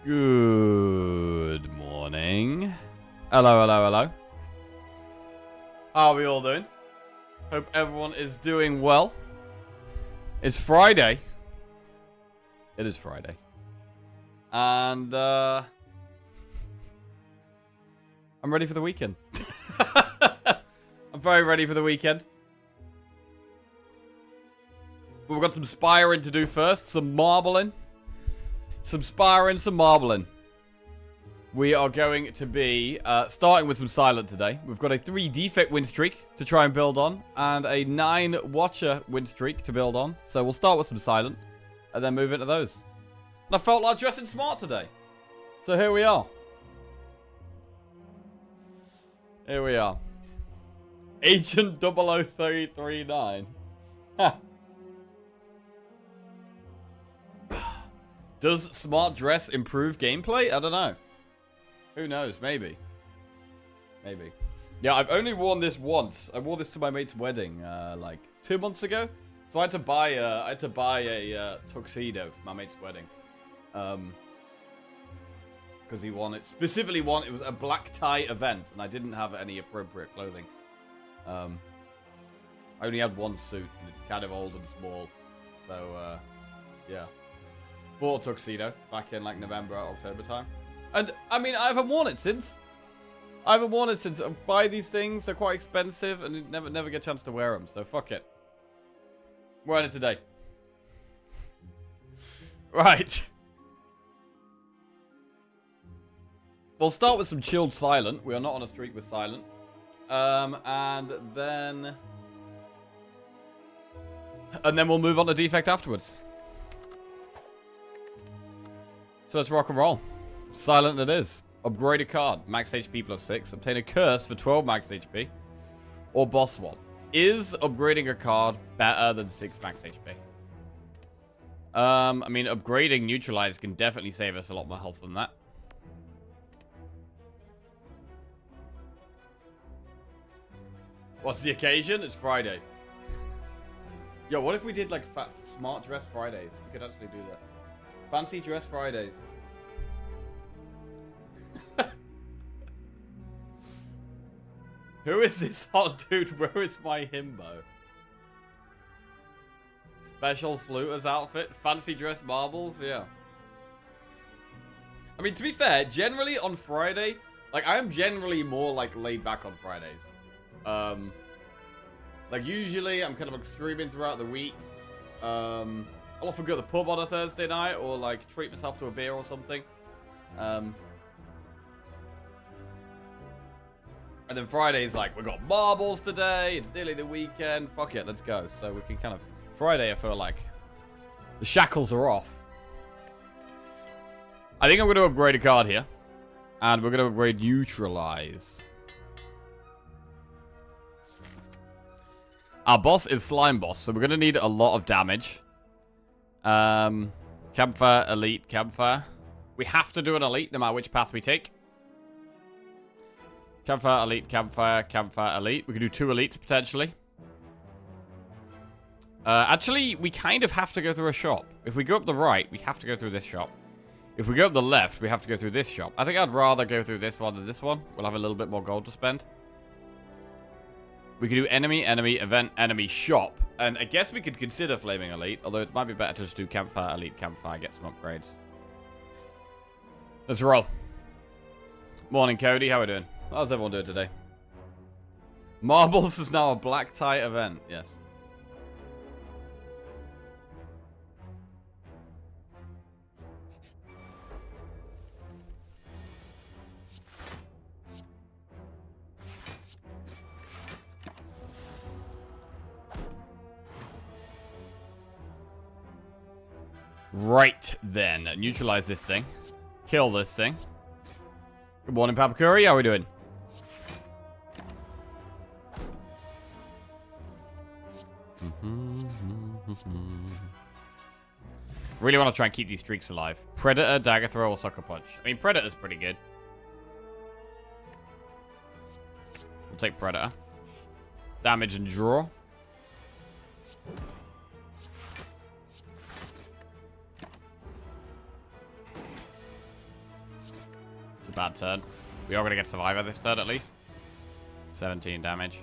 Good morning. Hello, hello, hello. How are we all doing? Hope everyone is doing well. It's Friday. It is Friday. And, I'm ready for the weekend. I'm very ready for the weekend. But we've got some spiring to do first. Some marbling. Some spiring, some marbling. We are going to be starting with some silent today. We've got a 3 defect win streak to try and build on. And a 9 watcher win streak to build on. So we'll start with some silent. And then move into those. And I felt like dressing smart today. So here we are. Here we are. Agent 00339. Ha. Does smart dress improve gameplay? I don't know. Who knows? Maybe. Maybe. Yeah, I've only worn this once. I wore this to my mate's wedding, like 2 months ago. So I had to buy a tuxedo for my mate's wedding. Because he wanted, specifically wanted, it was a black tie event, and I didn't have any appropriate clothing. I only had one suit, and it's kind of old and small. So, yeah. Bought a tuxedo back in like November, October time. And, I mean, I haven't worn it since. I buy these things, they're quite expensive, and you never get a chance to wear them. So, fuck it. Wearing it today. Right. We'll start with some chilled silent. We are not on a streak with silent. And then we'll move on to defect afterwards. So let's rock and roll. Silent it is. Upgrade a card. Max HP plus 6. Obtain a curse for 12 max HP. Or boss 1. Is upgrading a card better than 6 max HP? I mean, upgrading neutralize can definitely save us a lot more health than that. What's the occasion? It's Friday. Yo, what if we did like smart dress Fridays? We could actually do that. Fancy dress Fridays. Who is this hot dude? Where is my himbo? Special fluters outfit? Fancy dress marbles? Yeah. I mean, to be fair, generally on Friday, like, I am generally more, like, laid back on Fridays. Like, usually, I'm kind of, like, streaming throughout the week. I'll often go to the pub on a Thursday night, or, like, treat myself to a beer or something. And then Friday's like, we got marbles today, it's nearly the weekend, fuck it, let's go. So we can kind of, Friday I feel like the shackles are off. I think I'm going to upgrade a card here. And we're going to upgrade neutralize. Our boss is slime boss, so we're going to need a lot of damage. Campfire, elite, campfire. We have to do an elite no matter which path we take. Campfire, elite, campfire, campfire, elite. We could do 2 elites, potentially. Actually, we kind of have to go through a shop. If we go up the right, we have to go through this shop. If we go up the left, we have to go through this shop. I think I'd rather go through this one than this one. We'll have a little bit more gold to spend. We could do enemy, enemy, event, enemy, shop. And I guess we could consider flaming elite. Although it might be better to just do campfire, elite, campfire, get some upgrades. Let's roll. Morning, Cody. How are we doing? How's everyone doing today? Marbles is now a black tie event. Yes. Right then. Neutralize this thing. Kill this thing. Good morning, Papa Curry. How are we doing? Really want to try and keep these streaks alive. Predator, dagger throw, or sucker punch. I mean, Predator's pretty good. We'll take Predator. Damage and draw. bad turn. We are going to get Survivor this turn at least. 17 damage.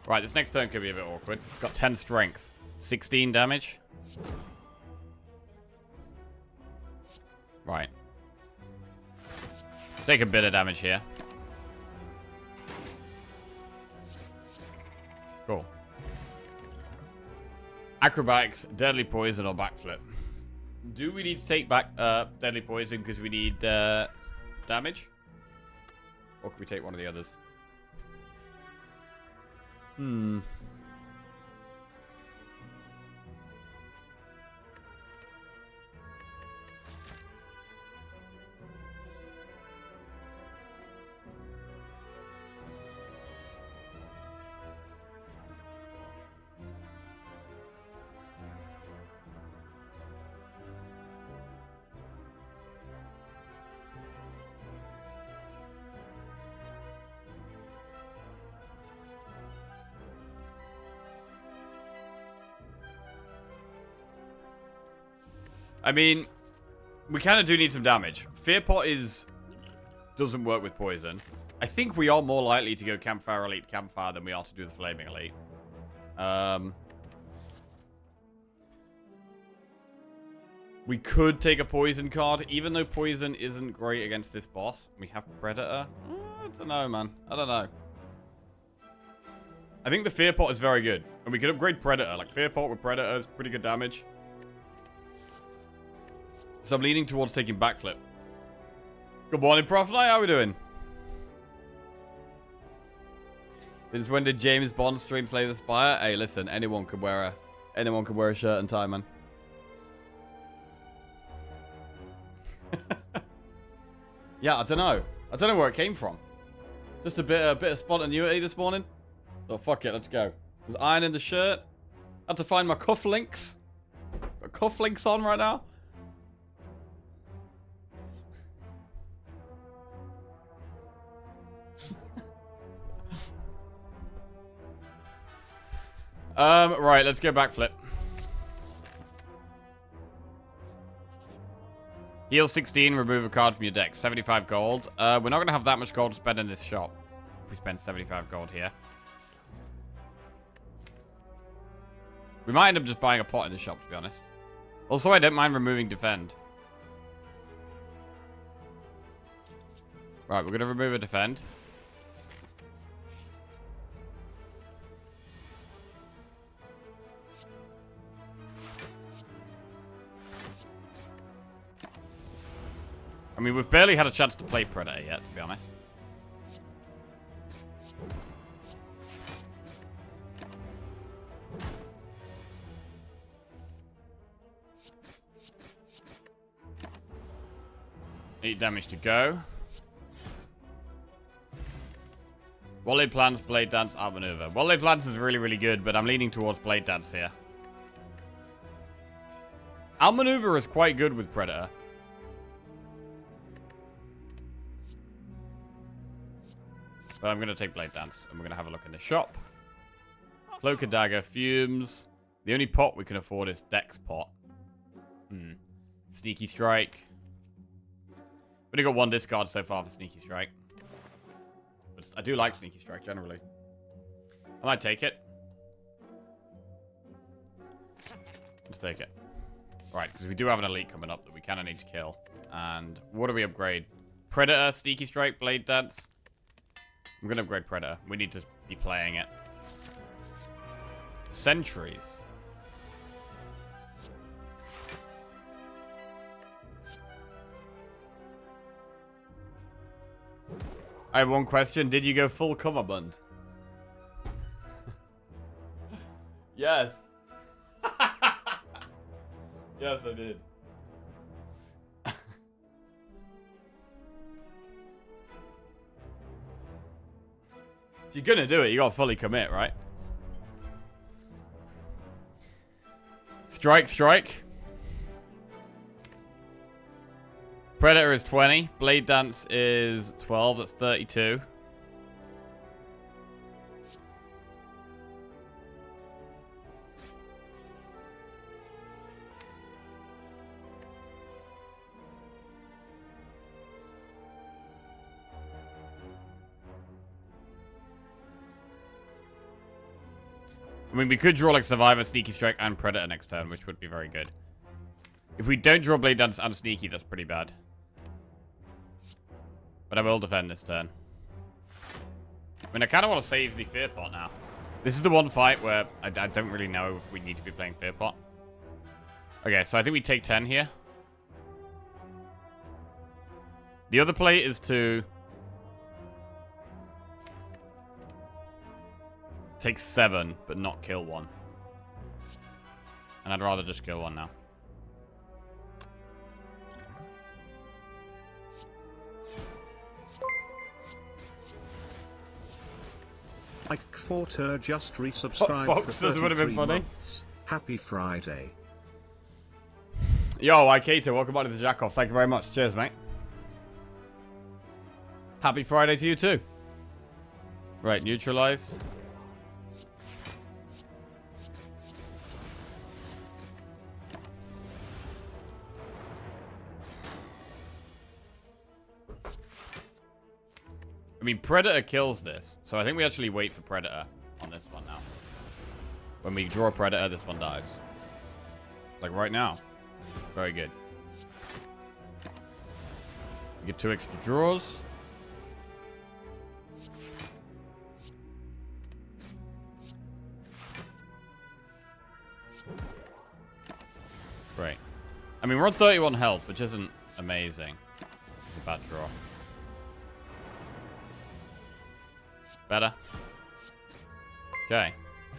Right, this next turn could be a bit awkward. It's got 10 strength. 16 damage. Right. Take a bit of damage here. Cool. Acrobatics, deadly poison, or backflip. Do we need to take back deadly poison because we need damage? Or can we take one of the others? I mean, we kind of do need some damage. Fear Pot doesn't work with poison. I think we are more likely to go Campfire Elite Campfire than we are to do the Flaming Elite. We could take a poison card, even though poison isn't great against this boss. We have Predator. I don't know, man. I don't know. I think the Fear Pot is very good. And we could upgrade Predator. Like, Fear Pot with Predator is pretty good damage. So I'm leaning towards taking backflip. Good morning, Prof. Knight. How are we doing? Since when did James Bond stream Slay the Spire? Hey, listen, anyone can wear a shirt and tie, man. Yeah, I don't know. I don't know where it came from. Just a bit of spontaneity this morning. Oh, fuck it, let's go. Was ironing the shirt. Had to find my cufflinks. Got cufflinks on right now. Right, let's go backflip. Heal 16, remove a card from your deck. 75 gold. We're not going to have that much gold to spend in this shop. If we spend 75 gold here. We might end up just buying a pot in the shop, to be honest. Also, I don't mind removing defend. Right, we're going to remove a defend. I mean, we've barely had a chance to play Predator yet, to be honest. Eight damage to go. Wall Plans, Blade Dance, Outmaneuver. Wall Plans is really, really good, but I'm leaning towards Blade Dance here. Outmaneuver is quite good with Predator. But I'm going to take Blade Dance, and we're going to have a look in the shop. Cloak and Dagger, Fumes. The only pot we can afford is Dex Pot. Sneaky Strike. We've only got one discard so far for Sneaky Strike. But I do like Sneaky Strike, generally. I might take it. Let's take it. Right, because we do have an Elite coming up that we kind of need to kill. And what do we upgrade? Predator, Sneaky Strike, Blade Dance. I'm going to upgrade Predator. We need to be playing it. Sentries. I have one question. Did you go full cummerbund? Yes. Yes, I did. If you're gonna do it, you gotta fully commit, right? Strike, strike. Predator is 20. Blade Dance is 12. That's 32. I mean, we could draw like Survivor, Sneaky Strike, and Predator next turn, which would be very good. If we don't draw Blade Dance and Sneaky, that's pretty bad. But I will defend this turn. I mean, I kind of want to save the Fear Pot now. This is the one fight where I don't really know if we need to be playing Fear Pot. Okay, so I think we take 10 here. The other play is to take 7, but not kill 1. And I'd rather just kill 1 now. Like Forter just resubscribed for 33 months. Happy Friday. Yo, Iketo, welcome back to the Jack-Off. Thank you very much. Cheers, mate. Happy Friday to you too. Right, neutralize. I mean, Predator kills this, so I think we actually wait for Predator on this one now. When we draw Predator, this one dies. Like right now. Very good. We get 2 extra draws. Great. I mean, we're on 31 health, which isn't amazing. It's a bad draw. Better. Okay.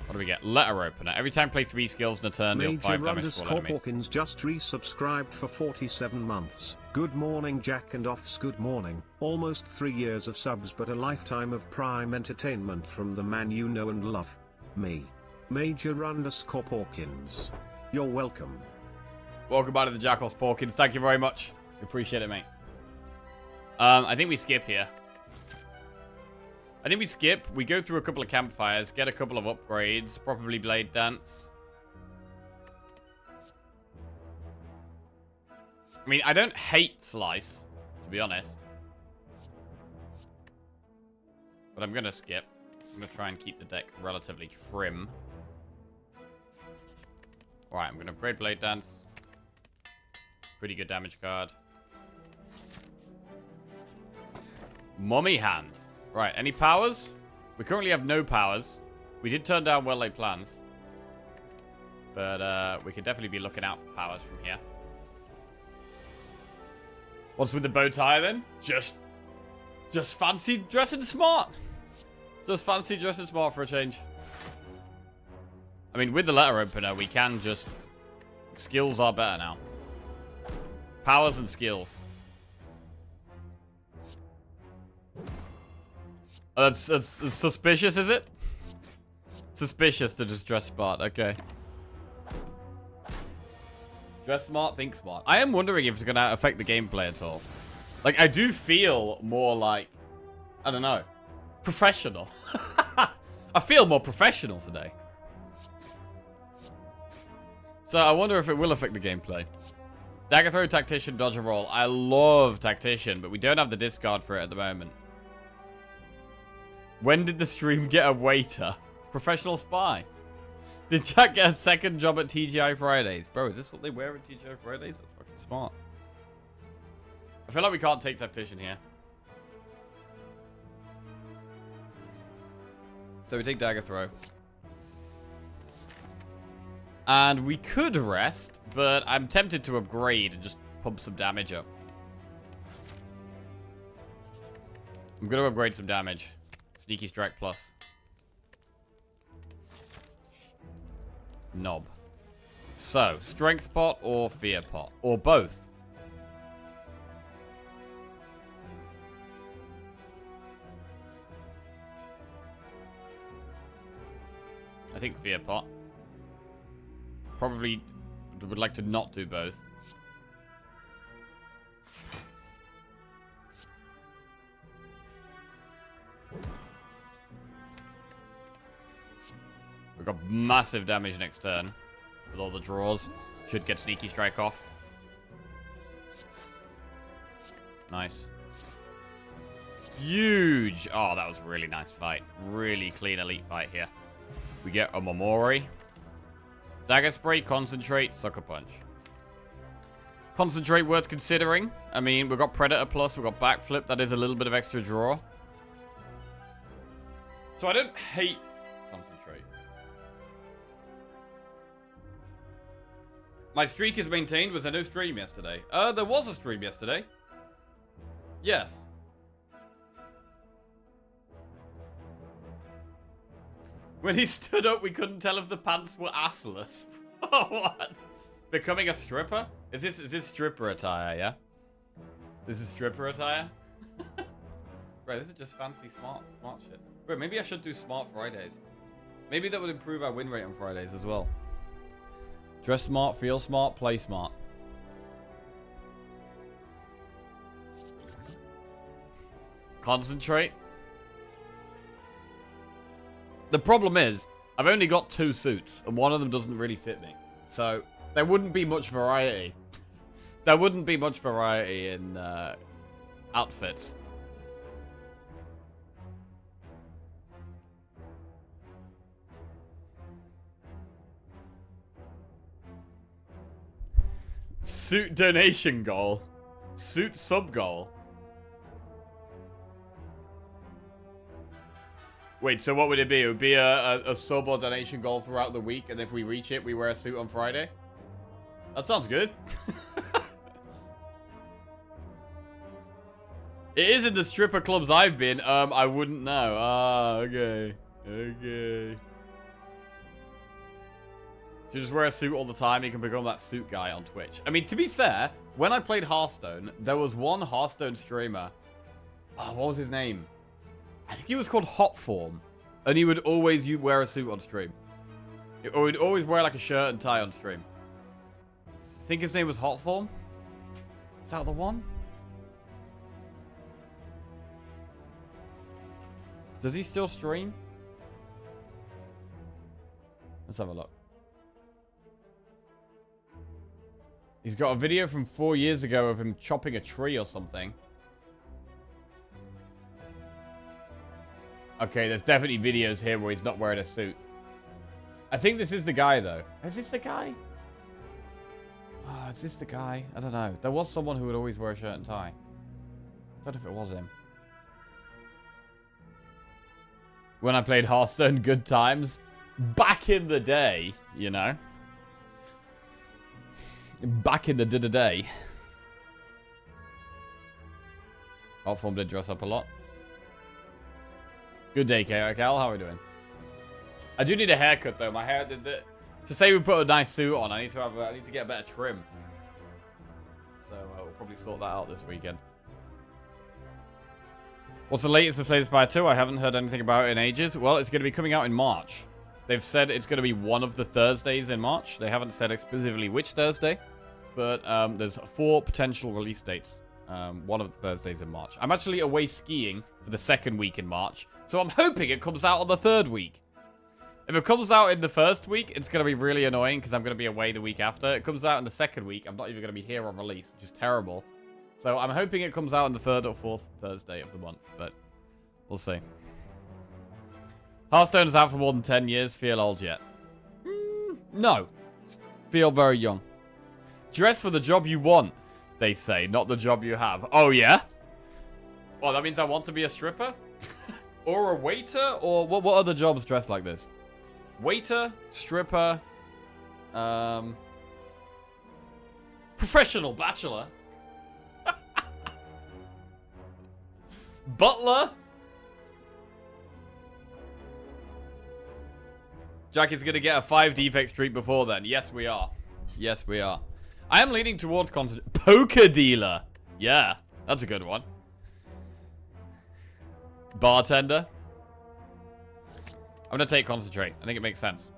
What do we get? Letter Opener. Every time play 3 skills in a turn, deal 5 damage to all enemies. Hawkins just resubscribed for 47 months. Good morning, Jack and Offs. Good morning. Almost 3 years of subs, but a lifetime of prime entertainment from the man you know and love. Me. Major_Hawkins. You're welcome. Welcome back to the Jackals, Hawkins. Thank you very much. Appreciate it, mate. I think we skip here. I think we skip. We go through a couple of campfires, get a couple of upgrades, probably Blade Dance. I mean, I don't hate Slice, to be honest. But I'm going to skip. I'm going to try and keep the deck relatively trim. Alright, I'm going to upgrade Blade Dance. Pretty good damage card. Mummy Hand. Right, any powers? We currently have no powers. We did turn down well-laid plans. But we could definitely be looking out for powers from here. What's with the bow tie then? Just fancy dressing smart. Just fancy dressing smart for a change. I mean, with the letter opener, we can just... Skills are better now. Powers and skills. That's suspicious, is it? Suspicious to just dress smart. Okay. Dress smart, think smart. I am wondering if it's going to affect the gameplay at all. Like, I do feel more like... I don't know. Professional. I feel more professional today. So I wonder if it will affect the gameplay. Dagger Throw, Tactician, Dodge and Roll. I love Tactician, but we don't have the discard for it at the moment. When did the stream get a waiter? Professional Spy. Did Jack get a second job at TGI Fridays? Bro, is this what they wear at TGI Fridays? That's fucking smart. I feel like we can't take Tactician here. So we take Dagger Throw. And we could rest, but I'm tempted to upgrade and just pump some damage up. I'm going to upgrade some damage. Sneaky Strike Plus. Knob. So, Strength Pot or Fear Pot? Or both? I think Fear Pot. Probably would like to not do both. We've got massive damage next turn. With all the draws. Should get Sneaky Strike off. Nice. Huge! Oh, that was a really nice fight. Really clean elite fight here. We get a Momori. Dagger Spray, Concentrate, Sucker Punch. Concentrate worth considering. I mean, we've got Predator Plus, we've got Backflip. That is a little bit of extra draw. So I don't hate Concentrate. My streak is maintained. Was there no stream yesterday? There was a stream yesterday. Yes. When he stood up, we couldn't tell if the pants were assless. What? Becoming a stripper? Is this stripper attire, yeah? This is stripper attire? Right, this is just fancy smart shit. Wait, maybe I should do Smart Fridays. Maybe that would improve our win rate on Fridays as well. Dress smart, feel smart, play smart. Concentrate. The problem is, I've only got 2 suits, and one of them doesn't really fit me. So, there wouldn't be much variety. There wouldn't be much variety in outfits. Suit donation goal. Suit sub goal. Wait, so what would it be? It would be a sub or donation goal throughout the week, and if we reach it, we wear a suit on Friday? That sounds good. It is in the stripper clubs I've been. I wouldn't know. Ah, okay. Okay. You just wear a suit all the time, you can become that suit guy on Twitch. I mean, to be fair, when I played Hearthstone, there was one Hearthstone streamer. Oh, what was his name? I think he was called Hotform. And he would always wear a suit on stream. Or he'd always wear like a shirt and tie on stream. I think his name was Hotform. Is that the one? Does he still stream? Let's have a look. He's got a video from 4 years ago of him chopping a tree or something. Okay, there's definitely videos here where he's not wearing a suit. I think this is the guy, though. Is this the guy? Oh, is this the guy? I don't know. There was someone who would always wear a shirt and tie. I don't know if it was him. When I played Hearthstone, good times. Back in the day, you know. Back in the day. Hotform did dress up a lot. Good day, KO. How are we doing? I do need a haircut, though. My hair did it. To say we put a nice suit on, I need to get a better trim. So we'll probably sort that out this weekend. What's the latest for Slay the Spire 2? I haven't heard anything about it in ages. Well, it's going to be coming out in March. They've said it's going to be one of the Thursdays in March. They haven't said specifically which Thursday. But there's 4 potential release dates. One of the Thursdays in March. I'm actually away skiing for the 2nd week in March. So I'm hoping it comes out on the 3rd week. If it comes out in the 1st week, it's going to be really annoying because I'm going to be away the week after. It comes out in the 2nd week. I'm not even going to be here on release, which is terrible. So I'm hoping it comes out on the 3rd or 4th Thursday of the month. But we'll see. Hearthstone is out for more than 10 years. Feel old yet? No. Feel very young. Dress for the job you want, they say, not the job you have. Oh, yeah? Well, that means I want to be a stripper? Or a waiter? Or what other jobs dress like this? Waiter, stripper, professional bachelor, butler. Jack is going to get a 5 defect streak before then. Yes, we are. Yes, we are. I am leaning towards poker dealer. Yeah, that's a good one. Bartender. I'm going to take concentrate. I think it makes sense.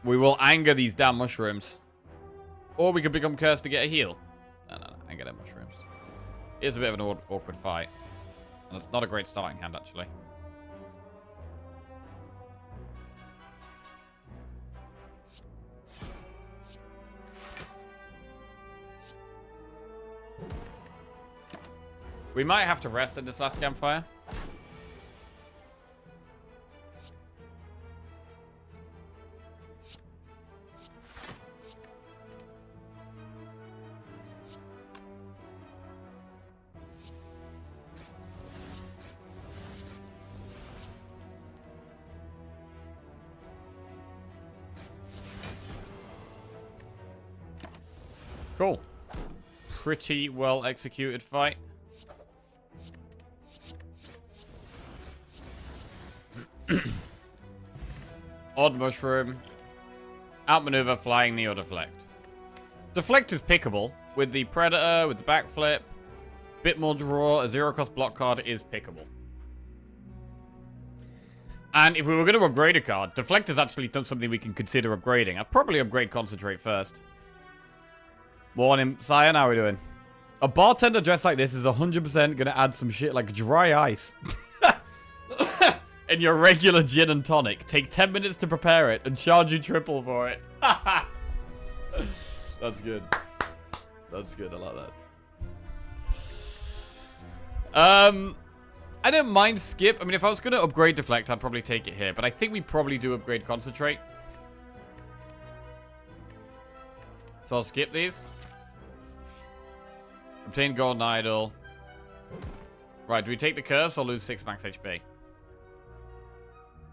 We will anger these damn mushrooms. Or we could become cursed to get a heal. No, anger them mushrooms. It is a bit of an awkward fight. And it's not a great starting hand, actually. We might have to rest in this last campfire. Cool. Pretty well executed fight. Odd mushroom. Outmaneuver, flying, neo deflect. Deflect is pickable with the predator, with the backflip. Bit more draw. A zero cost block card is pickable. And if we were going to upgrade a card, deflect is actually something we can consider upgrading. I'd probably upgrade concentrate first. Morning, Cyan. How are we doing? A bartender dressed like this is 100% going to add some shit like dry ice. In your regular gin and tonic. Take 10 minutes to prepare it and charge you triple for it. That's good. That's good. I like that. I don't mind skip. I mean, if I was going to upgrade deflect, I'd probably take it here. But I think we probably do upgrade concentrate. So I'll skip these. Obtain golden idol. Right, do we take the curse or lose 6 max HP?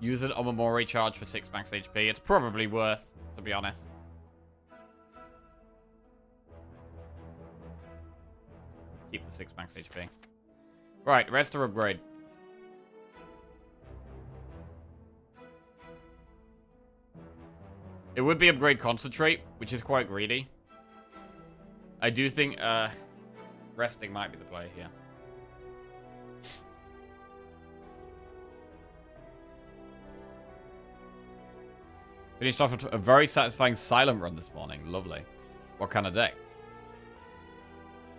Use an Omamori charge for 6 max HP. It's probably worth, to be honest. Keep the 6 max HP. Right, rest are upgrade. It would be upgrade concentrate, which is quite greedy. I do think resting might be the play here. Finished off with a very satisfying silent run this morning. Lovely. What kind of deck?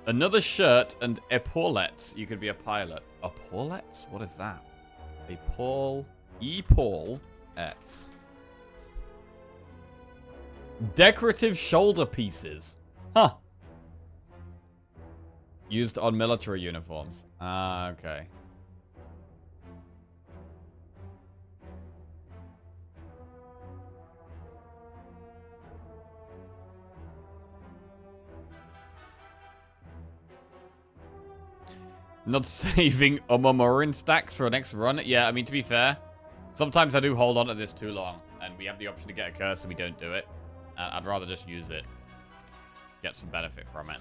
Another shirt and epaulettes. You could be a pilot. Epaulettes? What is that? Epaulettes. Decorative shoulder pieces. Huh. Used on military uniforms. Ah, okay. Not saving Omomorin stacks for a next run. Yeah, I mean, to be fair, sometimes I do hold on to this too long, and we have the option to get a curse and we don't do it. I'd rather just use it. Get some benefit from it.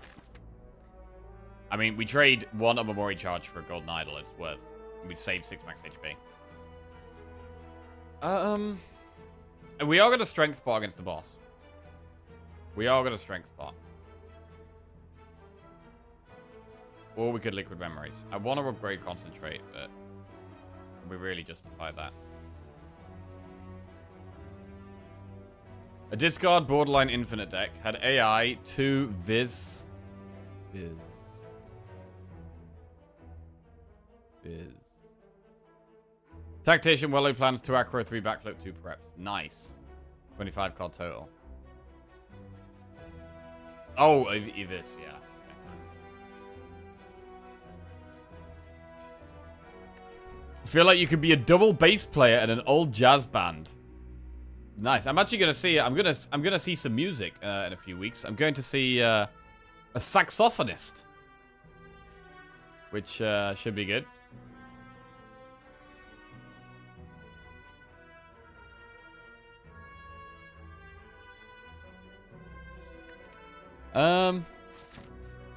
I mean, we trade 1 Omamori charge for a golden idol. It's worth. We save 6 max HP. And we are going to strength spot against the boss. We are going to strength spot. Or we could liquid memories. I want to upgrade concentrate, but can we really justify that? A discard borderline infinite deck had AI 2 Viz. Tactician, well-laid plans, 2 acro, 3 backflip, 2 preps. Nice. 25 card total. Oh, Evis, yeah. Feel like you could be a double bass player in an old jazz band. Nice. I'm actually gonna see. I'm gonna see some music in a few weeks. I'm going to see a saxophonist, which should be good.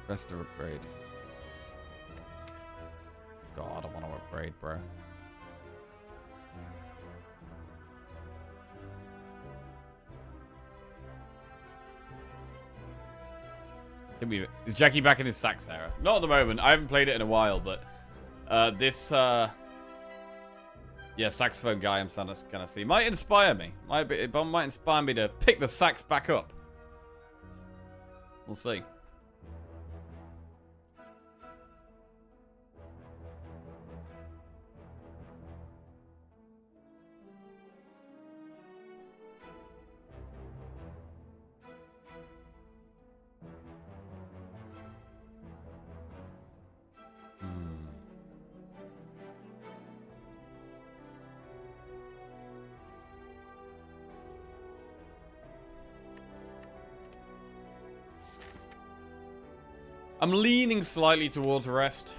Rest to upgrade. God, I want to upgrade, bro. Is Jackie back in his sax era? Not at the moment. I haven't played it in a while, but this yeah, saxophone guy I'm gonna see might inspire me. Might inspire me to pick the sax back up. We'll see. I'm leaning slightly towards rest.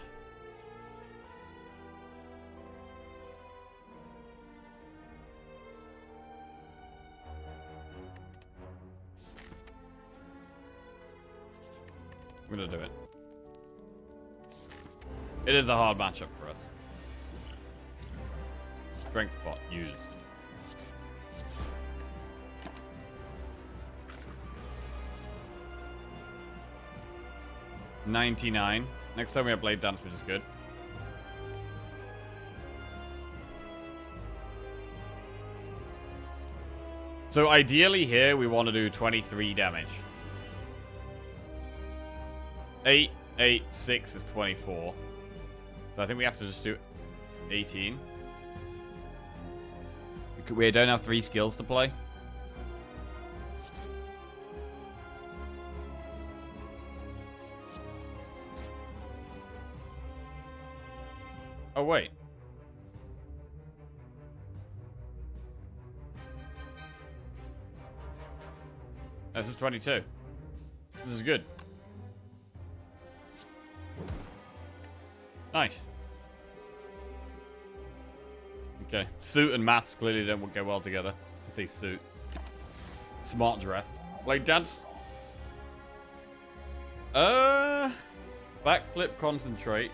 I'm gonna do it. It is a hard matchup for us. Strength spot used. $99. Next time we have Blade Dance, which is good. So ideally here, we want to do 23 damage. 8, 8, 6 is 24. So I think we have to just do 18. We don't have 3 skills to play. Oh, wait. This is 22. This is good. Nice. Okay. Suit and maths clearly don't go well together. I say suit. Smart dress. Blade dance. Backflip, concentrate.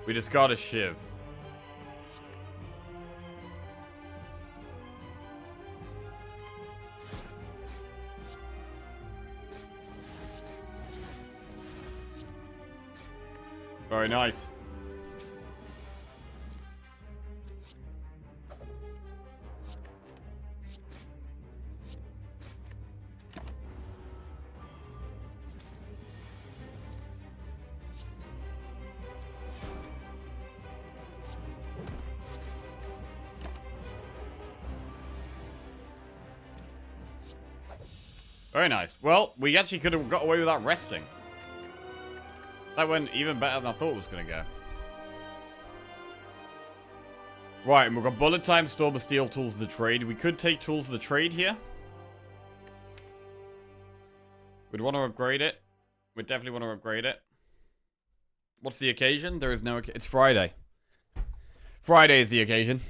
We just got a shiv. Very nice. Very nice. Well, we actually could have got away without resting. That went even better than I thought it was going to go. Right, and we've got Bullet Time, Storm of Steel, Tools of the Trade. We could take Tools of the Trade here. We'd want to upgrade it. We'd definitely want to upgrade it. What's the occasion? There is no... It's Friday. Friday is the occasion.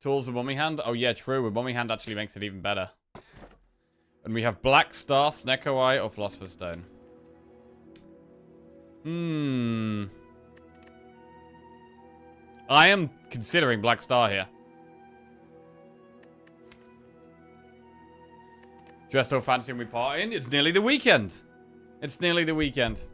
Tools of Mummy Hand. Oh, yeah, true. With Mummy Hand actually makes it even better. And we have Black Star, Snecko Eye, or Philosopher's Stone. I am considering Black Star here. Dressed so fancy and we partying. It's nearly the weekend. It's nearly the weekend.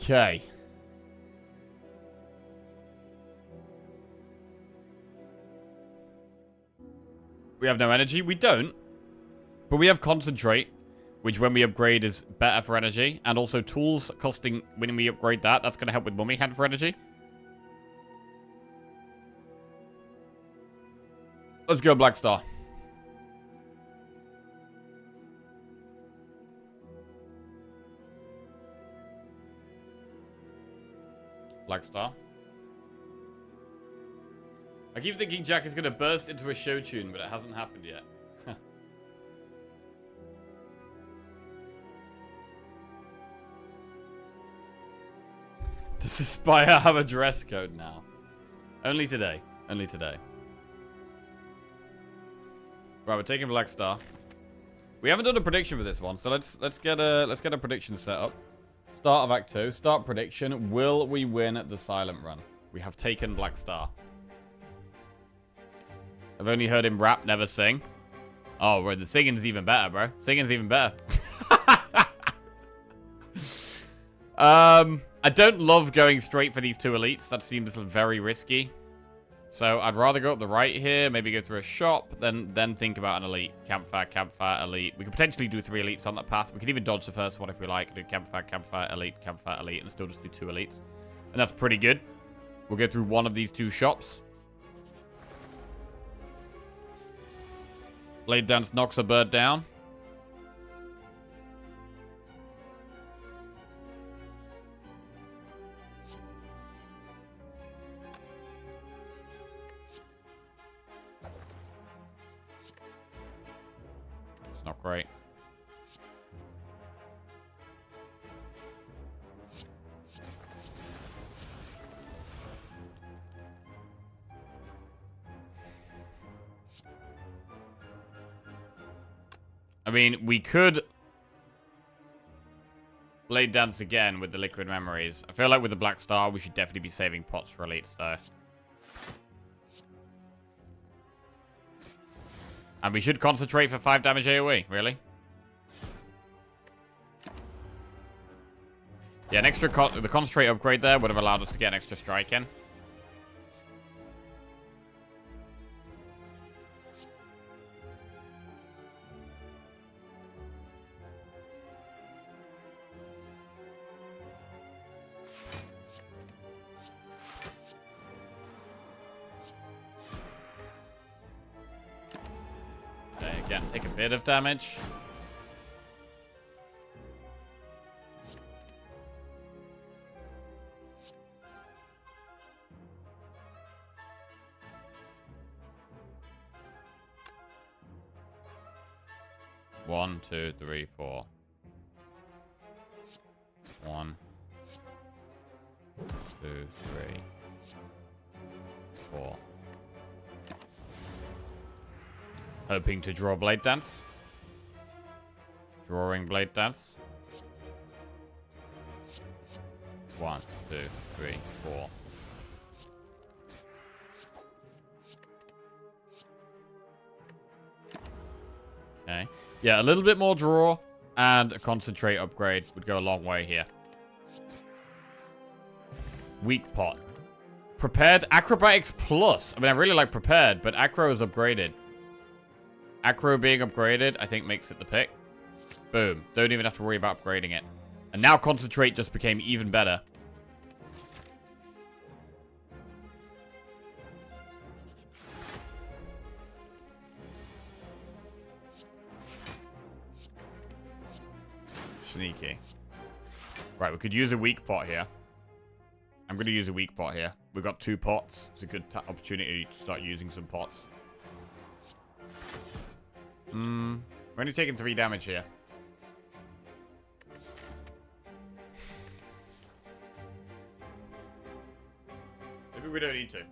Okay. We have no energy. We don't. But we have Concentrate, which when we upgrade is better for energy. And also Tools costing, when we upgrade that, that's going to help with Mummy Hand for energy. Let's go Black Star. Black Star. I keep thinking Jack is going to burst into a show tune, but it hasn't happened yet. Does the Spire have a dress code now? Only today. Only today. Right, we're taking Black Star. We haven't done a prediction for this one, so let's get a prediction set up. Start of Act 2. Start prediction. Will we win the silent run? We have taken Black Star. I've only heard him rap, never sing. Oh, bro, the singing's even better, bro. Singing's even better. I don't love going straight for these two elites. That seems very risky. So I'd rather go up the right here, maybe go through a shop, then think about an elite. Campfire, elite. We could potentially do 3 elites on that path. We could even dodge the first one if we like. Do campfire, elite, and still just do 2 elites. And that's pretty good. We'll go through one of these 2 shops. Blade Dance knocks a bird down. Not great. I mean, we could Blade Dance again with the Liquid Memories. I feel like with the Black Star, we should definitely be saving pots for elites, though. And we should concentrate for 5 damage AoE, really. Yeah, an extra the concentrate upgrade there would have allowed us to get an extra strike in. Again, take a bit of damage. One, 2, 3, 4. 1, 2, 3, 4. Hoping to draw Blade Dance. Drawing Blade Dance. 1, 2, 3, 4. Okay. Yeah, a little bit more draw and a concentrate upgrade would go a long way here. Weak pot. Prepared Acrobatics Plus. I mean, I really like Prepared, but Acro is upgraded. Acro being upgraded, I think, makes it the pick. Boom. Don't even have to worry about upgrading it. And now Concentrate just became even better. Sneaky. Right, we could use a weak pot here. I'm going to use a weak pot here. We've got 2 pots. It's a good opportunity to start using some pots. We're only taking 3 damage here. Maybe we don't need to.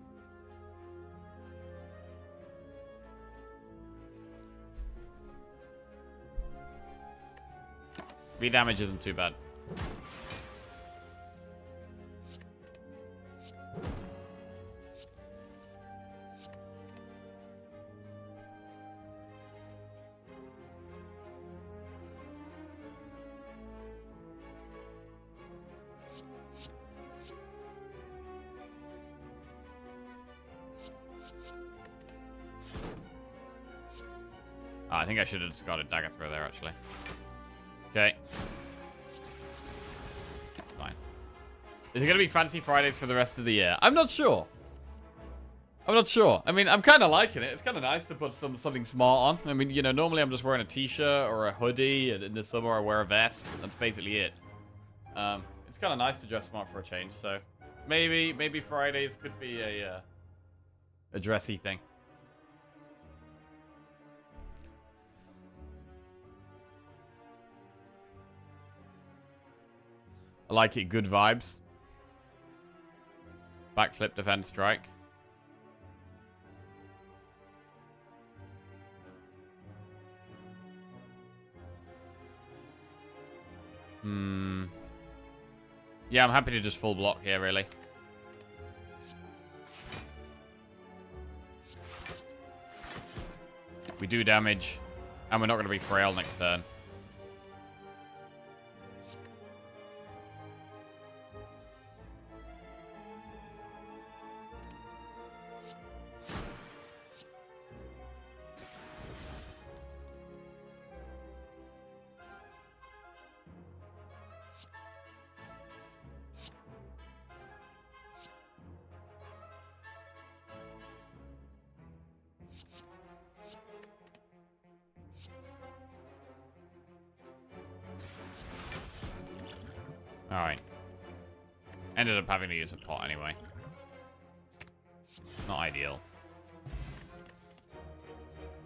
3 damage isn't too bad. I think I should have discarded Dagger Throw there, actually. Okay. Fine. Is it going to be Fancy Fridays for the rest of the year? I'm not sure. I'm not sure. I mean, I'm kind of liking it. It's kind of nice to put something smart on. I mean, you know, normally I'm just wearing a t-shirt or a hoodie, and in the summer I wear a vest. That's basically it. It's kind of nice to dress smart for a change, so maybe Fridays could be a dressy thing. I like it. Good vibes. Backflip, defense, strike. Yeah, I'm happy to just full block here, really. We do damage, and we're not going to be frail next turn. Alright. Ended up having to use a pot anyway. Not ideal.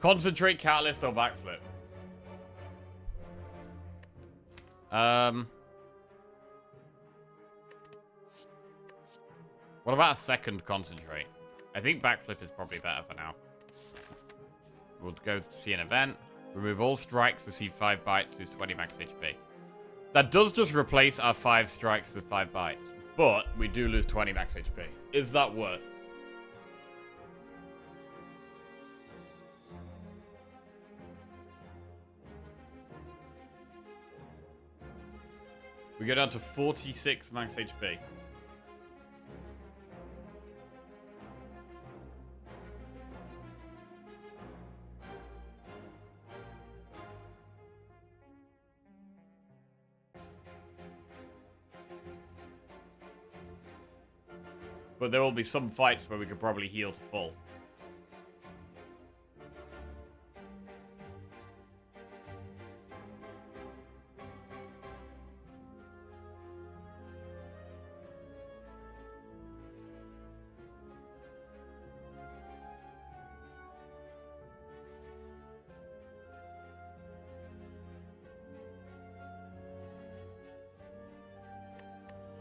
Concentrate, catalyst, or backflip. What about a second concentrate? I think backflip is probably better for now. We'll go see an event. Remove all strikes, receive 5 bites, lose 20 max HP. That does just replace our 5 strikes with 5 bites. But we do lose 20 max HP. Is that worth? We go down to 46 max HP. But there will be some fights where we could probably heal to full.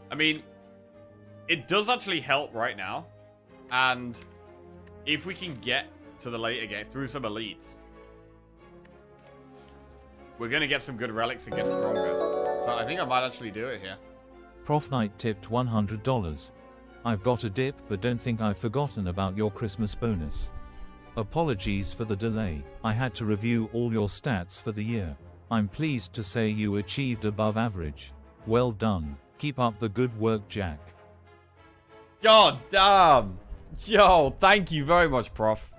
I mean, it does actually help right now. And if we can get to the later game through some elites, we're going to get some good relics and get stronger. So I think I might actually do it here. Prof Knight tipped $100. I've got a dip, but don't think I've forgotten about your Christmas bonus. Apologies for the delay. I had to review all your stats for the year. I'm pleased to say you achieved above average. Well done. Keep up the good work, Jack. God damn. Yo, thank you very much, Prof.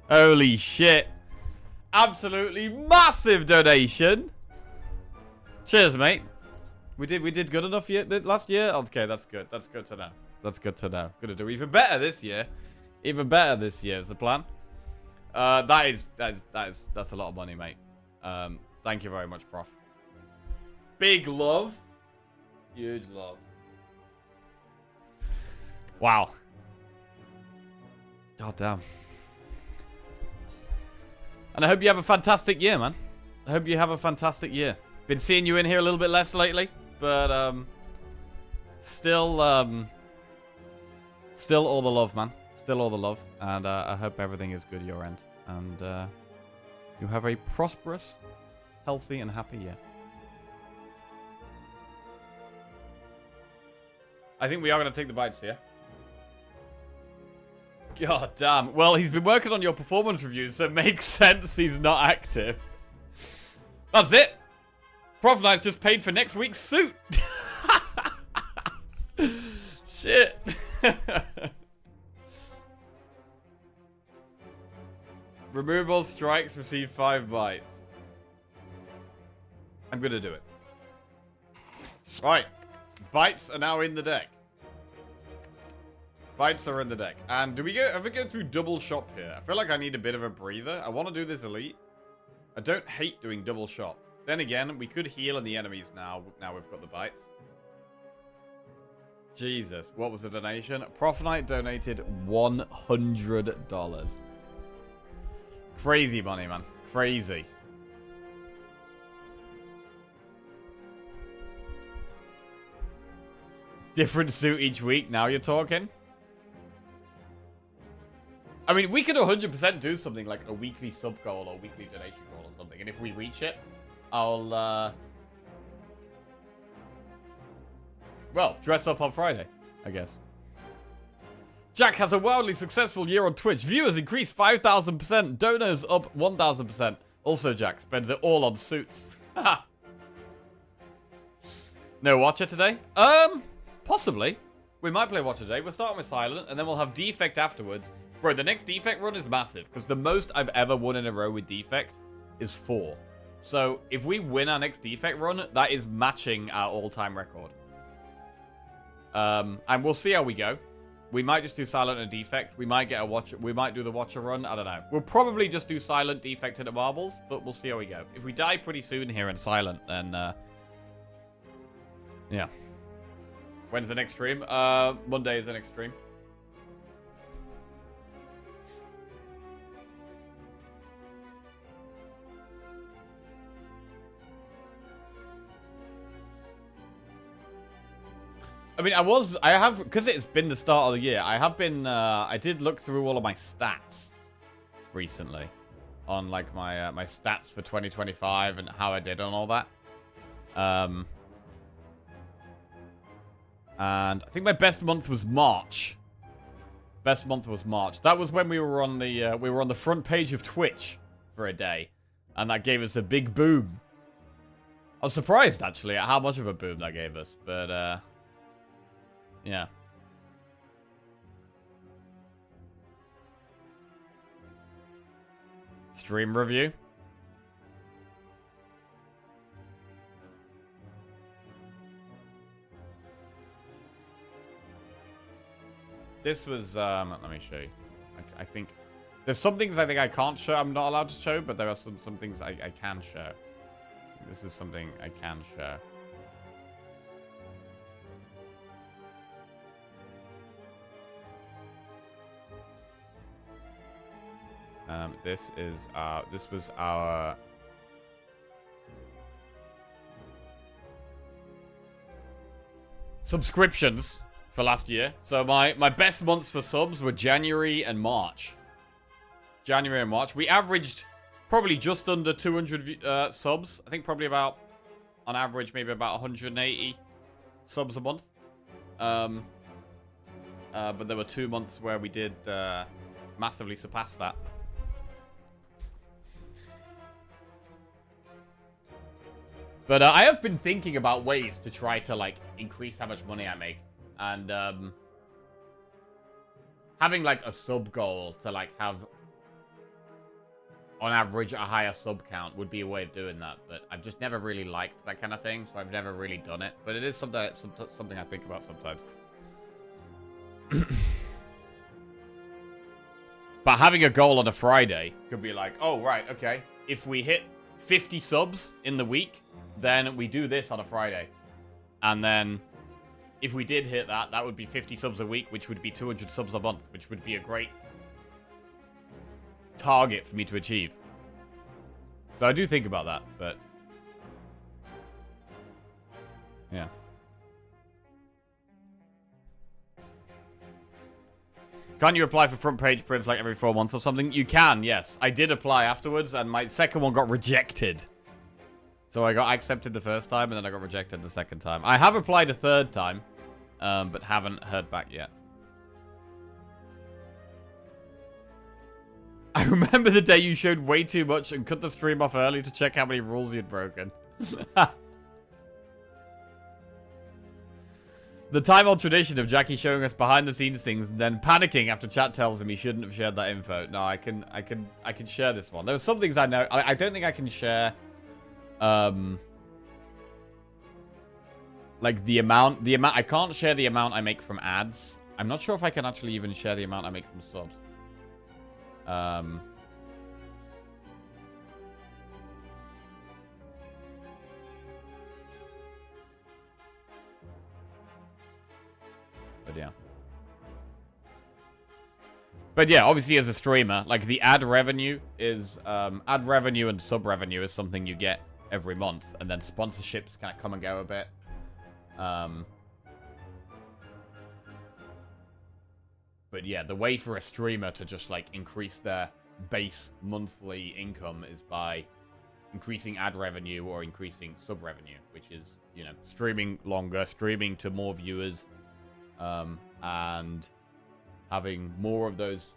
Holy shit. Absolutely massive donation. Cheers, mate. We did good enough last year? Okay, that's good. That's good to know. That's good to know. Gonna do even better this year. Even better this year is the plan. That's a lot of money, mate. Thank you very much, Prof. Big love. Huge love. Wow. God damn. And I hope you have a fantastic year, man. I hope you have a fantastic year. Been seeing you in here a little bit less lately, but still all the love, man. Still all the love, and I hope everything is good your end, and you have a prosperous, healthy, and happy year. I think we are going to take the bites here. God damn. Well, he's been working on your performance reviews, so it makes sense he's not active. That's it. Prof Knight's just paid for next week's suit. Shit. Remove all strikes, receive 5 bites. I'm going to do it. Right. Bites are now in the deck. Bites are in the deck. And do we ever go through double shop here? I feel like I need a bit of a breather. I want to do this elite. I don't hate doing double shop. Then again, we could heal on the enemies now. Now we've got the bites. Jesus. What was the donation? Prof Knight donated $100. Crazy money, man. Crazy. Different suit each week. Now you're talking. I mean, we could 100% do something like a weekly sub goal or weekly donation goal or something. And if we reach it, I'll, well, dress up on Friday, I guess. Jack has a wildly successful year on Twitch. Viewers increased 5,000%. Donors up 1,000%. Also, Jack spends it all on suits. No Watcher today? Possibly. We might play Watcher today. We're starting with Silent, and then we'll have Defect afterwards. Bro, the next Defect run is massive, because the most I've ever won in a row with Defect is 4. So, if we win our next Defect run, that is matching our all-time record. And we'll see how we go. We might just do Silent and Defect. We might get a Watcher. We might do the Watcher run. I don't know. We'll probably just do Silent, Defect, and the Marbles, but we'll see how we go. If we die pretty soon here in Silent, then, yeah. When's the next stream? Monday is the next stream. I mean, because it's been the start of the year, I did look through all of my stats recently on, like, my stats for 2025 and how I did on all that. And I think my best month was March. Best month was March. That was when we were on the front page of Twitch for a day, and that gave us a big boom. I was surprised, actually, at how much of a boom that gave us, but, yeah. Stream review. This was, let me show you. I think there's some things I think I can't show. I'm not allowed to show, but there are some things I can show. This is something I can show. This was our subscriptions for last year. So my best months for subs were January and March. January and March. We averaged probably just under 200 subs. I think probably about, on average, maybe about 180 subs a month. But there were 2 months where we did massively surpass that. But I have been thinking about ways to try to, like, increase how much money I make. And having, like, a sub goal to, like, have, on average, a higher sub count would be a way of doing that. But I've just never really liked that kind of thing, so I've never really done it. But it is something I think about sometimes. But having a goal on a Friday could be like, oh, right, okay. If we hit 50 subs in the week, then we do this on a Friday. And then if we did hit that, that would be 50 subs a week, which would be 200 subs a month, which would be a great target for me to achieve. So I do think about that, but yeah. Can't you apply for front page prims like every 4 months or something? You can, yes. I did apply afterwards, and my second one got rejected. So I accepted the first time, and then I got rejected the second time. I have applied a third time, but haven't heard back yet. I remember the day you showed way too much and cut the stream off early to check how many rules you'd broken. The time-old tradition of Jackie showing us behind-the-scenes things and then panicking after chat tells him he shouldn't have shared that info. No, I can share this one. There are some things I know. I don't think I can share. Like the amount. I can't share the amount I make from ads. I'm not sure if I can actually even share the amount I make from subs. But yeah. But yeah, obviously as a streamer, like the ad revenue is, ad revenue and sub revenue is something you get every month. And then sponsorships kind of come and go a bit. But yeah, the way for a streamer to just like increase their base monthly income is by increasing ad revenue or increasing sub revenue, which is, you know, streaming longer, streaming to more viewers, and having more of those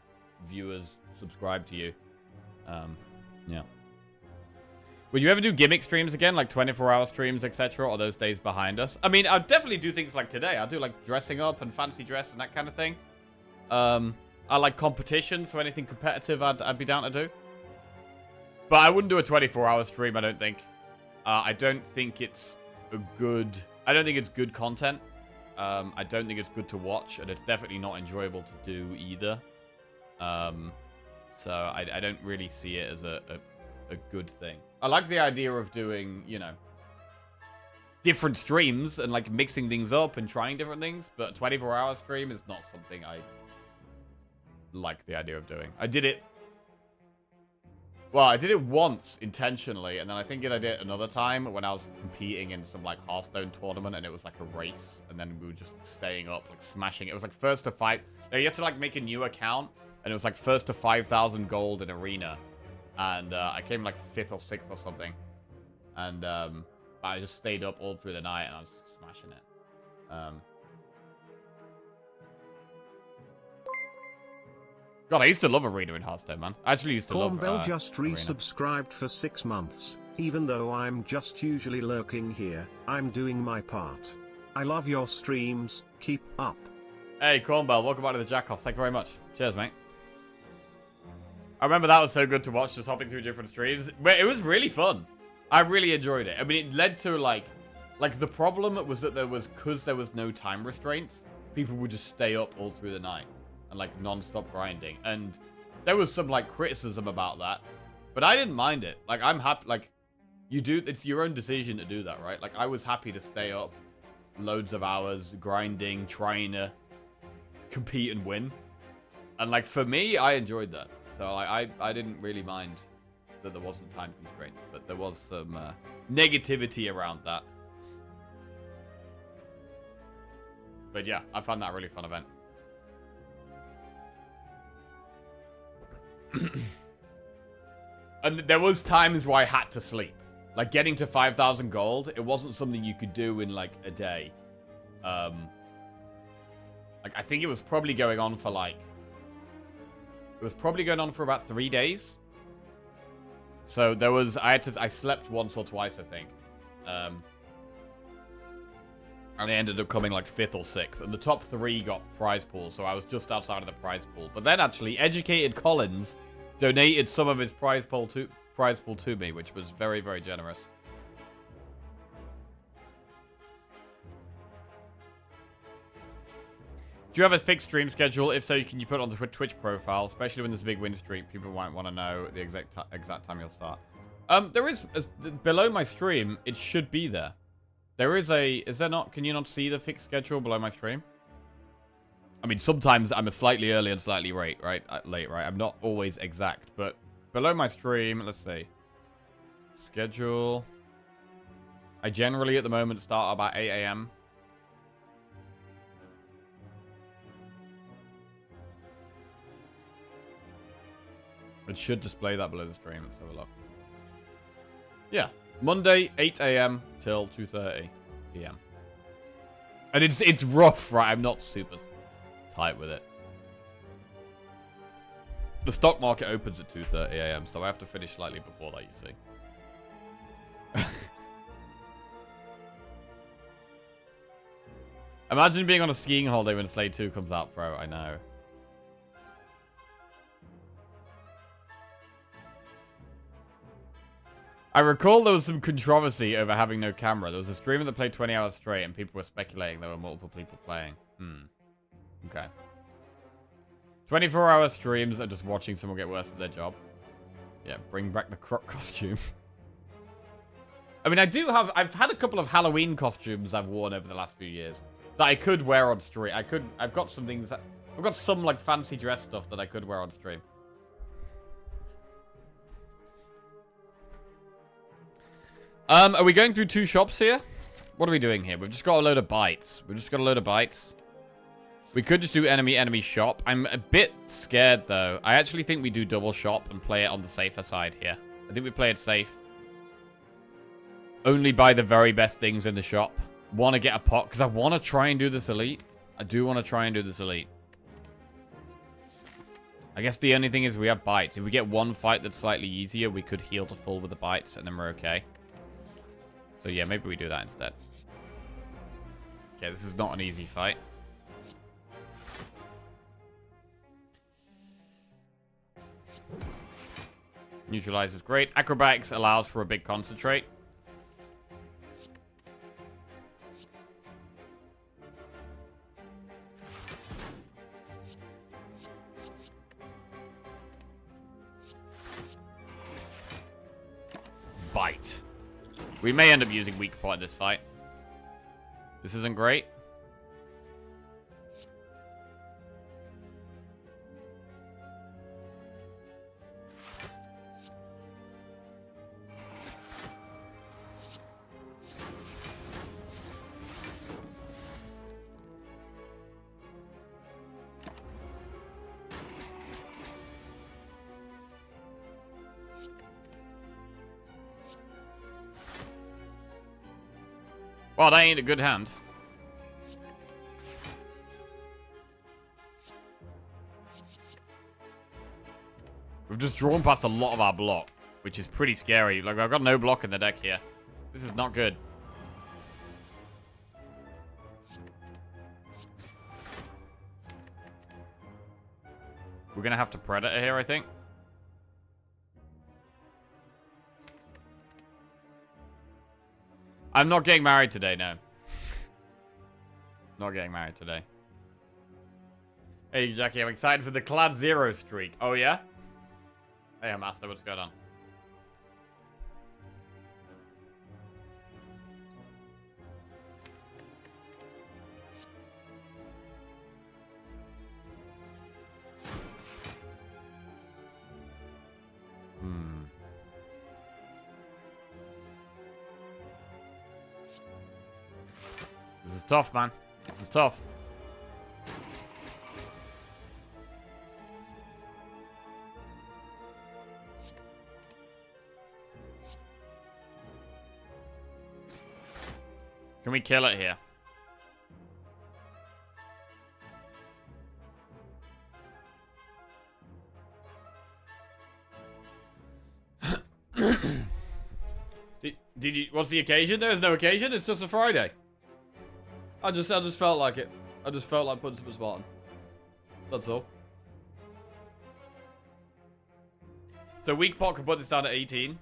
viewers subscribe to you. Yeah. Would you ever do gimmick streams again, like 24-hour streams, etc., or those days behind us? I mean, I'd definitely do things like today. I'd do like dressing up and fancy dress and that kind of thing. I like competition, so anything competitive I'd be down to do. But I wouldn't do a 24-hour stream, I don't think. I don't think it's good content. I don't think it's good to watch, and it's definitely not enjoyable to do either. So I don't really see it as a good thing. I like the idea of doing, you know, different streams and like mixing things up and trying different things, but a 24-hour stream is not something I like the idea of doing. I did it once intentionally, and then I think I did it another time when I was competing in some like Hearthstone tournament, and it was like a race, and then we were just staying up, like smashing. It was like first to 5. You had to like make a new account, and it was like first to 5,000 gold in arena, and I came like 5th or 6th or something, and I just stayed up all through the night, and I was smashing it. God, I used to love Arena in Hearthstone, man. I actually used to love Cornbell just Arena. resubscribed for 6 months. Even though I'm just usually lurking here, I'm doing my part. I love your streams, keep up. Hey, Cornbell, welcome back to the Jackoffs. Thank you very much. Cheers, mate. I remember that was so good to watch, just hopping through different streams. But it was really fun. I really enjoyed it. I mean, it led to, like the problem was that because there was no time restraints, people would just stay up all through the night. And like non-stop grinding, and there was some like criticism about that, but I didn't mind it. Like, I'm happy. Like, it's your own decision to do that, right? Like, I was happy to stay up loads of hours grinding, trying to compete and win, and like for me, I enjoyed that. So like, I didn't really mind that there wasn't time constraints, but there was some negativity around that. But yeah, I found that a really fun event. And there was times where I had to sleep. Like, getting to 5,000 gold, it wasn't something you could do in, like, a day. Like, I think it was probably going on for, like... It was probably going on for about 3 days. So, there was... I slept once or twice, I think. And I ended up coming, like, 5th or 6th. And the top 3 got prize pool, so I was just outside of the prize pool. But then, actually, Educated Collins donated some of his prize pool to me, which was very, very generous. Do you have a fixed stream schedule? If so, can you put it on the Twitch profile? Especially when there's a big win streak, people might want to know the exact time you'll start. There is... below my stream, it should be there. There is a... Is there not... Can you not see the fixed schedule below my stream? I mean, sometimes I'm a slightly early and slightly late, right? I'm not always exact, but below my stream, let's see. Schedule. I generally, at the moment, start about 8 a.m. It should display that below the stream. Let's have a look. Yeah. Monday, 8 a.m. till 2:30 p.m. And it's rough, right? I'm not super tight with it. The stock market opens at 2:30 a.m., so I have to finish slightly before that, you see. Imagine being on a skiing holiday when Slay 2 comes out, bro. I know. I recall there was some controversy over having no camera. There was a streamer that played 20 hours straight, and people were speculating there were multiple people playing. Okay. 24-hour streams are just watching someone get worse at their job. Yeah, bring back the croc costume. I mean, I've had a couple of Halloween costumes I've worn over the last few years that I could wear on stream. I've got some things I've got some like fancy dress stuff that I could wear on stream. Are we going through 2 shops here? What are we doing here? We've just got a load of bites. We could just do enemy shop. I'm a bit scared, though. I actually think we do double shop and play it on the safer side here. I think we play it safe. Only buy the very best things in the shop. Want to get a pot, because I want to try and do this elite. I do want to try and do this elite. I guess the only thing is we have bites. If we get one fight that's slightly easier, we could heal to full with the bites, and then we're okay. So yeah, maybe we do that instead. Okay, this is not an easy fight. Neutralize is great. Acrobatics allows for a big concentrate. Bite. We may end up using weak point in this fight. This isn't great. Well, that ain't a good hand. We've just drawn past a lot of our block, which is pretty scary. Like, I've got no block in the deck here. This is not good. We're going to have to Predator here, I think. I'm not getting married today, no. Not getting married today. Hey, Jackie, I'm excited for the Clad Zero streak. Oh, yeah? Hey, Master, what's going on? This is tough, man. This is tough. Can we kill it here? Did you? What's the occasion? There's no occasion. It's just a Friday. I just felt like it. I just felt like putting some spot on. That's all. So weak pot can put this down to 18.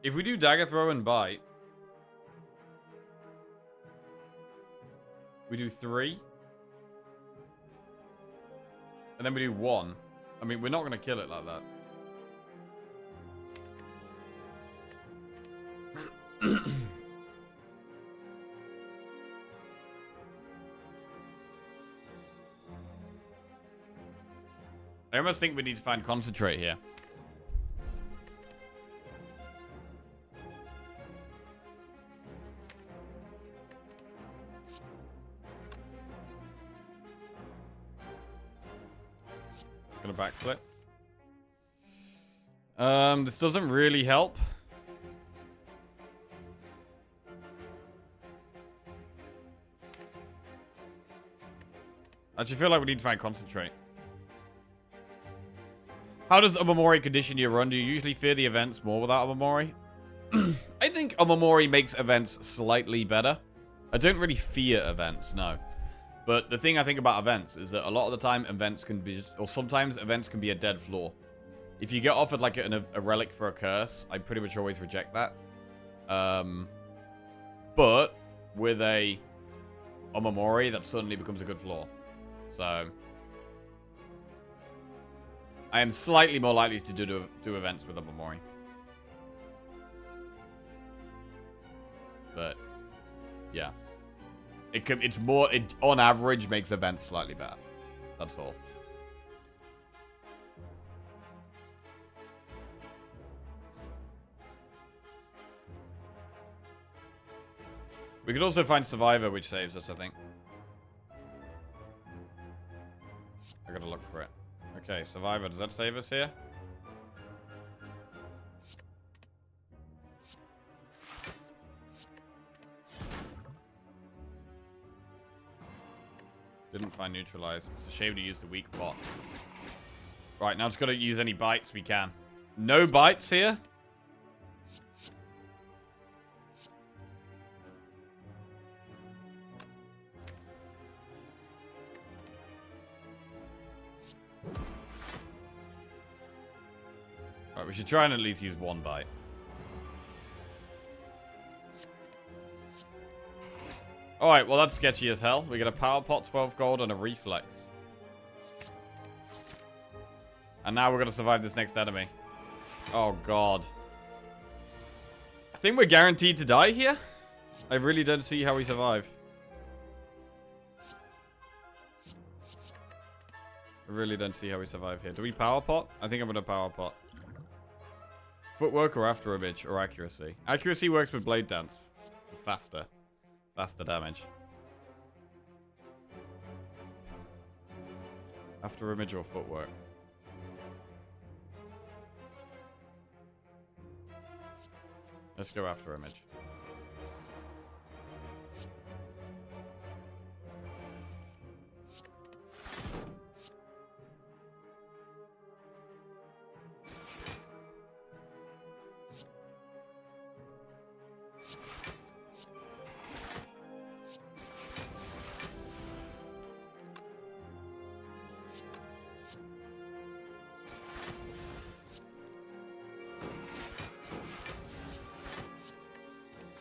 If we do dagger throw and bite, we do 3. And then we do 1. I mean, we're not going to kill it like that. I almost think we need to find concentrate here. Gonna backflip. This doesn't really help. I actually feel like we need to find concentrate. How does Omamori condition your run? Do you usually fear the events more without Omamori? I think Omamori makes events slightly better. I don't really fear events, no. But the thing I think about events is that a lot of the time events can be, or sometimes events can be a dead floor. If you get offered like a relic for a curse, I pretty much always reject that. But with a Omamori, that suddenly becomes a good floor. So I am slightly more likely to do events with Omamori. But yeah. It's more, on average, makes events slightly better. That's all. We could also find Survivor, which saves us, I think. I gotta look for it. Okay, Survivor, does that save us here? Didn't find neutralize. It's a shame to use the weak pot. Right, now just gotta use any bites we can. No bites here? Right, we should try and at least use 1 bite. Alright, well that's sketchy as hell. We get a power pot, 12 gold, and a reflex. And now we're going to survive this next enemy. Oh, God. I think we're guaranteed to die here. I really don't see how we survive. I really don't see how we survive here. Do we power pot? I think I'm going to power pot. Footwork or after image or accuracy? Accuracy works with blade dance. Faster. Faster damage. After image or footwork? Let's go after image.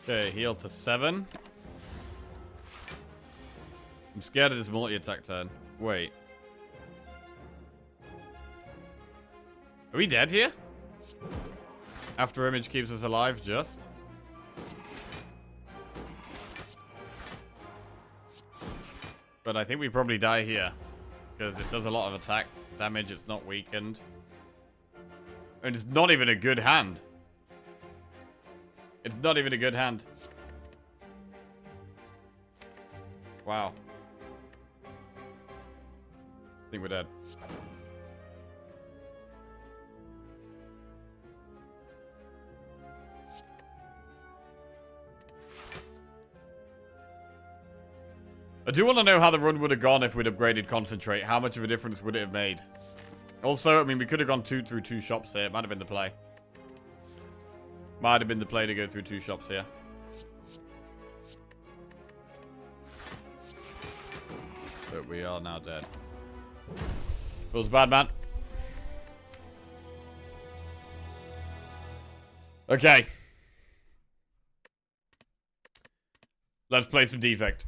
Okay, heal to 7. I'm scared of this multi-attack turn. Wait. Are we dead here? After image keeps us alive, just. But I think we probably die here. Because it does a lot of attack damage, it's not weakened. And it's not even a good hand. It's not even a good hand. Wow. I think we're dead. I do want to know how the run would have gone if we'd upgraded Concentrate. How much of a difference would it have made? Also, I mean, we could have gone through 2 shops here. It might have been the play. Might have been the play to go through 2 shops here. But we are now dead. Feels bad, man. Okay. Let's play some Defect.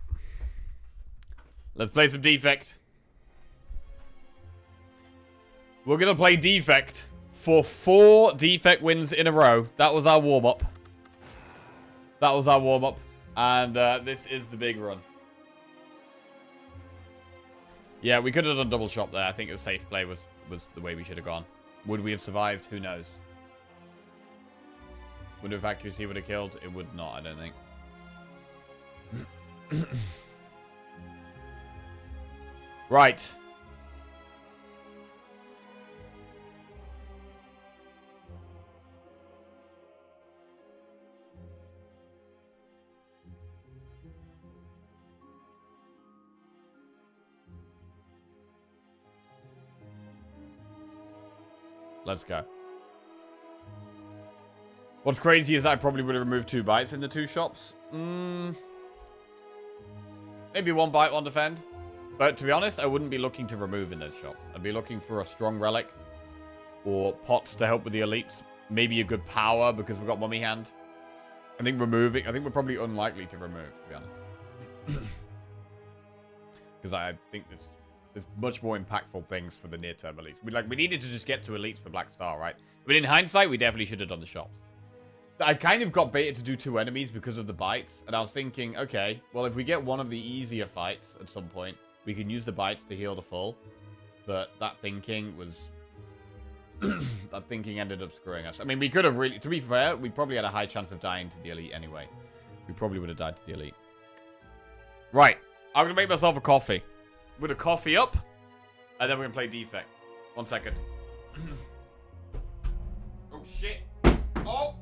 Let's play some Defect. We're going to play Defect for 4 Defect wins in a row. That was our warm-up. That was our warm-up. And this is the big run. Yeah, we could have done double shop there. I think a safe play was the way we should have gone. Would we have survived? Who knows? Would have accuracy would have killed? It would not, I don't think. Right. Let's go. What's crazy is I probably would have removed 2 bites in the 2 shops. Maybe 1 bite, 1 defend. But to be honest, I wouldn't be looking to remove in those shops. I'd be looking for a strong relic. Or pots to help with the elites. Maybe a good power because we've got mummy hand. I think we're probably unlikely to remove, to be honest. Because I think there's much more impactful things for the near-term elites. We needed to just get to elites for Black Star, right? But in hindsight, we definitely should have done the shops. I kind of got baited to do 2 enemies because of the bites. And I was thinking, okay, well, if we get one of the easier fights at some point, we can use the bites to heal the full. But that thinking was... that thinking ended up screwing us. I mean, we could have really... To be fair, we probably had a high chance of dying to the elite anyway. We probably would have died to the elite. Right. I'm going to make myself a coffee. We're going to coffee up. And then we're going to play Defect. 1 second. Oh, shit. Oh!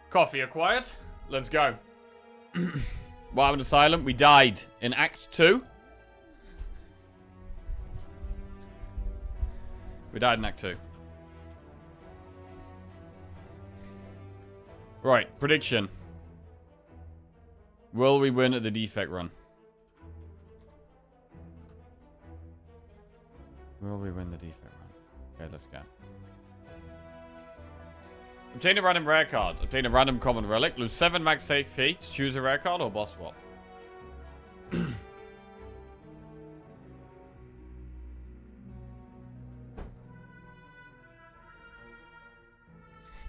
Coffee acquired. Let's go. What happened to Silent? We died in Act 2. We died in Act 2. Right, prediction. Will we win at the defect run? Will we win the defect run? Okay, let's go. Obtain a random rare card. Obtain a random common relic. Lose 7 max HP to choose a rare card or boss swap.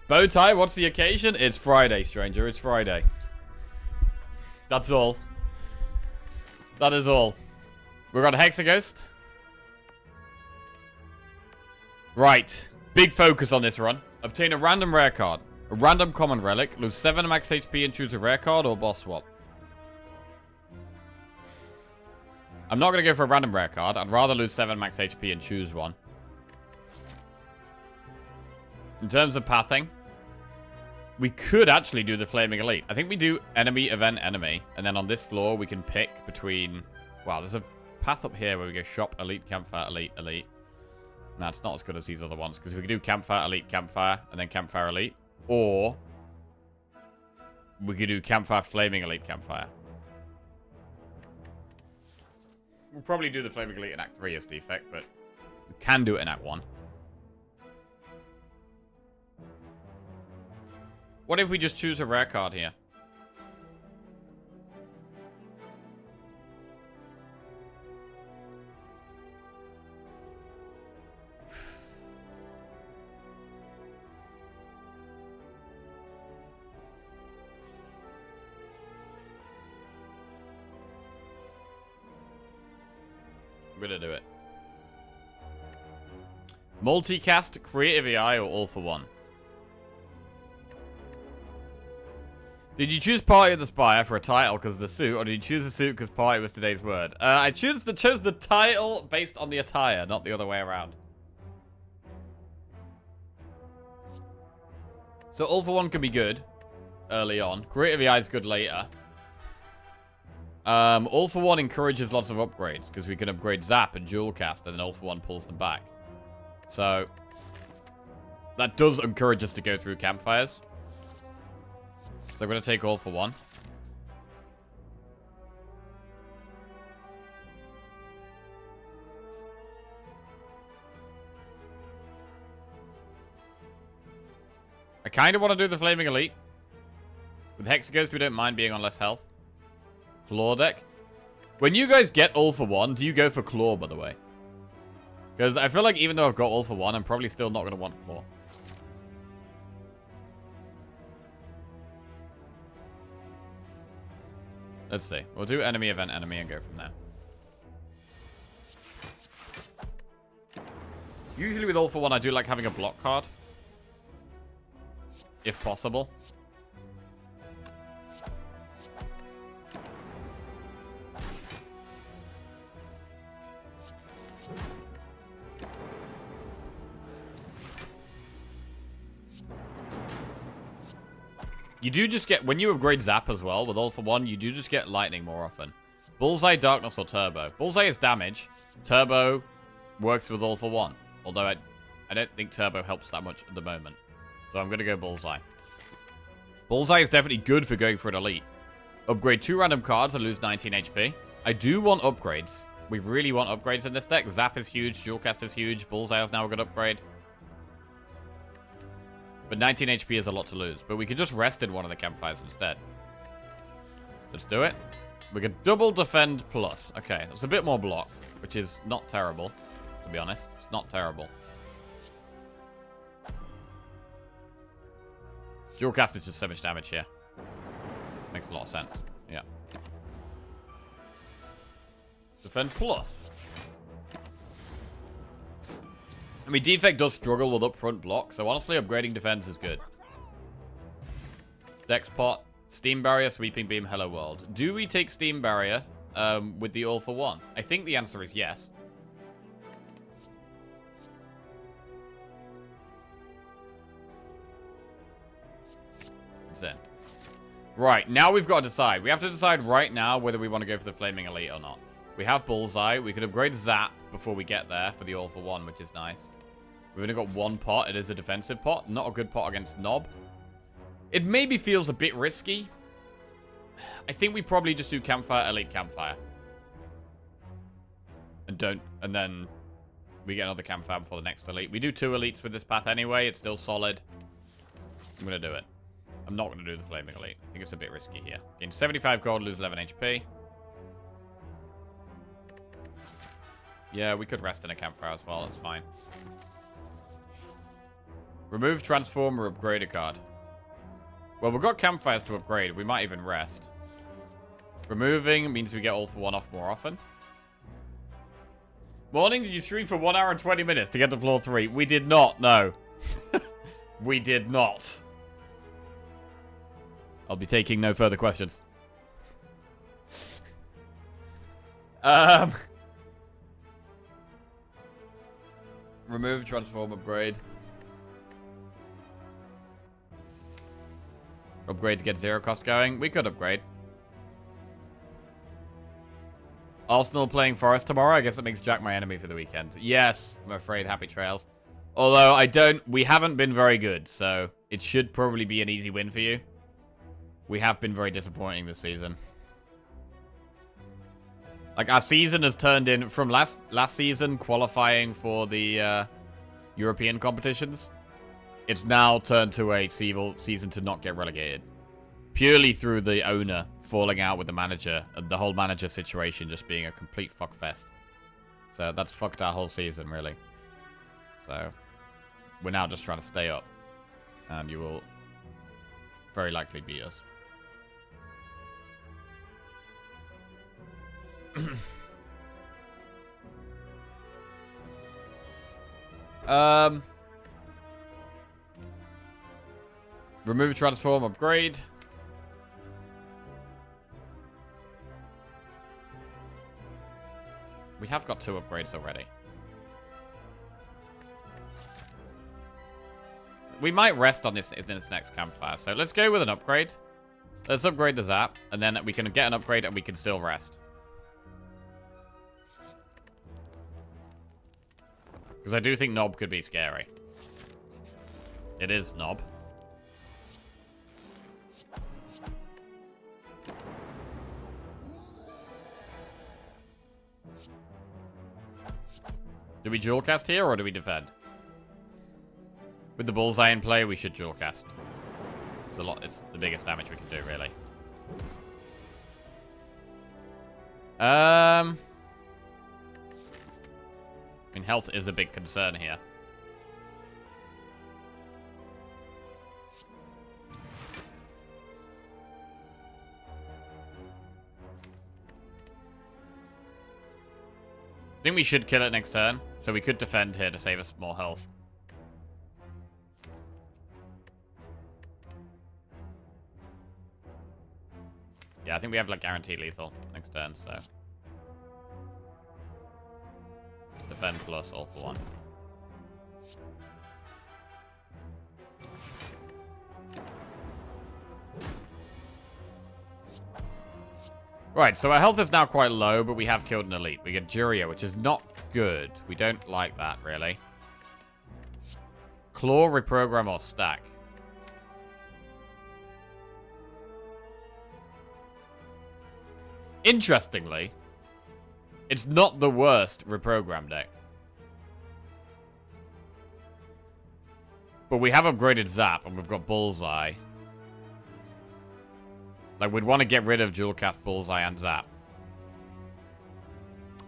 Bow tie, what's the occasion? It's Friday, stranger. It's Friday. That's all. That is all. We're on Hexaghost. Right. Big focus on this run. Obtain a random rare card. A random common relic. Lose 7 max HP and choose a rare card or boss swap. I'm not going to go for a random rare card. I'd rather lose 7 max HP and choose one. In terms of pathing, we could actually do the Flaming Elite. I think we do enemy, event, enemy. And then on this floor, we can pick between... Wow, there's a path up here where we go shop, elite, campfire, elite, elite. Nah, it's not as good as these other ones. Because we could do campfire, elite, campfire, and then campfire, elite. Or we could do campfire, flaming, elite, campfire. We'll probably do the Flaming Elite in Act 3 as defect, but we can do it in Act 1. What if we just choose a rare card here? I'm gonna do it. Multicast, Creative AI, or All for One? Did you choose Party of the Spire for a title because of the suit, or did you choose the suit because Party was today's word? I chose the title based on the attire, not the other way around. So All for One can be good early on. Creative AI is good later. All for One encourages lots of upgrades because we can upgrade Zap and Jewel Cast, and then All for One pulls them back. So that does encourage us to go through campfires. So I'm going to take All for One. I kind of want to do the Flaming Elite. With Hexaghost, we don't mind being on less health. Claw deck. When you guys get All for One, do you go for Claw, by the way? Because I feel like even though I've got All for One, I'm probably still not going to want Claw. Let's see. We'll do enemy, event, enemy, and go from there. Usually with All for One, I do like having a block card. If possible. You do just get, when you upgrade Zap as well, with All for One, you do just get Lightning more often. Bullseye, Darkness, or Turbo. Bullseye is damage. Turbo works with All for One. Although I don't think Turbo helps that much at the moment. So I'm going to go Bullseye. Bullseye is definitely good for going for an Elite. Upgrade 2 random cards and lose 19 HP. I do want upgrades. We really want upgrades in this deck. Zap is huge. Jewel Cast is huge. Bullseye is now a good upgrade. But 19 HP is a lot to lose. But we could just rest in one of the campfires instead. Let's do it. We can double defend plus. Okay, that's a bit more block, which is not terrible, to be honest. It's not terrible. Jewel Cast is just so much damage here. Makes a lot of sense. Yeah. Defend plus. I mean, defect does struggle with upfront block, so honestly, upgrading defense is good. Dex pot, Steam Barrier, Sweeping Beam, Hello World. Do we take Steam Barrier with the All for One? I think the answer is yes. minutes in. Right, now we've got to decide. We have to decide right now whether we want to go for the Flaming Elite or not. We have Bullseye. We could upgrade Zap before we get there for the All for One, which is nice. We've only got one pot. It is a defensive pot. Not a good pot against Nob. It maybe feels a bit risky. I think we probably just do Campfire, Elite Campfire. And then we get another Campfire before the next Elite. We do 2 Elites with this path anyway. It's still solid. I'm going to do it. I'm not going to do the Flaming Elite. I think it's a bit risky here. Gain 75 gold, lose 11 HP. Yeah, we could rest in a Campfire as well. That's fine. Remove Transform or upgrade a card. Well, we've got Campfires to upgrade. We might even rest. Removing means we get All for One off more often. Morning, did you stream for 1 hour and 20 minutes to get to floor 3? We did not, no. We did not. I'll be taking no further questions. Remove, transform, upgrade. Upgrade to get 0 cost going. We could upgrade. Arsenal playing Forest tomorrow. I guess that makes Jack my enemy for the weekend. Yes, I'm afraid. Happy trails. Although we haven't been very good, so it should probably be an easy win for you. We have been very disappointing this season. Like, our season has turned in from last season qualifying for the European competitions. It's now turned to a season to not get relegated. Purely through the owner falling out with the manager and the whole manager situation just being a complete fuckfest. So that's fucked our whole season, really. So we're now just trying to stay up. And you will very likely beat us. Remove, transform, upgrade. We have got 2 upgrades already. We might rest on this next campfire. So let's go with an upgrade. Let's upgrade the Zap. And then we can get an upgrade and we can still rest. Because I do think Nob could be scary. It is Nob. Do we dual cast here or do we defend? With the Bullseye in play, we should dual cast. It's the biggest damage we can do, really. I mean, health is a big concern here. I think we should kill it next turn, so we could defend here to save us more health. Yeah, I think we have, like, guaranteed lethal next turn, so... Defend plus all for 1. Right, so our health is now quite low, but we have killed an elite. We get Juria, which is not good. We don't like that, really. Claw, reprogram, or stack. Interestingly, it's not the worst reprogram deck. But we have upgraded Zap, and we've got Bullseye. Like, we'd want to get rid of dual cast Bullseye and Zap.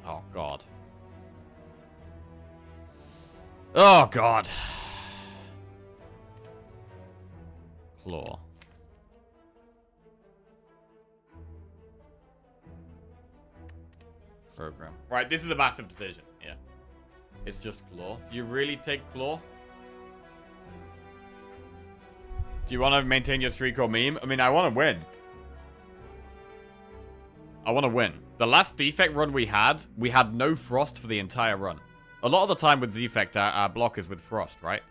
Oh, God. Oh, God. Claw. Program. Right, this is a massive decision. Yeah. It's just Claw. Do you really take Claw? Do you want to maintain your streak or meme? I mean, I want to win. I want to win. The last defect run we had no frost for the entire run. A lot of the time with defect, our block is with frost, right?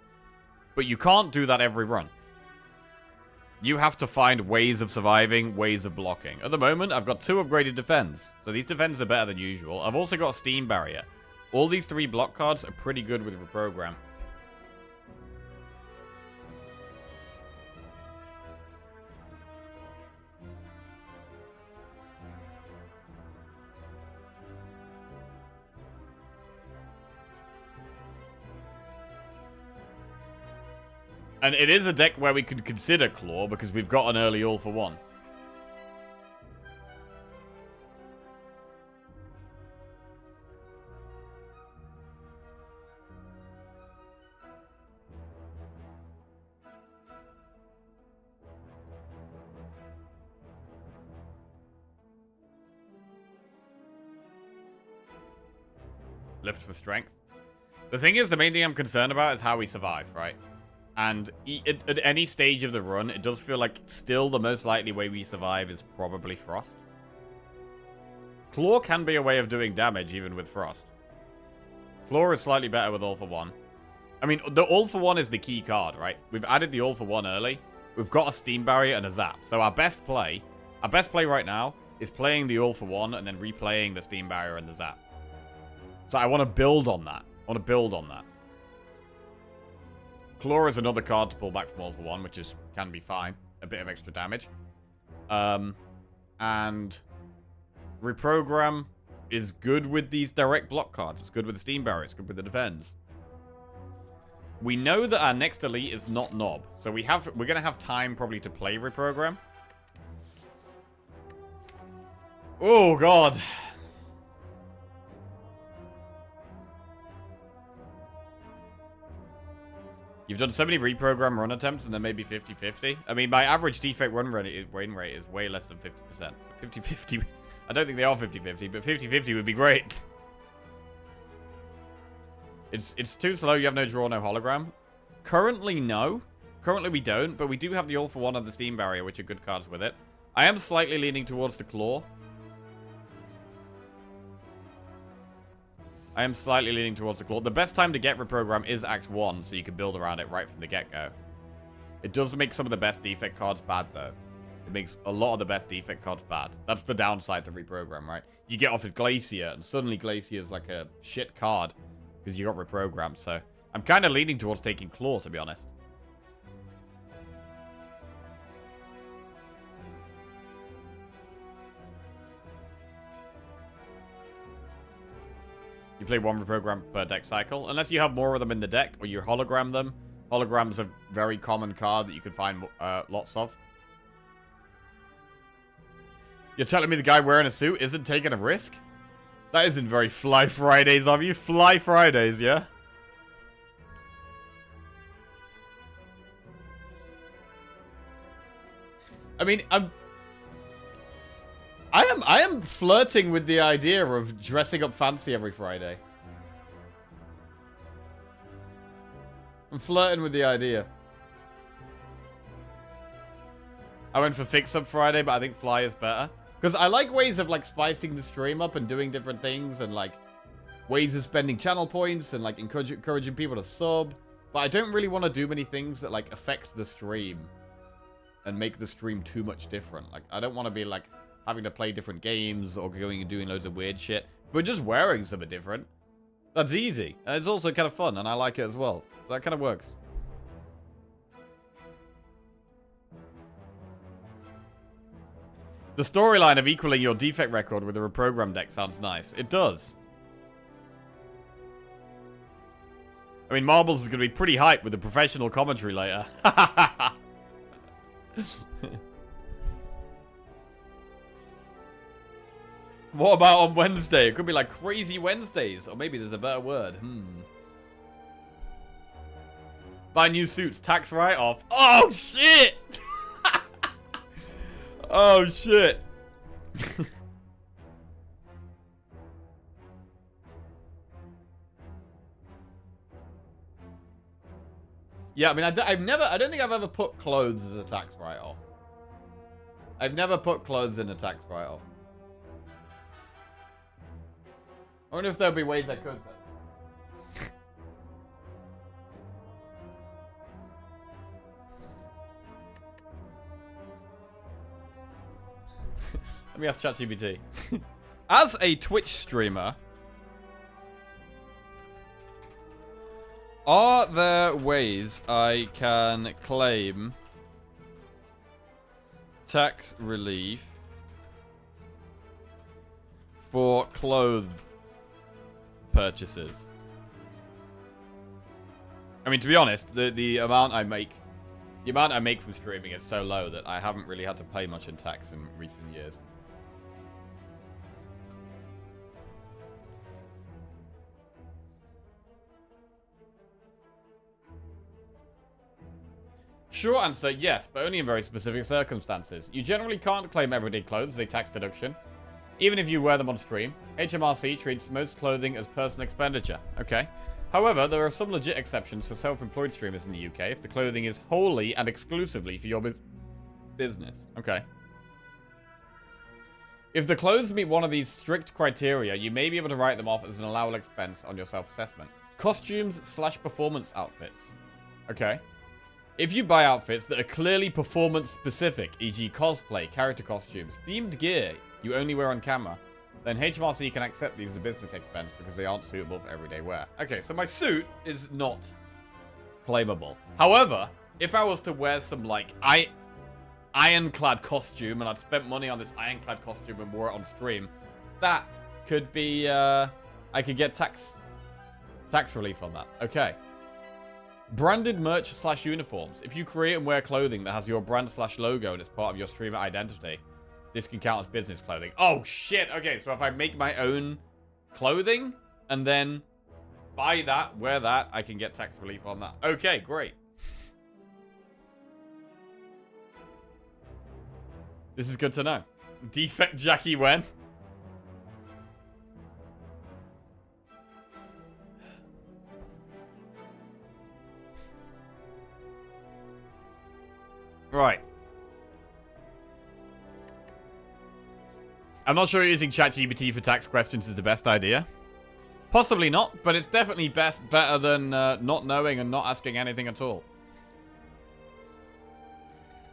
But you can't do that every run. You have to find ways of surviving, ways of blocking. At the moment, I've got 2 upgraded defense. So these defenses are better than usual. I've also got a steam barrier. All these 3 block cards are pretty good with reprogram. And it is a deck where we could consider Claw, because we've got an early all for 1. Lift for strength. The thing is, the main thing I'm concerned about is how we survive, right? And at any stage of the run, it does feel like still the most likely way we survive is probably Frost. Claw can be a way of doing damage even with Frost. Claw is slightly better with All for One. I mean, the All for One is the key card, right? We've added the All for One early. We've got a Steam Barrier and a Zap. So our best play right now is playing the All for One and then replaying the Steam Barrier and the Zap. So I want to build on that. Claw is another card to pull back from All for One, which can be fine. A bit of extra damage. And Reprogram is good with these direct block cards. It's good with the Steam Barrier. It's good with the defense. We know that our next elite is not Knob. So we're going to have time probably to play Reprogram. Oh, God. You've done so many reprogram run attempts and then maybe 50-50. I mean, my average defect run rate is way less than 50%. So 50-50, I don't think they are 50-50, but 50-50 would be great. It's too slow. You have no draw, no hologram. Currently, no. Currently, we don't, but we do have the All for One and the Steam Barrier, which are good cards with it. I am slightly leaning towards the Claw. The best time to get Reprogram is Act 1, so you can build around it right from the get-go. It does make some of the best defect cards bad, though. It makes a lot of the best defect cards bad. That's the downside to Reprogram, right? You get off with Glacier, and suddenly Glacier is like a shit card, because you got Reprogram, so... I'm kind of leaning towards taking Claw, to be honest. You play 1 reprogram per deck cycle. Unless you have more of them in the deck, or you hologram them. Hologram's a very common card that you can find lots of. You're telling me the guy wearing a suit isn't taking a risk? That isn't very Fly Fridays of you. Fly Fridays, yeah? I mean, I am flirting with the idea of dressing up fancy every Friday. I'm flirting with the idea. I went for Fix Up Friday, but I think Fly is better. Because I like ways of, like, spicing the stream up and doing different things. And, like, ways of spending channel points and, like, encouraging people to sub. But I don't really want to do many things that, like, affect the stream. And make the stream too much different. Like, I don't want to be, like... having to play different games or going and doing loads of weird shit. But just wearing something different. That's easy. And it's also kind of fun, and I like it as well. So that kind of works. The storyline of equaling your defect record with a reprogram deck sounds nice. It does. I mean, Marbles is going to be pretty hyped with the professional commentary later. What about on Wednesday? It could be like crazy Wednesdays. Or maybe there's a better word. Buy new suits. Tax write-off. Oh, shit! Oh, shit. Yeah, I mean, I don't think I've ever put clothes as a tax write-off. I've never put clothes in a tax write-off. I wonder if there'll be ways I could, though. Let me ask ChatGPT. As a Twitch streamer, are there ways I can claim tax relief for clothes purchases? I mean, to be honest, the amount I make from streaming is so low that I haven't really had to pay much in tax in recent years. Short answer, yes, but only in very specific circumstances. You generally can't claim everyday clothes as a tax deduction, even if you wear them on stream. HMRC treats most clothing as personal expenditure. Okay. However, there are some legit exceptions for self-employed streamers in the UK if the clothing is wholly and exclusively for your business. Okay. If the clothes meet one of these strict criteria, you may be able to write them off as an allowable expense on your self-assessment. Costumes/performance outfits. Okay. If you buy outfits that are clearly performance-specific, e.g. cosplay, character costumes, themed gear you only wear on camera, then HMRC can accept these as a business expense because they aren't suitable for everyday wear. Okay, so my suit is not claimable. However, if I was to wear some, like, ironclad costume, and I'd spent money on this ironclad costume and wore it on stream, that could be, I could get tax relief on that. Okay. Branded merch/uniforms. If you create and wear clothing that has your brand/logo and it's part of your streamer identity, this can count as business clothing. Oh, shit. Okay, so if I make my own clothing and then buy that, wear that, I can get tax relief on that. Okay, great. This is good to know. Defect Jackie when? Right. I'm not sure using ChatGPT for tax questions is the best idea. Possibly not, but it's definitely better than not knowing and not asking anything at all.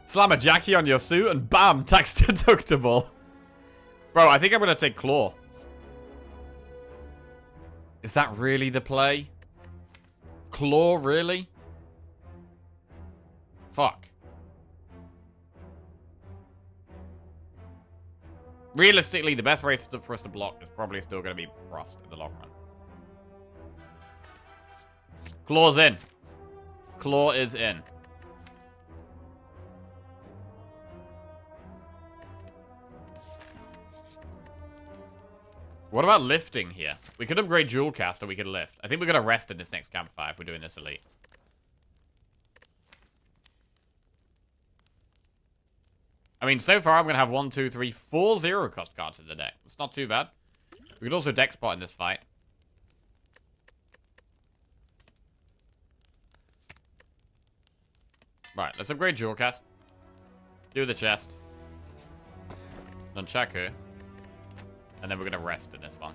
Slam a Jackie on your suit and bam, tax deductible. Bro, I think I'm going to take Claw. Is that really the play? Claw, really? Fuck. Realistically, the best way for us to block is probably still going to be Frost in the long run. Claw's in. Claw is in. What about lifting here? We could upgrade Jewel Cast or we could lift. I think we're going to rest in this next campfire if we're doing this elite. I mean, so far I'm going to have 1, 2, 3, 4 zero cost cards in the deck. It's not too bad. We could also deck spot in this fight. Right, let's upgrade Jewel Cast. Do the chest. Nunchaku. And then we're going to rest in this one.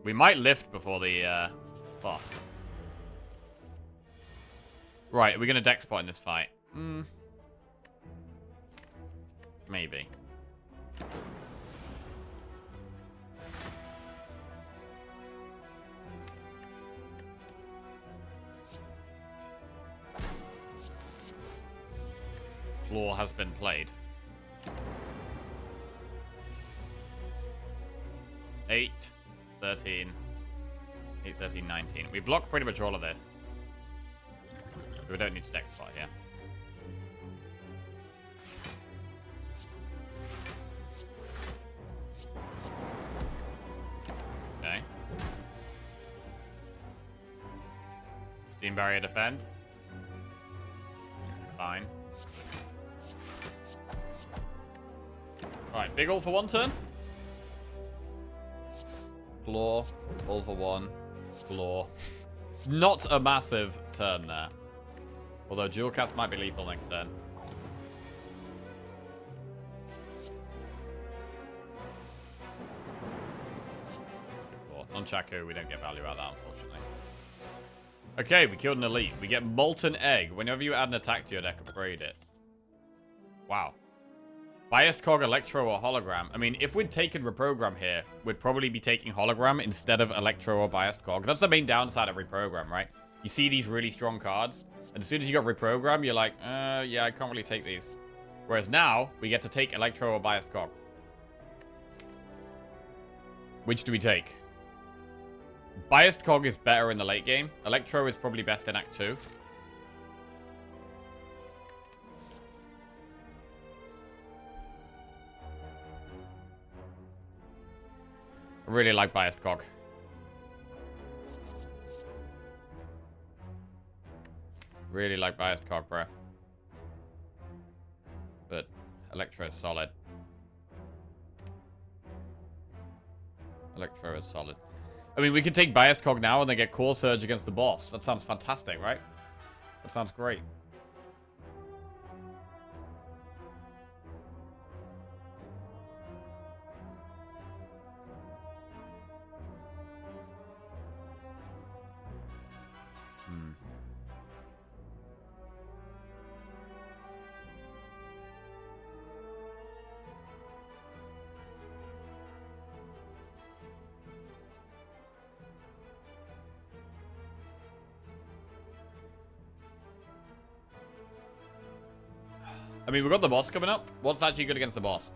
We might lift before the boss. Right, are we going to deck spot in this fight? Maybe. Claw has been played. 8, 13, 8, 13, 19. We block pretty much all of this. So we don't need to deck spot here. Okay. Steam barrier defend. Fine. Right, big ult for one turn. Claw, all for one. Claw. Not a massive turn there. Although Jewel Cast might be lethal next turn. Nunchaku, we don't get value out of that, unfortunately. Okay, we killed an elite. We get Molten Egg. Whenever you add an attack to your deck, upgrade it. Wow. Biased Cog, Electro, or Hologram. I mean, if we'd taken Reprogram here, we'd probably be taking Hologram instead of Electro or Biased Cog. That's the main downside of Reprogram, right? You see these really strong cards, and as soon as you got Reprogram, you're like, yeah, I can't really take these. Whereas now, we get to take Electro or Biased Cog. Which do we take? Biased Cog is better in the late game. Electro is probably best in Act 2. I really like Biased Cog. Really like Biased Cog, bro. But Electro is solid. Electro is solid. I mean, we could take Biased Cog now and then get Core Surge against the boss. That sounds fantastic, right? That sounds great. I mean, we've got the boss coming up. What's actually good against the boss?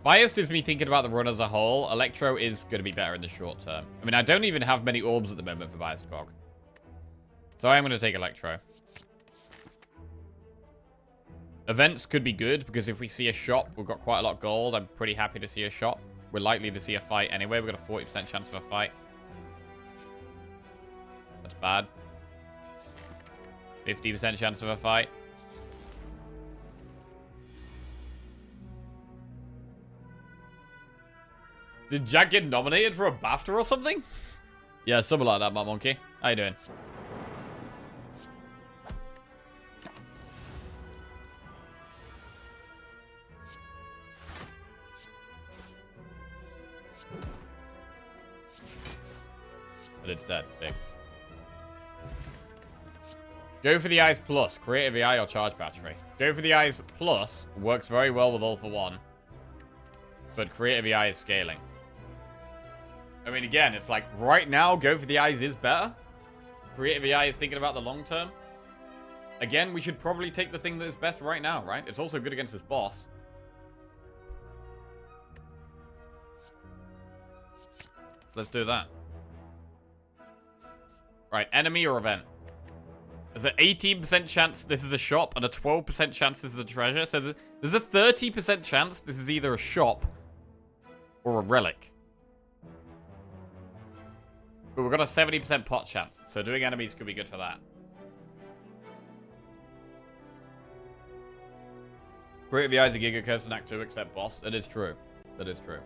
Biased is me thinking about the run as a whole. Electro is going to be better in the short term. I mean, I don't even have many orbs at the moment for Biased Cog. So I am going to take Electro. Events could be good, because if we see a shop, we've got quite a lot of gold. I'm pretty happy to see a shop. We're likely to see a fight anyway. We've got a 40% chance of a fight. That's bad. 50% chance of a fight. Did Jack get nominated for a BAFTA or something? Yeah, something like that, my monkey. How you doing? But it's dead. Big. Go for the Eyes Plus. Creative AI or Charge Battery. Go for the Eyes Plus works very well with All for One. But Creative AI is scaling. I mean, again, it's like, right now, Go for the Eyes is better. Creative AI is thinking about the long term. Again, we should probably take the thing that is best right now, right? It's also good against this boss. So let's do that. Right, enemy or event? There's an 18% chance this is a shop and a 12% chance this is a treasure. So there's a 30% chance this is either a shop or a relic. But we've got a 70% pot chance. So doing enemies could be good for that. Creative AI is a Giga Curse in Act 2 except boss. That is true. That is true.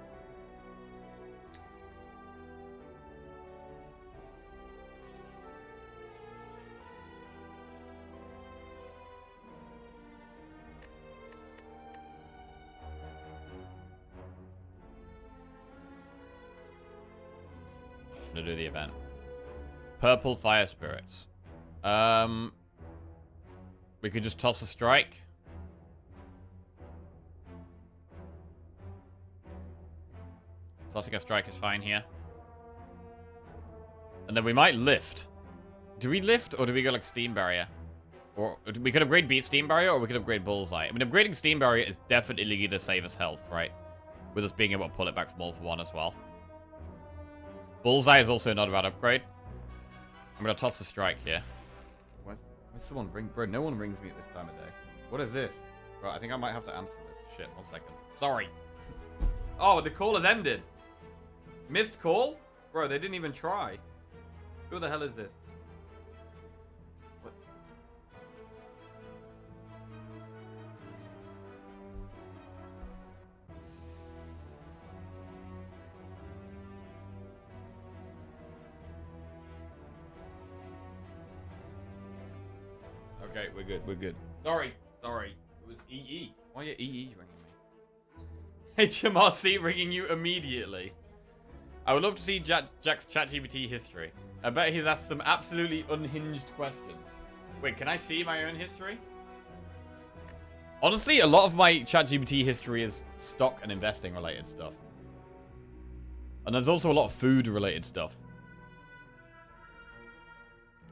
To do the event. Purple Fire Spirits. We could just toss a strike. Tossing a strike is fine here. And then we might lift. Do we lift or do we go like Steam Barrier? Or we could upgrade Beat Steam Barrier or we could upgrade Bullseye. I mean, upgrading Steam Barrier is definitely going to save us health, right? With us being able to pull it back from All for One as well. Bullseye is also not a bad upgrade. I'm going to toss the strike here. Where's someone ring? Bro, no one rings me at this time of day. What is this? Right, I think I might have to answer this. Shit, 1 second. Sorry. Oh, the call has ended. Missed call? Bro, they didn't even try. Who the hell is this? What? Okay, we're good, we're good. Sorry. It was EE. Why are you EE ringing me? HMRC ringing you immediately. I would love to see Jack's ChatGPT history. I bet he's asked some absolutely unhinged questions. Wait, can I see my own history? Honestly, a lot of my ChatGPT history is stock and investing related stuff. And there's also a lot of food related stuff.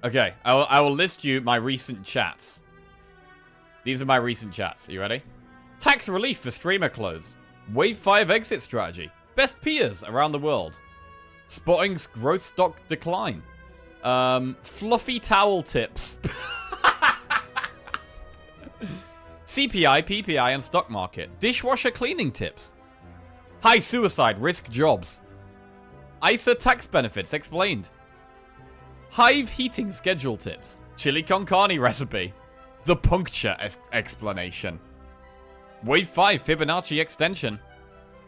Okay, I will list you my recent chats. These are my recent chats. Are you ready? Tax relief for streamer clothes. Wave 5 exit strategy. Best peers around the world. Spotting growth stock decline. Fluffy towel tips. CPI, PPI, and stock market. Dishwasher cleaning tips. High suicide risk jobs. ISA tax benefits explained. Hive heating schedule tips. Chili con carne recipe. The puncture explanation. Wave 5 Fibonacci extension.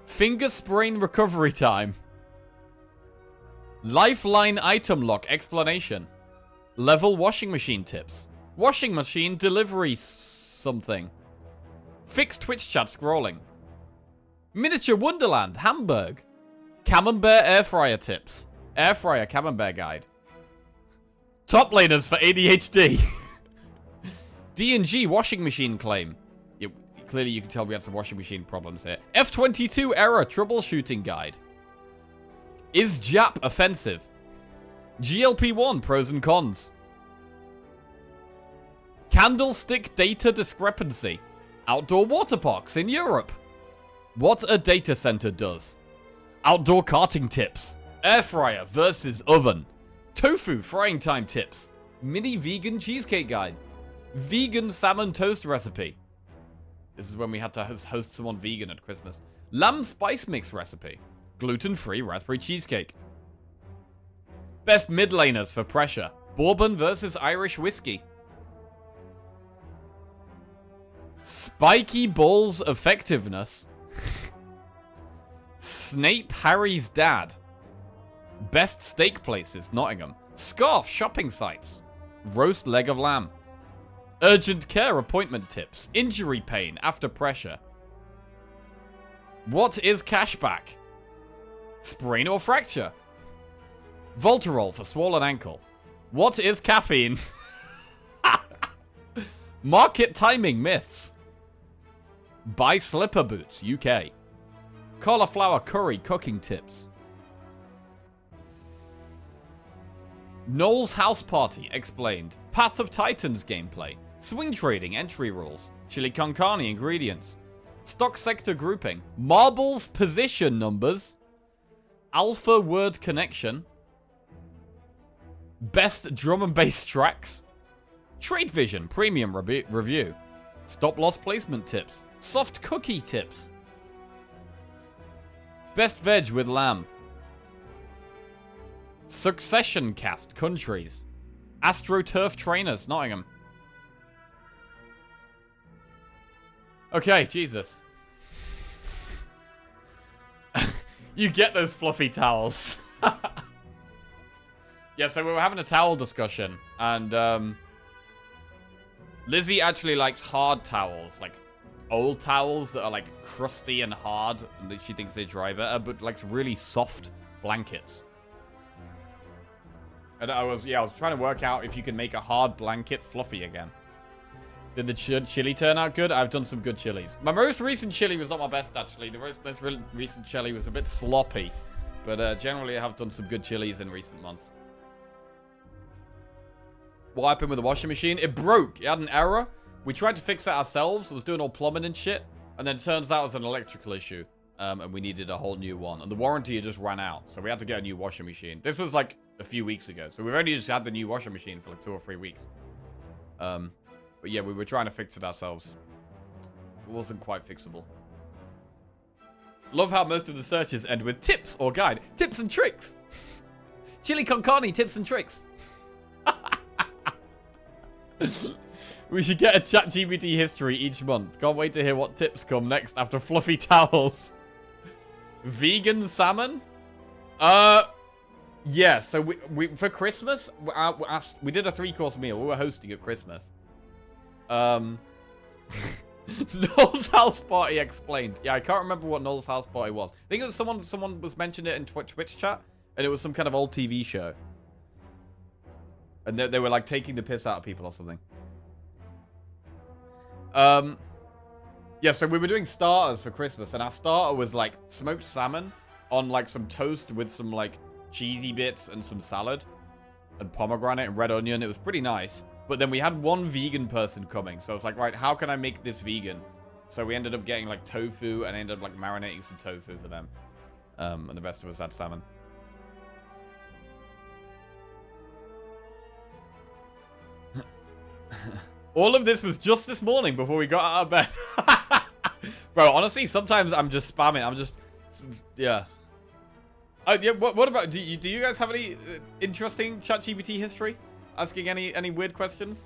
Finger sprain recovery time. Lifeline item lock explanation. Level washing machine tips. Washing machine delivery something. Fixed Twitch chat scrolling. Miniature Wonderland Hamburg. Camembert air fryer tips. Air fryer camembert guide. Top laners for ADHD. D&G washing machine claim. Clearly you can tell we had some washing machine problems here. F22 error troubleshooting guide. Is Jap offensive? GLP-1 pros and cons. Candlestick data discrepancy. Outdoor water parks in Europe. What a data center does. Outdoor karting tips. Air fryer versus oven. Tofu frying time tips. Mini vegan cheesecake guide. Vegan salmon toast recipe. This is when we had to host someone vegan at Christmas. Lamb spice mix recipe. Gluten-free raspberry cheesecake. Best mid laners for pressure. Bourbon versus Irish whiskey. Spiky balls effectiveness. Snape Harry's dad. Best steak places, Nottingham. Scarf shopping sites. Roast leg of lamb. Urgent care appointment tips. Injury pain after pressure. What is cashback? Sprain or fracture? Voltarol for swollen ankle. What is caffeine? Market timing myths. Buy slipper boots, UK. Cauliflower curry cooking tips. Noel's house party explained. Path of Titans gameplay. Swing trading entry rules. Chili con carne ingredients. Stock sector grouping. Marbles position numbers. Alpha word connection. Best drum and bass tracks. Trade Vision premium review. Stop loss placement tips. Soft cookie tips. Best veg with lamb. Succession cast countries. AstroTurf trainers, Nottingham. Okay, Jesus. You get those fluffy towels. Yeah, so we were having a towel discussion, and Lizzie actually likes hard towels, like old towels that are like crusty and hard, and that she thinks they dry better, but likes really soft blankets. And I was trying to work out if you can make a hard blanket fluffy again. Did the chili turn out good? I've done some good chilies. My most recent chili was not my best, actually. The most recent chili was a bit sloppy. But generally, I have done some good chilies in recent months. What happened with the washing machine? It broke. It had an error. We tried to fix it ourselves. It was doing all plumbing and shit. And then it turns out it was an electrical issue. And we needed a whole new one. And the warranty had just ran out. So we had to get a new washing machine. This was like a few weeks ago. So we've only just had the new washing machine for like 2 or 3 weeks. But yeah, we were trying to fix it ourselves. It wasn't quite fixable. Love how most of the searches end with tips or guide. Tips and tricks. Chili con carne tips and tricks. We should get a ChatGPT history each month. Can't wait to hear what tips come next after fluffy towels. Vegan salmon? Yeah, so we for Christmas, we did a 3-course meal. We were hosting at Christmas. Noel's house party explained. Yeah, I can't remember what Noel's house party was. I think it was someone was mentioning it in Twitch chat, and it was some kind of old TV show. And they were like taking the piss out of people or something. Yeah, so we were doing starters for Christmas, and our starter was like smoked salmon on like some toast with some like cheesy bits and some salad and pomegranate and red onion. It was pretty nice. But then we had one vegan person coming, so I was like, right, how can I make this vegan? So we ended up getting like tofu, and I ended up like marinating some tofu for them. And the rest of us had salmon. All of this was just this morning before we got out of bed. Bro, honestly, sometimes I'm just spamming. I'm just... Yeah. Yeah, what about... Do you guys have any interesting ChatGPT history? Asking any weird questions?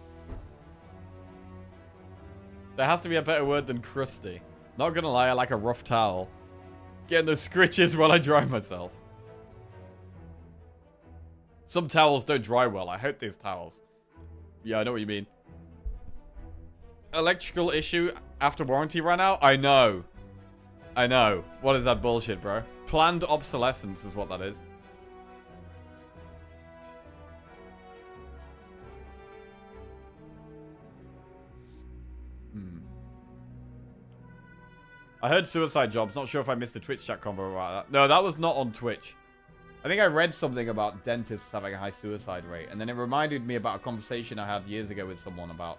There has to be a better word than crusty. Not gonna lie, I like a rough towel. Getting those scritches while I dry myself. Some towels don't dry well. I hate these towels. Yeah, I know what you mean. Electrical issue after warranty ran out? I know. I know. What is that bullshit, bro? Planned obsolescence is what that is. I heard suicide jobs. Not sure if I missed the Twitch chat convo about that. No, that was not on Twitch. I think I read something about dentists having a high suicide rate. And then it reminded me about a conversation I had years ago with someone about...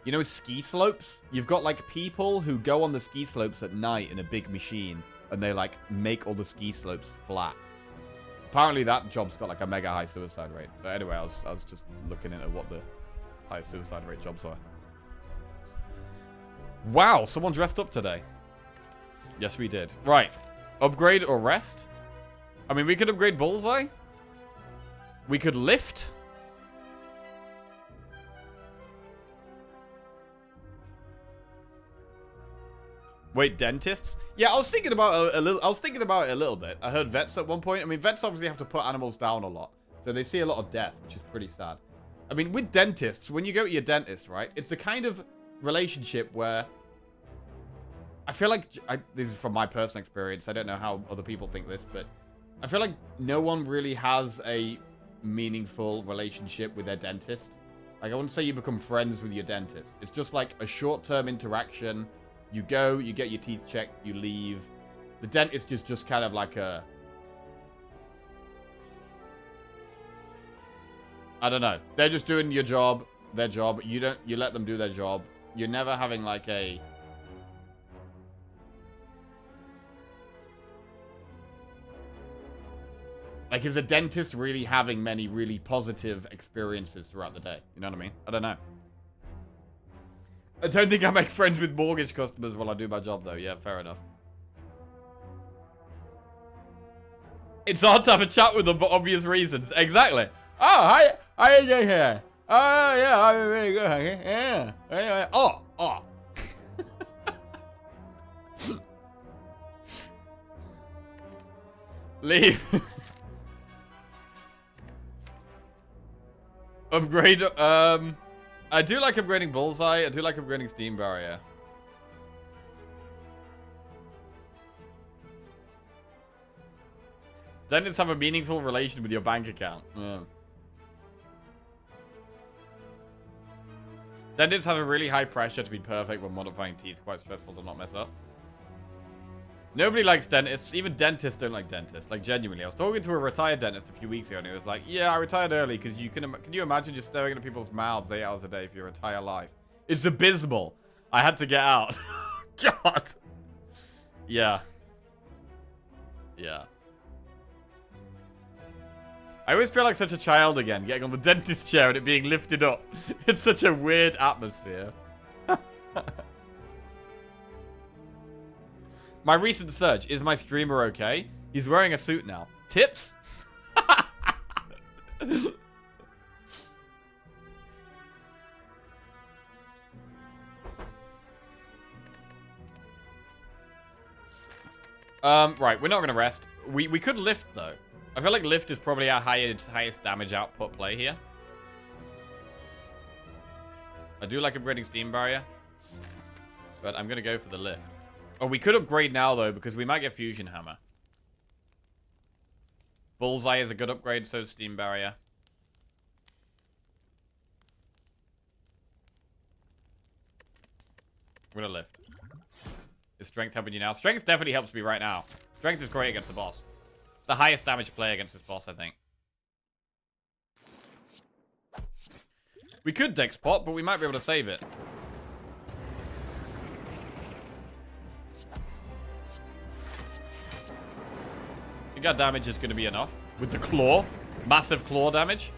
You know ski slopes? You've got, like, people who go on the ski slopes at night in a big machine. And they, like, make all the ski slopes flat. Apparently that job's got, like, a mega high suicide rate. So anyway, I was just looking into what the high suicide rate jobs are. Wow, someone dressed up today. Yes, we did. Right. Upgrade or rest? I mean, we could upgrade Bullseye. We could lift. Wait, dentists? Yeah, I was thinking about it a little bit. I heard vets at one point. I mean, vets obviously have to put animals down a lot. So they see a lot of death, which is pretty sad. I mean, with dentists, when you go to your dentist, right? It's the kind of relationship where... I feel like... this is from my personal experience. I don't know how other people think this, but... I feel like no one really has a meaningful relationship with their dentist. Like, I wouldn't say you become friends with your dentist. It's just like a short-term interaction. You go, you get your teeth checked, you leave. The dentist is just kind of like a... I don't know. They're just doing your job, their job. You let them do their job. You're never having like a... Like, is a dentist really having many really positive experiences throughout the day? You know what I mean? I don't know. I don't think I make friends with mortgage customers while I do my job, though. Yeah, fair enough. It's hard to have a chat with them for obvious reasons. Exactly. Oh, hi. How are you doing here? Oh, yeah, I'm really good. Okay? Yeah. Anyway. Oh. Leave. Upgrade, I do like upgrading Bullseye. I do like upgrading Steam Barrier. Dentists have a meaningful relation with your bank account. Dentists have a really high pressure to be perfect when modifying teeth. Quite stressful to not mess up. Nobody likes dentists. Even dentists don't like dentists. Like, genuinely. I was talking to a retired dentist a few weeks ago, and he was like, yeah, I retired early because you can you imagine just staring into people's mouths 8 hours a day for your entire life? It's abysmal. I had to get out. God. Yeah. Yeah. I always feel like such a child again, getting on the dentist chair and it being lifted up. It's such a weird atmosphere. My recent search, is my streamer okay? He's wearing a suit now. Tips? Right, we're not going to rest. We could lift, though. I feel like lift is probably our highest damage output play here. I do like upgrading Steam Barrier. But I'm going to go for the lift. Oh, we could upgrade now, though, because we might get Fusion Hammer. Bullseye is a good upgrade, so is Steam Barrier. I'm gonna lift. Is strength helping you now? Strength definitely helps me right now. Strength is great against the boss. It's the highest damage play against this boss, I think. We could dex pot, but we might be able to save it. I think our damage is going to be enough. With the claw. Massive claw damage.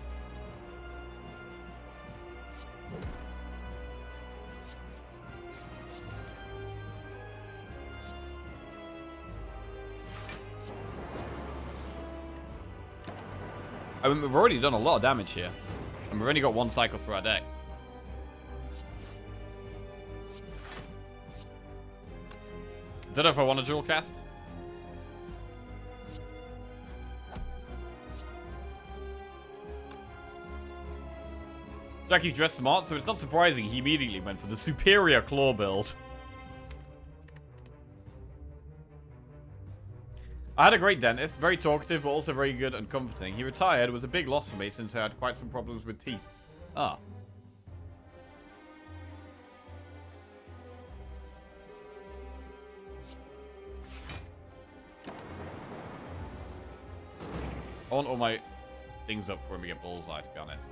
I mean, we've already done a lot of damage here. And we've only got one cycle through our deck. Don't know if I want a dual cast. Jackie's dressed smart, so it's not surprising he immediately went for the superior claw build. I had a great dentist, very talkative, but also very good and comforting. He retired, was a big loss for me since I had quite some problems with teeth. Ah. I want all my things up for when we get bullseye, to be honest.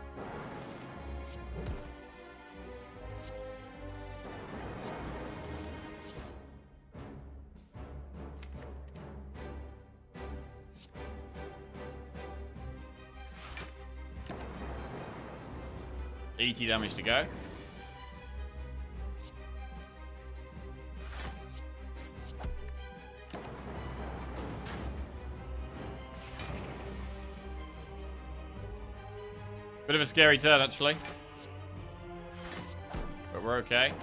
$80 damage to go. Bit of a scary turn, actually. But we're okay.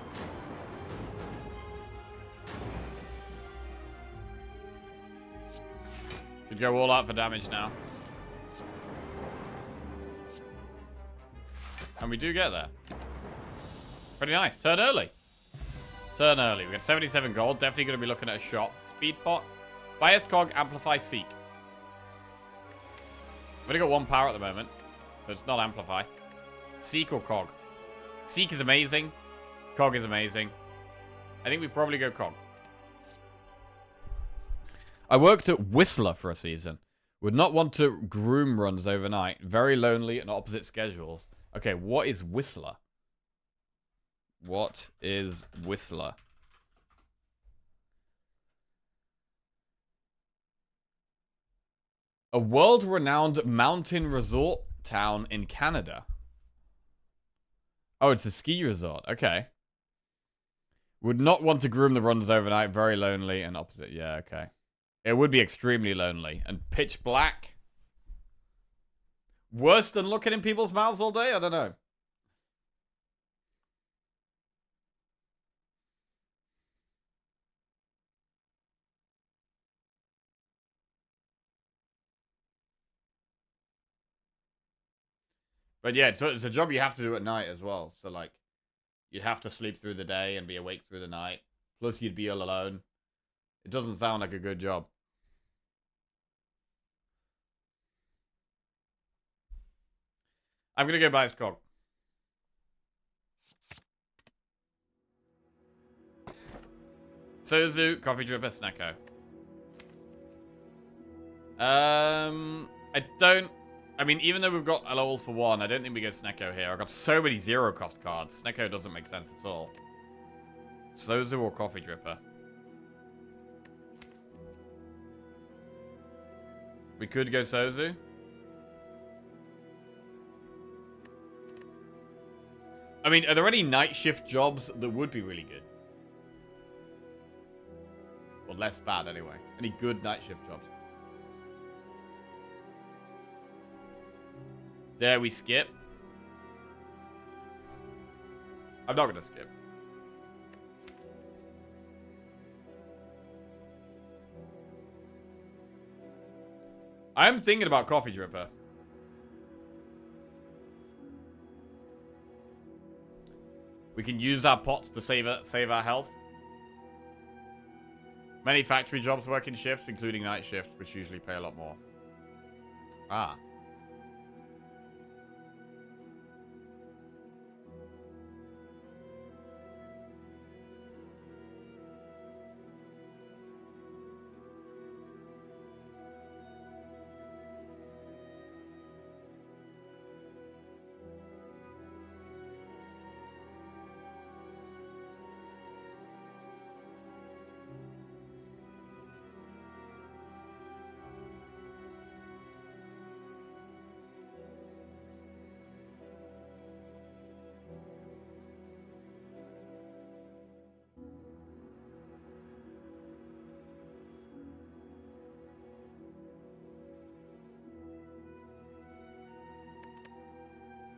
Should go all out for damage now. And we do get there. Pretty nice. Turn early. Turn early. We got 77 gold. Definitely going to be looking at a shop. Speed pot. Biased cog. Amplify. Seek. We've only got one power at the moment. So it's not amplify. Seek or cog. Seek is amazing. Cog is amazing. I think we probably go cog. I worked at Whistler for a season. Would not want to groom runs overnight. Very lonely and opposite schedules. Okay, what is Whistler? What is Whistler? A world-renowned mountain resort town in Canada. Oh, it's a ski resort. Okay. Would not want to groom the runs overnight. Very lonely and opposite. Yeah, okay. It would be extremely lonely. And pitch black. Worse than looking in people's mouths all day? I don't know. But yeah, it's a job you have to do at night as well. So, like, you'd have to sleep through the day and be awake through the night. Plus, you'd be all alone. It doesn't sound like a good job. I'm going to go buy his cog. Sozu, Coffee Dripper, Snecko. I mean, even though we've got a level for one, I don't think we go Snecko here. I've got so many zero cost cards. Snecko doesn't make sense at all. Sozu or Coffee Dripper? We could go Sozu. I mean, are there any night shift jobs that would be really good? Or less bad, anyway. Any good night shift jobs? Dare we skip? I'm not going to skip. I'm thinking about Coffee Dripper. We can use our pots to save our health. Many factory jobs work in shifts, including night shifts, which usually pay a lot more. Ah.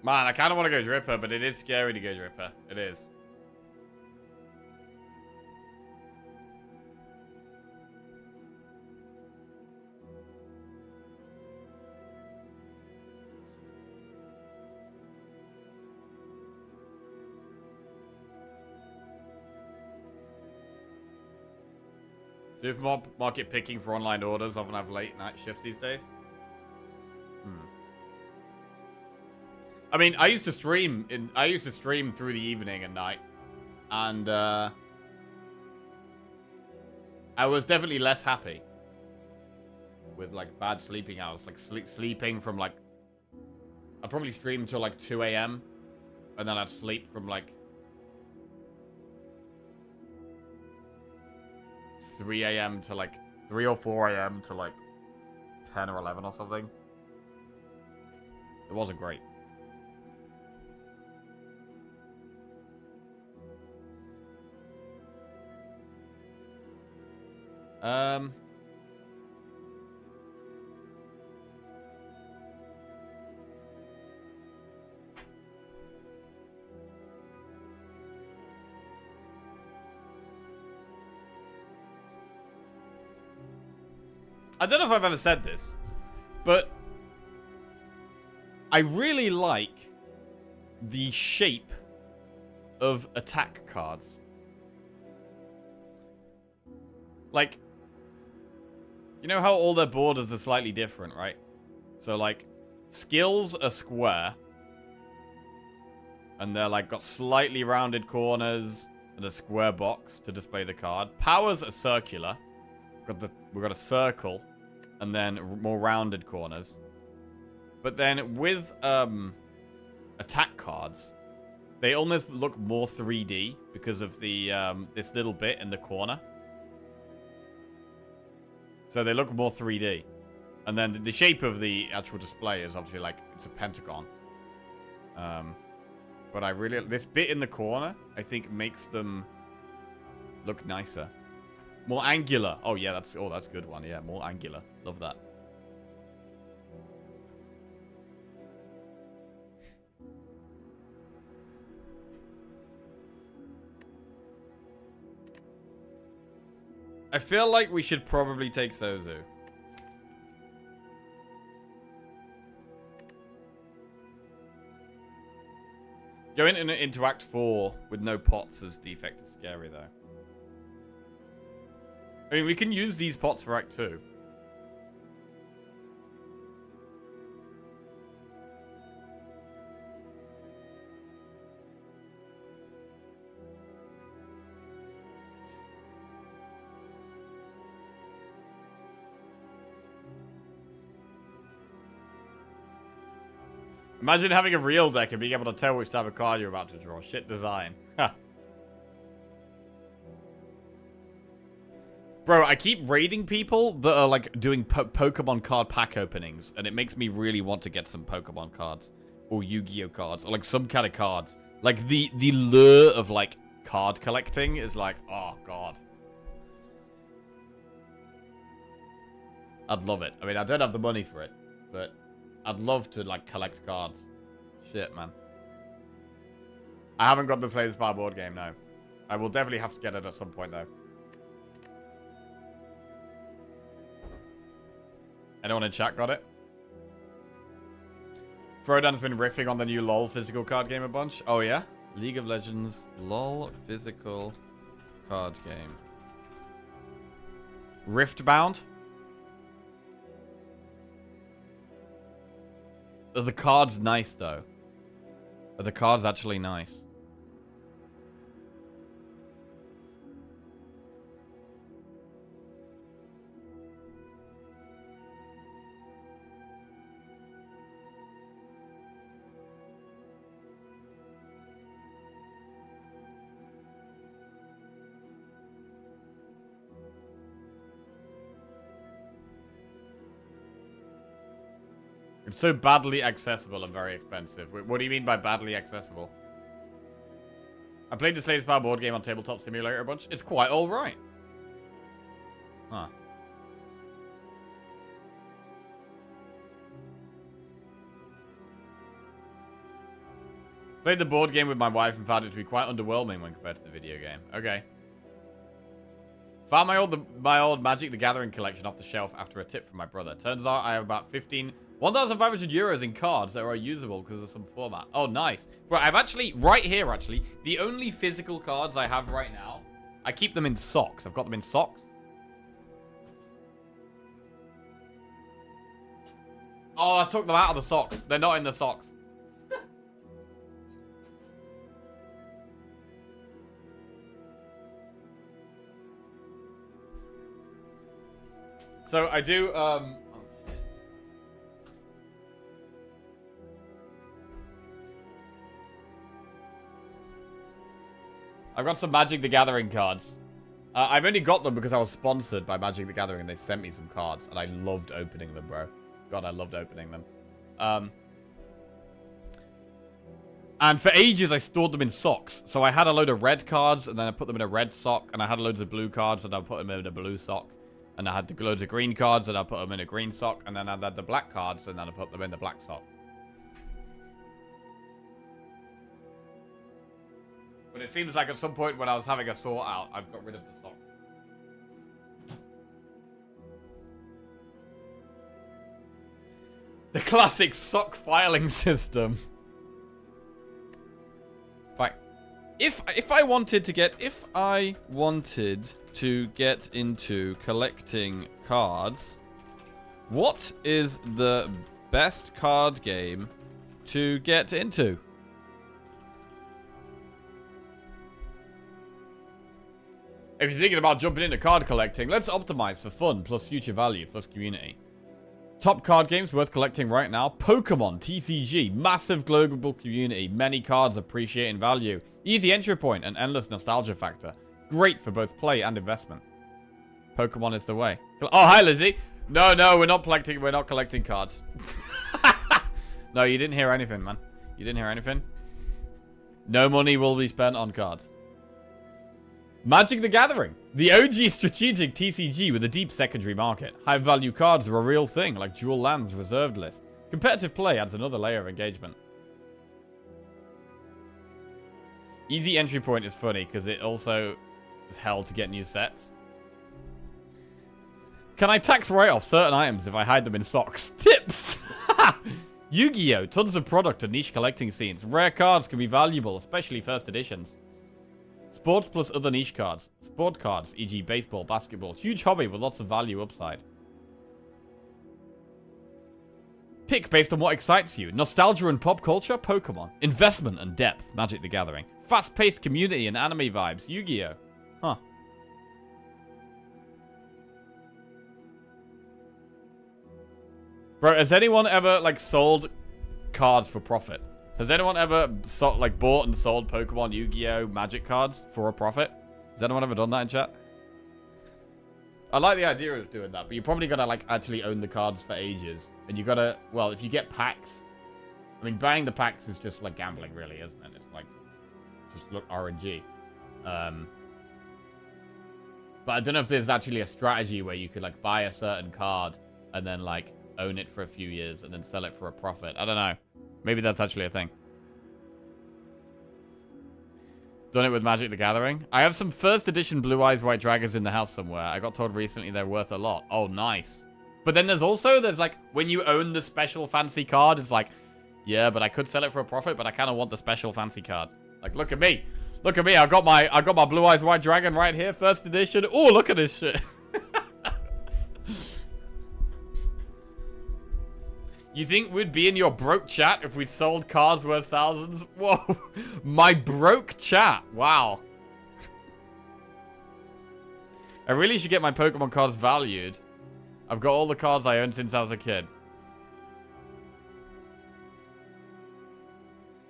Man, I kind of want to go Dripper, but it is scary to go Dripper. It is. Supermarket picking for online orders often have late night shifts these days. I mean, I used to stream through the evening and night, and I was definitely less happy with like bad sleeping hours, like sleeping from like I'd probably stream until like 2 a.m. and then I'd sleep from like 3 a.m. to like 3 or 4 a.m. to like 10 or 11 or something. It wasn't great. I don't know if I've ever said this, but I really like the shape of attack cards. Like, you know how all their borders are slightly different, right? So, like, skills are square. And they're, like, got slightly rounded corners and a square box to display the card. Powers are circular. We've got a circle. And then more rounded corners. But then with attack cards, they almost look more 3D because of the this little bit in the corner. So they look more 3D. And then the shape of the actual display is obviously like, it's a pentagon. But I really, this bit in the corner, I think makes them look nicer. More angular. Oh yeah, that's a good one. Yeah, more angular. Love that. I feel like we should probably take Sozu. Going into Act 4 with no pots as defect is scary, though. I mean, we can use these pots for Act 2. Imagine having a real deck and being able to tell which type of card you're about to draw. Shit design. Bro, I keep raiding people that are, like, doing Pokemon card pack openings, and it makes me really want to get some Pokemon cards. Or Yu-Gi-Oh cards. Or, like, some kind of cards. Like, the lure of, like, card collecting is like, oh, God. I'd love it. I mean, I don't have the money for it, but I'd love to, like, collect cards. Shit, man. I haven't got the Spire board game, no. I will definitely have to get it at some point, though. Anyone in chat got it? Frodan's been riffing on the new LoL physical card game a bunch. Oh, yeah? League of Legends LoL physical card game. Riftbound? Are the cards nice, though? Are the cards actually nice? It's so badly accessible and very expensive. What do you mean by badly accessible? I played the Spire board game on Tabletop Simulator a bunch. It's quite alright. Huh. Played the board game with my wife and found it to be quite underwhelming when compared to the video game. Okay. Found my old Magic the Gathering collection off the shelf after a tip from my brother. Turns out I have about 1,500 euros in cards that are usable because of some format. Oh, nice. Bro, I've actually, right here actually, the only physical cards I have right now, I keep them in socks. I've got them in socks. Oh, I took them out of the socks. They're not in the socks. So I do, oh, shit. I've got some Magic the Gathering cards. I've only got them because I was sponsored by Magic the Gathering and they sent me some cards and I loved opening them, bro. God, I loved opening them. And for ages, I stored them in socks. So I had a load of red cards and then I put them in a red sock and I had loads of blue cards and I put them in a blue sock. And I had loads of green cards, and I put them in a green sock. And then I had the black cards, and then I put them in the black sock. But it seems like at some point when I was having a sort out, I've got rid of the socks. The classic sock filing system. If I wanted to get into collecting cards, what is the best card game to get into? If you're thinking about jumping into card collecting, let's optimize for fun, plus future value, plus community. Top card games worth collecting right now. Pokemon, TCG, massive global community, many cards appreciating value, easy entry point, and endless nostalgia factor. Great for both play and investment. Pokemon is the way. Oh, hi, Lizzie. No, we're not collecting cards. No, you didn't hear anything, man. You didn't hear anything. No money will be spent on cards. Magic the Gathering. The OG strategic TCG with a deep secondary market. High-value cards are a real thing, like dual lands reserved list. Competitive play adds another layer of engagement. Easy entry point is funny, because it also is hell to get new sets. Can I tax write-off certain items if I hide them in socks? Tips! Yu-Gi-Oh! Tons of product and niche collecting scenes. Rare cards can be valuable, especially first editions. Sports plus other niche cards. Sport cards, e.g. baseball, basketball. Huge hobby with lots of value upside. Pick based on what excites you. Nostalgia and pop culture? Pokemon. Investment and depth? Magic the Gathering. Fast-paced community and anime vibes? Yu-Gi-Oh! Huh. Bro, has anyone ever, like, sold cards for profit? Has anyone ever, bought and sold Pokemon, Yu-Gi-Oh! Magic cards for a profit? Has anyone ever done that in chat? I like the idea of doing that, but you probably gotta, like, actually own the cards for ages. And you gotta, well, if you get packs... I mean, buying the packs is just, like, gambling, really, isn't it? It's, like, just look RNG. But I don't know if there's actually a strategy where you could, like, buy a certain card and then, like, own it for a few years and then sell it for a profit. I don't know. Maybe that's actually a thing. Done it with Magic the Gathering. I have some first edition Blue Eyes White Dragons in the house somewhere. I got told recently they're worth a lot. Oh, nice. But then there's like, when you own the special fancy card, it's like, yeah, but I could sell it for a profit, but I kind of want the special fancy card. Like, look at me. Look at me. I got my Blue Eyes White Dragon right here, first edition. Oh, look at this shit. You think we'd be in your broke chat if we sold cards worth thousands? Whoa. My broke chat. Wow. I really should get my Pokemon cards valued. I've got all the cards I owned since I was a kid.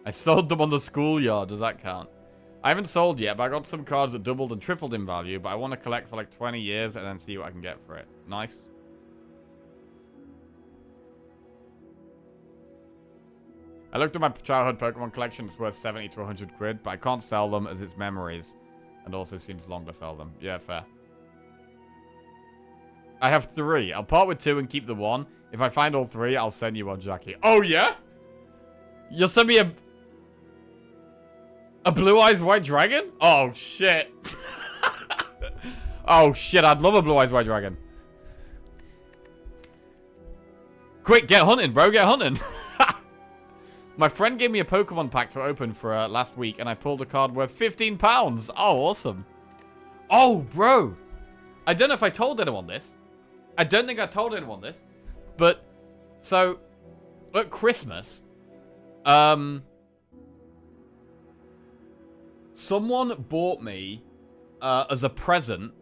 I sold them on the schoolyard. Does that count? I haven't sold yet, but I got some cards that doubled and tripled in value, but I want to collect for like 20 years and then see what I can get for it. Nice. I looked at my childhood Pokemon collection. It's worth 70 to 100 quid, but I can't sell them as it's memories. And also seems long to sell them. Yeah, fair. I have 3. I'll part with 2 and keep the 1. If I find all 3, I'll send you one, Jackie. Oh, yeah? You'll send me a... A Blue Eyes White Dragon? Oh, shit. Oh, shit. I'd love a Blue Eyes White Dragon. Quick, get hunting, bro. Get hunting. My friend gave me a Pokemon pack to open for last week, and I pulled a card worth £15. Oh, awesome. Oh, bro. I don't know if I told anyone this. I don't think I told anyone this. But, so, at Christmas, someone bought me, as a present,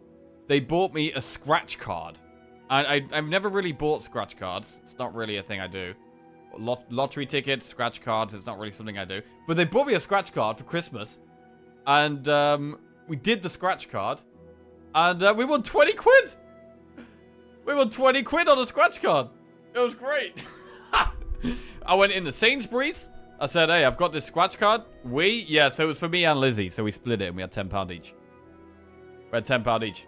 they bought me a scratch card. I've never really bought scratch cards. It's not really a thing I do. Lottery tickets, scratch cards, it's not really something I do. But they bought me a scratch card for Christmas. And we did the scratch card. And we won 20 quid. We won 20 quid on a scratch card. It was great. I went into Sainsbury's. I said, hey, I've got this scratch card. Yeah, so it was for me and Lizzie. So we split it and we had £10 each. We had £10 each.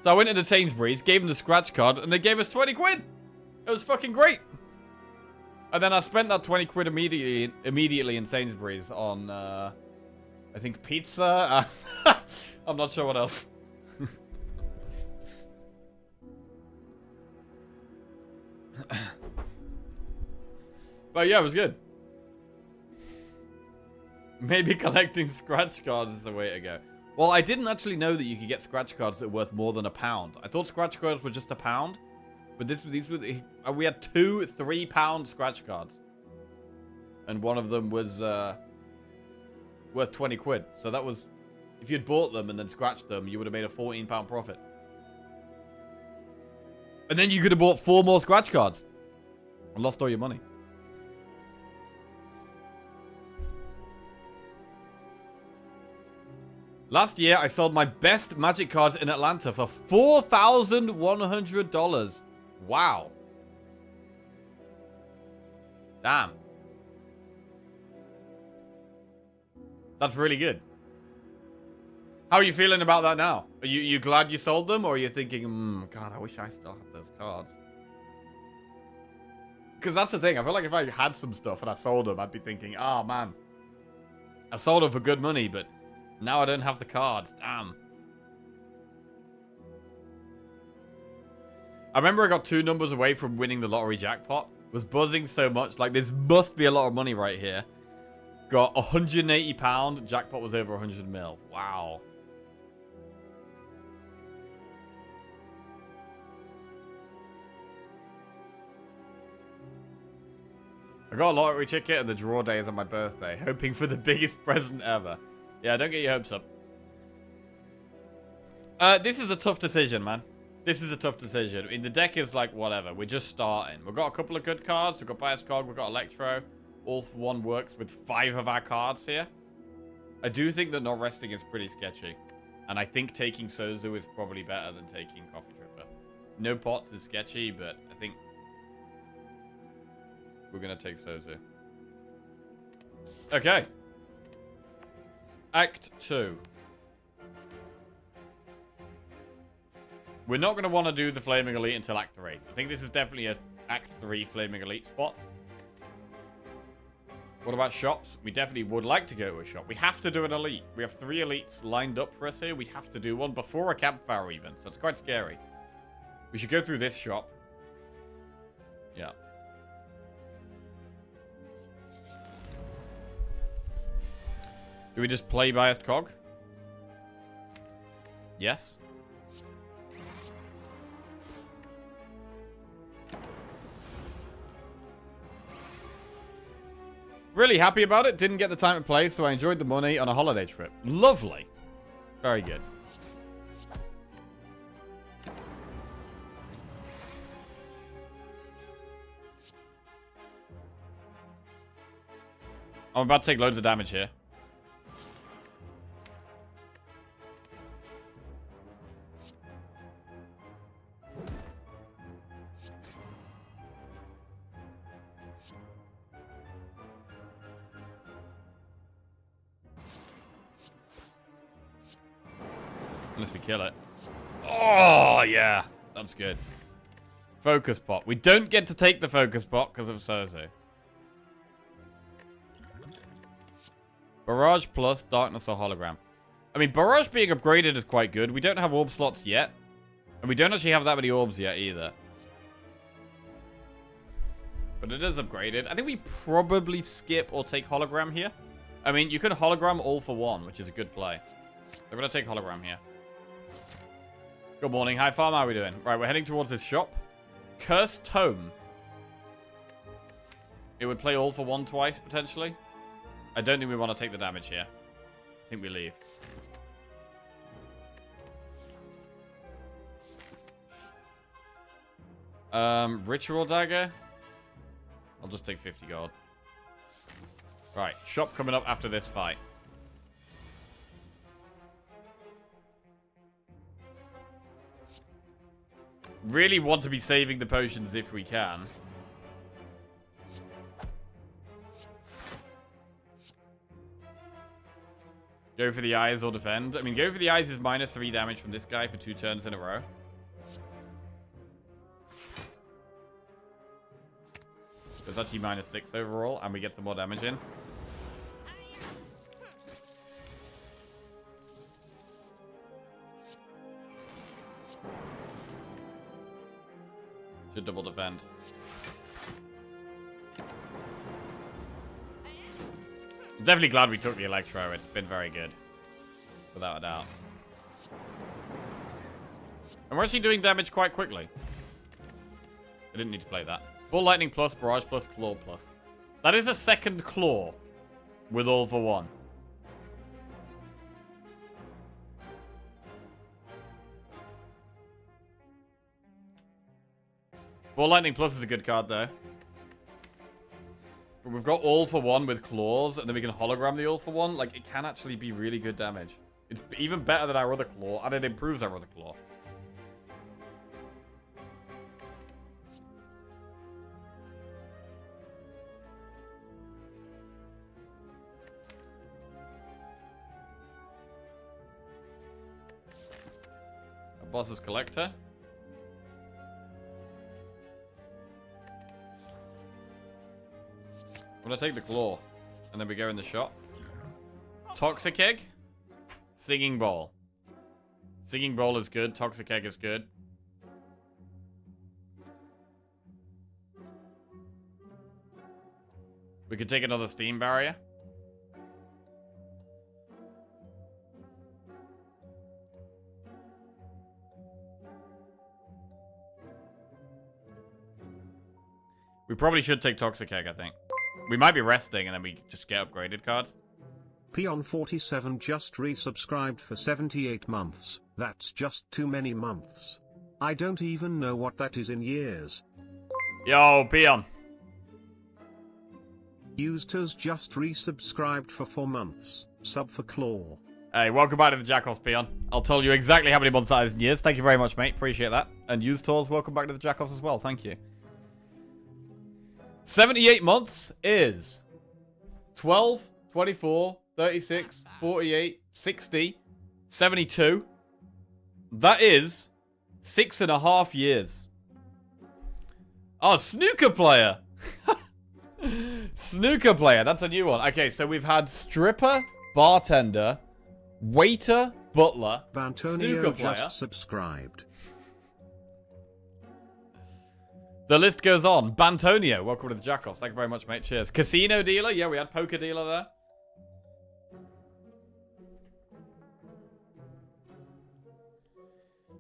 So I went into Sainsbury's, gave them the scratch card, and they gave us 20 quid. It was fucking great. And then I spent that 20 quid immediately in Sainsbury's on, I think, pizza. I'm not sure what else. But yeah, it was good. Maybe collecting scratch cards is the way to go. Well, I didn't actually know that you could get scratch cards that were worth more than £1. I thought scratch cards were just £1. But these were, we had 2 £3 scratch cards. And one of them was worth 20 quid. So that was, if you'd bought them and then scratched them, you would have made a £14 profit. And then you could have bought 4 more scratch cards. And lost all your money. Last year, I sold my best Magic cards in Atlanta for $4,100. Wow. Damn. That's really good. How are you feeling about that now? Are you glad you sold them? Or are you thinking, God, I wish I still had those cards? Because that's the thing. I feel like if I had some stuff and I sold them, I'd be thinking, oh, man. I sold them for good money, but now I don't have the cards. Damn. I remember I got 2 numbers away from winning the lottery jackpot. Was buzzing so much. Like, this must be a lot of money right here. Got £180. Jackpot was over 100 mil. Wow. I got a lottery ticket and the draw day is on my birthday. Hoping for the biggest present ever. Yeah, don't get your hopes up. This is a tough decision, man. This is a tough decision. I mean, the deck is like, whatever. We're just starting. We've got a couple of good cards. We've got Bias Cog. We've got Electro. All for one works with 5 of our cards here. I do think that not resting is pretty sketchy. And I think taking Sozu is probably better than taking Coffee Tripper. No pots is sketchy, but I think we're going to take Sozu. Okay. Act 2. We're not going to want to do the Flaming Elite until Act 3. I think this is definitely a Act 3 Flaming Elite spot. What about shops? We definitely would like to go to a shop. We have to do an Elite. We have 3 Elites lined up for us here. We have to do one before a campfire even. So it's quite scary. We should go through this shop. Yeah. Do we just play Biased Cog? Yes. Really happy about it. Didn't get the time to play, so I enjoyed the money on a holiday trip. Lovely. Very good. I'm about to take loads of damage here. Unless we kill it. Oh, yeah. That's good. Focus pot. We don't get to take the focus pot because of Sozu. Barrage plus Darkness or Hologram. I mean, Barrage being upgraded is quite good. We don't have orb slots yet. And we don't actually have that many orbs yet either. But it is upgraded. I think we probably skip or take Hologram here. I mean, you can Hologram all for one, which is a good play. So we're going to take Hologram here. Good morning. Hi, farm. How are we doing? Right, we're heading towards this shop. Cursed Tome. It would play all for one twice, potentially. I don't think we want to take the damage here. I think we leave. Ritual Dagger. I'll just take 50 gold. Right, shop coming up after this fight. Really want to be saving the potions if we can. Go for the eyes or defend. I mean, go for the eyes is -3 damage from this guy for 2 turns in a row. It's actually -6 overall, and we get some more damage in. Should double defend. I'm definitely glad we took the Electro. It's been very good. Without a doubt. And we're actually doing damage quite quickly. I didn't need to play that. Full Lightning plus, Barrage plus, Claw plus. That is a second Claw. With all for one. Full Lightning plus is a good card though. But we've got all for one with claws, and then we can hologram the all for one. Like, it can actually be really good damage. It's even better than our other claw, and it improves our other claw. A boss's collector. I'm gonna take the claw, and then we go in the shop. Toxic Egg, Singing Bowl. Singing Bowl is good. Toxic Egg is good. We could take another Steam Barrier. We probably should take Toxic Egg, I think. We might be resting, and then we just get upgraded cards. Peon47 just resubscribed for 78 months. That's just too many months. I don't even know what that is in years. Yo, Peon. Used just resubscribed for 4 months. Sub for Claw. Hey, welcome back to the Jackoffs, Peon. I'll tell you exactly how many months that is in years. Thank you very much, mate. Appreciate that. And Used Tours, welcome back to the Jackoffs as well. Thank you. 78 months is 12, 24, 36, 48, 60, 72. That is 6.5 years. Oh, snooker player. Snooker player. That's a new one. Okay, so we've had stripper, bartender, waiter, butler, Bantonio just subscribed. The list goes on. Bantonio, welcome to the Jackoffs. Thank you very much, mate. Cheers. Casino dealer. Yeah, we had poker dealer there.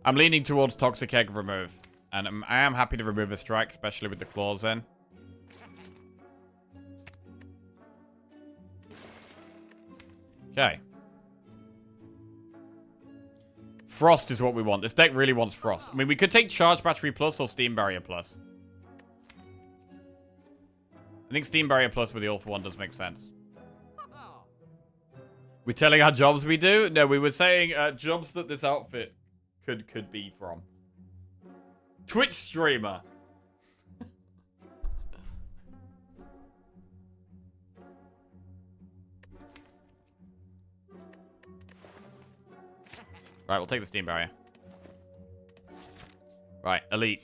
I'm leaning towards Toxic Egg remove. And I am happy to remove a strike, especially with the claws in. Okay. Frost is what we want. This deck really wants Frost. I mean, we could take Charge Battery Plus or Steam Barrier Plus. I think Steam Barrier Plus with the All for One does make sense. We're telling our jobs we do? No, we were saying jobs that this outfit could be from. Twitch streamer. Right, we'll take the Steam Barrier. Right, Elite.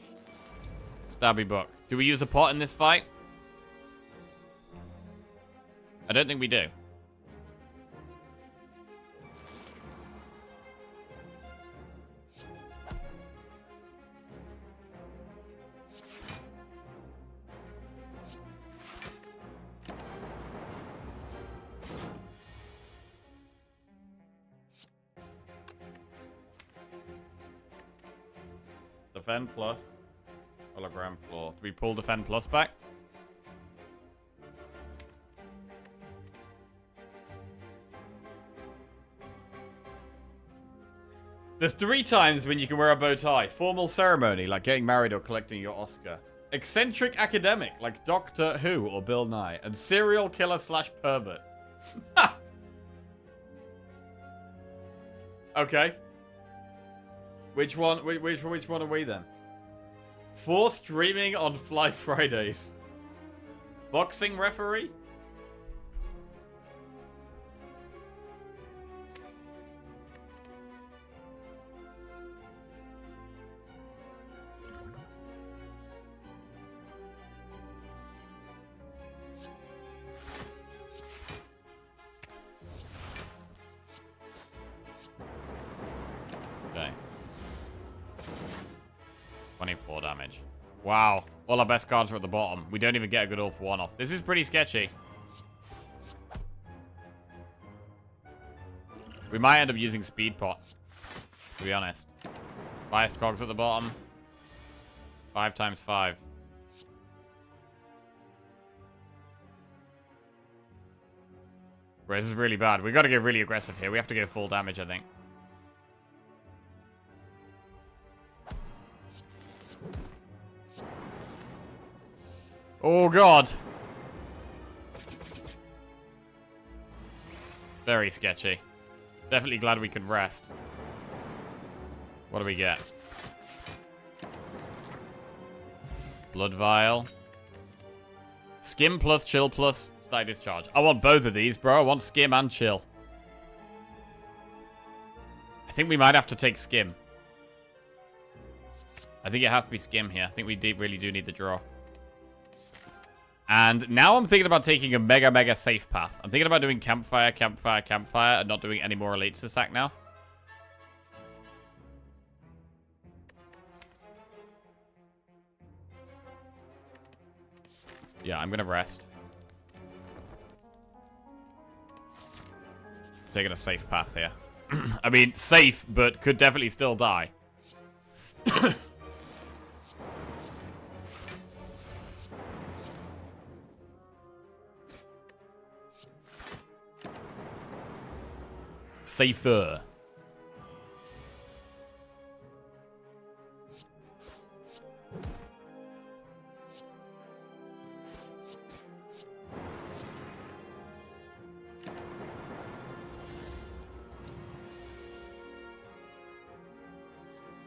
Stabby Book. Do we use a pot in this fight? I don't think we do. Defend plus. Hologram floor. Do we pull Defend plus back? There's 3 times when you can wear a bow tie. Formal ceremony, like getting married or collecting your Oscar. Eccentric academic, like Doctor Who or Bill Nye. And serial killer / pervert. Okay. Which one are we then? 4 streaming on Fly Fridays. Boxing referee? Okay. 24 damage. Wow. All our best cards are at the bottom. We don't even get a good all for one off. This is pretty sketchy. We might end up using Speed Pot, to be honest. Biased cogs at the bottom. 5 times 5. Bro, this is really bad. We gotta get really aggressive here. We have to go full damage, I think. Oh, God. Very sketchy. Definitely glad we can rest. What do we get? Blood Vial. Skim plus, chill plus, stay discharge. I want both of these, bro. I want skim and chill. I think we might have to take skim. I think it has to be skim here. I think we really do need the draw. And now I'm thinking about taking a mega safe path. I'm thinking about doing campfire, campfire, campfire, and not doing any more elites to sack now. Yeah, I'm gonna rest. Taking a safe path here. I mean, safe, but could definitely still die. Safer.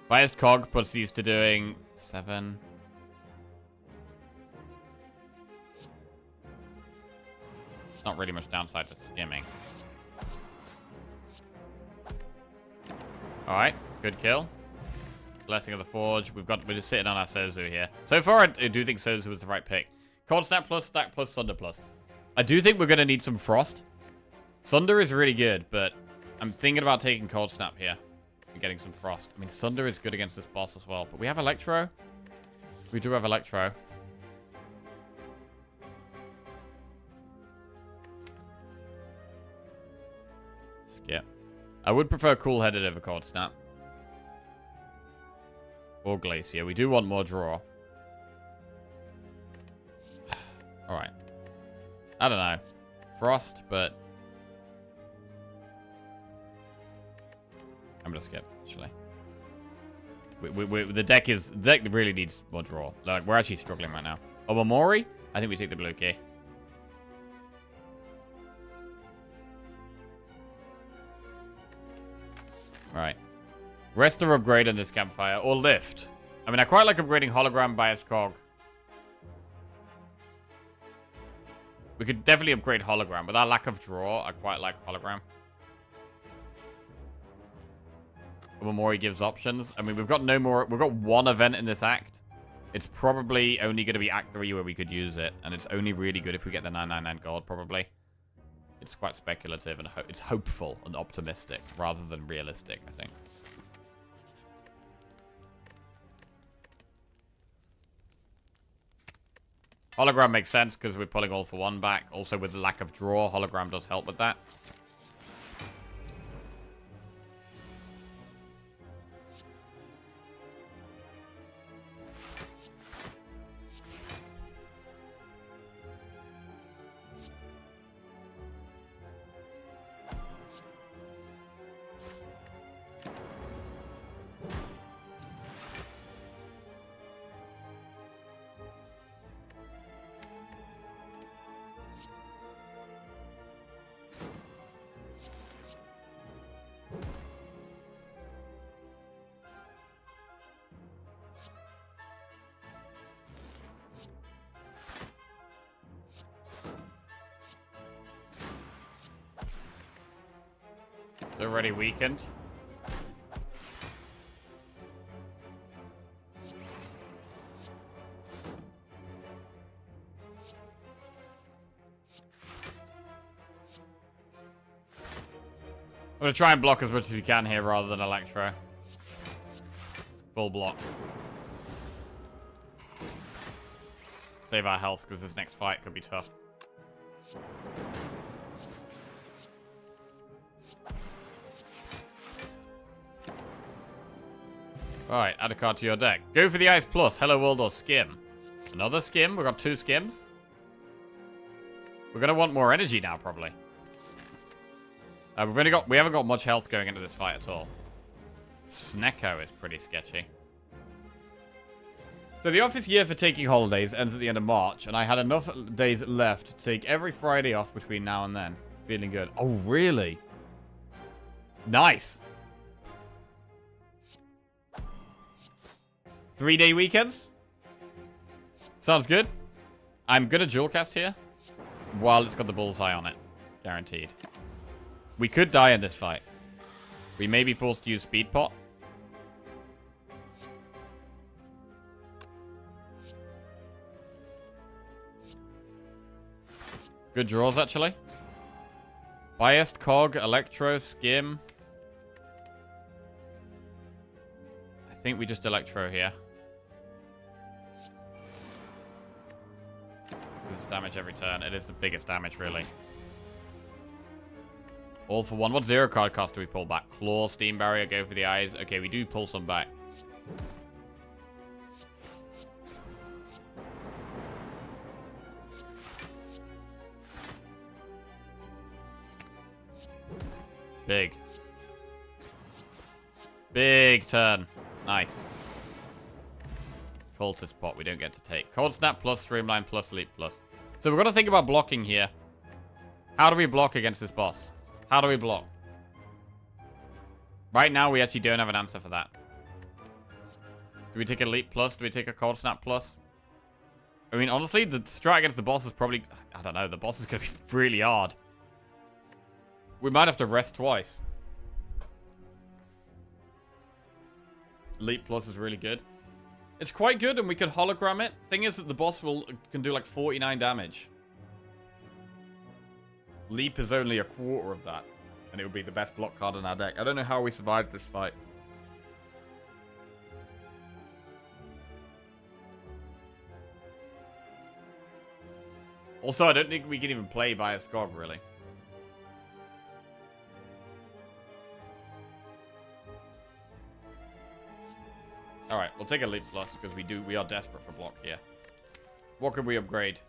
Biased cog puts these to doing 7. It's not really much downside to skimming. Alright, good kill. Blessing of the Forge. We're just sitting on our Sozu here. So far, I do think Sozu was the right pick. Cold Snap plus, Stack plus, Thunder plus. I do think we're going to need some Frost. Sunder is really good, but I'm thinking about taking Cold Snap here and getting some Frost. I mean, Sunder is good against this boss as well, but we have Electro. We do have Electro. Skip. I would prefer Cool Headed over Cold Snap. Or Glacier. We do want more draw. Alright. I don't know. Frost, but... I'm gonna skip, actually. The deck really needs more draw. Like, we're actually struggling right now. Obamori? I think we take the blue key. Right. Rest or upgrade on this campfire. Or lift. I mean, I quite like upgrading hologram bias cog. We could definitely upgrade hologram. With our lack of draw, I quite like hologram. Omamori gives options. I mean, we've got no more. We've got one event in this act. It's probably only going to be Act 3 where we could use it. And it's only really good if we get the 999 gold, probably. It's quite speculative and it's hopeful and optimistic rather than realistic, I think. Hologram makes sense because we're pulling all for one back. Also, with the lack of draw, hologram does help with that. It's already weakened. I'm going to try and block as much as we can here rather than Electro. Full block. Save our health because this next fight could be tough. Alright, add a card to your deck. Go for the Ice Plus. Hello World or Skim. Another Skim. We've got 2 Skims. We're going to want more energy now, probably. We haven't got much health going into this fight at all. Snecko is pretty sketchy. So the office year for taking holidays ends at the end of March, and I had enough days left to take every Friday off between now and then. Feeling good. Oh, really? Nice. 3-day weekends? Sounds good. I'm gonna dual cast here while it's got the bullseye on it. Guaranteed. We could die in this fight. We may be forced to use Speed Pot. Good draws, actually. Biased, Cog, Electro, Skim. I think we just Electro here. This is damage every turn. It is the biggest damage, really. All for one. What 0 card cost do we pull back? Claw, Steam Barrier, go for the eyes. Okay, we do pull some back. Big. Big turn. Nice. Cultist Pot we don't get to take. Cold Snap plus, Streamline plus, Leap plus. So we've got to think about blocking here. How do we block against this boss? How do we block? Right now, we actually don't have an answer for that. Do we take a Leap plus? Do we take a Cold Snap plus? I mean, honestly, the strat against the boss is probably... I don't know. The boss is going to be really hard. We might have to rest twice. Leap plus is really good. It's quite good, and we can hologram it. Thing is that the boss can do like 49 damage. Leap is only a quarter of that. And it would be the best block card in our deck. I don't know how we survived this fight. Also, I don't think we can even play by a Skog, really. Alright, we'll take a Leap Plus, because we are desperate for block here. What could we upgrade?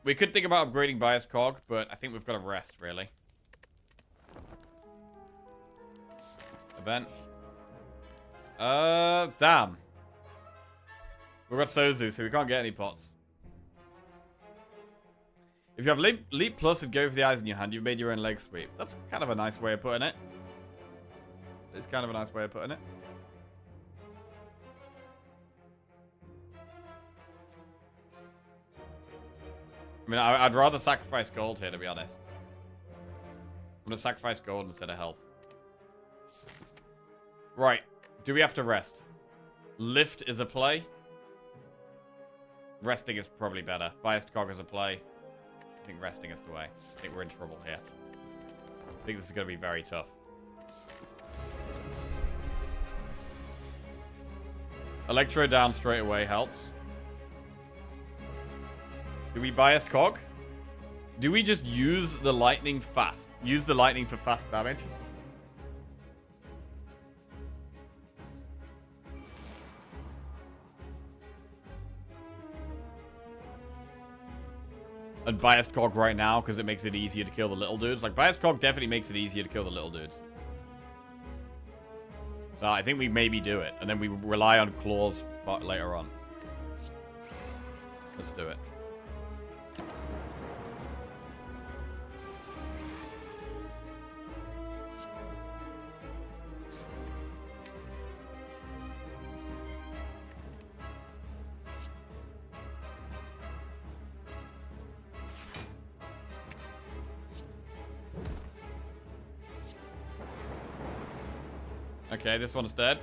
We could think about upgrading Bias Cog, but I think we've got to rest, really. Event. Damn. We've got Sozu, so we can't get any pots. If you have Leap Plus and go for the eyes in your hand, you've made your own leg sweep. That's kind of a nice way of putting it. It's kind of a nice way of putting it. I mean, I'd rather sacrifice gold here, to be honest. I'm going to sacrifice gold instead of health. Right. Do we have to rest? Lift is a play. Resting is probably better. Biased Cog is a play. I think resting is the way. I think we're in trouble here. I think this is going to be very tough. Electro down straight away helps. Do we bias Cog? Do we just use the lightning fast? Use the lightning for fast damage? And biased Cog right now because it makes it easier to kill the little dudes. Like, biased Cog definitely makes it easier to kill the little dudes. So I think we maybe do it. And then we rely on claws later on. Let's do it. Okay, this one's dead.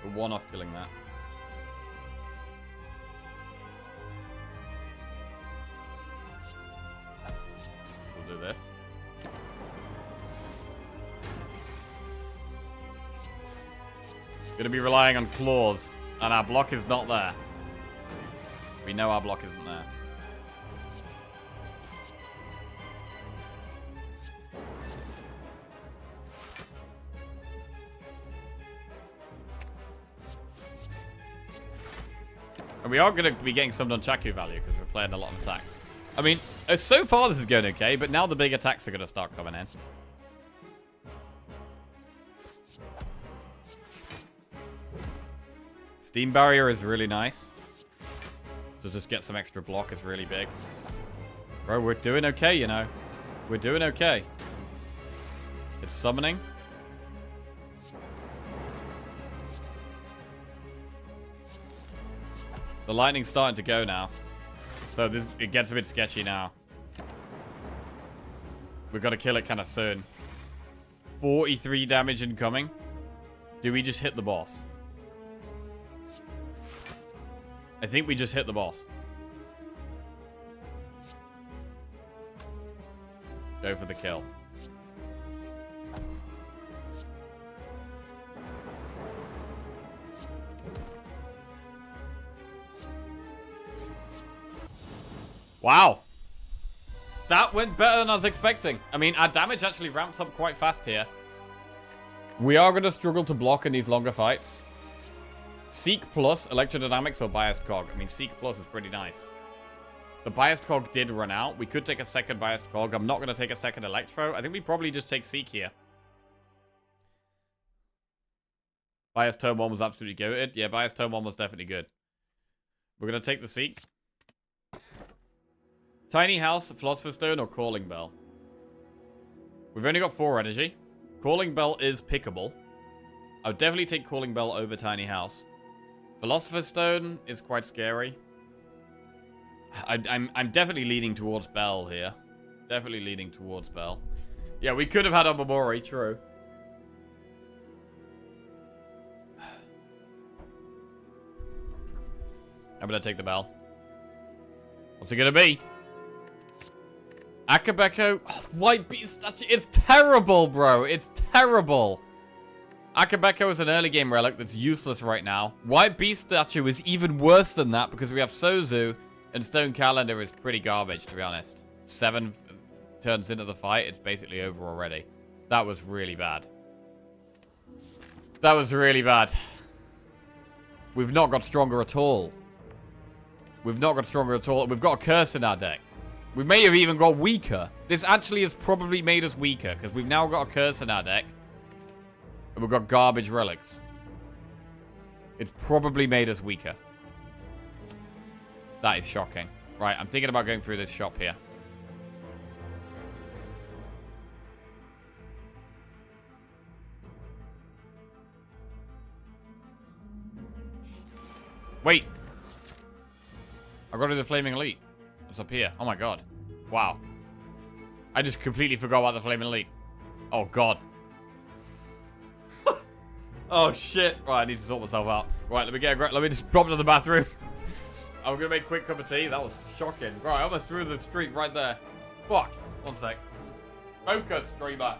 We're one off killing that. We'll do this. Gonna be relying on claws, and our block is not there. We know our block isn't there. And we are going to be getting some Nunchaku value because we're playing a lot of attacks. I mean, so far this is going okay, but now the big attacks are going to start coming in. Steam Barrier is really nice. To just get some extra block is really big. Bro, we're doing okay, you know. We're doing okay. It's summoning. The lightning's starting to go now. So it gets a bit sketchy now. We've got to kill it kind of soon. 43 damage incoming. Do we just hit the boss? I think we just hit the boss. Go for the kill. Wow. That went better than I was expecting. I mean, our damage actually ramped up quite fast here. We are going to struggle to block in these longer fights. Seek Plus, Electrodynamics, or Biased Cog? I mean, Seek Plus is pretty nice. The Biased Cog did run out. We could take a second Biased Cog. I'm not going to take a second Electro. I think we probably just take Seek here. Biased Turn 1 was absolutely good. Yeah, Biased Turn 1 was definitely good. We're going to take the Seek. Tiny House, Philosopher's Stone, or Calling Bell? We've only got 4 energy. Calling Bell is pickable. I would definitely take Calling Bell over Tiny House. Philosopher's Stone is quite scary. I'm definitely leaning towards Bell here. Definitely leaning towards Bell. Yeah, we could have had Omamori, true. I'm gonna take the Bell. What's it gonna be? Akabeko. Oh, White Beast statue. It's terrible, bro. It's terrible. Akabeko is an early game relic that's useless right now. White Beast statue is even worse than that because we have Sozu, and Stone Calendar is pretty garbage, to be honest. 7 turns into the fight. It's basically over already. That was really bad. That was really bad. We've not got stronger at all. We've not got stronger at all. We've got a curse in our deck. We may have even got weaker. This actually has probably made us weaker because we've now got a curse in our deck. And we've got garbage relics. It's probably made us weaker. That is shocking. Right, I'm thinking about going through this shop here. Wait. I got to the Flaming Elite. It's up here. Oh my god. Wow. I just completely forgot about the Flaming Elite. Oh god. Oh shit. Right, I need to sort myself out. Right, let me just drop to the bathroom. I'm gonna make a quick cup of tea. That was shocking. Right, I almost threw the streak right there. Fuck. One sec. Focus, streamer.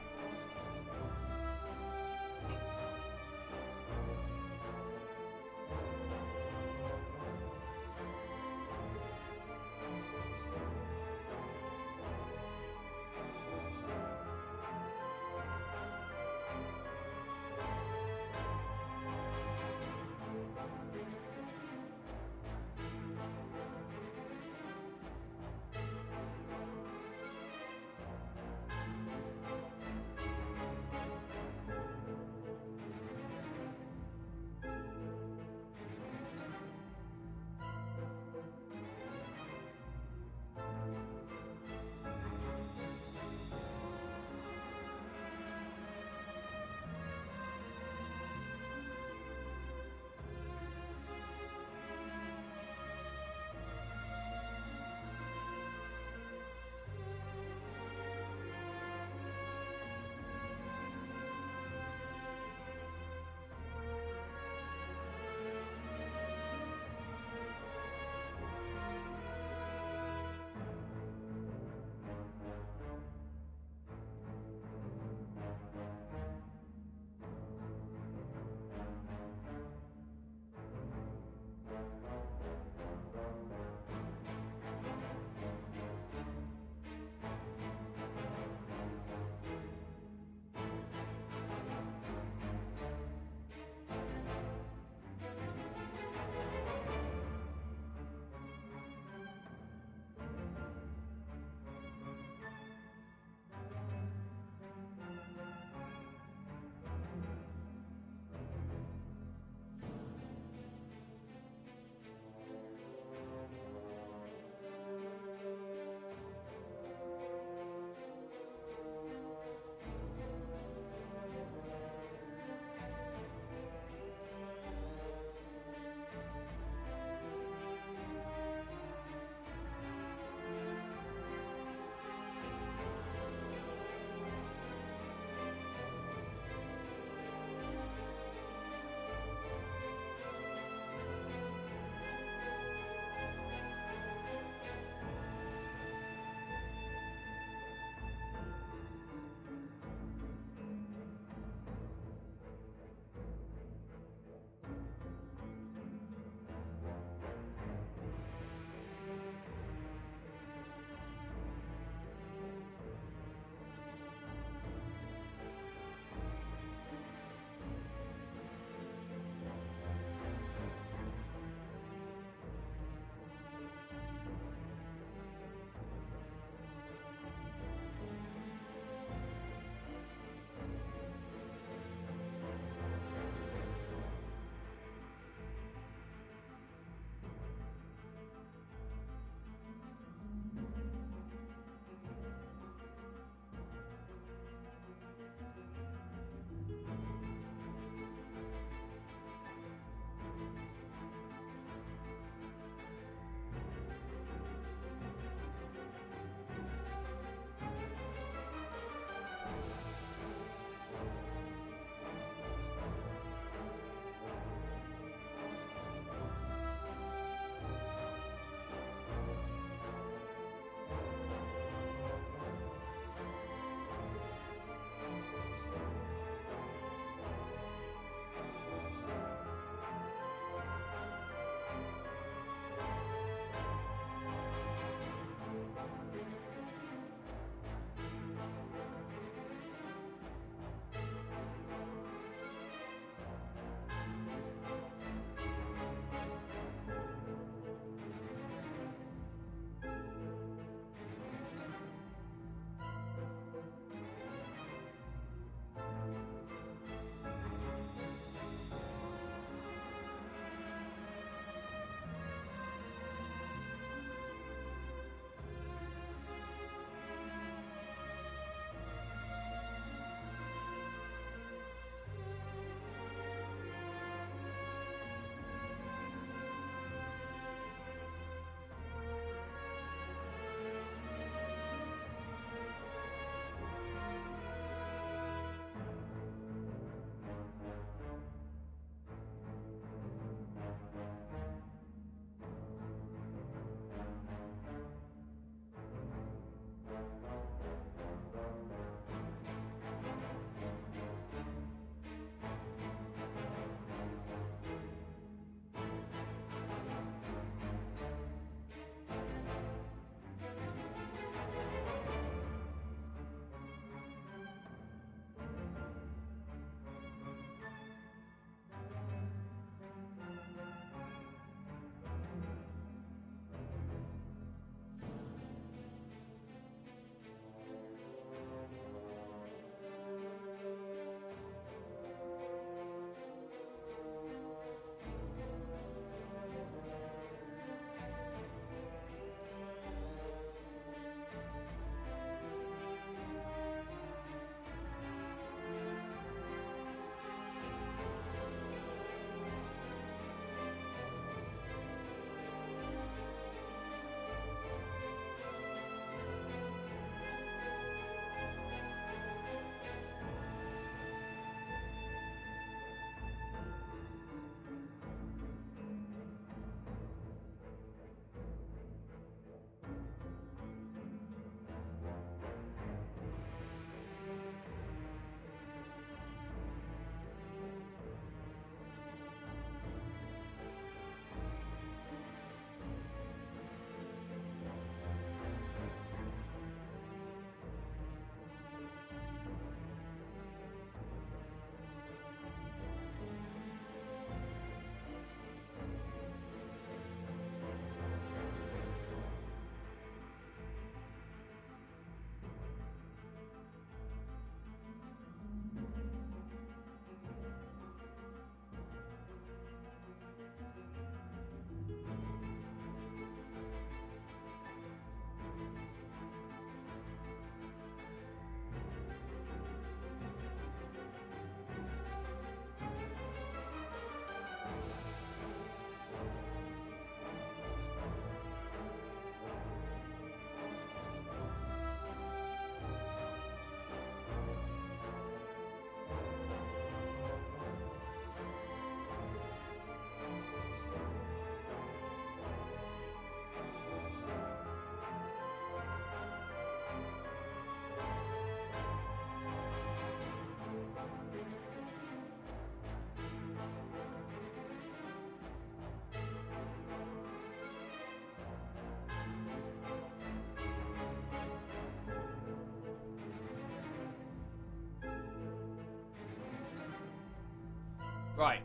Right.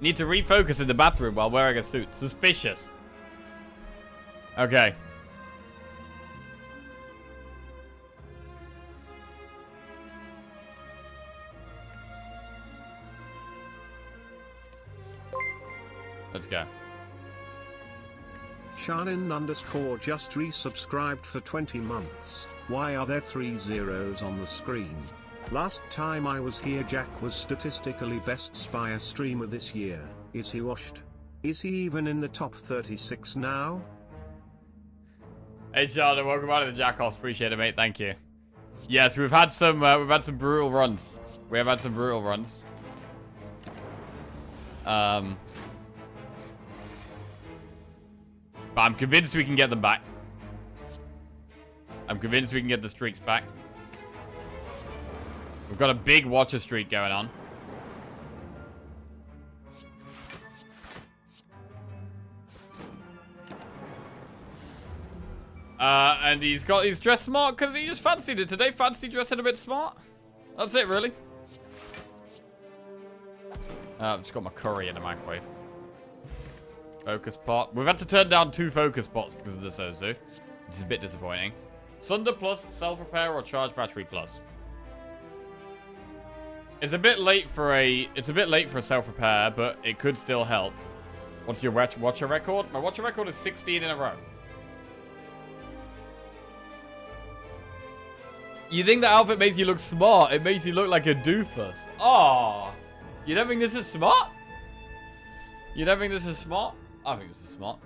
Need to refocus in the bathroom while wearing a suit. Suspicious. Okay. Let's go. Shannon _ just resubscribed for 20 months. Why are there 3 zeros on the screen? Last time I was here, Jack was statistically best Spire streamer this year. Is he washed? Is he even in the top 36 now? Hey, Charlie, welcome out to the Jack-Offs. Appreciate it, mate. Thank you. Yes, we've had some brutal runs. We have had some brutal runs. But I'm convinced we can get them back. I'm convinced we can get the streaks back. We've got a big watcher streak going on. And he's dressed smart because he just fancied it today. Fancy dressing a bit smart. That's it, really. I've just got my curry in the microwave. Focus pot. We've had to turn down 2 focus pots because of the Sozu, which is a bit disappointing. Sunder plus, self-repair, or charge battery plus. It's a bit late for a self-repair, but it could still help. What's your watcher record? My watcher record is 16 in a row. You think the outfit makes you look smart? It makes you look like a doofus. Oh, you don't think this is smart? You don't think this is smart? I think this is smart.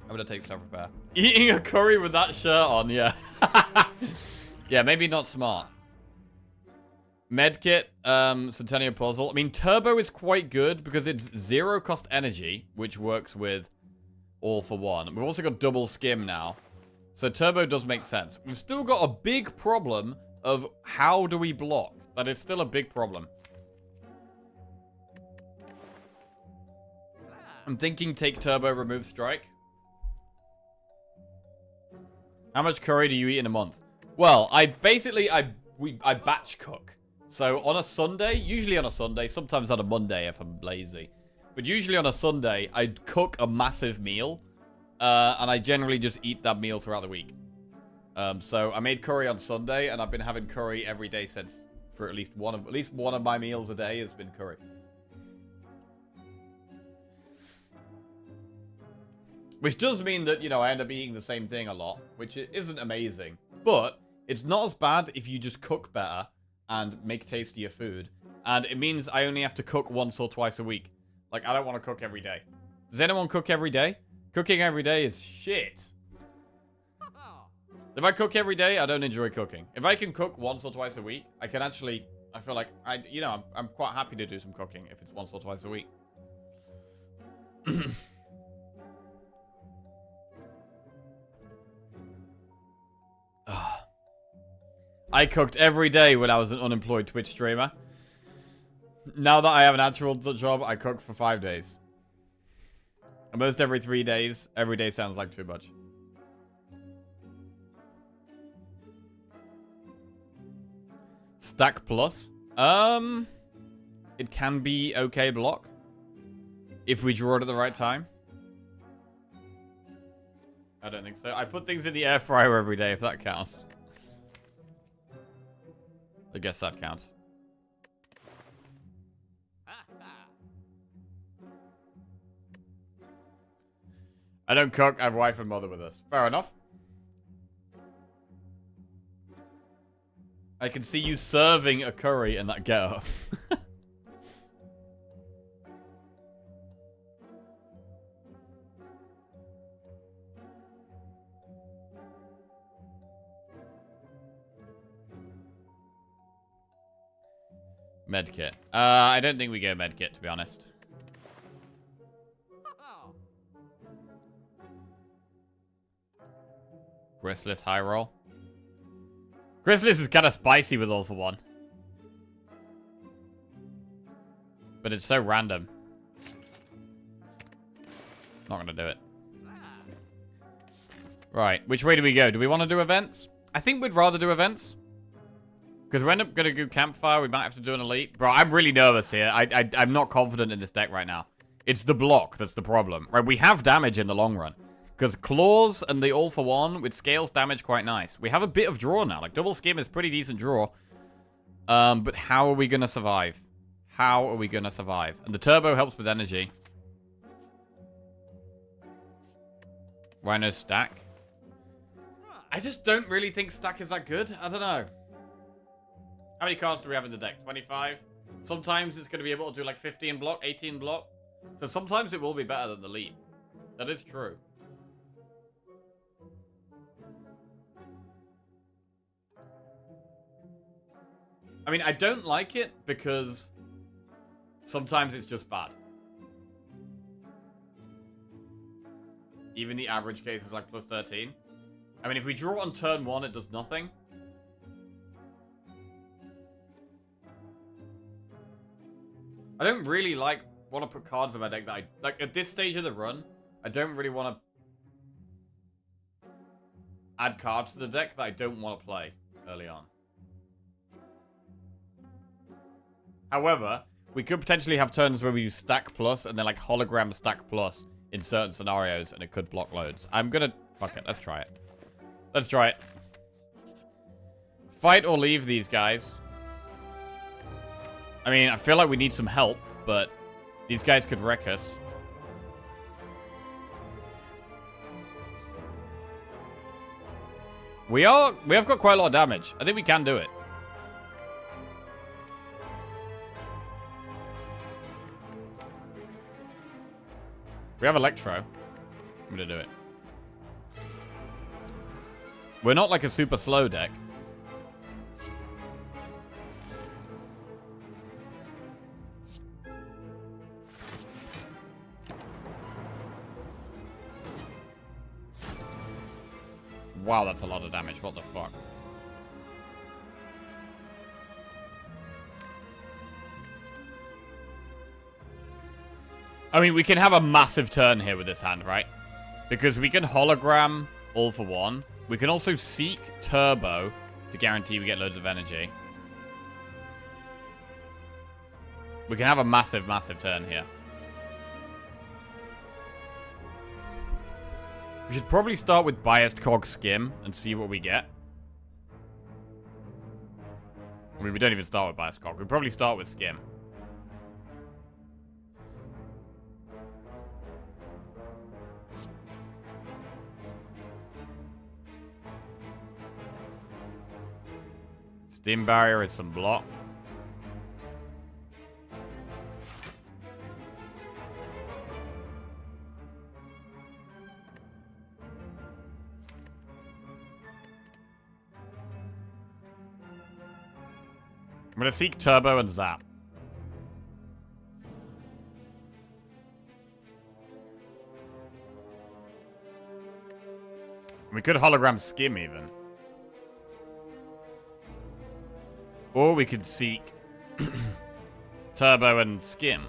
I'm gonna take self-repair. Eating a curry with that shirt on, yeah. Yeah, maybe not smart. Medkit, Centennial Puzzle. I mean, Turbo is quite good because it's 0 cost energy, which works with all for one. We've also got double skim now. So Turbo does make sense. We've still got a big problem of how do we block. That is still a big problem. I'm thinking take Turbo, remove Strike. How much curry do you eat in a month? Well, I batch cook. So on a Sunday, usually on a Sunday, sometimes on a Monday if I'm lazy. But usually on a Sunday, I'd cook a massive meal. And I generally just eat that meal throughout the week. So I made curry on Sunday, and I've been having curry every day since. For at least one of my meals a day has been curry. Which does mean that, you know, I end up eating the same thing a lot, which isn't amazing. But it's not as bad if you just cook better and make tastier food. And it means I only have to cook once or twice a week. Like, I don't want to cook every day. Does anyone cook every day? Cooking every day is shit. If I cook every day, I don't enjoy cooking. If I can cook once or twice a week, I can actually... I feel like, I'm quite happy to do some cooking if it's once or twice a week. I cooked every day when I was an unemployed Twitch streamer. Now that I have an actual job, I cook for 5 days. Almost every 3 days. Every day sounds like too much. Stack plus. It can be okay block. If we draw it at the right time. I don't think so. I put things in the air fryer every day, if that counts. I guess that counts. I don't cook. I have wife and mother with us. Fair enough. I can see you serving a curry in that getup. Medkit. I don't think we go medkit, to be honest. Gristless high roll. Gristless is kind of spicy with all for one. But it's so random. Not gonna do it. Right, which way do we go? Do we want to do events? I think we'd rather do events. Because we end up going to do campfire, we might have to do an elite. Bro, I'm really nervous here. I'm not confident in this deck right now. It's the block that's the problem. Right, we have damage in the long run. Because claws and the all for one, with scales damage quite nice. We have a bit of draw now. Like, double skim is pretty decent draw. But how are we going to survive? How are we going to survive? And the turbo helps with energy. Rhino stack. I just don't really think stack is that good. I don't know. How many cards do we have in the deck? 25? Sometimes it's going to be able to do like 15 block, 18 block. So sometimes it will be better than the lead. That is true. I mean, I don't like it because sometimes it's just bad. Even the average case is like plus 13. I mean, if we draw on turn 1, it does nothing. I don't really want to put cards in my deck that I... Like, at this stage of the run, I don't really want to add cards to the deck that I don't want to play early on. However, we could potentially have turns where we use stack plus and then like hologram stack plus in certain scenarios, and it could block loads. I'm gonna... Fuck it, let's try it. Let's try it. Fight or leave these guys. I mean, I feel like we need some help, but these guys could wreck us. We have got quite a lot of damage. I think we can do it. We have Electro. I'm gonna do it. We're not like a super slow deck. Wow, that's a lot of damage. What the fuck? I mean, we can have a massive turn here with this hand, right? Because we can hologram all for one. We can also seek turbo to guarantee we get loads of energy. We can have a massive, massive turn here. We should probably start with biased cog skim and see what we get. I mean, we don't even start with biased cog. We probably start with skim. Steam barrier is some block. I'm gonna seek turbo and zap. We could hologram skim even. Or we could seek turbo and skim.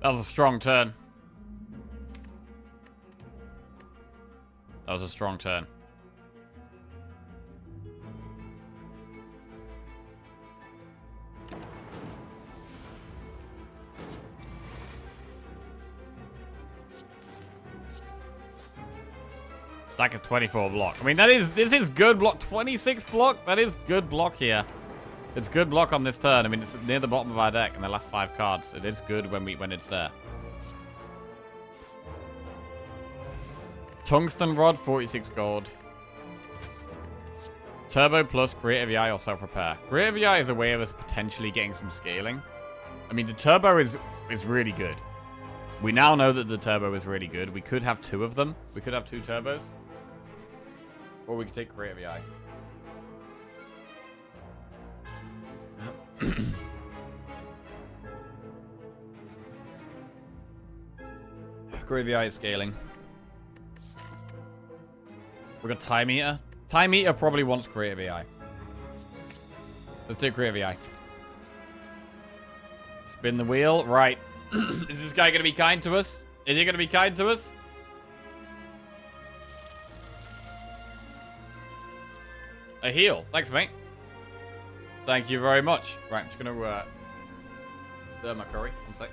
That was a strong turn. That was a strong turn. Stack of 24 block. I mean, this is good block. 26 block? That is good block here. It's good block on this turn. I mean, it's near the bottom of our deck in the last 5 cards. It is good when it's there. Tungsten Rod, 46 gold. Turbo plus Creative EI or Self-Repair. Creative EI is a way of us potentially getting some scaling. I mean, the Turbo is really good. We now know that the Turbo is really good. We could have 2 of them. We could have 2 Turbos. Or we could take Creative EI. Creative EI is scaling. We've got Time Eater. Time Eater probably wants Creative EI. Let's do Creative EI. Spin the wheel. Right. Is this guy going to be kind to us? Is he going to be kind to us? A heal. Thanks, mate. Thank you very much. Right, I'm just going to stir my curry. One sec.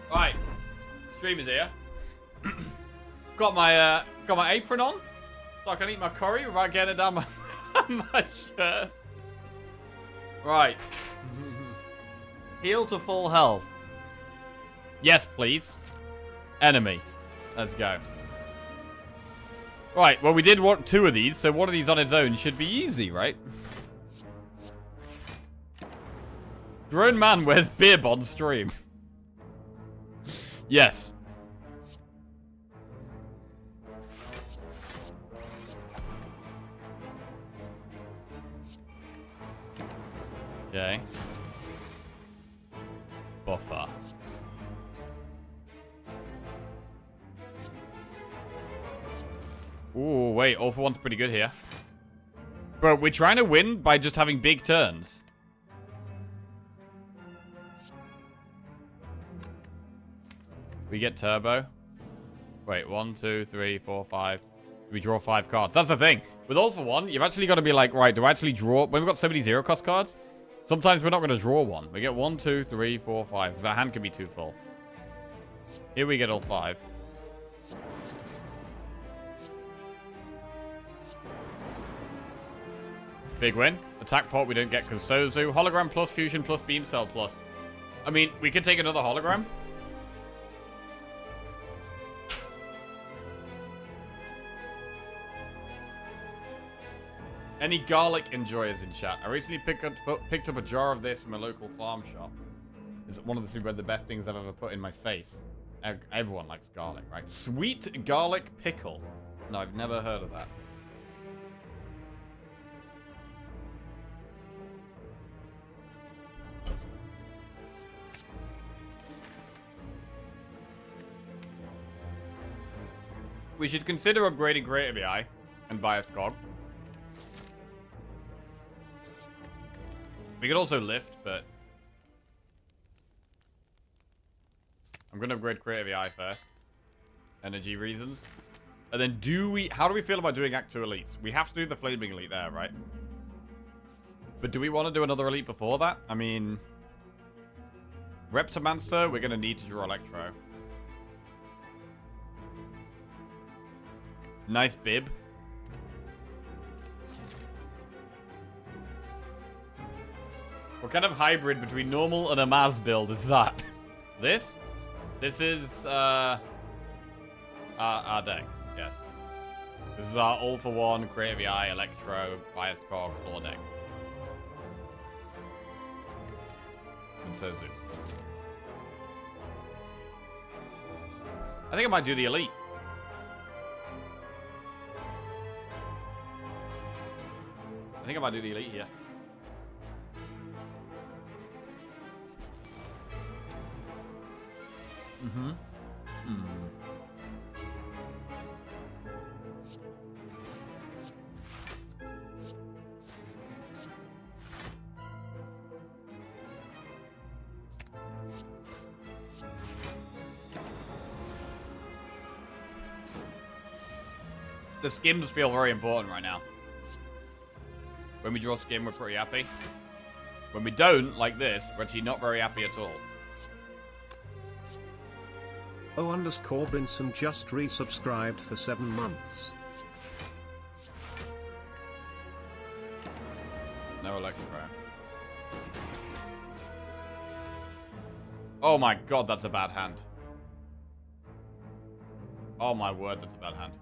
Right, stream is here. got my apron on, so I can eat my curry without getting it down my, my shirt. Right. Heal to full health. Yes, please. Enemy. Let's go. Right, well, we did want 2 of these, so one of these on its own should be easy, right? Grown man wears bib on stream. Yes. Okay. Buffer. Ooh, wait. All for one's pretty good here. Bro, we're trying to win by just having big turns. We get turbo. Wait, 1, 2, 3, 4, 5. We draw 5 cards. That's the thing. With all for one, you've actually got to be like, right, do I actually draw? When we've got so many 0-cost cards, sometimes we're not going to draw one. We get 1, 2, 3, 4, 5. Because our hand can be too full. Here we get all 5. Big win. Attack pot we don't get because Sozu. Hologram plus, fusion plus, beam cell plus. I mean, we could take another hologram. Any garlic enjoyers in chat? I recently picked up a jar of this from a local farm shop. It's one of the best things I've ever put in my face. Everyone likes garlic, right? Sweet garlic pickle. No, I've never heard of that. We should consider upgrading Creative AI and Bias Cog. We could also lift, but I'm going to upgrade Creative AI first. Energy reasons. And then how do we feel about doing Act 2 elites? We have to do the Flaming Elite there, right? But do we want to do another elite before that? I mean, Reptomancer, we're going to need to draw Electro. Nice bib. What kind of hybrid between normal and a Maz build is that? This? This is, our deck, yes. This is our all-for-one, Creative AI, Electro, Bias Cog, Claw deck. And Sozu. I think I might do the Elite. I think I might do the Elite here. Mm-hmm. Hmm. The skims feel very important right now. When we draw skim, we're pretty happy. When we don't, like this, we're actually not very happy at all. O_Binson just resubscribed for 7 months. No Electro. Oh my god, that's a bad hand. Oh my word, that's a bad hand.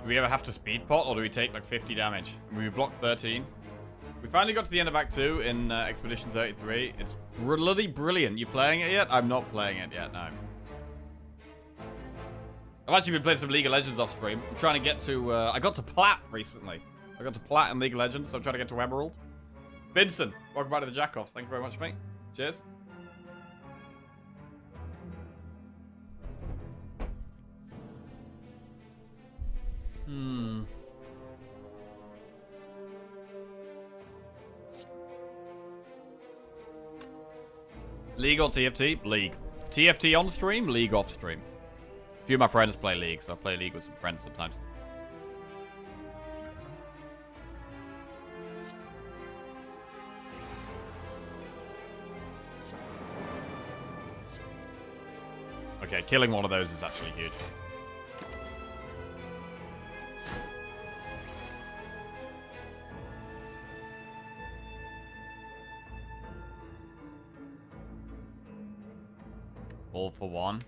Do we ever have to speed pot, or do we take like 50 damage? We block 13. We finally got to the end of Act 2 in Expedition 33. It's bloody brilliant. You playing it yet? I'm not playing it yet, no. I've actually been playing some League of Legends off stream. I'm trying to get to... I got to Plat recently. I got to Plat in League of Legends, so I'm trying to get to Emerald. Vincent, welcome back to the Jack-Off. Thank you very much, mate. Cheers. League or TFT? League. TFT on stream, League off stream. A few of my friends play League, so I play League with some friends sometimes. Okay, killing one of those is actually huge. All for one.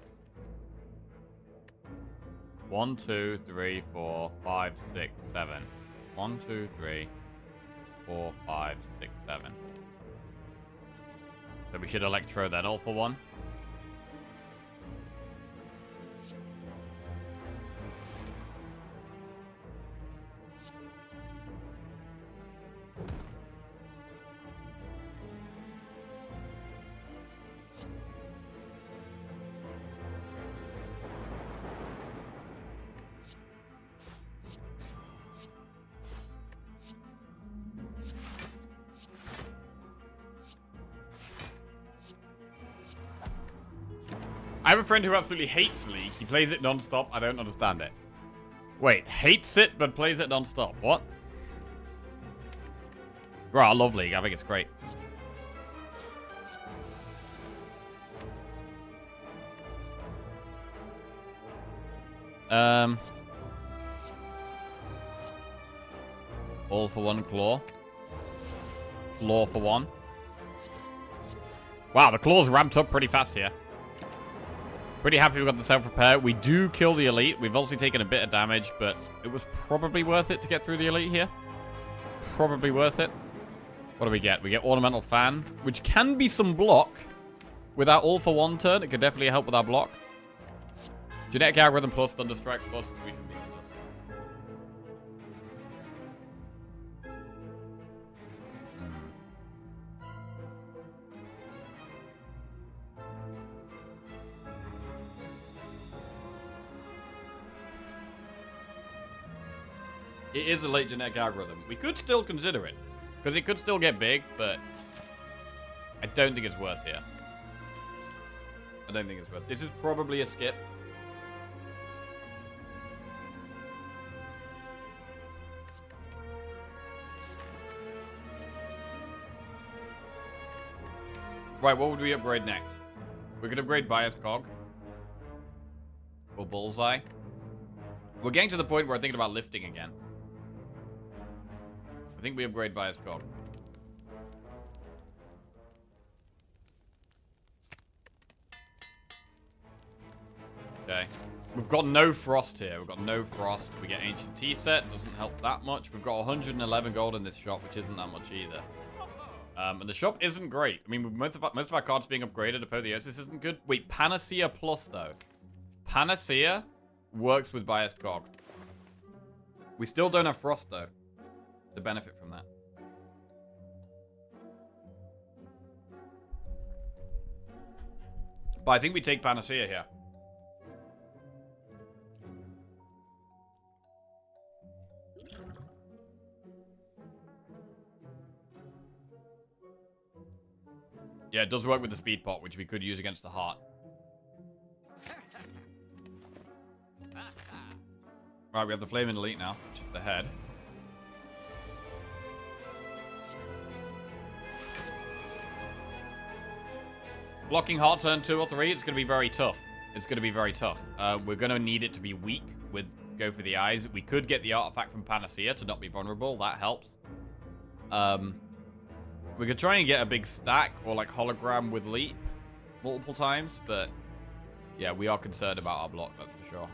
1, 2, 3, 4, 5, 6, 7. 1, 2, 3, 4, 5, 6, 7. So we should Electro then, all for one. I have a friend who absolutely hates League. He plays it non-stop. I don't understand it. Wait, hates it but plays it non-stop. What? Right, I love League. I think it's great. All for one claw. Claw for one. Wow, the claws ramped up pretty fast here. Pretty happy we got the self-repair. We do kill the elite. We've obviously taken a bit of damage, but it was probably worth it to get through the elite here. Probably worth it. What do we get? We get Ornamental Fan, which can be some block. With our all for one turn, it could definitely help with our block. Genetic Algorithm plus, Thunderstrike plus, we can beat this. It is a late genetic algorithm. We could still consider it, because it could still get big, but I don't think it's worth here. I don't think it's worth. This is probably a skip. Right, what would we upgrade next? We could upgrade Bias Cog. Or Bullseye. We're getting to the point where I'm thinking about lifting again. I think we upgrade Bias Cog. Okay. We've got no Frost here. We've got no Frost. We get Ancient Tea Set. Doesn't help that much. We've got 111 gold in this shop, which isn't that much either. And the shop isn't great. I mean, most of our cards being upgraded, Apotheosis isn't good. Wait, Panacea Plus, though. Panacea works with Biased Cog. We still don't have Frost, though, to benefit from that. But I think we take Panacea here. Yeah, it does work with the speed pot, which we could use against the heart. Right, we have the Flaming Elite now, which is the head. Blocking heart turn 2 or 3, it's going to be very tough. It's going to be very tough. We're going to need it to be weak with Go for the Eyes. We could get the artifact from Panacea to not be vulnerable. That helps. We could try and get a big stack or like hologram with leap multiple times, but yeah, we are concerned about our block, that's for sure.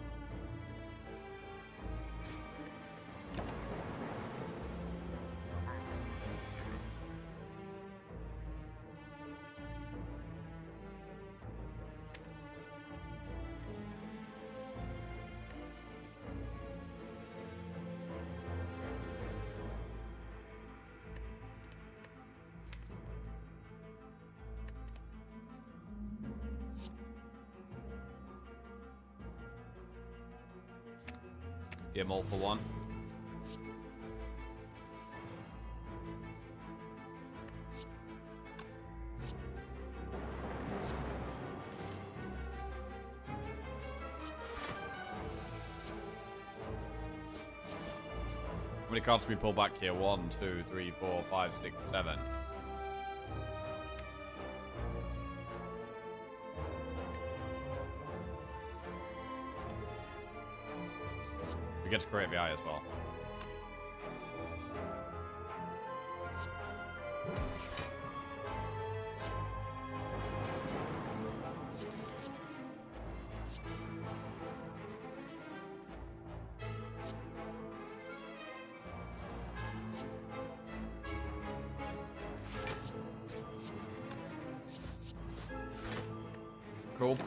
Get them all for one. How many cards can we pull back here? 1, 2, 3, 4, 5, 6, 7. We get to create the eye as well. Cool.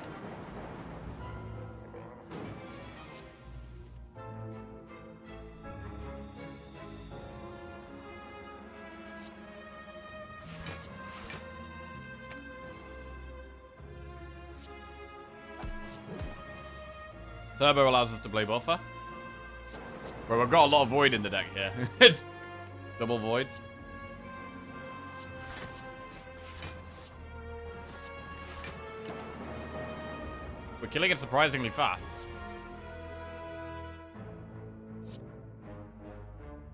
Turbo allows us to play buffer. Well, we've got a lot of void in the deck here. Double void. We're killing it surprisingly fast.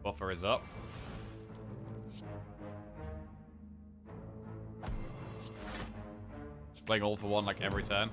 Buffer is up. Just playing all for one like every turn.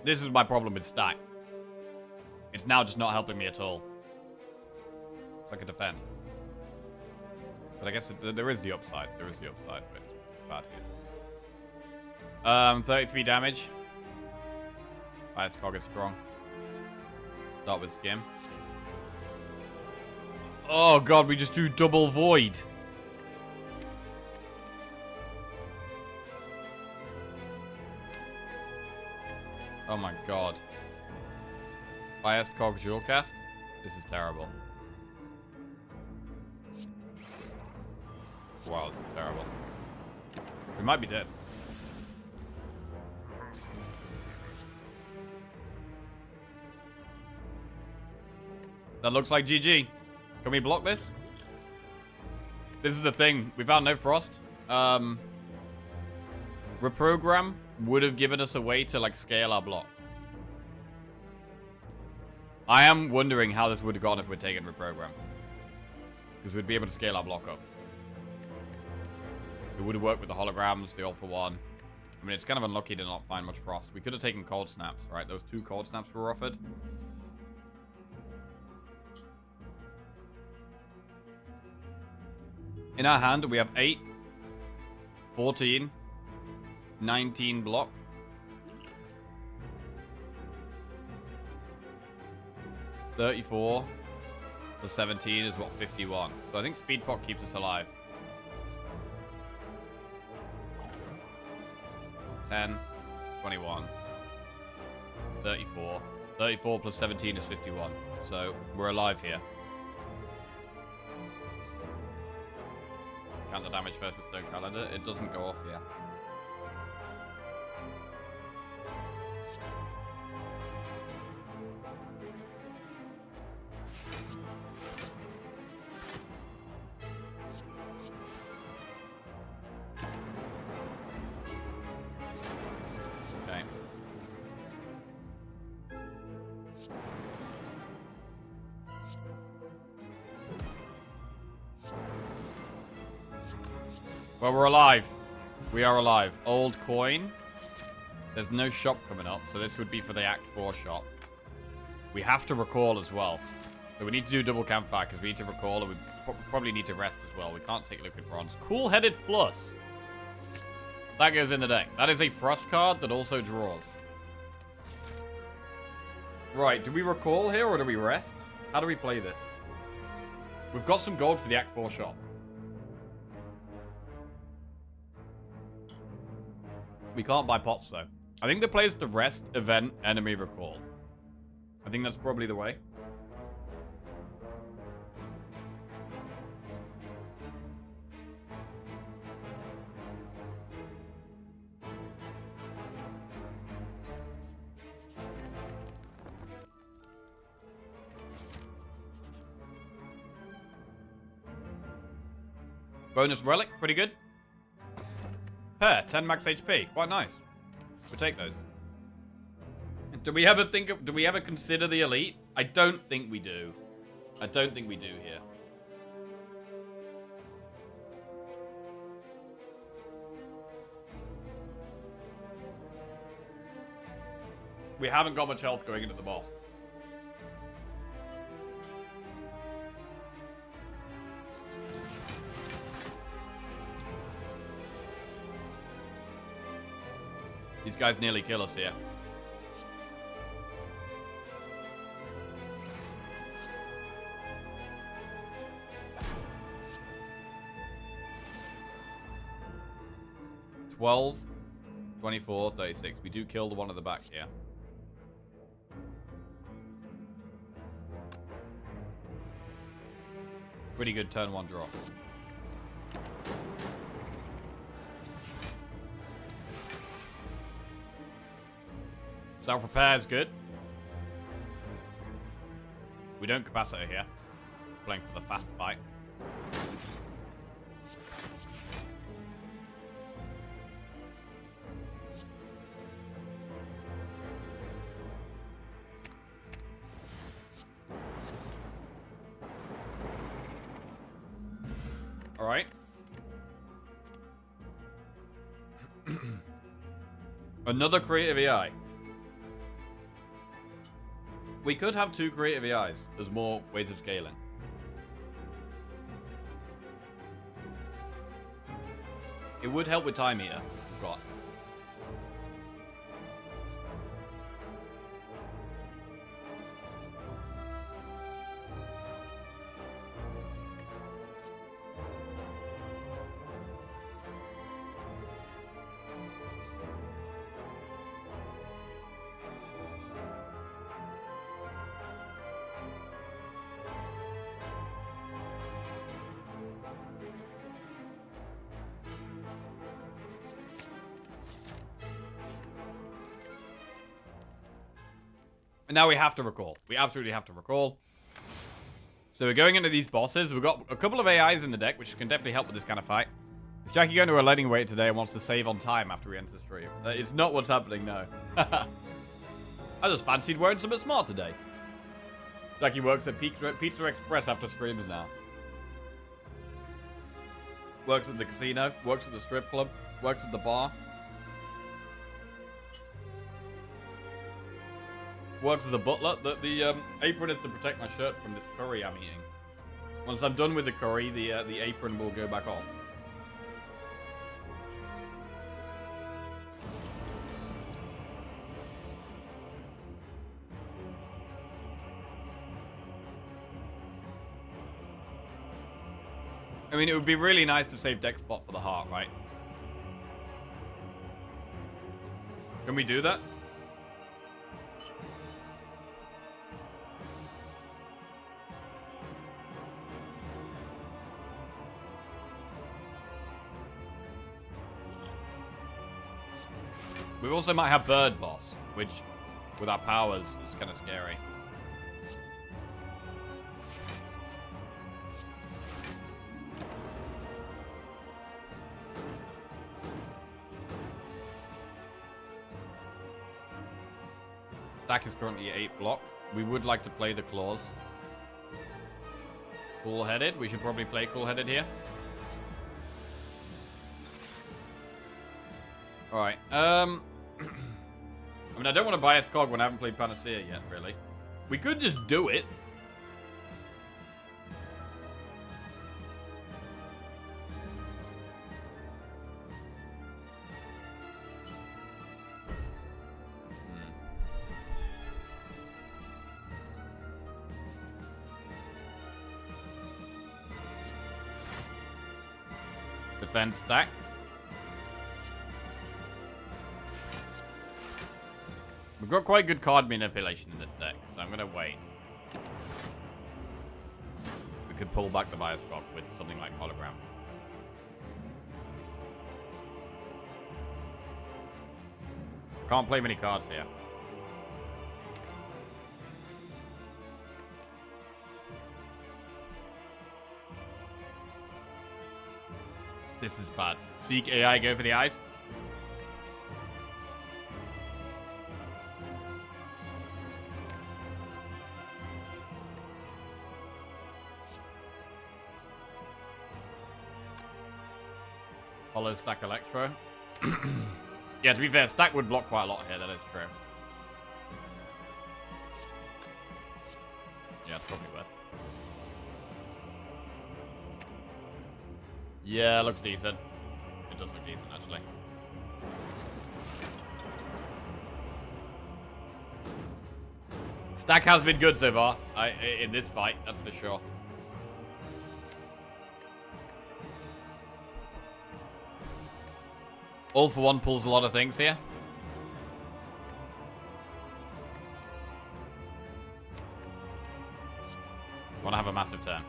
This is my problem with stack. It's now just not helping me at all. So I can defend. But I guess there is the upside. There is the upside, but it's bad here. 33 damage. Highest cog is strong. Start with skim. Oh god, we just do double void. Oh my god. Highest cog dual cast? This is terrible. Wow, this is terrible. We might be dead. That looks like GG. Can we block this? This is the thing. We found no frost. Reprogram would have given us a way to, like, scale our block. I am wondering how this would have gone if we're taking reprogram. Because we'd be able to scale our block up. It would have worked with the holograms, the all for one. I mean, it's kind of unlucky to not find much frost. We could have taken cold snaps, right? Those 2 cold snaps were offered. In our hand, we have 8, 14, 19 block. $34 plus 17 is what, 51. So I think speed pot keeps us alive. 10, 21, 34. 34 plus 17 is 51. So we're alive here. Count the damage first with Stone Calendar. It doesn't go off here. Okay. Well, we're alive. We are alive. Old coin. There's no shop coming up, so this would be for the Act 4 shop. We have to recall as well. So we need to do double campfire because we need to recall and we probably need to rest as well. We can't take liquid bronze. Cool-headed plus. That goes in the deck. That is a frost card that also draws. Right, do we recall here or do we rest? How do we play this? We've got some gold for the Act 4 shop. We can't buy pots, though. I think the play is the rest, event, enemy, recall. I think that's probably the way. Bonus relic, pretty good. Pair, 10 max HP, quite nice. We'll take those. Do we ever consider the elite? I don't think we do. I don't think we do here. We haven't got much health going into the boss. These guys nearly kill us here. $12, 24, 36. We do kill the one at the back here. Pretty good turn 1 drop. Self-repair is good. We don't capacitor here. Playing for the fast fight. Alright. Another creative AI. We could have 2 creative AIs. There's more ways of scaling. It would help with time eater. Forgot. And now we have to recall. We absolutely have to recall. So we're going into these bosses. We've got a couple of AIs in the deck, which can definitely help with this kind of fight. Is Jackie going to a letting wait today and wants to save on time after we enter stream? That is not what's happening, no. I just fancied wearing something smart today. Jackie works at Pizza Express after streams now. Works at the casino. Works at the strip club. Works at the bar. Works as a butler. The apron is to protect my shirt from this curry I'm eating. Once I'm done with the curry, the apron will go back off. I mean, it would be really nice to save deck spot for the heart, right? Can we do that? We also might have Bird Boss, which, with our powers, is kind of scary. Stack is currently 8 block. We would like to play the claws. Cool-headed. We should probably play cool-headed here. Alright. I mean, I don't want to bias Cog when I haven't played Panacea yet, really. We could just do it. Defense stack. We've got quite good card manipulation in this deck, so I'm going to wait. We could pull back the bias block with something like Hologram. Can't play many cards here. This is bad. Seek AI, go for the eyes. Hollow stack Electro. Yeah, to be fair, stack would block quite a lot here, that is true. Yeah, it's probably worth. Yeah, it looks decent. It does look decent, actually. Stack has been good so far in this fight, that's for sure. All for one pulls a lot of things here. Want to have a massive turn.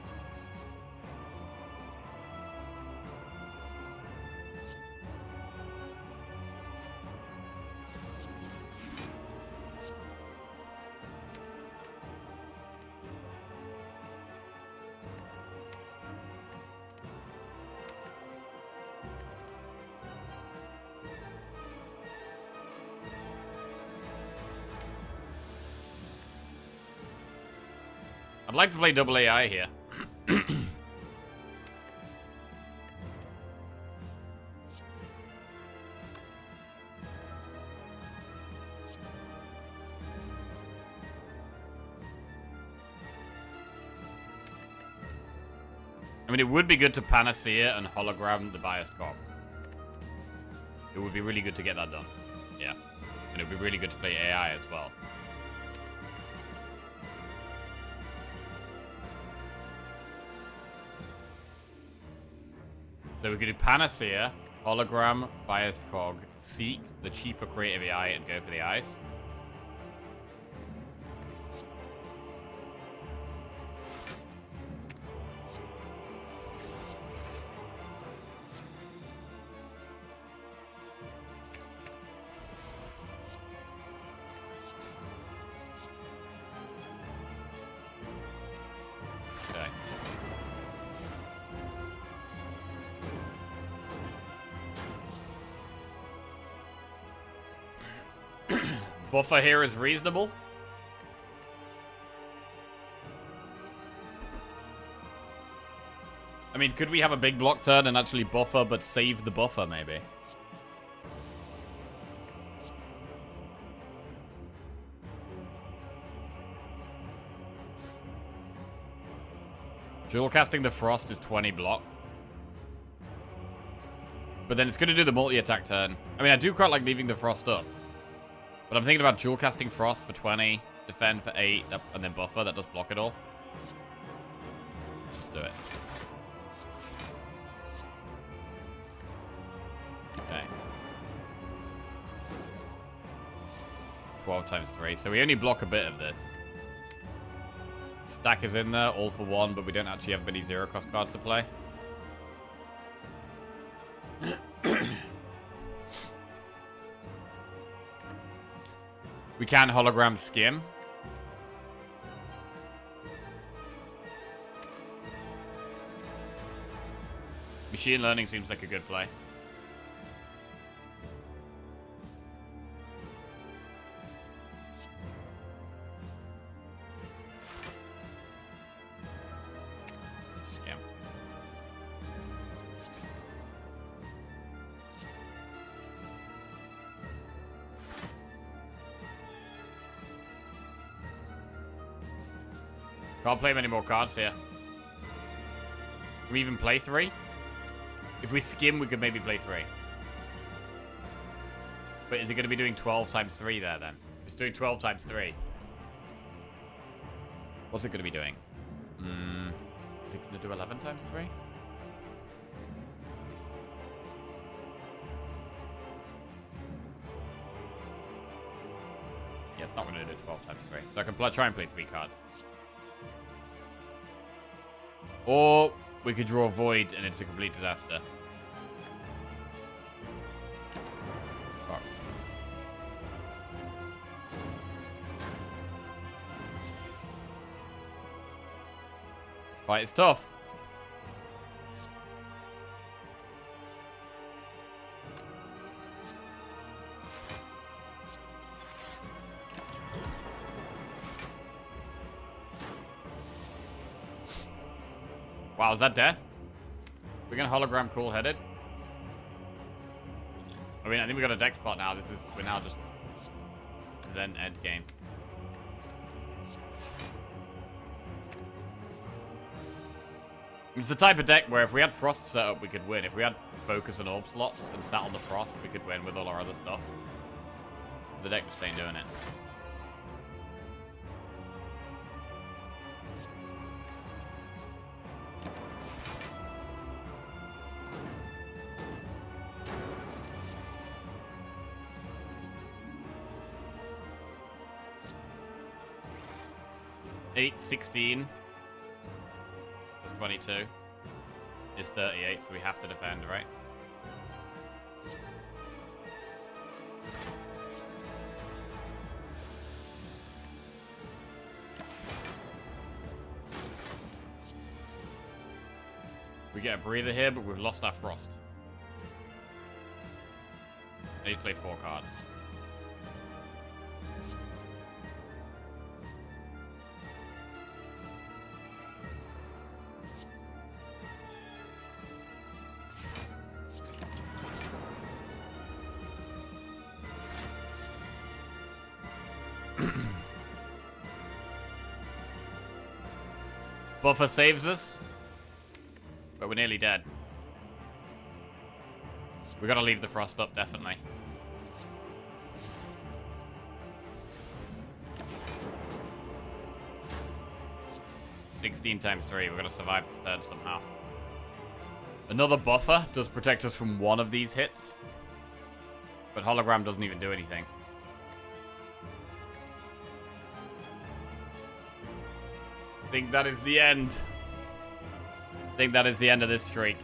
I'd like to play double AI here. I mean, it would be good to Panacea and hologram the biased cop. It would be really good to get that done. Yeah. And it would be really good to play AI as well. So we could do Panacea, Hologram, Biased Cog, Seek, the cheaper creative AI, and go for the eyes. Buffer here is reasonable. I mean, could we have a big block turn and actually buffer, but save the buffer, maybe? Dual casting the Frost is 20 block. But then it's going to do the multi-attack turn. I mean, I do quite like leaving the Frost up. But I'm thinking about dual casting Frost for 20, defend for 8, and then buffer. That does block it all. Let's do it. Okay. 12 times 3. So we only block a bit of this. Stack is in there, all for 1, but we don't actually have many zero-cost cards to play. We can hologram Skim. Machine learning seems like a good play. Skim. Can't play many more cards here. Can we even play 3? If we skim, we could maybe play 3. But is it going to be doing 12 times 3 there, then? If it's doing 12 times 3. What's it going to be doing? Is it going to do 11 times 3? Yeah, it's not going to do 12 times 3. So I can try and play 3 cards. Or we could draw Void and it's a complete disaster. Fuck. This fight is tough. Wow, is that death? We're gonna hologram cool-headed. I mean, I think we got a deck spot now. We're now just Zen end game. It's the type of deck where if we had Frost set up, we could win. If we had Focus and Orb slots and sat on the Frost, we could win with all our other stuff. The deck just ain't doing it. Eight, 16. 22 is 38, so we have to defend, right? We get a breather here, but we've lost our Frost. I need to play 4 cards. Buffer saves us, but we're nearly dead. We gotta leave the Frost up, definitely. $16 times 3, we're gonna survive this turn somehow. Another buffer does protect us from one of these hits, but Hologram doesn't even do anything. I think that is the end. I think that is the end of this streak.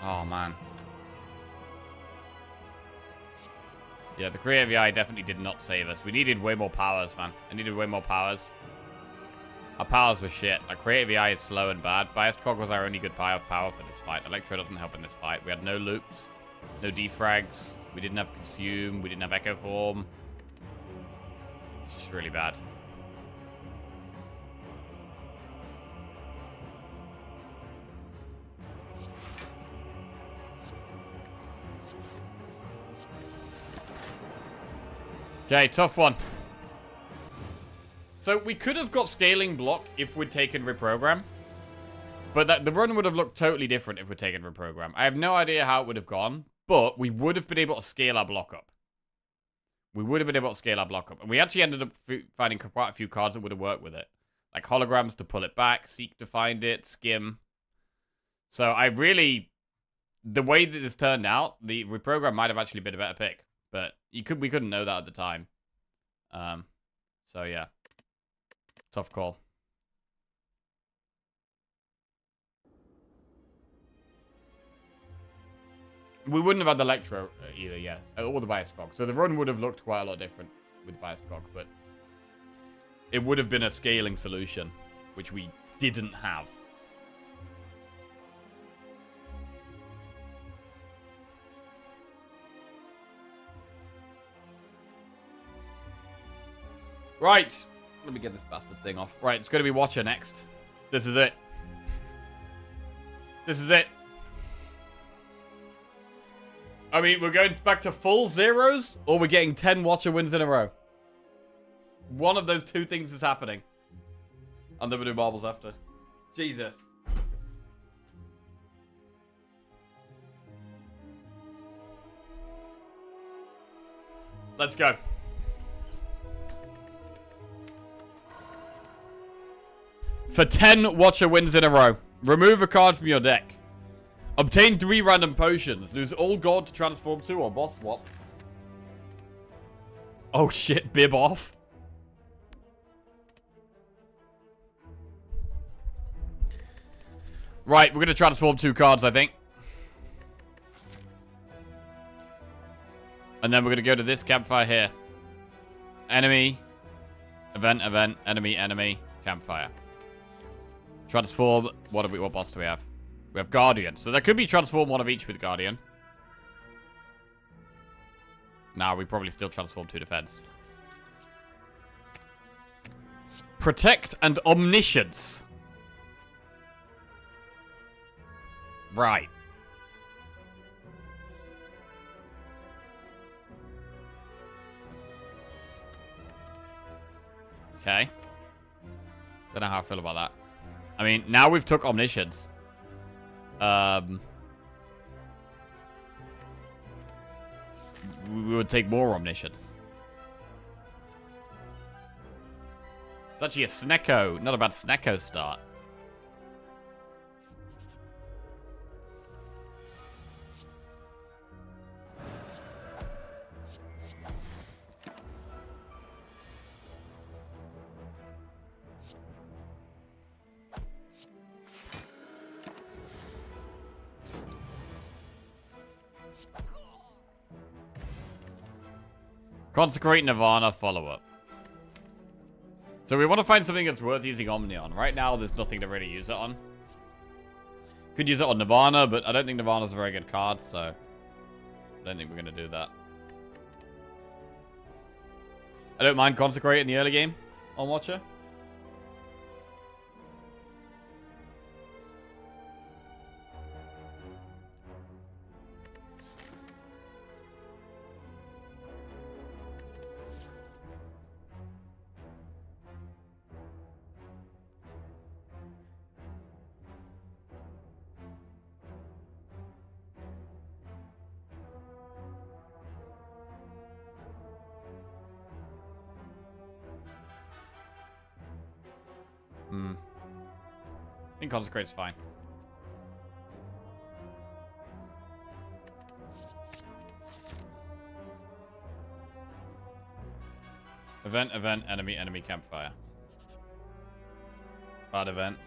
Oh, man. Yeah, the Creative Eye definitely did not save us. We needed way more powers, man. I needed way more powers. Our powers were shit. Our Creative Eye is slow and bad. Biased Cog was our only good power for this fight. Electro doesn't help in this fight. We had no loops, no defrags. We didn't have Consume. We didn't have Echo Form. It's just really bad. Okay, tough one. So we could have got Scaling Block if we'd taken Reprogram. But the run would have looked totally different if we'd taken Reprogram. I have no idea how it would have gone, but we would have been able to scale our block up. We would have been able to scale our block up. And we actually ended up finding quite a few cards that would have worked with it. Like Holograms to pull it back, Seek to find it, Skim. So I really... The way that this turned out, the Reprogram might have actually been a better pick. But we couldn't know that at the time. So yeah. Tough call. We wouldn't have had the Electro either, yeah. Or the Bias Cog. So the run would have looked quite a lot different with Bias Cog, but it would have been a scaling solution, which we didn't have. Right. Let me get this bastard thing off. Right, it's going to be Watcher next. This is it. This is it. I mean, we're going back to full zeros, or we're getting 10 Watcher wins in a row. One of those two things is happening. And then we'll do marbles after. Jesus. Let's go. For 10 Watcher wins in a row, remove a card from your deck. Obtain 3 random potions. Lose all gold to transform 2 or boss swap. Oh shit, bib off. Right, we're going to transform 2 cards, I think. And then we're going to go to this campfire here. Enemy. Event, event, enemy, enemy, campfire. Transform. What boss do we have? We have Guardian. So there could be transform one of each with Guardian. Nah, we probably still transform 2 defense. Protect and Omniscience. Right. Okay. Don't know how I feel about that. I mean, now we've took Omniscience. We would take more Omniscience. It's actually a Snecko. Not a bad Snecko start. Consecrate Nirvana follow-up. So we want to find something that's worth using Omni on. Right now, there's nothing to really use it on. Could use it on Nirvana, but I don't think Nirvana's a very good card, so I don't think we're going to do that. I don't mind Consecrate in the early game on Watcher. I think Consecrate's fine. Event, enemy, campfire. Bad event.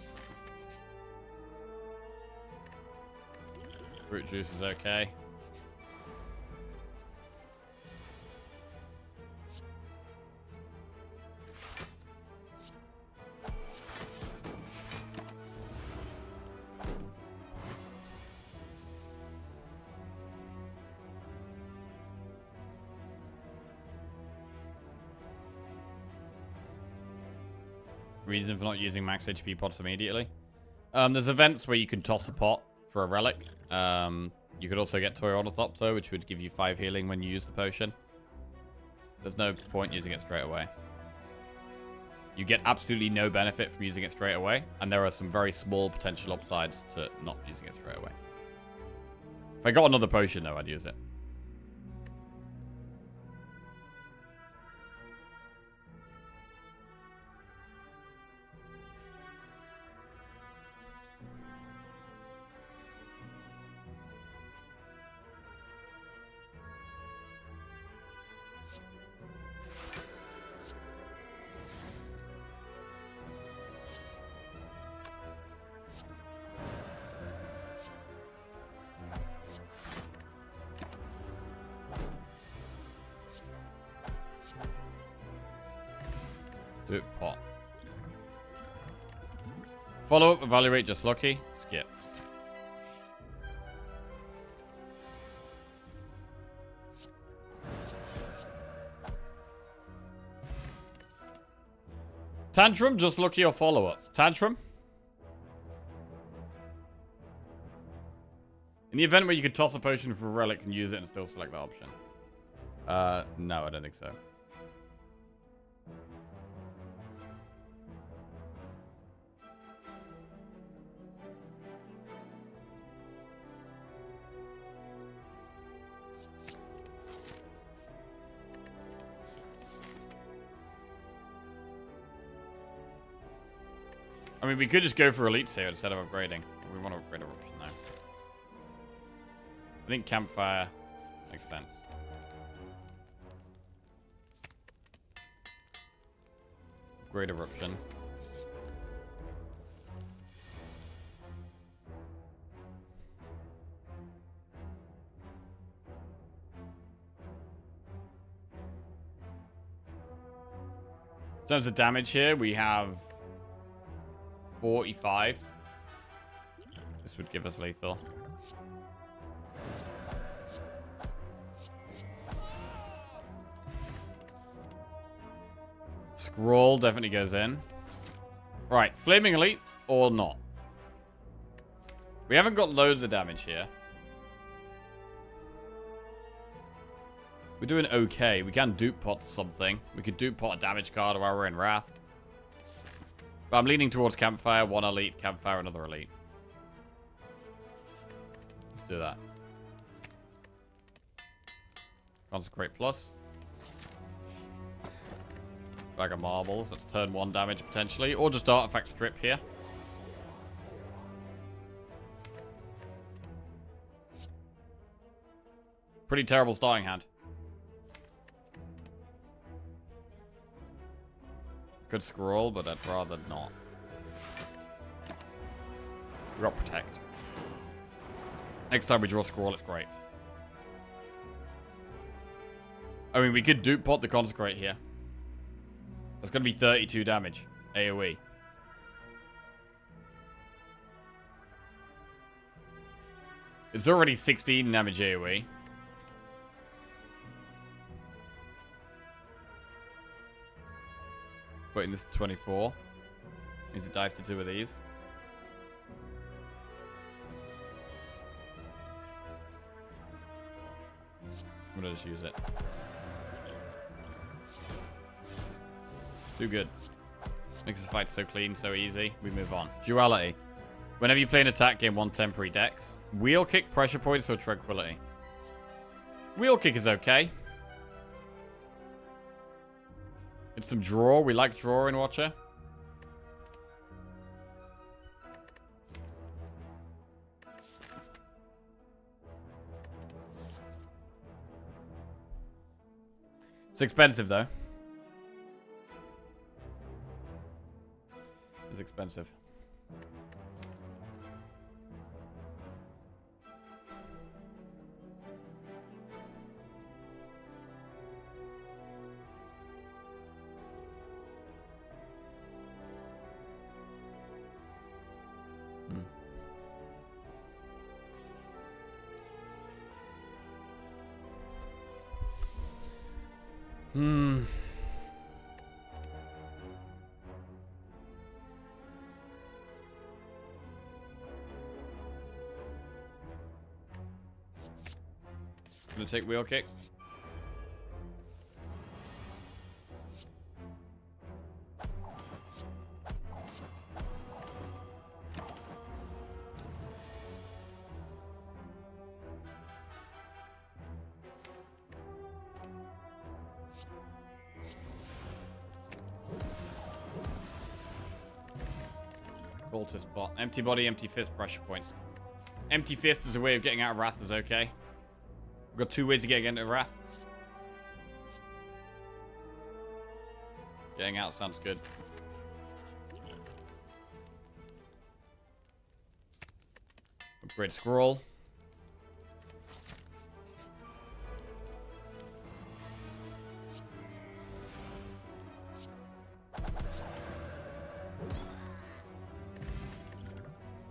Fruit juice is okay. Reason for not using max HP pots immediately. There's events where you can toss a pot for a relic. You could also get Tyrannotopter, which would give you 5 healing when you use the potion. There's no point using it straight away. You get absolutely no benefit from using it straight away, and there are some very small potential upsides to not using it straight away. If I got another potion, though, I'd use it. Do it pot. Follow up, evaluate, just lucky. Skip. Tantrum, just lucky, or follow up. Tantrum. In the event where you could toss a potion for a relic and use it and still select that option. No, I don't think so. I mean, we could just go for Elite Seer instead of upgrading. We want to upgrade our option now. I think Campfire makes sense. Upgrade Eruption. In terms of damage here, we have 45. This would give us lethal. Scroll definitely goes in. Right, Flaming Elite or not? We haven't got loads of damage here. We're doing okay. We can dupe pot something. We could dupe pot a damage card while we're in Wrath. But I'm leaning towards Campfire, 1 elite, Campfire, another elite. Let's do that. Consecrate plus. Bag of marbles. That's turn 1 damage potentially. Or just artifact strip here. Pretty terrible starting hand. Could scroll, but I'd rather not. We got protect. Next time we draw scroll, it's great. I mean, we could dupe pot the consecrate here. That's going to be 32 damage. AoE. It's already 16 damage AoE. Putting this to 24. Means it dies to 2 of these. I'm gonna just use it. Too good. Makes the fight so clean, so easy. We move on. Duality. Whenever you play an attack, gain 1 temporary dex. Wheel kick, pressure points, or tranquility. Wheel kick is okay. It's some draw. We like draw in Watcher. It's expensive, though. It's expensive. Gonna take wheel kick. Cultist bot. Empty body, empty fist, pressure points. Empty fist is a way of getting out of Wrath is okay. We've got 2 ways of getting into Wrath. Getting out sounds good. Upgrade scroll.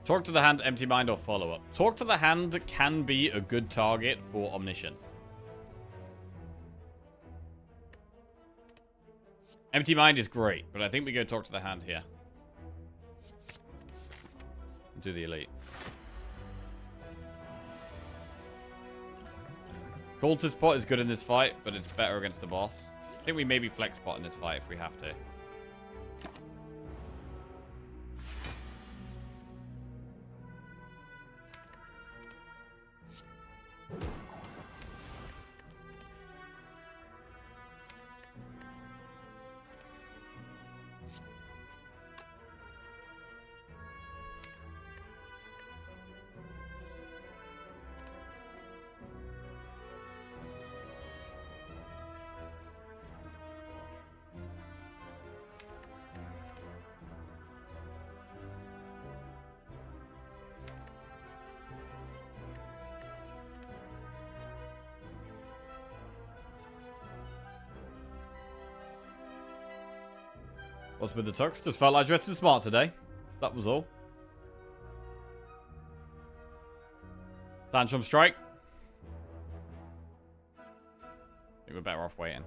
Talk to the hand, empty mind, or follow-up. Talk to the hand can be a good target for omniscience. Empty mind is great, but I think we go talk to the hand here. Do the elite. Cultist pot is good in this fight, but it's better against the boss. I think we maybe flex pot in this fight if we have to. What's with the tux? Just felt like dressing smart today. That was all. Tantrum strike. I think we're better off waiting.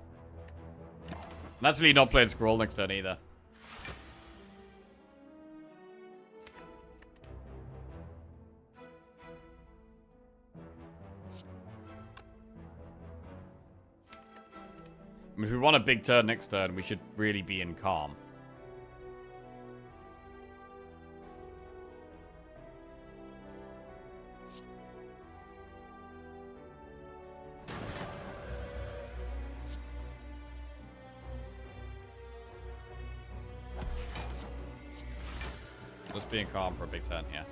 I'm actually not playing scroll next turn either. I mean, if we want a big turn next turn, we should really be in calm. being calm for a big turn here.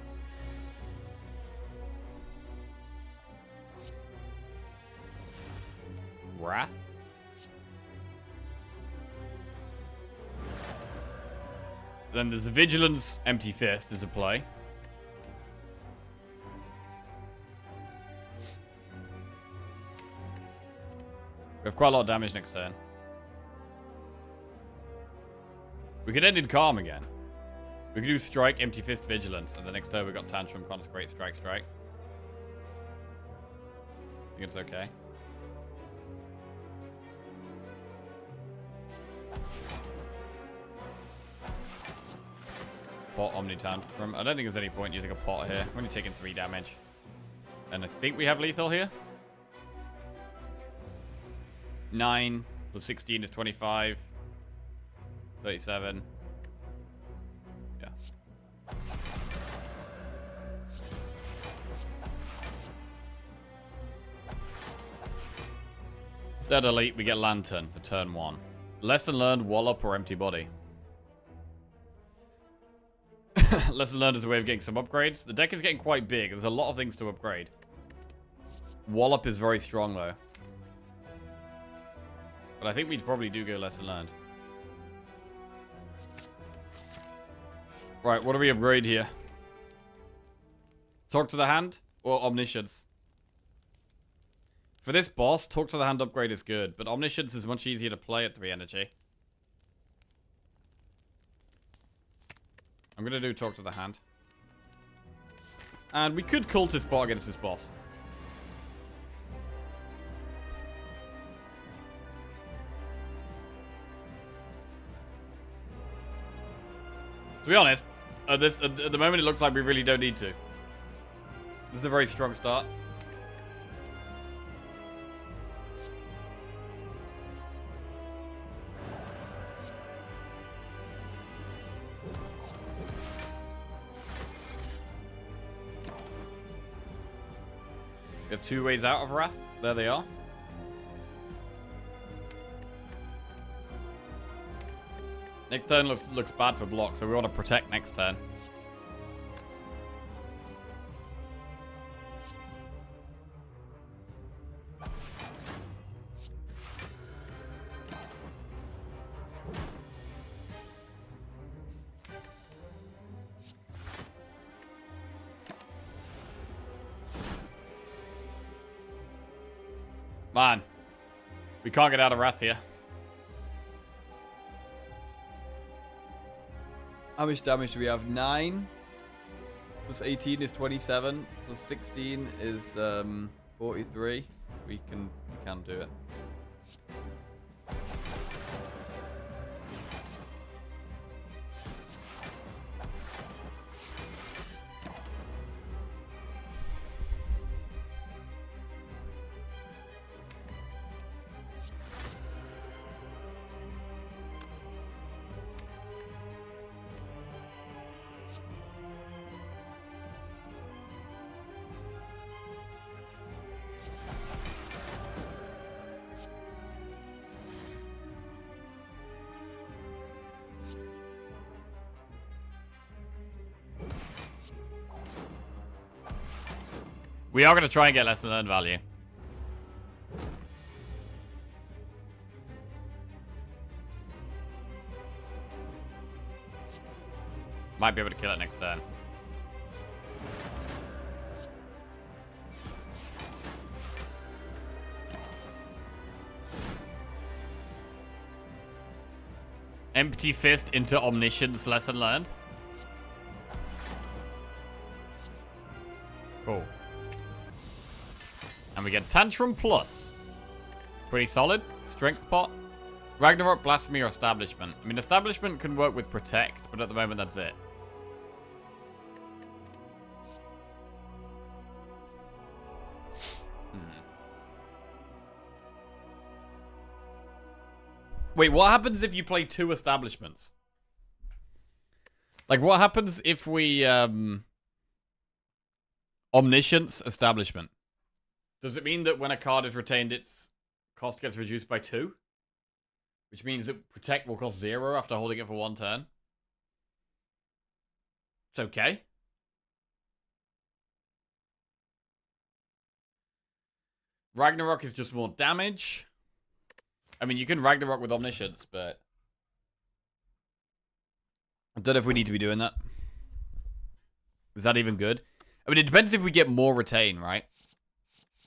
Wrath. Then there's Vigilance, Empty Fist is a play. We have quite a lot of damage next turn. We could end in Calm again. We could do Strike, Empty Fist, Vigilance, and the next turn we got Tantrum, Consecrate, Strike, Strike. I think it's okay. Pot Omni Tantrum. I don't think there's any point using a pot here. We're only taking 3 damage. And I think we have lethal here. 9 plus 16 is 25. 37. Yeah. Dead Elite, we get Lantern for turn 1. Lesson learned, Wallop or Empty Body. Lesson learned is a way of getting some upgrades. The deck is getting quite big. There's a lot of things to upgrade. Wallop is very strong, though. But I think we probably do go Lesson learned. Right, what do we upgrade here? Talk to the Hand or Omniscience? For this boss, Talk to the Hand upgrade is good, but Omniscience is much easier to play at 3 energy. I'm going to do Talk to the Hand. And we could Cultist Bot against this boss. To be honest, at the moment it looks like we really don't need to. This is a very strong start. We have 2 ways out of Wrath. There they are. Next turn looks bad for block, so we want to protect next turn. Man, we can't get out of Wrath here. How much damage do we have? 9 plus 18 is 27 plus 16 is 43. We can do it. We are going to try and get lesson learned value. Might be able to kill it next turn. Empty Fist into Omniscience lesson learned. Cool. And we get Tantrum Plus. Pretty solid. Strength Pot. Ragnarok, Blasphemy, or Establishment. I mean, Establishment can work with Protect, but at the moment that's it. Wait, what happens if you play 2 Establishments? Like, what happens if we, Omniscience, Establishment? Does it mean that when a card is retained, its cost gets reduced by 2? Which means that Protect will cost 0 after holding it for 1 turn? It's okay. Ragnarok is just more damage. I mean, you can Ragnarok with Omniscience, but I don't know if we need to be doing that. Is that even good? I mean, it depends if we get more Retain, right?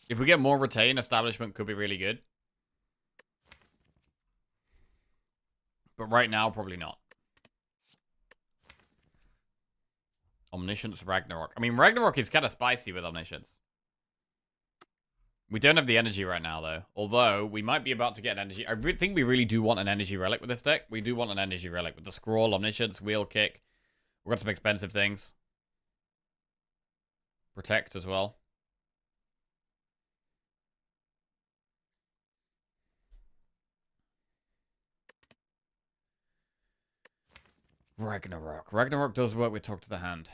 If we get more Retain, Establishment could be really good. But right now, probably not. Omniscience, Ragnarok. I mean, Ragnarok is kind of spicy with Omniscience. We don't have the energy right now, though. Although, we might be about to get an energy. I think we really do want an energy relic with this deck. We do want an energy relic with the Scroll, Omniscience, Wheel Kick. We've got some expensive things. Protect as well. Ragnarok. Ragnarok does work with Talk to the Hand.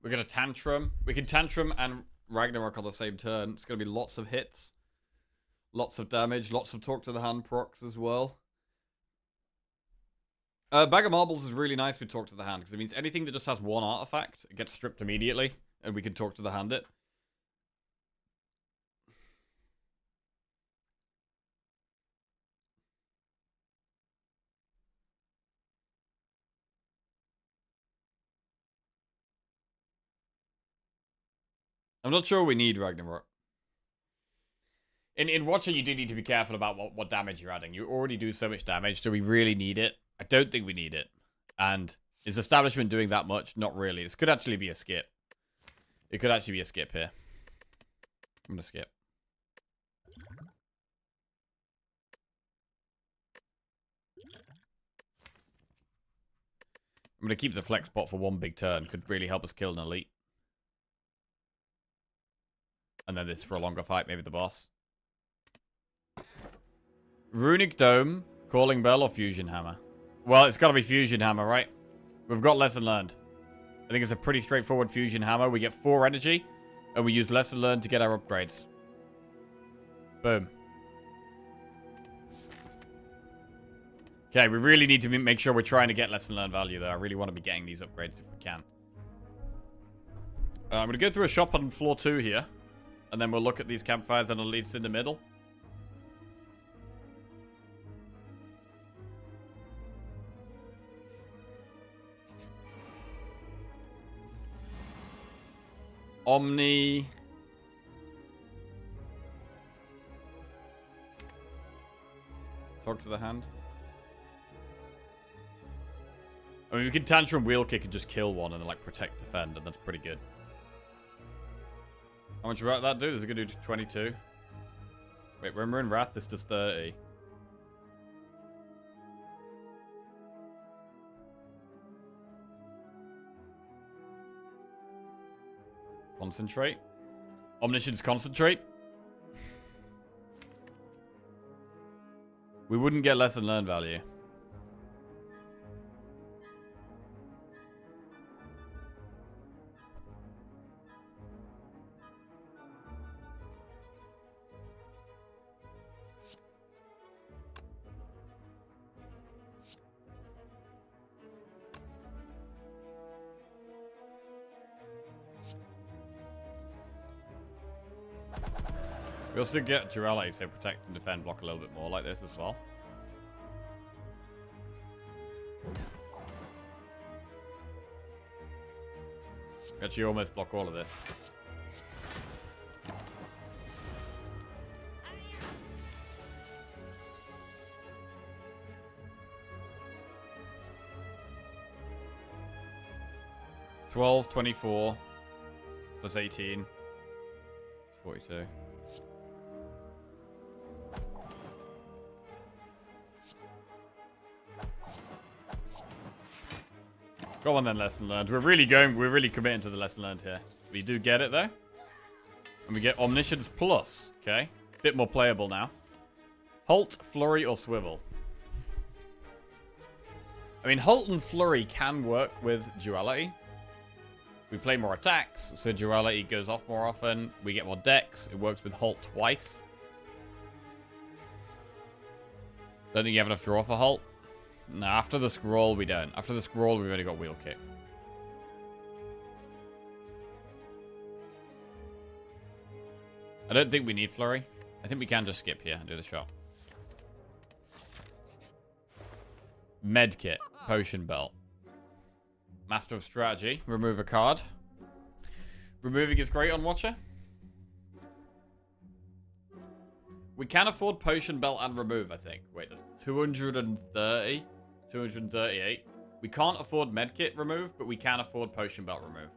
We're going to Tantrum. We can Tantrum and Ragnarok on the same turn. It's going to be lots of hits. Lots of damage. Lots of Talk to the Hand procs as well. Bag of Marbles is really nice with Talk to the Hand, because it means anything that just has one artifact, it gets stripped immediately, and we can Talk to the Hand it. I'm not sure we need Ragnarok. In Watcher, you do need to be careful about what damage you're adding. You already do so much damage. Do we really need it? I don't think we need it. And is Establishment doing that much? Not really. This could actually be a skip. It could actually be a skip here. I'm going to skip. I'm going to keep the flex pot for one big turn. Could really help us kill an elite. And then this for a longer fight, maybe the boss. Runic Dome, Calling Bell, or Fusion Hammer? Well, it's got to be Fusion Hammer, right? We've got Lesson Learned. I think it's a pretty straightforward Fusion Hammer. We get 4 energy, and we use Lesson Learned to get our upgrades. Boom. Okay, we really need to make sure we're trying to get Lesson Learned value, though. I really want to be getting these upgrades if we can. I'm going to go through a shop on floor 2 here, and then we'll look at these campfires and elites in the middle. Omni. Talk to the Hand. I mean, we can Tantrum, Wheel Kick, and just kill one and then, like, Protect, Defend, and that's pretty good. How much Wrath that do? This is going to do 22. Wait, when we're in Wrath, this does 30. Concentrate. Omniscience Concentrate. We wouldn't get Lesson Learned value. We also get Duality, so protect and defend block a little bit more like this as well. Actually, almost block all of this. $12, 24, plus 18. It's 42. Go on then, Lesson Learned. We're really committing to the Lesson Learned here. We do get it though. And we get Omniscience Plus. Okay. Bit more playable now. Halt, Flurry, or Swivel. I mean, Halt and Flurry can work with Duality. We play more attacks, so duality goes off more often. We get more decks. It works with Halt twice. Don't think you have enough draw for Halt. No, after the scroll, we don't. After the scroll, we've only got Wheel Kick. I don't think we need Flurry. I think we can just skip here and do the shot. Medkit. Potion Belt. Master of Strategy. Remove a card. Removing is great on Watcher. We can afford Potion Belt and Remove, I think. Wait, that's 230? 238. We can't afford Medkit Remove, but we can afford Potion Belt Remove.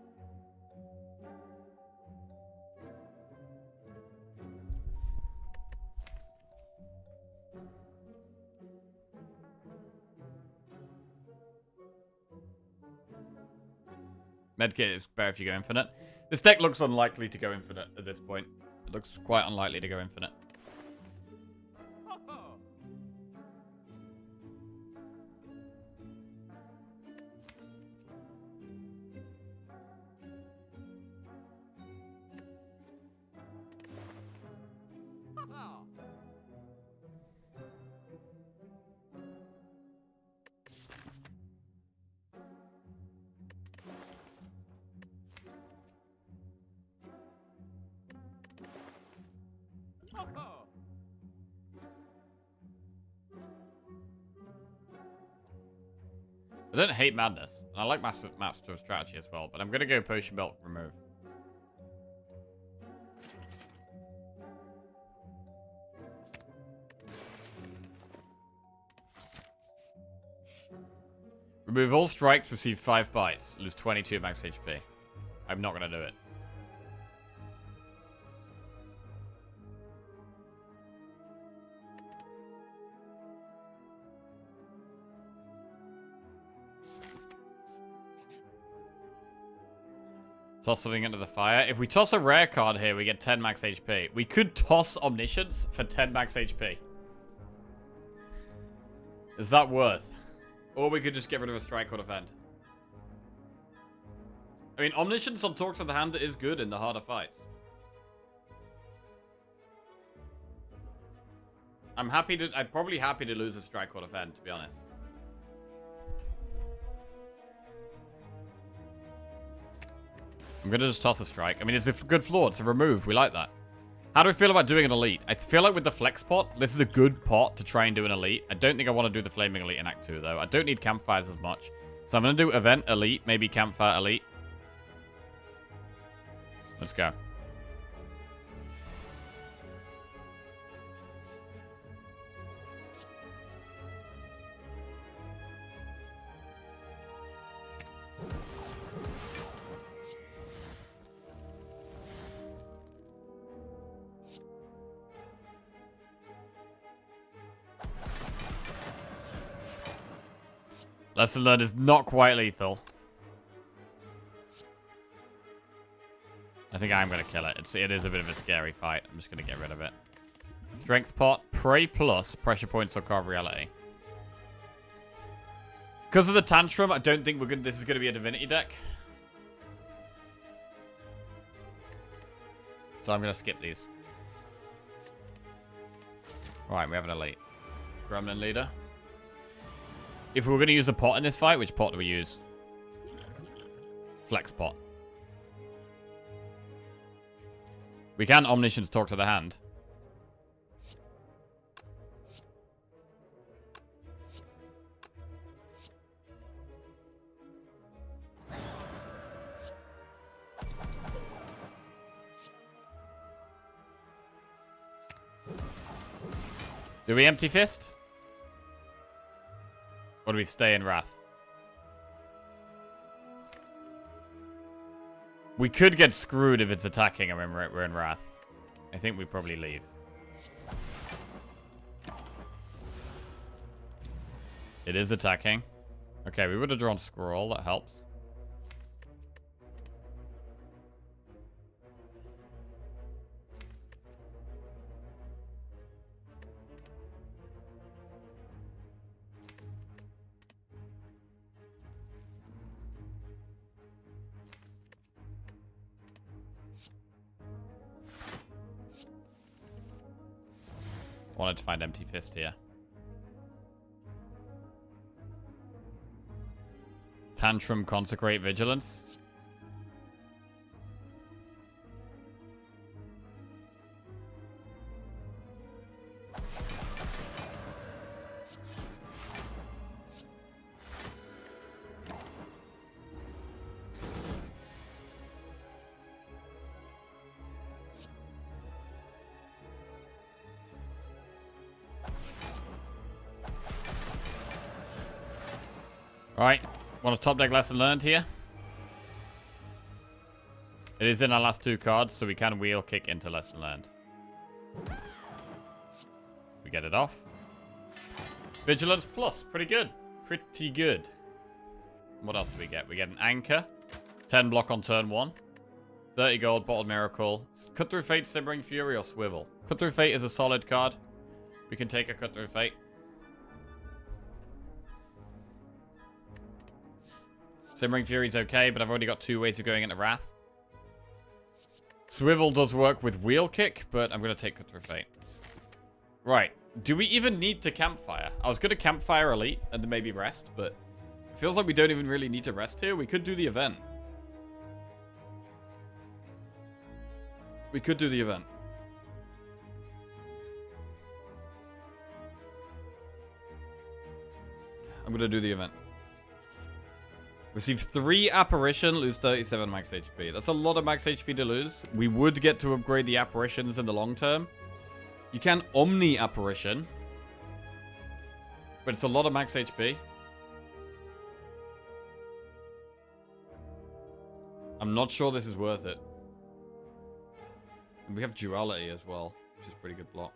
Medkit is better if you go infinite. This deck looks unlikely to go infinite at this point. It looks quite unlikely to go infinite. I don't hate Madness. I like Master of Strategy as well, but I'm going to go Potion Belt Remove. Remove all strikes, receive 5 bites, lose 22 max HP. I'm not going to do it. Toss something into the fire. If we toss a rare card here, we get 10 max HP. We could toss Omniscience for 10 max HP. Is that worth? Or we could just get rid of a strike or defend. I mean, Omniscience on Talk to the Hand is good in the harder fights. I'm probably happy to lose a strike or defend, to be honest. I'm going to just toss a strike. I mean, it's a good floor. It's a remove. We like that. How do we feel about doing an elite? I feel like with the flex pot, this is a good pot to try and do an elite. I don't think I want to do the flaming elite in Act 2, though. I don't need campfires as much. So I'm going to do event elite, maybe campfire elite. Let's go. Lesson learned is not quite lethal. I think I'm going to kill it. It is a bit of a scary fight. I'm just going to get rid of it. Strength pot, Prey plus, pressure points or carve reality. Because of the tantrum, I don't think this is going to be a divinity deck. So I'm going to skip these. Alright, we have an elite. Gremlin leader. If we were going to use a pot in this fight, which pot do we use? Flex pot. We can Omniscience Talk to the Hand. Do we Empty Fist? Or do we stay in Wrath? We could get screwed if it's attacking and we're in Wrath. I think we probably leave. It is attacking. Okay, we would have drawn Scroll. That helps. wanted to find Empty Fist here. Tantrum, Consecrate, Vigilance. Alright, want a top deck lesson learned here? It is in our last 2 cards, so we can wheel kick into lesson learned. We get it off. Vigilance plus, pretty good. Pretty good. What else do we get? We get an anchor. 10 block on turn 1. 30 gold, Bottled Miracle. Cut Through Fate, Simmering Fury, or Swivel. Cut Through Fate is a solid card. We can take a Cut Through Fate. Simmering Fury's okay, but I've already got 2 ways of going into Wrath. Swivel does work with Wheel Kick, but I'm going to take Cut Through Fate. Right. Do we even need to Campfire? I was going to Campfire Elite and then maybe rest, but it feels like we don't even really need to rest here. We could do the event. We could do the event. I'm going to do the event. Receive 3 Apparition, lose 37 max HP. That's a lot of max HP to lose. We would get to upgrade the Apparitions in the long term. You can Omni Apparition. But it's a lot of max HP. I'm not sure this is worth it. And we have Duality as well, which is pretty good block.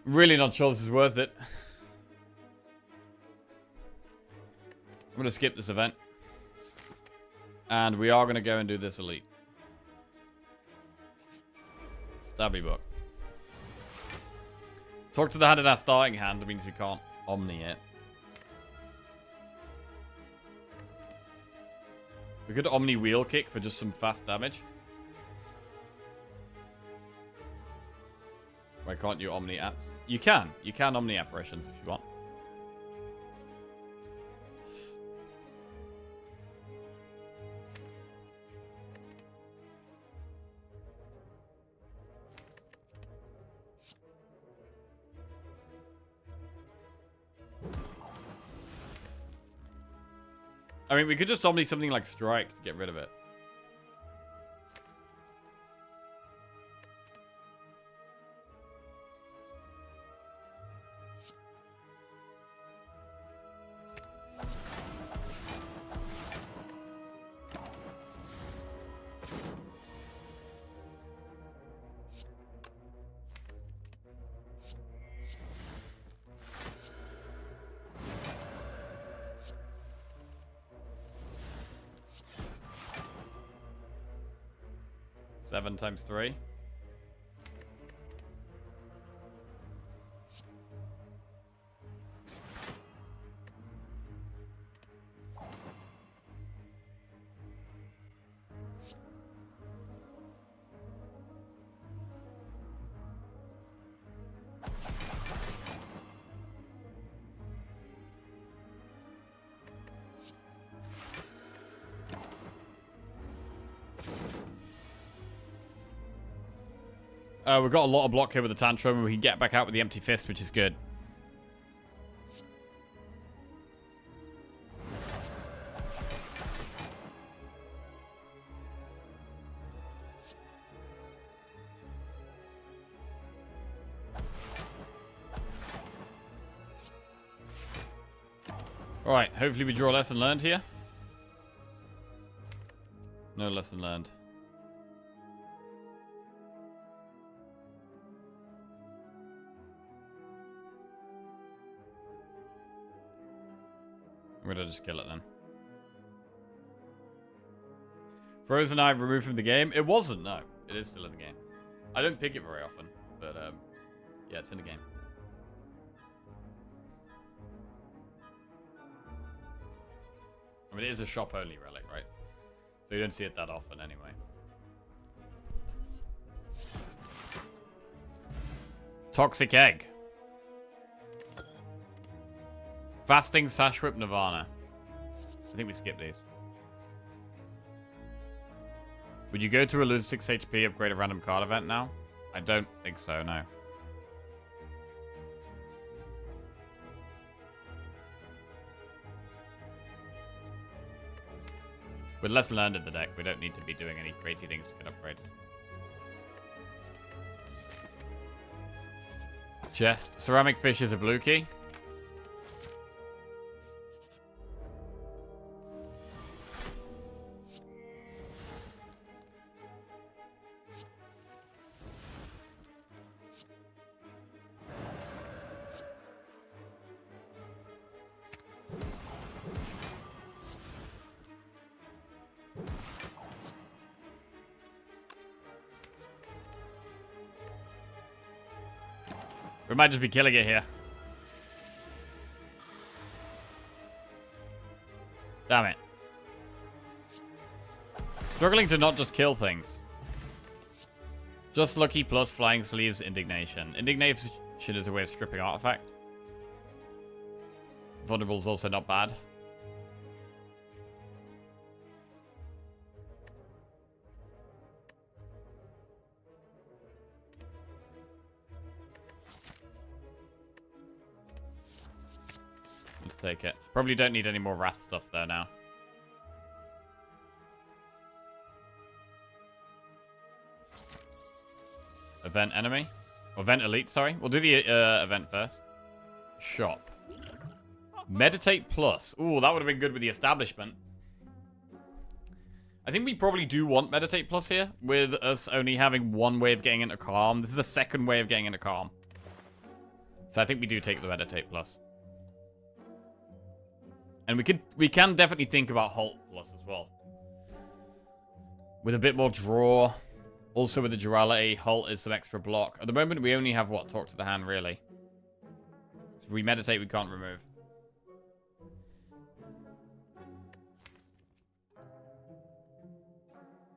Really not sure this is worth it. I'm going to skip this event. And we are going to go and do this elite. Stabby Book. Talk to the hand in our starting hand. That means we can't Omni it. We could Omni Wheel Kick for just some fast damage. Why can't you Omni App? You can. You can Omni Apparitions if you want. I mean, we could just Omni something like Strike to get rid of it. Seven times 3. We've got a lot of block here with the Tantrum, and we can get back out with the Empty Fist, which is good. Alright, hopefully we draw a lesson learned here. No lesson learned. I'm gonna just kill it then. Frozen Eye removed from the game? It wasn't, no. It is still in the game. I don't pick it very often, but yeah, it's in the game. I mean, it is a shop-only relic, right? So you don't see it that often anyway. Toxic Egg. Fasting, Sash Whip, Nirvana. I think we skip these. Would you go to a lose 6 HP, upgrade a random card event now? I don't think so, no. With less learned in the deck, we don't need to be doing any crazy things to get upgrades. Chest. Ceramic Fish is a blue key. We might just be killing it here. Damn it. Struggling to not just kill things. Just Lucky plus Flying Sleeves, Indignation. Indignation is a way of stripping artifact. Vulnerable is also not bad. Let's take it. Probably don't need any more Wrath stuff though now. Event enemy. Or event elite, sorry. We'll do the event first. Shop. Meditate plus. Ooh, that would have been good with the establishment. I think we probably do want Meditate plus here, with us only having one way of getting into Calm. This is a second way of getting into Calm. So I think we do take the Meditate plus. And we can definitely think about Halt plus as well. With a bit more draw. Also with the duality, Halt is some extra block. At the moment we only have what? Talk to the hand really. So if we meditate we can't remove.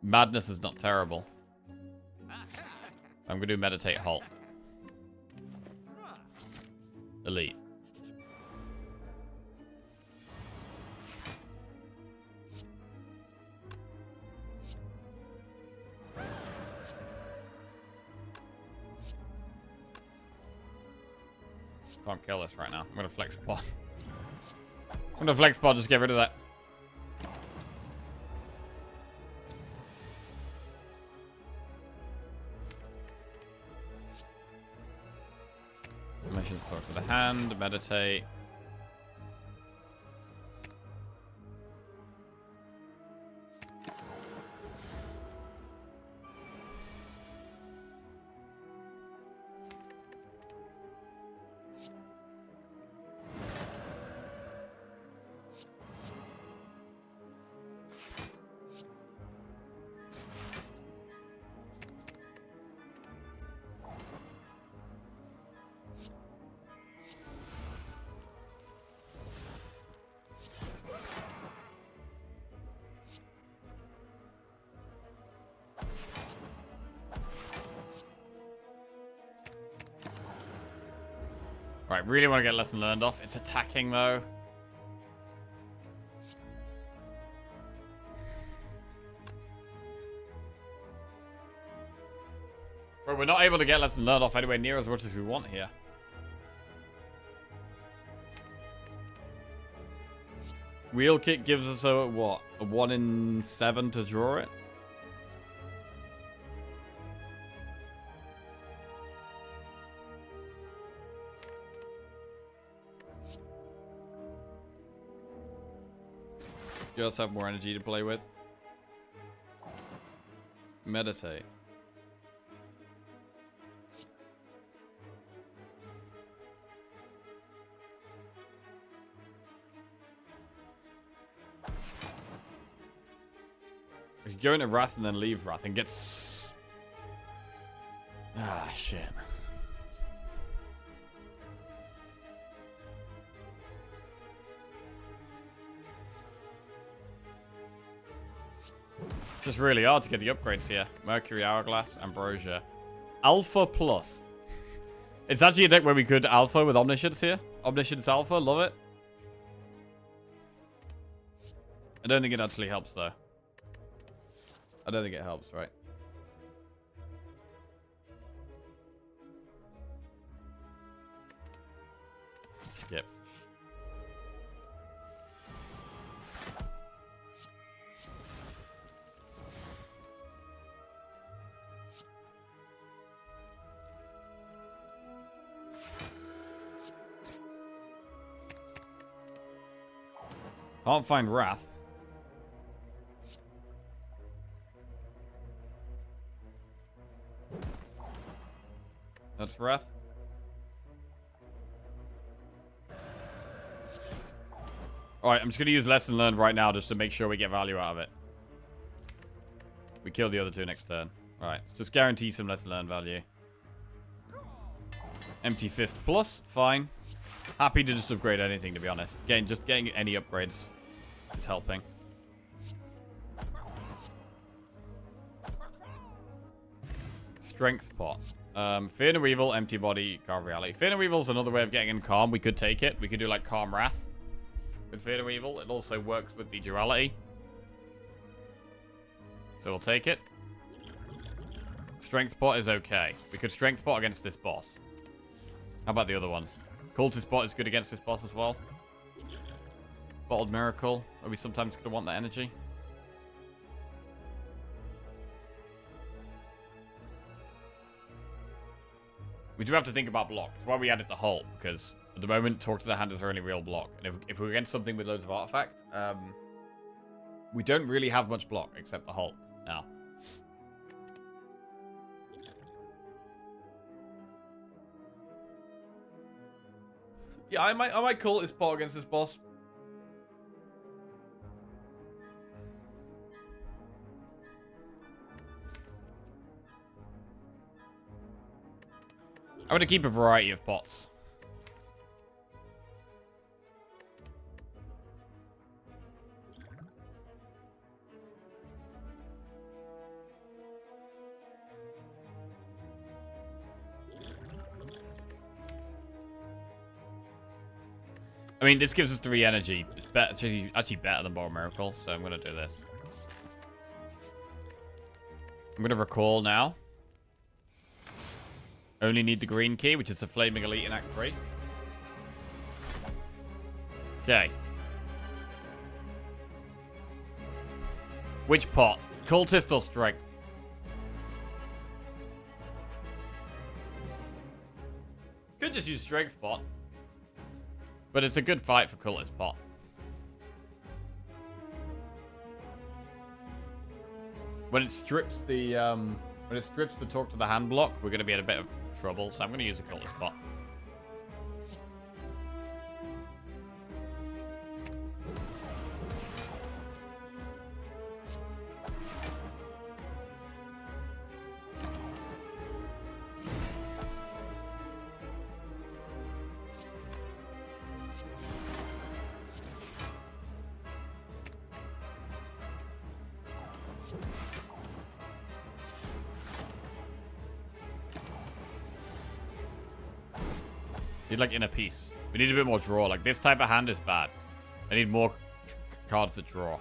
Madness is not terrible. I'm gonna do meditate Halt. Elite. Can't kill us right now. I'm gonna flex pod. I'm gonna flex pod, just get rid of that. Missions talk to the hand, meditate. Right, really want to get lesson learned off. It's attacking though. But we're not able to get lesson learned off anywhere near as much as we want here. Wheel kick gives us a what? A 1 in 7 to draw it? You also have more energy to play with. Meditate. We could go into Wrath and then leave Wrath and get... Ah, shit. It's just really hard to get the upgrades here. Mercury, Hourglass, Ambrosia. Alpha Plus. It's actually a deck where we could Alpha with Omniscience here. Omniscience Alpha, love it. I don't think it actually helps, though. I don't think it helps, right? Skip. Can't find Wrath. That's Wrath. Alright, I'm just going to use Lesson Learned right now just to make sure we get value out of it. We kill the other two next turn. Right, let's just guarantee some Lesson Learned value. Empty Fist plus, fine. Happy to just upgrade anything, to be honest. Just getting any upgrades is helping. Strength pot. Fear No Evil, Empty Body, Carve Reality. Fear No Evil is another way of getting in Calm. We could take it. We could do like Calm Wrath with Fear No Evil. It also works with the Duality. So we'll take it. Strength pot is okay. We could Strength pot against this boss. How about the other ones? Cultist pot is good against this boss as well. Bottled Miracle. Are we sometimes going to want that energy? We do have to think about block. That's why we added the Halt, because at the moment, Talk to the Hand is our only real block. And if we're against something with loads of artifact, we don't really have much block except the Halt now. Yeah, I might call this pot against this boss. I'm going to keep a variety of pots. I mean, this gives us 3 energy. It's better, actually better than Bottled Miracle, so I'm going to do this. I'm going to recall now. Only need the green key, which is the Flaming Elite in Act 3. Okay. Which pot? Cultist or Strength? Could just use Strength pot. But it's a good fight for Cultist pot. When it strips the Talk to the Hand block, we're going to be in a bit of trouble, so I'm going to use a Cultist pot. Need like Inner Peace. We need a bit more draw. Like this type of hand is bad. I need more cards to draw.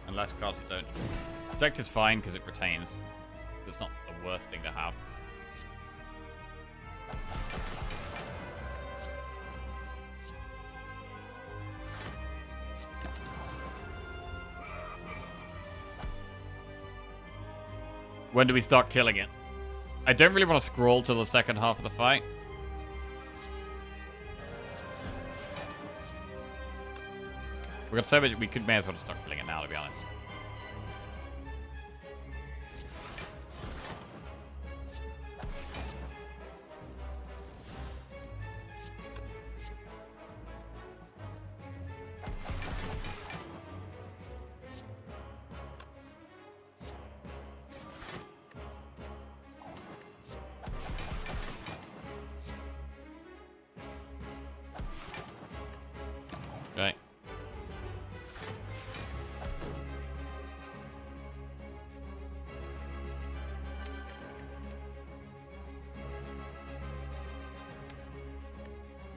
And less cards that don't. Protect is fine because it retains. It's not the worst thing to have. When do we start killing it? I don't really want to scroll till the second half of the fight. We've got so much, we may as well start killing it now, to be honest.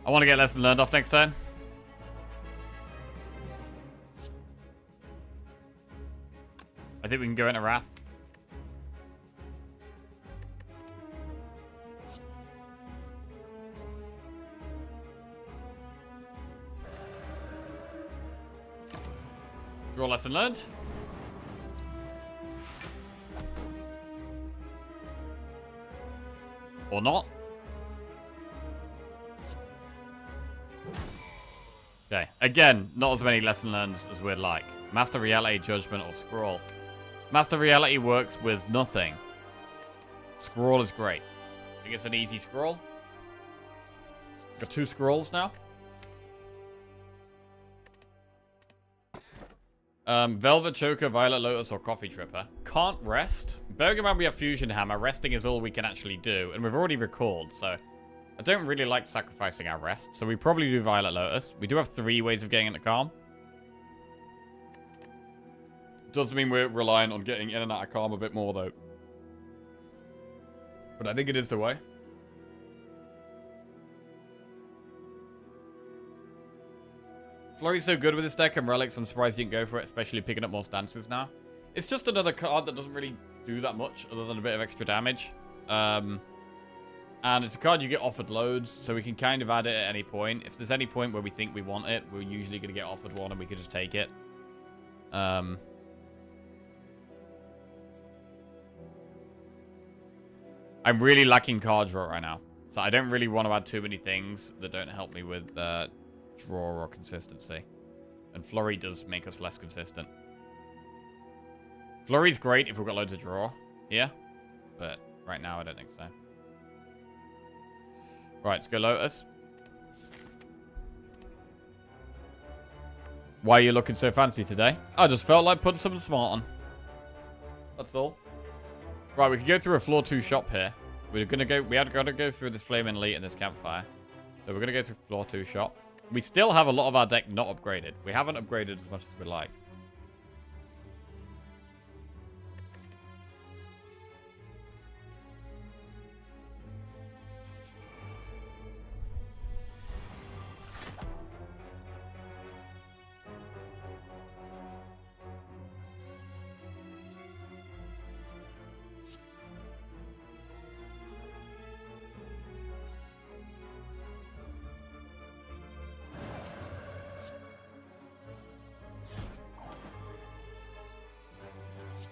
I want to get lesson learned off next turn. I think we can go into Wrath. Draw lesson learned. Or not. Okay, again, not as many lesson learns as we'd like. Master Reality, Judgment, or Scroll. Master Reality works with nothing. Scroll is great. I think it's an easy scroll. Got 2 scrolls now. Velvet Choker, Violet Lotus, or Coffee Tripper. Can't rest. Bearing in mind we have Fusion Hammer, resting is all we can actually do. And we've already recalled, so I don't really like sacrificing our rest. So we probably do Violet Lotus. We do have 3 ways of getting into Calm. Does mean we're relying on getting in and out of Calm a bit more, though. But I think it is the way. Flurry's so good with this deck and Relics, I'm surprised you didn't go for it, especially picking up more stances now. It's just another card that doesn't really do that much, other than a bit of extra damage. And it's a card you get offered loads, so we can kind of add it at any point. If there's any point where we think we want it, we're usually going to get offered one and we could just take it. I'm really lacking card draw right now. So I don't really want to add too many things that don't help me with draw or consistency. And Flurry does make us less consistent. Flurry's great if we've got loads of draw here. But right now I don't think so. Right, let's go Lotus. Why are you looking so fancy today? I just felt like putting something smart on. That's all. Right, we can go through a floor 2 shop here. We had got to go through this Flaming Elite and this Campfire. So we're going to go through floor 2 shop. We still have a lot of our deck not upgraded. We haven't upgraded as much as we'd like.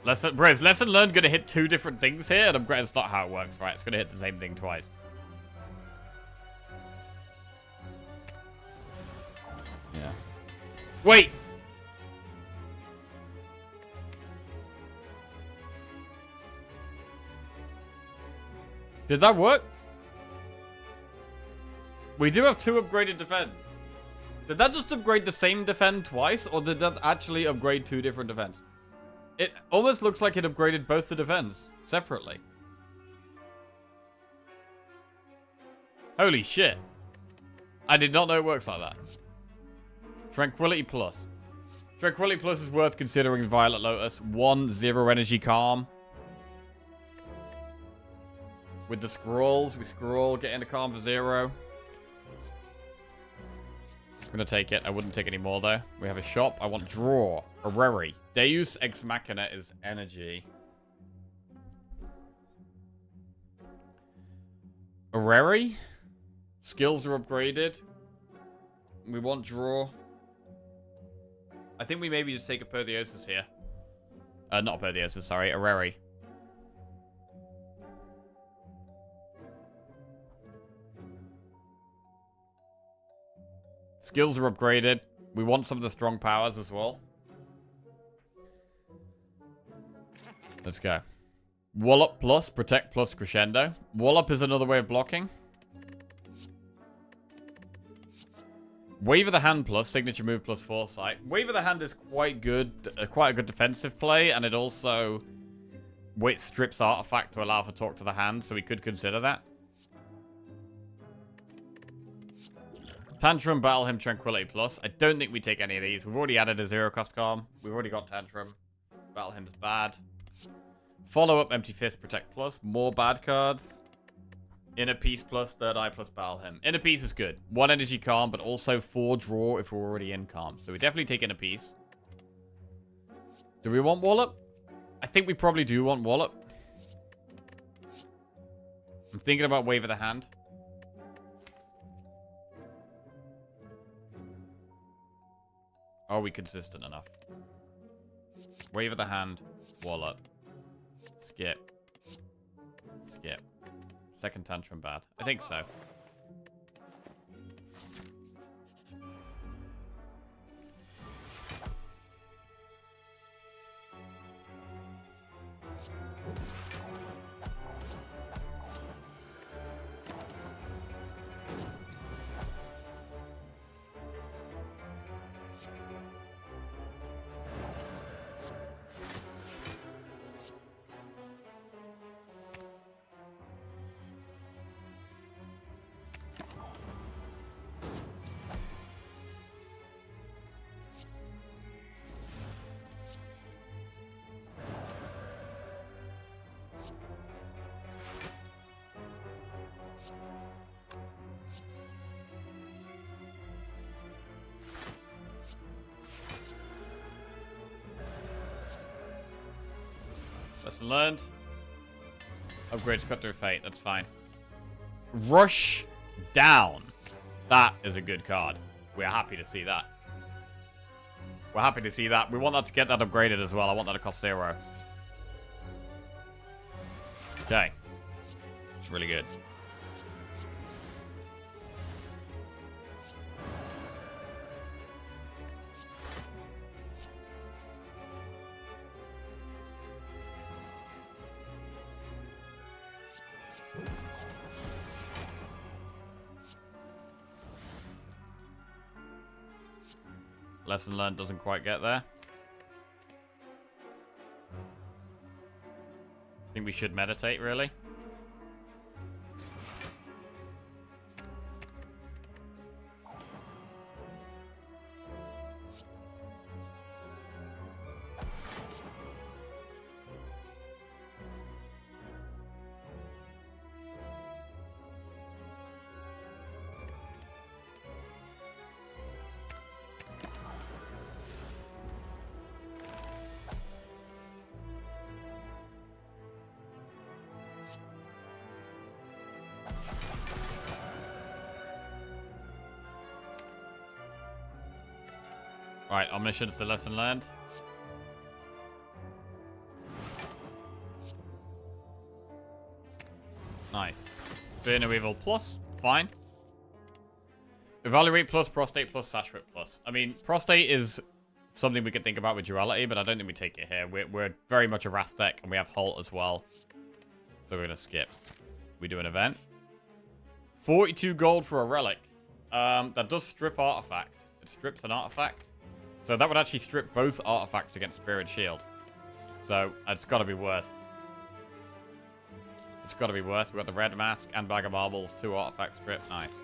Is lesson learned going to hit 2 different things here? And upgrade, it's not how it works, right? It's going to hit the same thing twice. Yeah. Wait! Did that work? We do have 2 upgraded defense. Did that just upgrade the same defend twice? Or did that actually upgrade 2 different defense? It almost looks like it upgraded both the defense separately. Holy shit. I did not know it works like that. Tranquility Plus. Tranquility Plus is worth considering Violet Lotus. 1 0 energy calm. With the scrolls, we scroll, get into calm for 0. I'm gonna take it. I wouldn't take any more though. We have a shop. I want draw. Areri. Deus Ex Machina is energy. Areri. Skills are upgraded. We want draw. I think we maybe just take a Perthiosis here. Not a Perthiosis, sorry. Areri. Skills are upgraded. We want some of the strong powers as well. Let's go. Wallop plus, Protect plus, Crescendo. Wallop is another way of blocking. Wave of the Hand plus, Signature Move plus, Foresight. Wave of the Hand is quite good, quite a good defensive play, and it also strips Artifact to allow for Talk to the Hand, so we could consider that. Tantrum, Battle Hymn, Tranquility plus. I don't think we take any of these. We've already added a 0-cost calm. We've already got Tantrum. Battle Hymn is bad. Follow up, Empty Fist, Protect plus. More bad cards. Inner Peace plus Third Eye plus Battle Hymn. Inner Peace is good. 1 energy calm, but also 4 draw if we're already in calm. So we definitely take Inner Peace. Do we want Wallop? I think we probably do want Wallop. I'm thinking about Wave of the Hand. Are we consistent enough? Wave of the Hand, Wallop. Skip. Skip. Second Tantrum bad. I think so. Lesson learned. Upgrade to cut through fate. That's fine. Rush down. That is a good card. We're happy to see that. We're happy to see that. We want that to get that upgraded as well. I want that to cost 0. Okay. It's really good. Lesson learned doesn't quite get there. I think we should meditate, really. Right, Omniscience, the lesson learned. Nice. Fear no evil plus, fine. Evaluate plus, prostate plus, saturate plus. I mean, prostate is something we could think about with duality, but I don't think we take it here. We're very much a Wrath deck, and we have Halt as well. So we're going to skip. We do an event. 42 gold for a relic. That does strip artifact. It strips an artifact. So that would actually strip both artifacts against Spirit Shield. So it's got to be worth. It's got to be worth. We've got the Red Mask and Bag of Marbles, 2 artifact strip. Nice.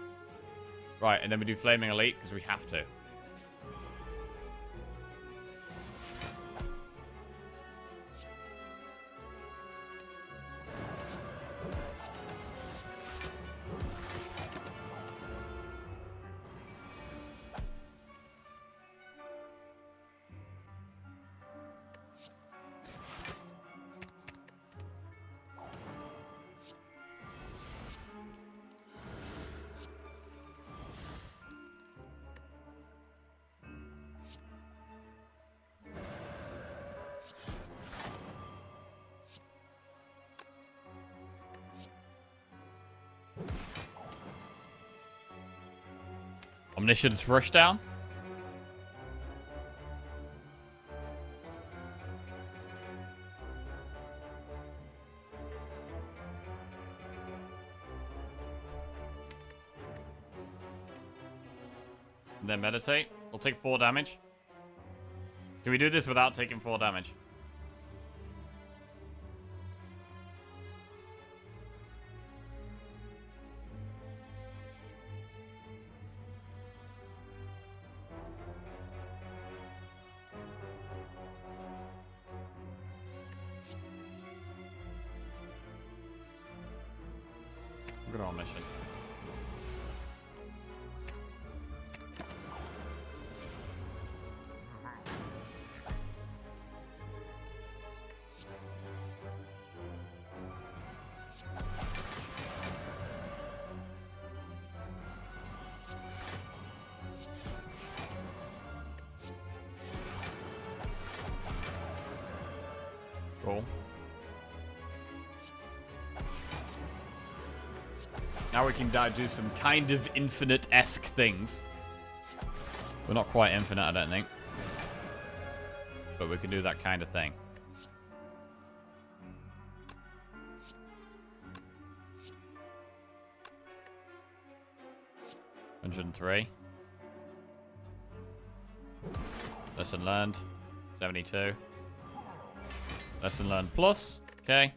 Right, and then we do Flaming Elite because we have to. Omniscience rush down. And then meditate. We'll take 4 damage. Can we do this without taking 4 damage? Good on mission. Cool. Now we can do some kind of infinite-esque things. We're not quite infinite, I don't think. But we can do that kind of thing. $103. Lesson learned. 72. Lesson learned plus. Okay.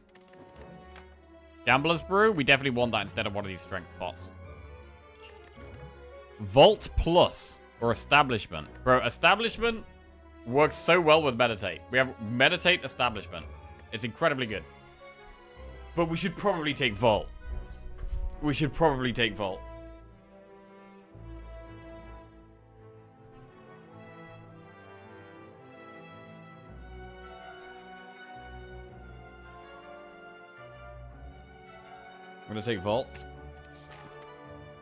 Gambler's Brew? We definitely want that instead of one of these strength pots. Vault Plus. Or Establishment. Bro, Establishment works so well with Meditate. We have Meditate Establishment. It's incredibly good. But we should probably take Vault. We should probably take Vault. I'm gonna take Vault.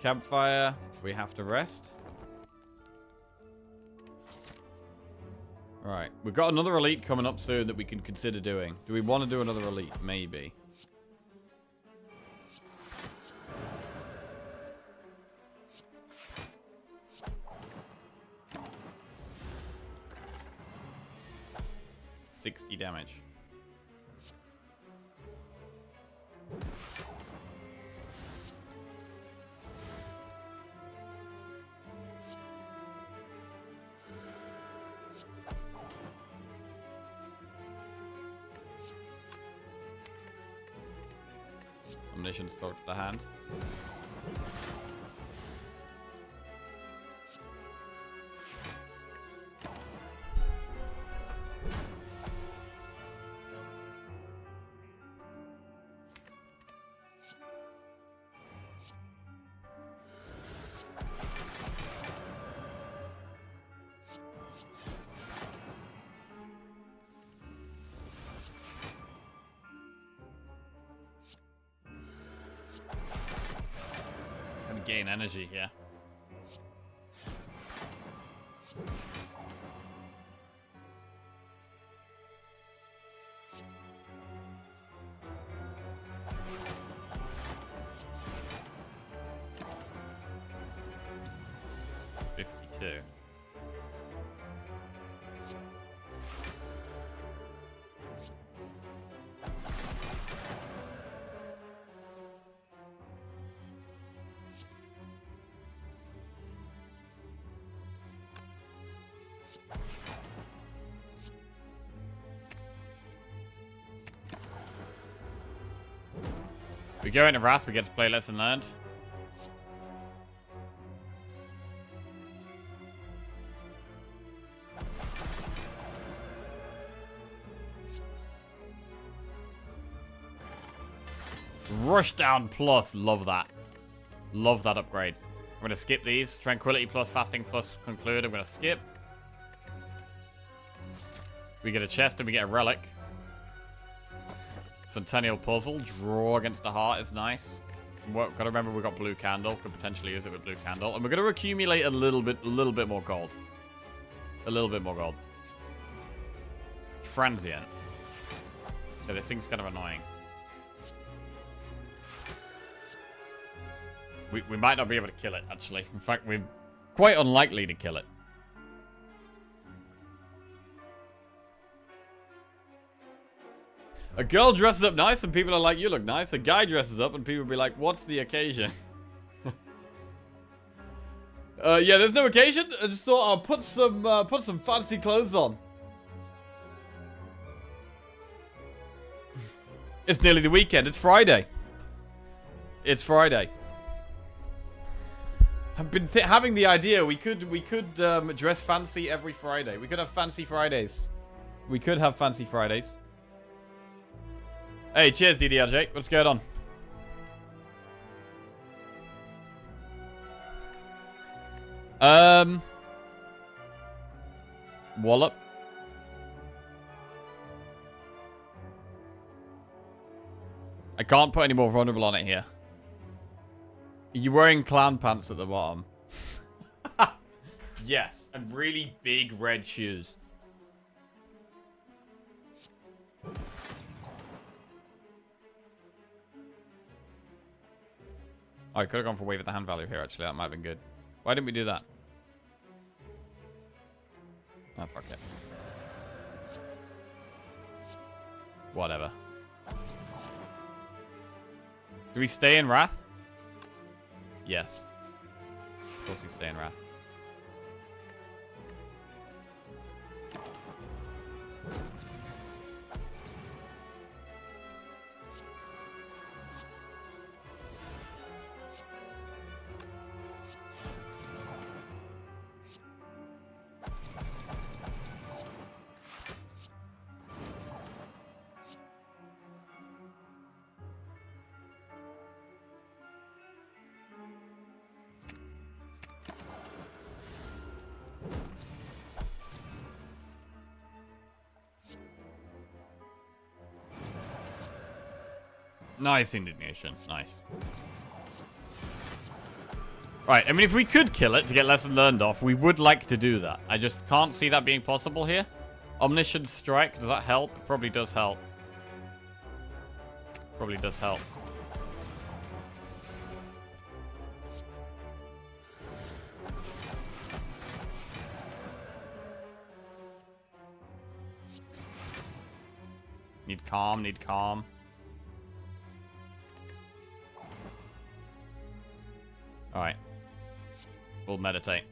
Campfire. We have to rest. Alright. We've got another elite coming up soon that we can consider doing. Do we want to do another elite? Maybe. $60 damage. Ammunition stored to the hand. Gain energy here. $52. We go into Wrath, we get to play Lesson Learned. Rushdown Plus, love that. Love that upgrade. I'm going to skip these. Tranquility Plus, Fasting Plus, Conclude. I'm going to skip. We get a chest and we get a relic. Centennial Puzzle. Draw against the heart is nice. Well, gotta remember we got Blue Candle. Could potentially use it with Blue Candle. And we're going to accumulate a little bit more gold. A little bit more gold. Transient. Yeah, this thing's kind of annoying. We might not be able to kill it, actually. In fact, we're quite unlikely to kill it. A girl dresses up nice and people are like, you look nice. A guy dresses up and people will be like, what's the occasion? Yeah, there's no occasion. I just thought I'll put some fancy clothes on. It's nearly the weekend. It's Friday. It's Friday. I've been having the idea we could dress fancy every Friday. We could have fancy Fridays. We could have fancy Fridays. Hey, cheers, DDRJ. What's going on? Wallop. I can't put any more vulnerable on it here. You're wearing clown pants at the bottom. Yes, and really big red shoes. Oh, I could have gone for wave at the hand value here, actually. That might have been good. Why didn't we do that? Oh, fuck it. Whatever. Do we stay in Wrath? Yes. Of course we stay in Wrath. Nice indignation. Nice. Right, I mean, if we could kill it to get lesson learned off, we would like to do that. I just can't see that being possible here. Omniscient Strike, does that help? It probably does help. Probably does help. Need calm, need calm. Alright. We'll meditate.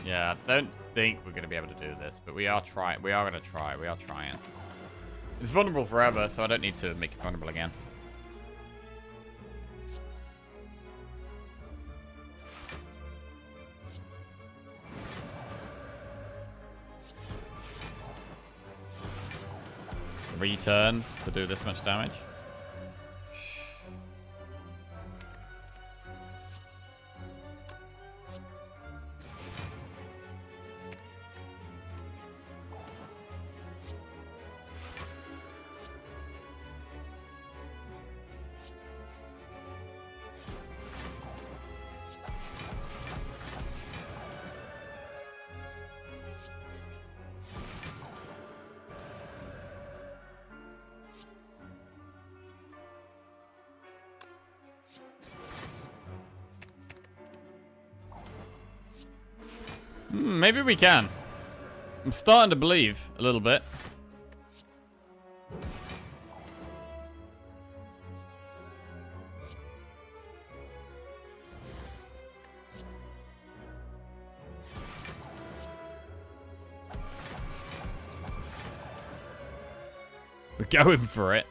Yeah, I don't think we're going to be able to do this, but we are trying. We are going to try. We are trying. It's vulnerable forever, so I don't need to make it vulnerable again. Returns to do this much damage. Maybe we can. I'm starting to believe a little bit. We're going for it.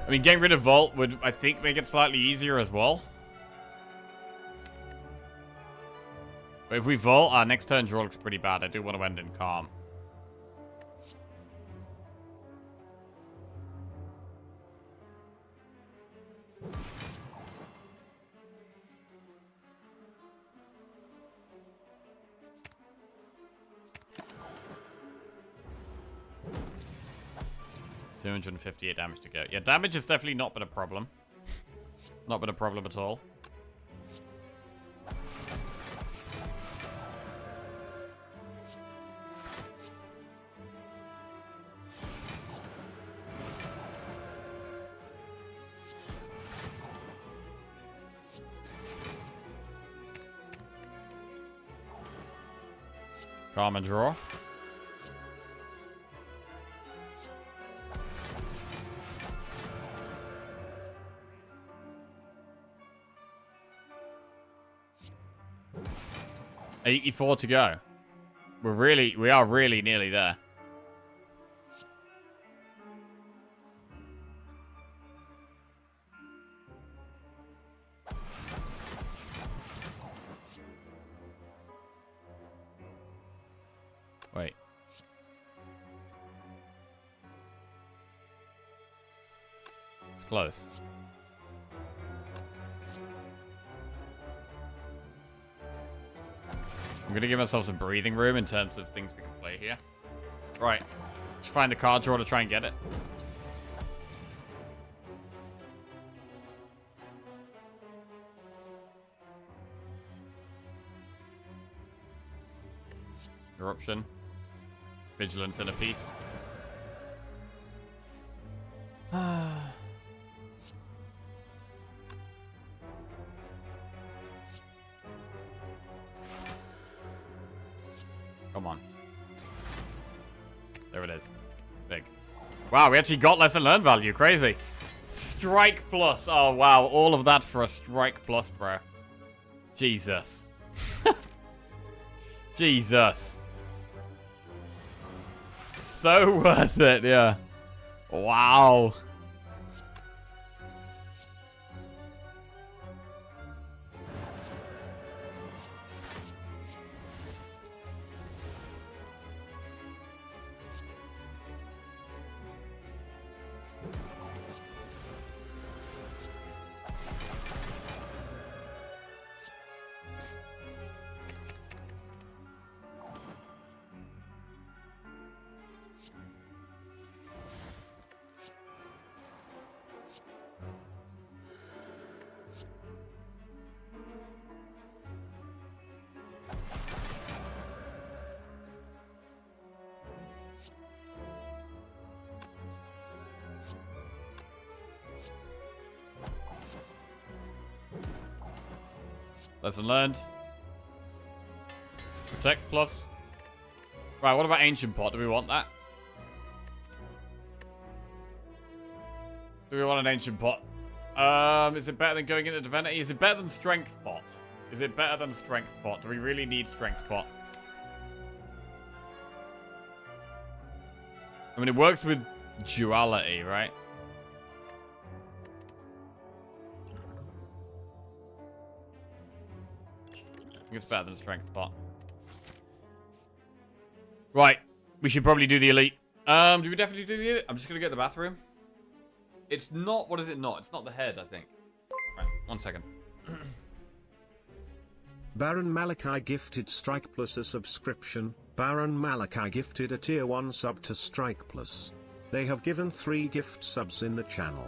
I mean, getting rid of Vault would, I think, make it slightly easier as well. But if we Vault, our next turn draw looks pretty bad. I do want to end in Calm. $258 damage to go. Yeah, damage has definitely not been a problem. Not been a problem at all. Calm and draw. $84 to go. We are really nearly there. It's close. I'm going to give myself some breathing room in terms of things we can play here. Right. Just find the card draw to try and get it. Eruption. Vigilance and a piece. Come on. There it is. Big. Wow, we actually got lesson learned value. Crazy. Strike plus. Oh, wow. All of that for a strike plus, bro. Jesus. Jesus. So worth it, yeah. Wow. Lesson learned. Protect plus. Right, what about Ancient Pot? Do we want that? Do we want an Ancient Pot? Is it better than going into Divinity? Is it better than Strength Pot? Is it better than Strength Pot? Do we really need Strength Pot? I mean, it works with Duality, right? I think it's better than Strength Pot. Right. We should probably do the Elite. Do we definitely do the Elite? I'm just going to get the bathroom. It's not... What is it not? It's not the head, I think. Right. 1 second. Baron Malachi gifted Strike Plus a subscription. Baron Malachi gifted a tier 1 sub to Strike Plus. They have given 3 gift subs in the channel.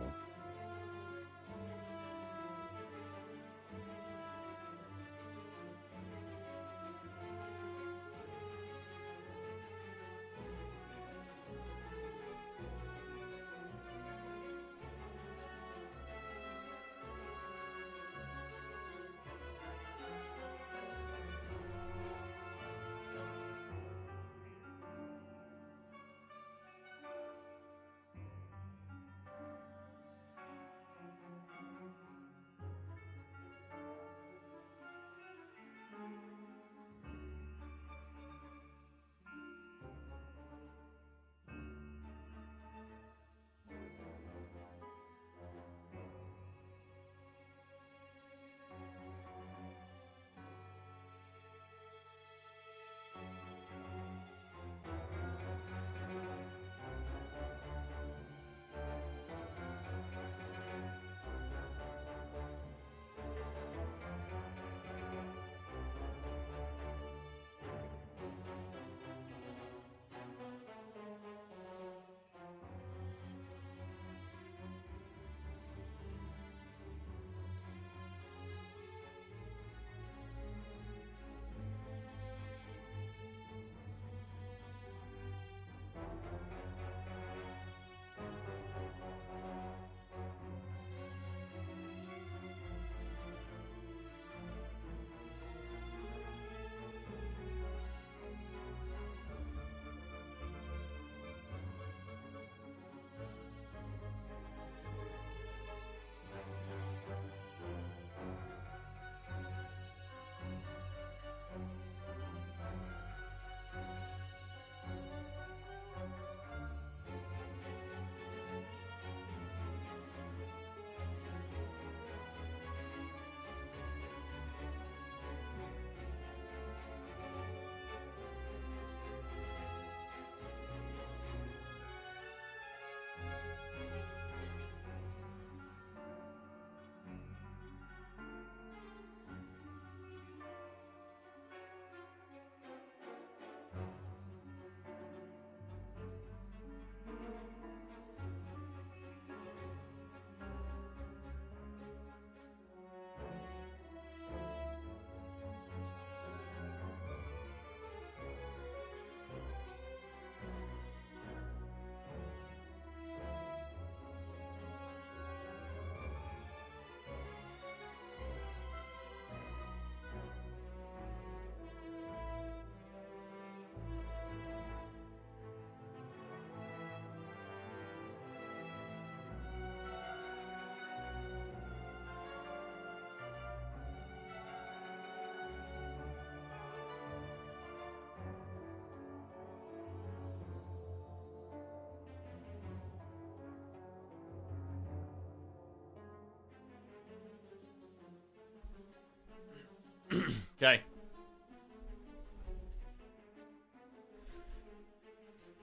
Okay.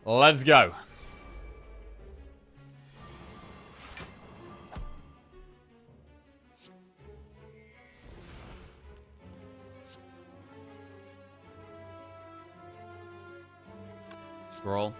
Let's go. Scroll.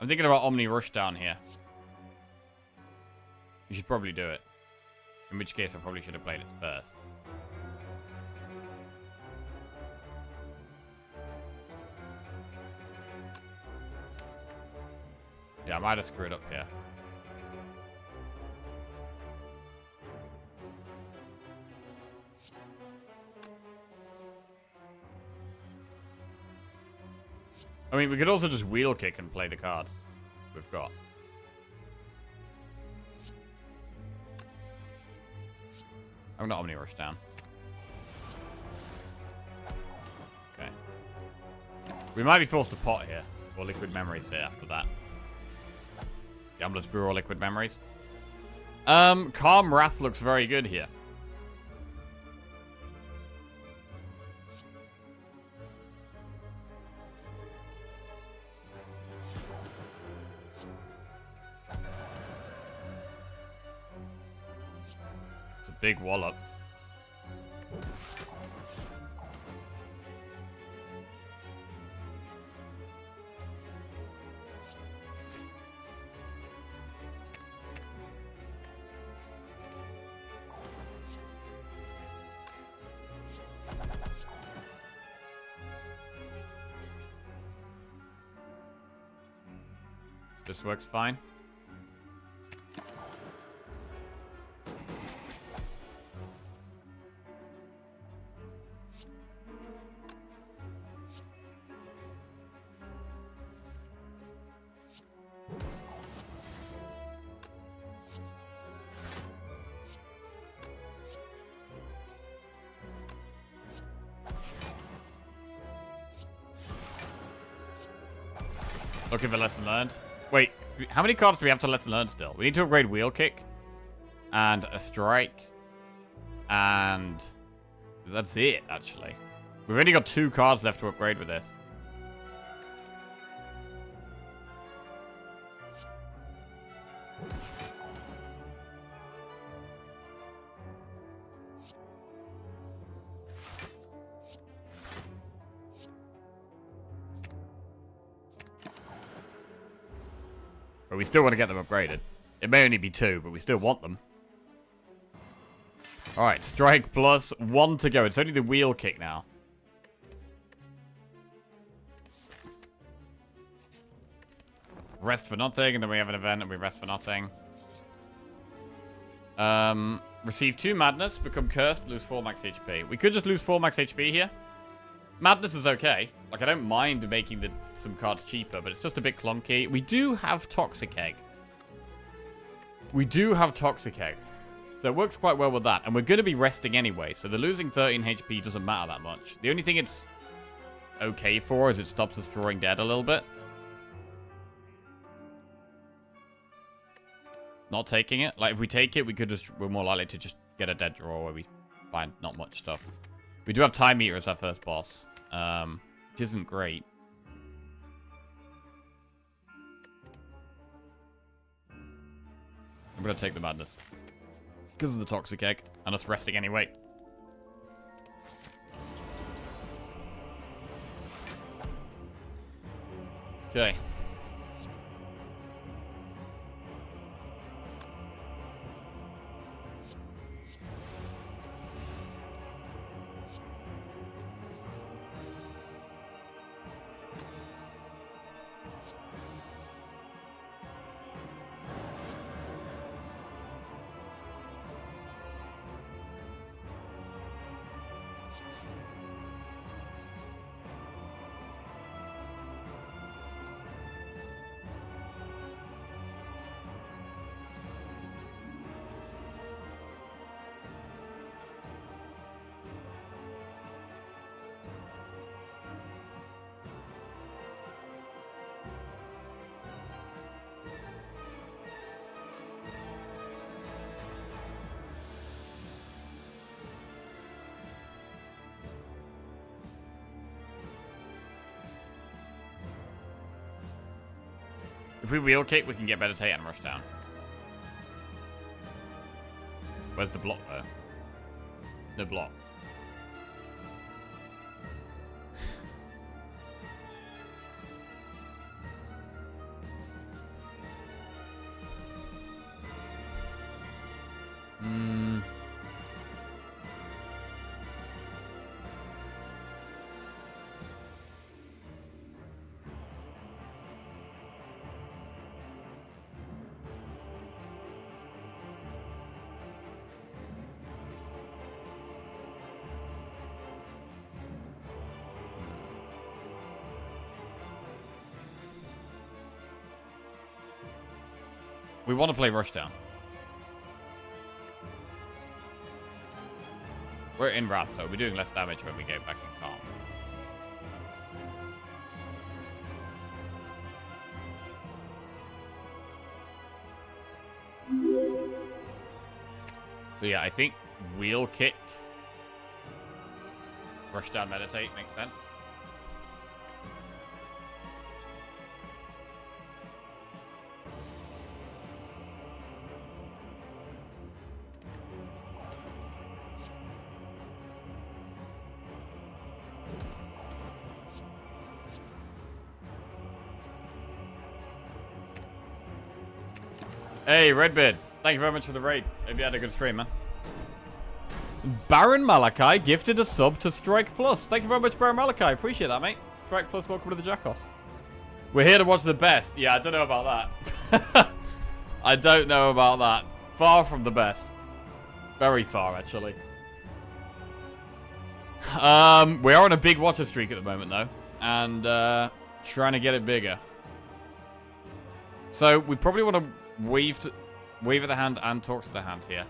I'm thinking about Omni Rush down here. You should probably do it. In which case, I probably should have played it first. Yeah, I might have screwed up here. I mean, we could also just wheel kick and play the cards we've got. I'm gonna Omni Rush down. Okay. We might be forced to pot here. Or Liquid Memories here after that. Gambler's Brew or Liquid Memories. Calm Wrath looks very good here. It's a big wallop. This works fine. Looking for lesson learned. Wait, how many cards do we have to lesson learn still? We need to upgrade Wheel Kick. And a Strike. And that's it, actually. We've only got 2 cards left to upgrade with this. But we still want to get them upgraded. It may only be 2, but we still want them. Alright, Strike plus 1 to go. It's only the Wheel Kick now. Rest for nothing, and then we have an event and we rest for nothing. Receive 2 Madness, become cursed, lose 4 max HP. We could just lose 4 max HP here. Madness is okay. Like, I don't mind making some cards cheaper, but it's just a bit clunky. We do have Toxic Egg. So it works quite well with that. And we're going to be resting anyway, so the losing 13 HP doesn't matter that much. The only thing it's okay for is it stops us drawing dead a little bit. Not taking it. Like, if we take it, we're more likely to just get a dead draw where we find not much stuff. We do have Time Eater as our first boss, which isn't great. I'm going to take the Madness. Because of the Toxic Egg, and us resting anyway. Okay. If we wheel kick, we can get meditate and rush down. Where's the block though? There's no block. We want to play Rushdown. We're in Wrath, so we're doing less damage when we get back in Calm. So yeah, I think Wheel Kick, Rushdown, Meditate makes sense. Hey, Redbeard. Thank you very much for the raid. Hope you had a good stream, man. Baron Malachi gifted a sub to Strike Plus. Thank you very much, Baron Malachi. Appreciate that, mate. Strike Plus, welcome to the Jackoff. We're here to watch the best. Yeah, I don't know about that. I don't know about that. Far from the best. Very far, actually. We are on a big watcher streak at the moment, though. And trying to get it bigger. So, we probably want to wave at the hand and talk to the hand here.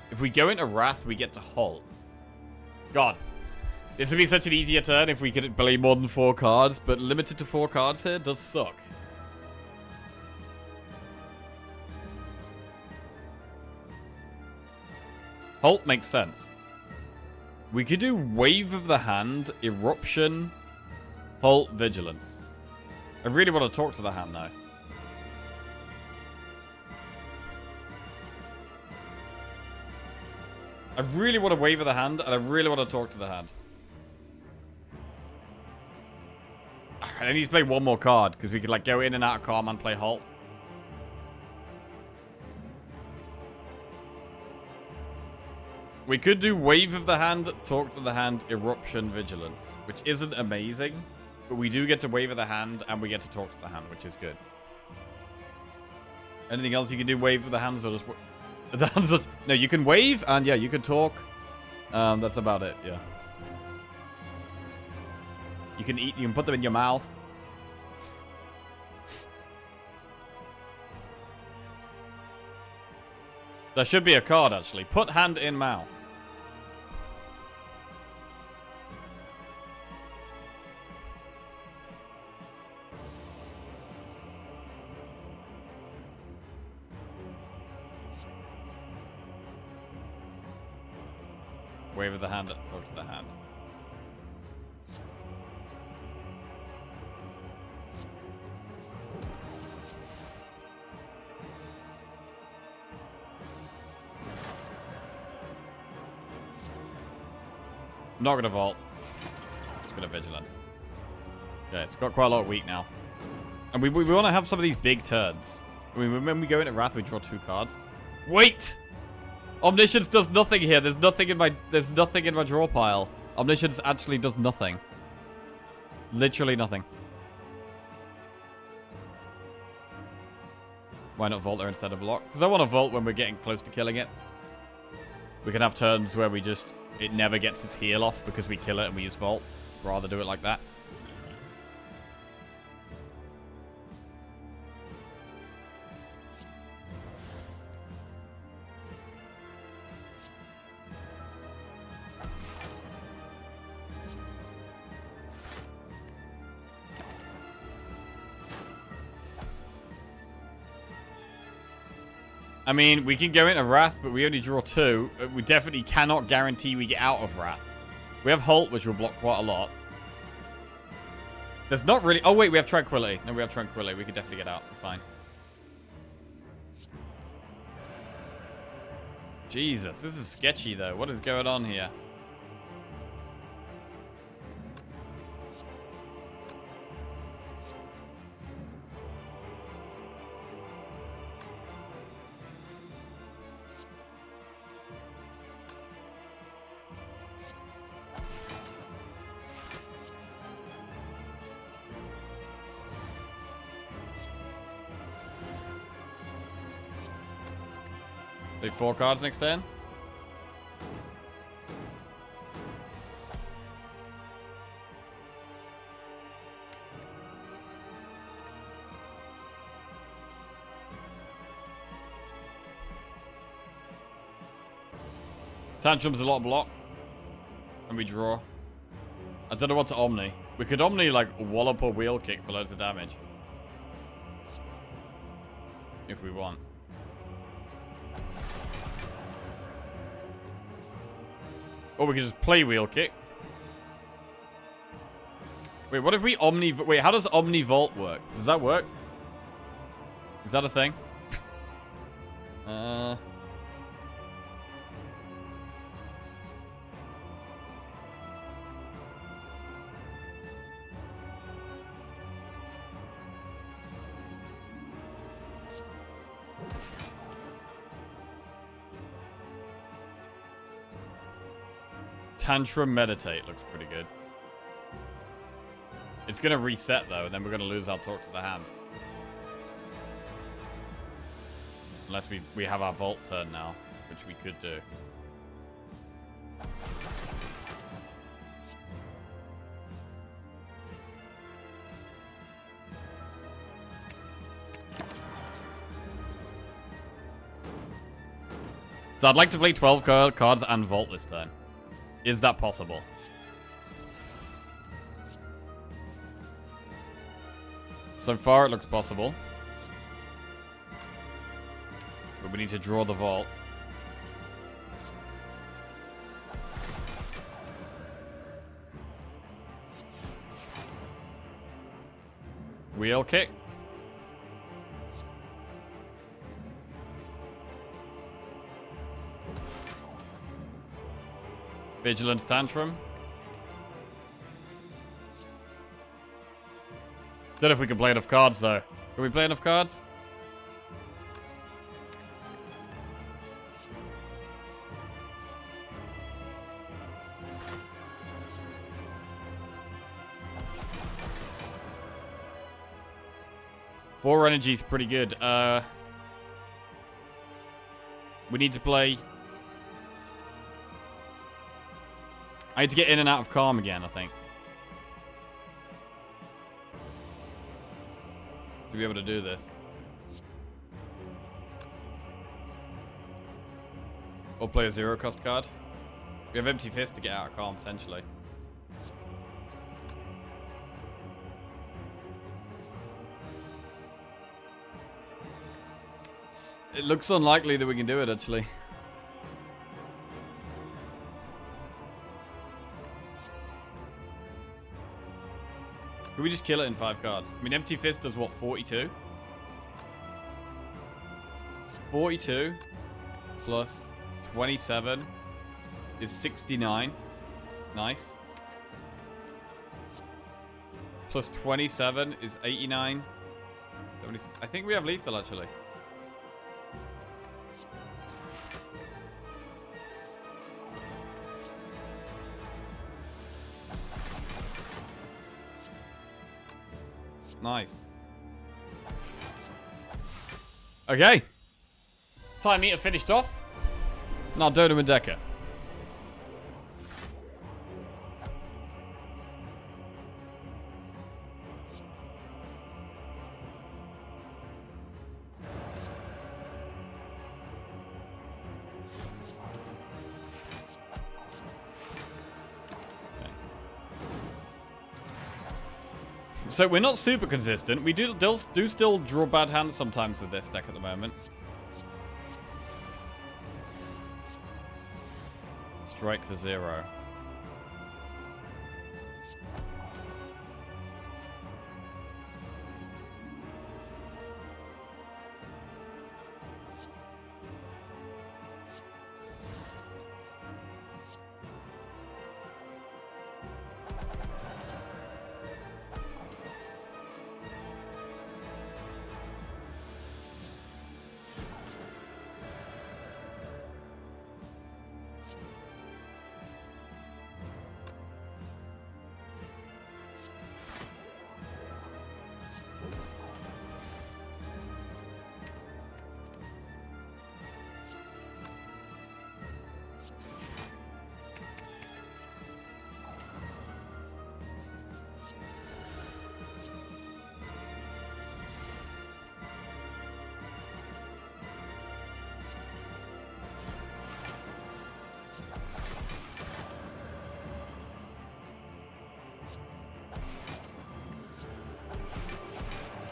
If we go into Wrath, we get to halt. God. This would be such an easier turn if we could play more than 4 cards, but limited to 4 cards here does suck. Halt makes sense. We could do Wave of the Hand, Eruption, Halt, Vigilance. I really want to talk to the hand, though. I really want to Wave of the Hand, and I really want to talk to the hand. I need to play one more card, because we could like go in and out of Calm and play Halt. We could do Wave of the Hand, Talk to the Hand, Eruption, Vigilance, which isn't amazing, but we do get to Wave of the Hand, and we get to Talk to the hand, which is good. Anything else you can do? Wave of the Hands, or just... The hands are... No, you can wave, and yeah, you can talk. That's about it, yeah. You can eat, you can put them in your mouth. There should be a card, actually. Put hand in mouth. Wave of the hand, talk to the hand. I'm not going to vault. Just going to vigilance. Yeah, it's got quite a lot of weak now. And we want to have some of these big turns. I mean, when we go into Wrath, we draw 2 cards. Wait! Omniscience does nothing here. There's nothing in my draw pile. Omniscience actually does nothing. Literally nothing. Why not Vault her instead of Lock? Because I want to Vault when we're getting close to killing it. We can have turns where we just... It never gets its heal off because we kill it and we use Vault. Rather do it like that. I mean, we can go into Wrath, but we only draw 2. We definitely cannot guarantee we get out of Wrath. We have Halt, which will block quite a lot. There's not really... Oh, wait, we have Tranquility. No, we have Tranquility. We could definitely get out. Fine. Jesus, this is sketchy, though. What is going on here? Play 4 cards next turn. Tantrum's a lot of block. And we draw. I don't know what to Omni. We could Omni, like, wallop or wheel kick for loads of damage. If we want. Or we could just play wheel kick. Wait, what if we Omni... Wait, how does Omni Vault work? Does that work? Is that a thing? Tantrum Meditate looks pretty good. It's going to reset, though, and then we're going to lose our Talk to the Hand. Unless we have our Vault turn now, which we could do. So I'd like to play 12 cards and Vault this turn. Is that possible? So far, it looks possible. But we need to draw the Vault. Wheel kick. Vigilance Tantrum. Don't know if we can play enough cards, though. Can we play enough cards? Four energy is pretty good. We need to play... I need to get in and out of Calm again, I think. To be able to do this. Or play a 0-cost card. We have Empty Fist to get out of Calm, potentially. It looks unlikely that we can do it, actually. Can we just kill it in 5 cards? I mean, Empty Fist does what, 42? 42 plus 27 is 69. Nice. Plus 27 is 89. 70, I think we have lethal, actually. Nice. Okay. Time meter finished off. Now Donum and Decker. So we're not super consistent. We do still draw bad hands sometimes with this deck at the moment. strike for 0.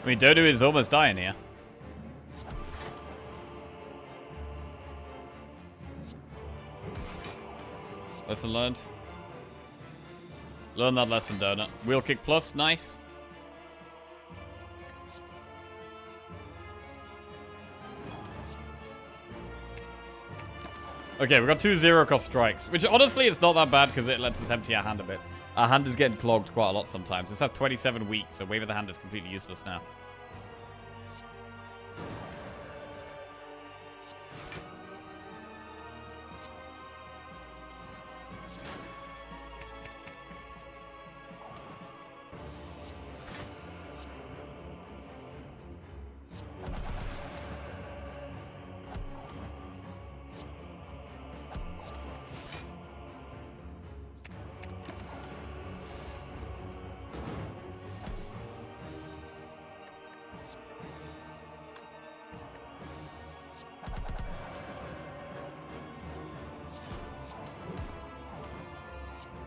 I mean, Dodo is almost dying here. Lesson learned. Learn that lesson, Donut. Wheel kick plus, nice. Okay, we've got 2 0-cost strikes, which honestly it's not that bad because it lets us empty our hand a bit. Our hand is getting clogged quite a lot sometimes. This has 27 weak, so Wave of the Hand is completely useless now.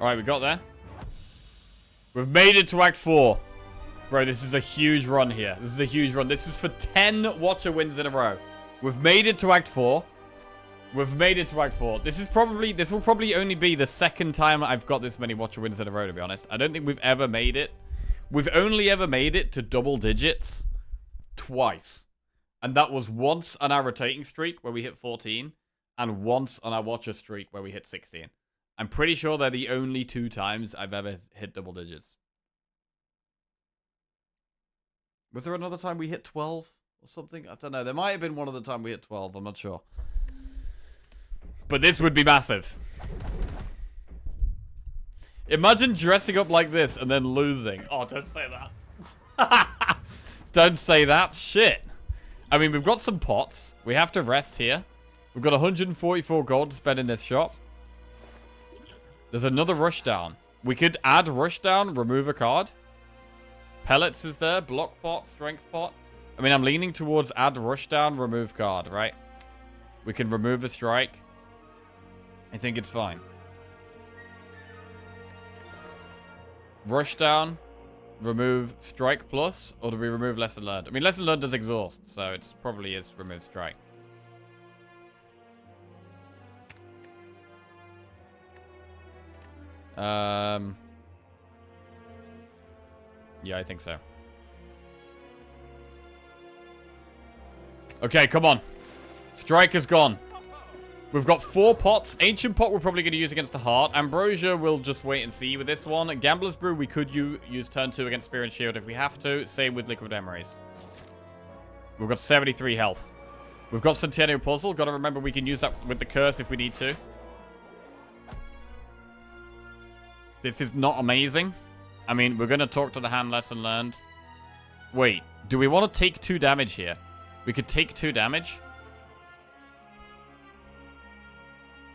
Alright, we got there. We've made it to Act 4. Bro, this is a huge run here. This is a huge run. This is for 10 Watcher wins in a row. We've made it to Act 4. We've made it to Act 4. This will probably only be the second time I've got this many Watcher wins in a row, to be honest. I don't think we've ever made it. We've only ever made it to double digits twice. And that was once on our rotating streak where we hit 14. And once on our Watcher streak where we hit 16. I'm pretty sure they're the only 2 times I've ever hit double digits. Was there another time we hit 12 or something? I don't know. There might have been one other time we hit 12. I'm not sure. But this would be massive. Imagine dressing up like this and then losing. Oh, don't say that. Don't say that. Shit. I mean, we've got some pots. We have to rest here. We've got 144 gold to spend in this shop. There's another rushdown. We could add rushdown, remove a card. Pellets is there, block pot, strength pot. I mean, I'm leaning towards add rushdown, remove card, right? We can remove a strike. I think it's fine. Rushdown, remove strike plus, or do we remove lesson learned? I mean, lesson learned does exhaust, so it probably is remove strike. Yeah, I think so. Okay, come on. Strike is gone. We've got 4 pots. Ancient pot we're probably going to use against the heart. Ambrosia we'll just wait and see with this one. Gambler's Brew we could use turn 2 against Spear and Shield if we have to. Same with Liquid Emeries. We've got 73 health. We've got Centennial Puzzle. Got to remember we can use that with the curse if we need to. This is not amazing. I mean, we're going to talk to the hand lesson learned. Wait, do we want to take 2 damage here? We could take 2 damage.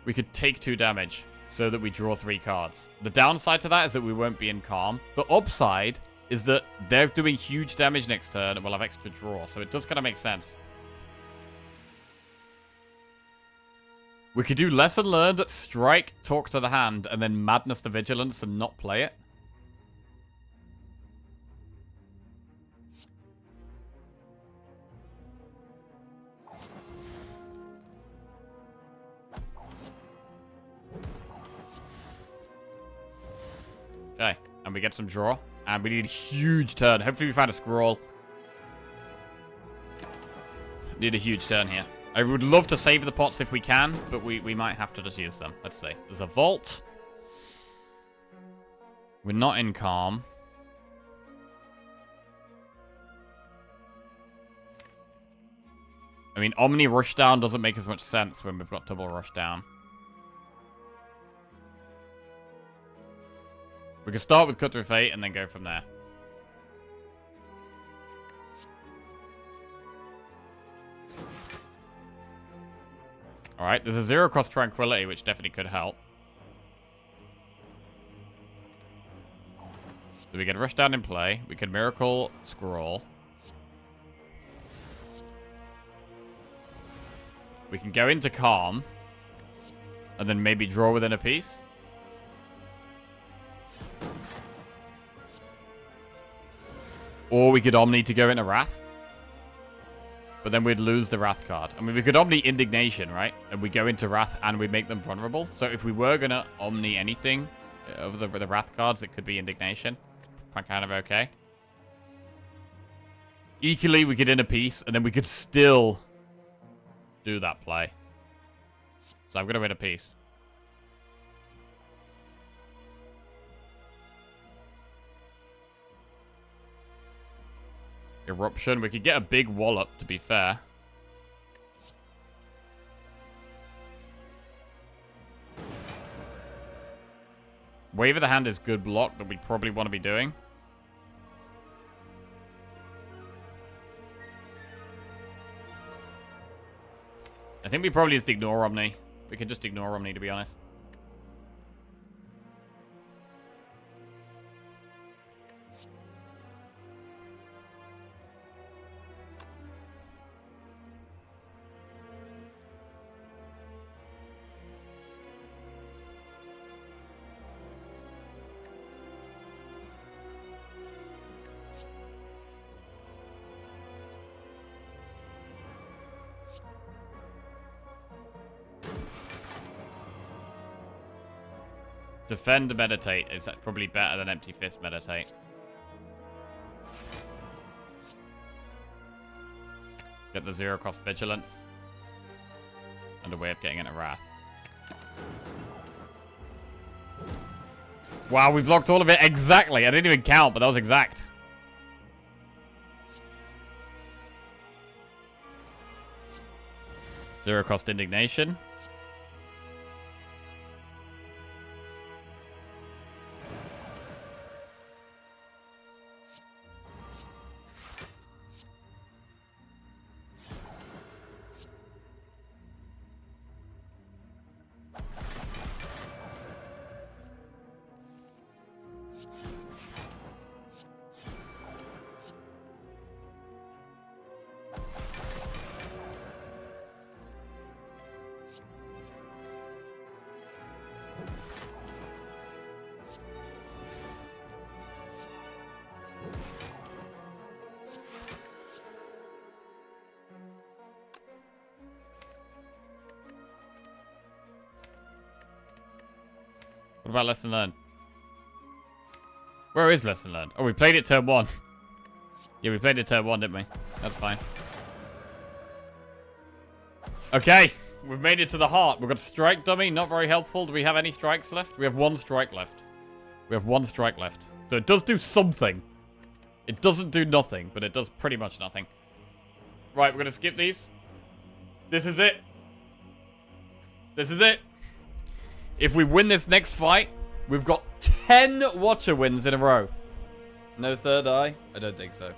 We could take 2 damage so that we draw 3 cards. The downside to that is that we won't be in calm. The upside is that they're doing huge damage next turn and we'll have extra draw. So it does kind of make sense. We could do lesson learned, strike, talk to the hand, and then madness the vigilance and not play it. Okay, and we get some draw. And we need a huge turn. Hopefully we find a scroll. Need a huge turn here. I would love to save the pots if we can, but we might have to just use them. Let's see. There's a vault. We're not in calm. I mean, Omni Rushdown doesn't make as much sense when we've got double Rushdown. We can start with Cut Through Fate and then go from there. Alright, there's a 0 cost Tranquility, which definitely could help. So we can Rush Down in play. We can Miracle Scroll. We can go into Calm. And then maybe draw within a piece. Or we could Omni to go into Wrath. But then we'd lose the Wrath card. I mean, we could Omni Indignation, right? And we go into Wrath and we make them vulnerable. So if we were going to Omni anything over the Wrath cards, it could be Indignation. Kind of okay. Equally, we could in a piece, and then we could still do that play. So I'm going to win a piece. Eruption. We could get a big wallop, to be fair. Wave of the Hand is good block that we probably want to be doing. I think we probably just ignore Omni. We can just ignore Omni, to be honest. Defend, meditate is probably better than Empty Fist, meditate. Get the 0 cost vigilance. And a way of getting into Wrath. Wow, we blocked all of it exactly. I didn't even count, but that was exact. Zero cost indignation. What about Lesson Learned? Where is Lesson Learned? Oh, we played it turn 1. Yeah, we played it turn 1, didn't we? That's fine. Okay, we've made it to the heart. We've got Strike Dummy, not very helpful. Do we have any strikes left? We have 1 strike left. We have 1 strike left. So it does do something. It doesn't do nothing, but it does pretty much nothing. Right, we're going to skip these. This is it. This is it. If we win this next fight, we've got 10 Watcher wins in a row. No third eye? I don't think so.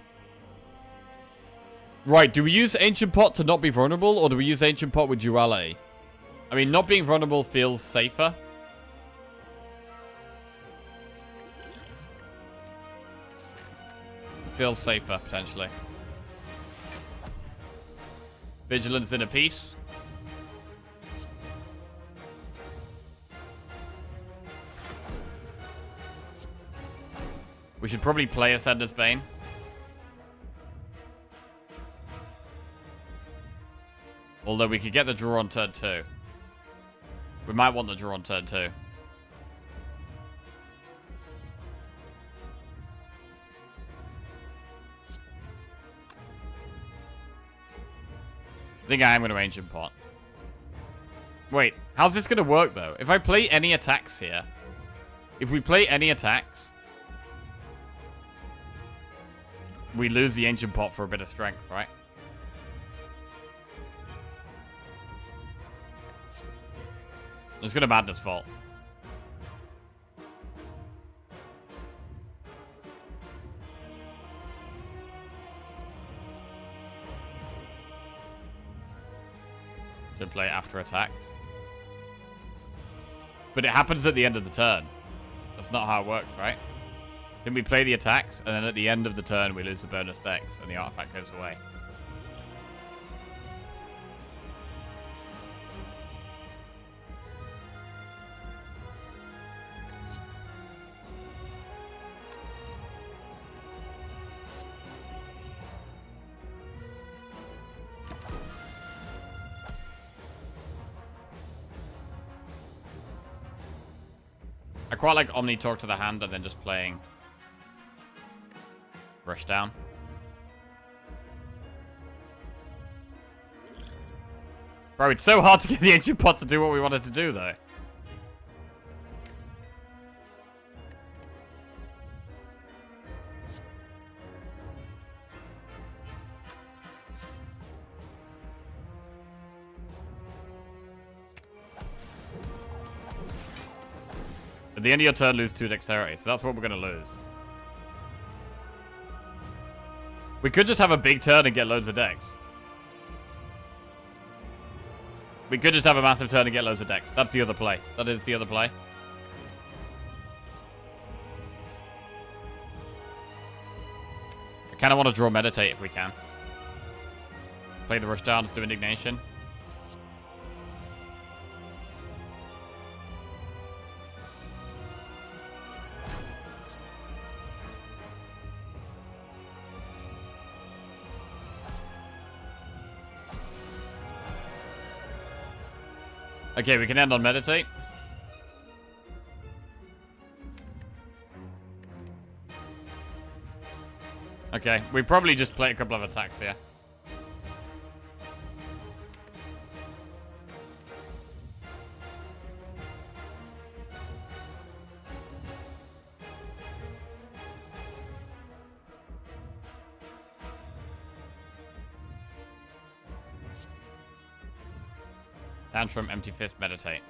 Right, do we use Ancient Pot to not be vulnerable, or do we use Ancient Pot with Duality? I mean, not being vulnerable feels safer. Feels safer, potentially. Vigilance in a piece. We should probably play Ascender's Bane. Although we could get the draw on turn 2. We might want the draw on turn 2. think I am going to Ancient Pot. Wait, how's this going to work, though? If I play any attacks here... If we play any attacks... We lose the Ancient Pot for a bit of strength, right? Let's go to Madness Vault. Should play after attacks. But it happens at the end of the turn. That's not how it works, right? Then we play the attacks, and then at the end of the turn, we lose the bonus dex, and the artifact goes away. I quite like Omni Talk to the hand and then just playing Rush Down. Bro, it's so hard to get the Ancient Pot to do what we wanted to do, though. At the end of your turn, lose 2 dexterity. So that's what we're going to lose. We could just have a big turn and get loads of dex. We could just have a massive turn and get loads of dex. That's the other play. That is the other play. I kind of want to draw Meditate if we can. Play the Rush Down, let's do Indignation. Okay, we can end on Meditate. Okay, we probably just play a couple of attacks here. Tantrum, Empty Fist, Meditate.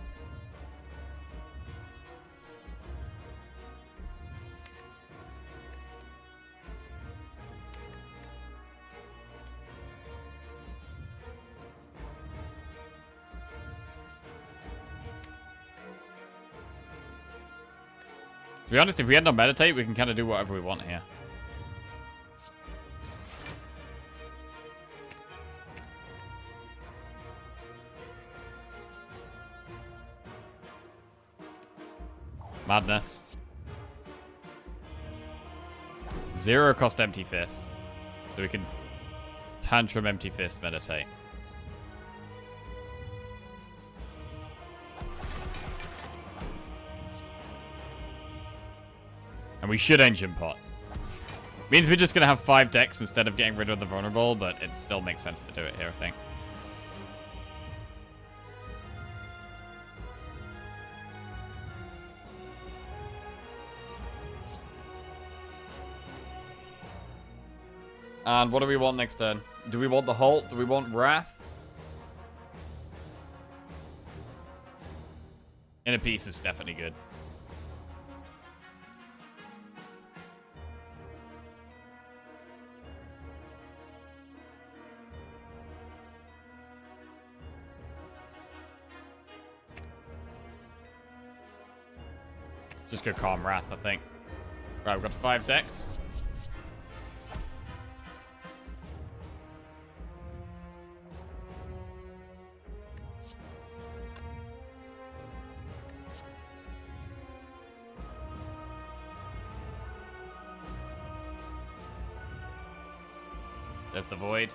To be honest, if we end on Meditate, we can kind of do whatever we want here. Madness. 0 cost Empty Fist. So we can Tantrum, Empty Fist, Meditate. And we should Ancient Pot. Means we're just going to have 5 decks instead of getting rid of the Vulnerable, but it still makes sense to do it here, I think. And what do we want next turn? Do we want the Halt? Do we want Wrath? Inner Peace is definitely good. Just go Calm Wrath, I think. Right, we've got 5 decks. There's the Void.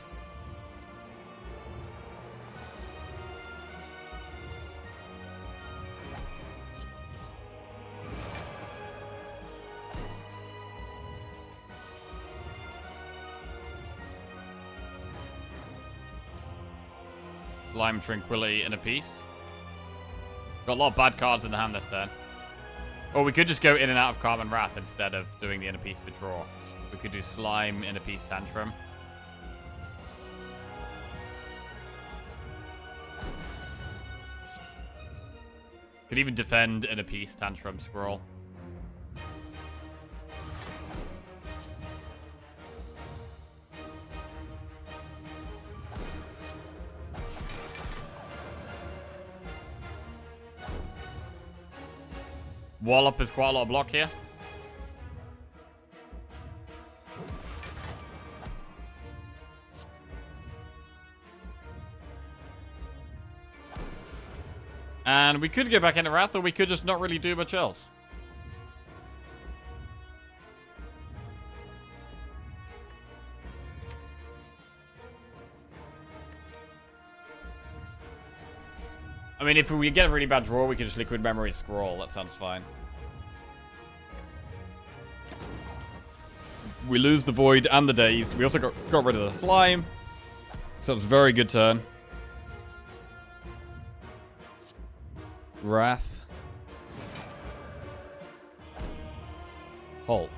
Slime, Tranquility, and a piece. Got a lot of bad cards in the hand this turn. Or we could just go in and out of Calm and Wrath instead of doing the inner piece for draw. We could do Slime, inner piece, Tantrum. Could even defend inner piece, Tantrum, Scroll. Wallop is quite a lot of block here. And we could get back into Wrath, or we could just not really do much else. I mean, if we get a really bad draw, we could just Liquid Memory Scroll. That sounds fine. We lose the Void and the Daze. We also got rid of the Slime. So it's a very good turn. Wrath. Halt.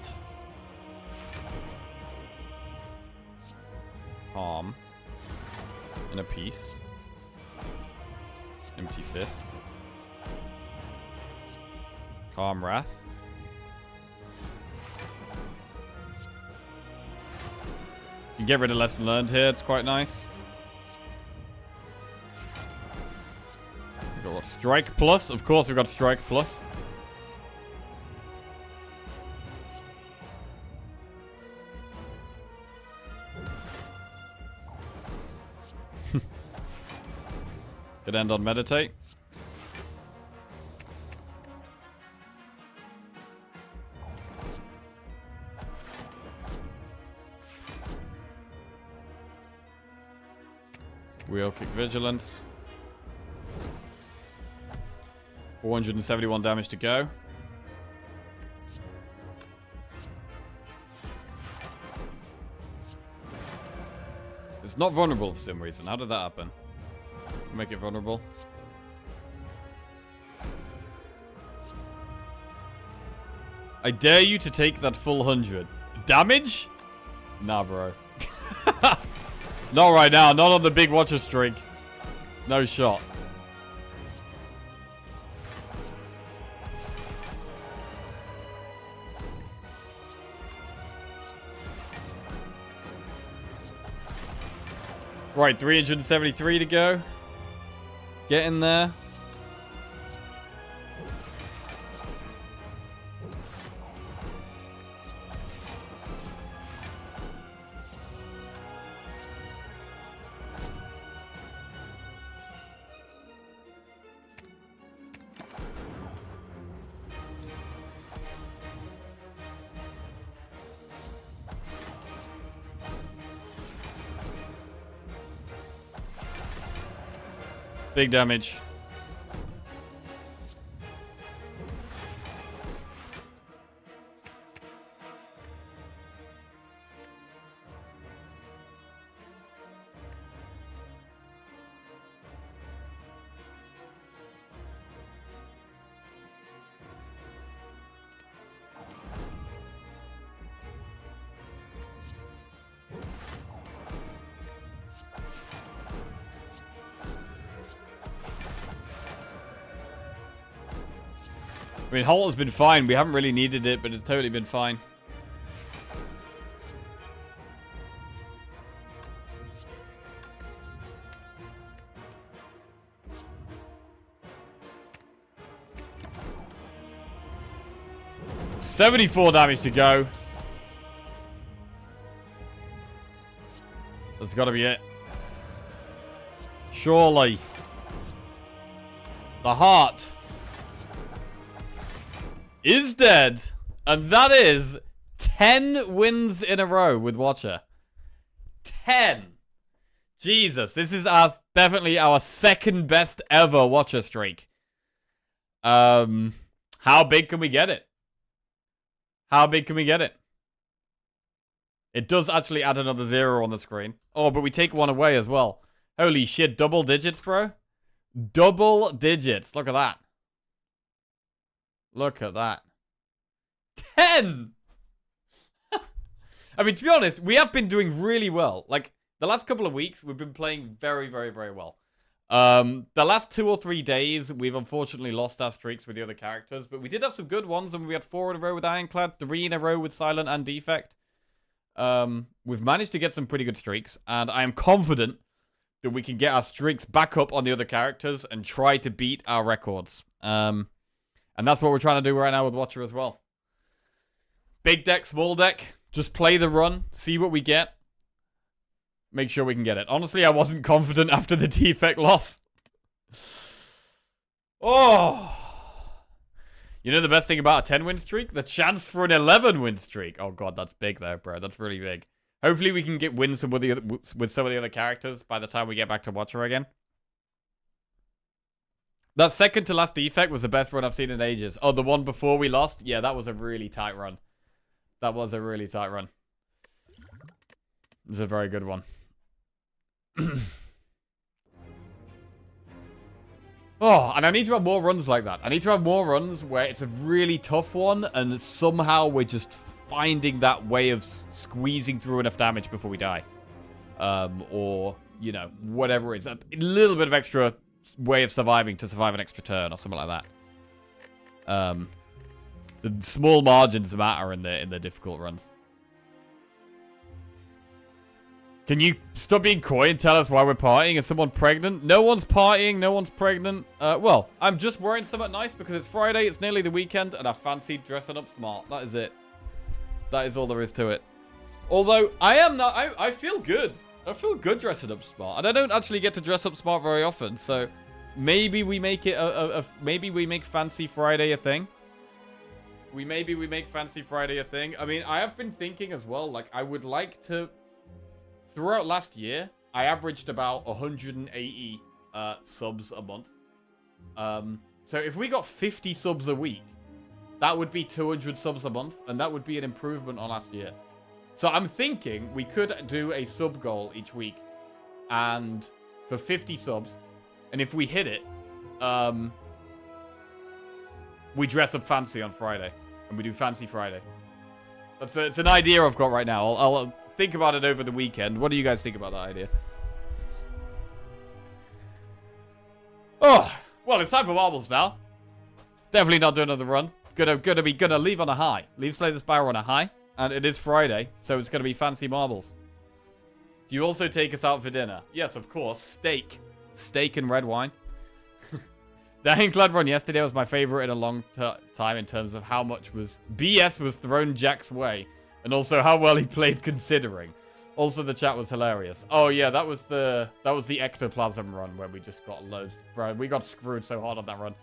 Calm. And a piece. Empty Fist. Calm Wrath. You can get rid of Lesson Learned here. It's quite nice. We've got what? Strike Plus. Of course we've got Strike Plus. Could end on Meditate. Wheel Kick Vigilance. 471 damage to go. It's not vulnerable for some reason. How did that happen? Make it vulnerable. I dare you to take that full 100. Damage? Nah, bro. Not right now. Not on the big Watcher streak. No shot. Right, 373 to go. Get in there. Big damage. I mean, Halt has been fine. We haven't really needed it, but it's totally been fine. $74 damage to go. That's got to be it. Surely. The heart is dead. And that is 10 wins in a row with Watcher. 10. Jesus, this is definitely our second best ever Watcher streak. How big can we get it? How big can we get it? It does actually add another 0 on the screen. Oh, but we take one away as well. Holy shit, double digits, bro. Double digits. Look at that. Look at that. 10! I mean, to be honest, we have been doing really well. Like, the last couple of weeks, we've been playing very, very, very well. The last 2 or 3 days, we've unfortunately lost our streaks with the other characters, but we did have some good ones, and we had 4 in a row with Ironclad, 3 in a row with Silent and Defect. We've managed to get some pretty good streaks, and I am confident that we can get our streaks back up on the other characters and try to beat our records. And that's what we're trying to do right now with Watcher as well. Big deck, small deck. Just play the run, see what we get. Make sure we can get it. Honestly, I wasn't confident after the Defect loss. Oh. You know the best thing about a 10-win streak? The chance for an 11-win streak. Oh god, that's big though, bro. That's really big. Hopefully we can get wins with some of the other characters by the time we get back to Watcher again. That second to last Defect was the best run I've seen in ages. Oh, the one before we lost? Yeah, that was a really tight run. That was a really tight run. It was a very good one. Oh, and I need to have more runs like that. I need to have more runs where it's a really tough one and somehow we're just finding that way of squeezing through enough damage before we die. Or, you know, whatever it is. A little bit of extra way of surviving to survive an extra turn or something like that. The small margins matter in the difficult runs. Can you stop being coy and tell us why we're partying? Is someone pregnant? No one's partying. No one's pregnant. Well, I'm just wearing something nice because it's Friday. It's nearly the weekend, and I fancy dressing up smart. That is it. That is all there is to it. Although, I am not... I feel good. I feel good dressing up smart. And I don't actually get to dress up smart very often, so... Maybe we make it maybe we make Fancy Friday a thing. Maybe we make Fancy Friday a thing. I mean, I have been thinking as well, like, I would like to... Throughout last year, I averaged about 180 subs a month. So if we got 50 subs a week, that would be 200 subs a month, and that would be an improvement on last year. So I'm thinking we could do a sub goal each week, and for 50 subs, and if we hit it, we dress up fancy on Friday, and we do Fancy Friday. It's an idea I've got right now. I'll think about it over the weekend. What do you guys think about that idea? Oh, well, it's time for marbles now. Definitely not doing another run. Gonna leave on a high. Leave Slay the Spire on a high. And it is Friday, so it's gonna be fancy marbles. Do you also take us out for dinner? Yes, of course. Steak. Steak and red wine. The Ironclad run yesterday was my favorite in a long time in terms of how much BS was thrown Jack's way. And also how well he played considering. Also, the chat was hilarious. Oh, yeah, that was the ectoplasm run where we just got loads. Bro, we got screwed so hard on that run.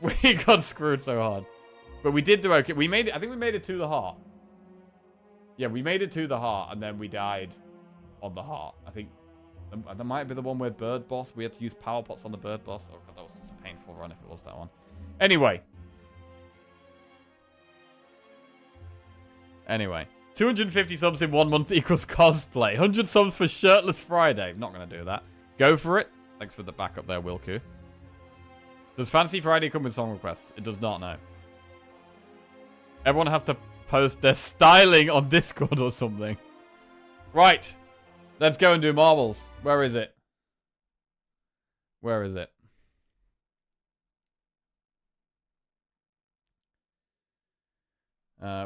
We got screwed so hard. But we did do okay. We made it. I think we made it to the heart. Yeah, we made it to the heart, and then we died on the heart. I think that might be the one where Bird Boss. We had to use power pots on the Bird Boss. Oh, God, that was a painful run if it was that one. Anyway. 250 subs in 1 month equals cosplay. 100 subs for Shirtless Friday. Not going to do that. Go for it. Thanks for the backup there, Wilku. Does Fancy Friday come with song requests? It does not, no. Everyone has to post their styling on Discord or something. Right. Let's go and do marbles. Where is it? Where is it?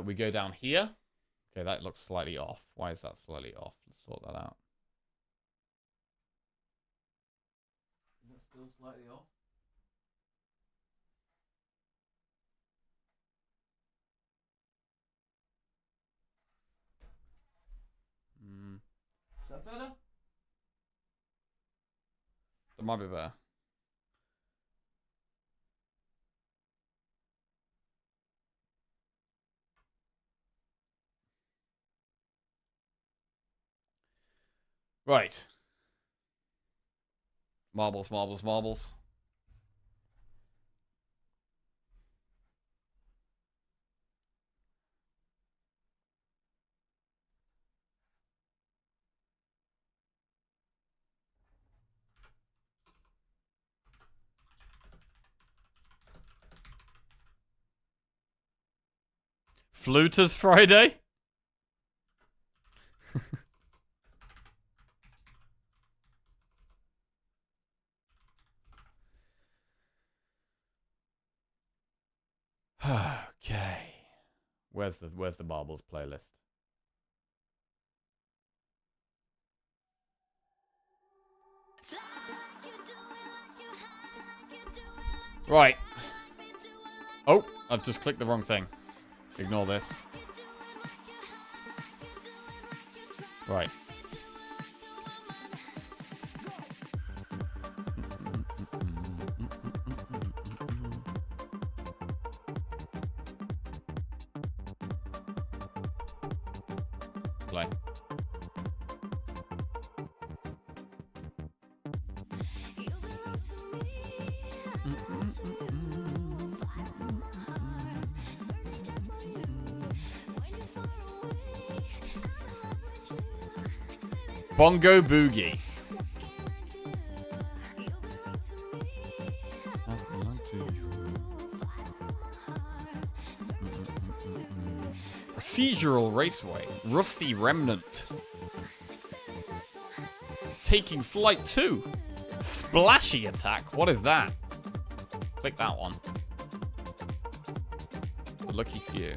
We go down here. Okay, that looks slightly off. Why is that slightly off? Let's sort that out. Is it still slightly off? Is that better? That might be better. Right. Marbles, marbles, marbles. Fluters Friday? Okay. Where's the marbles playlist? Right. Oh, I've just clicked the wrong thing. Ignore this. Right. Play. Bongo Boogie. Procedural Raceway. Rusty Remnant. Taking Flight 2. Splashy Attack. What is that? Click that one. Lucky few.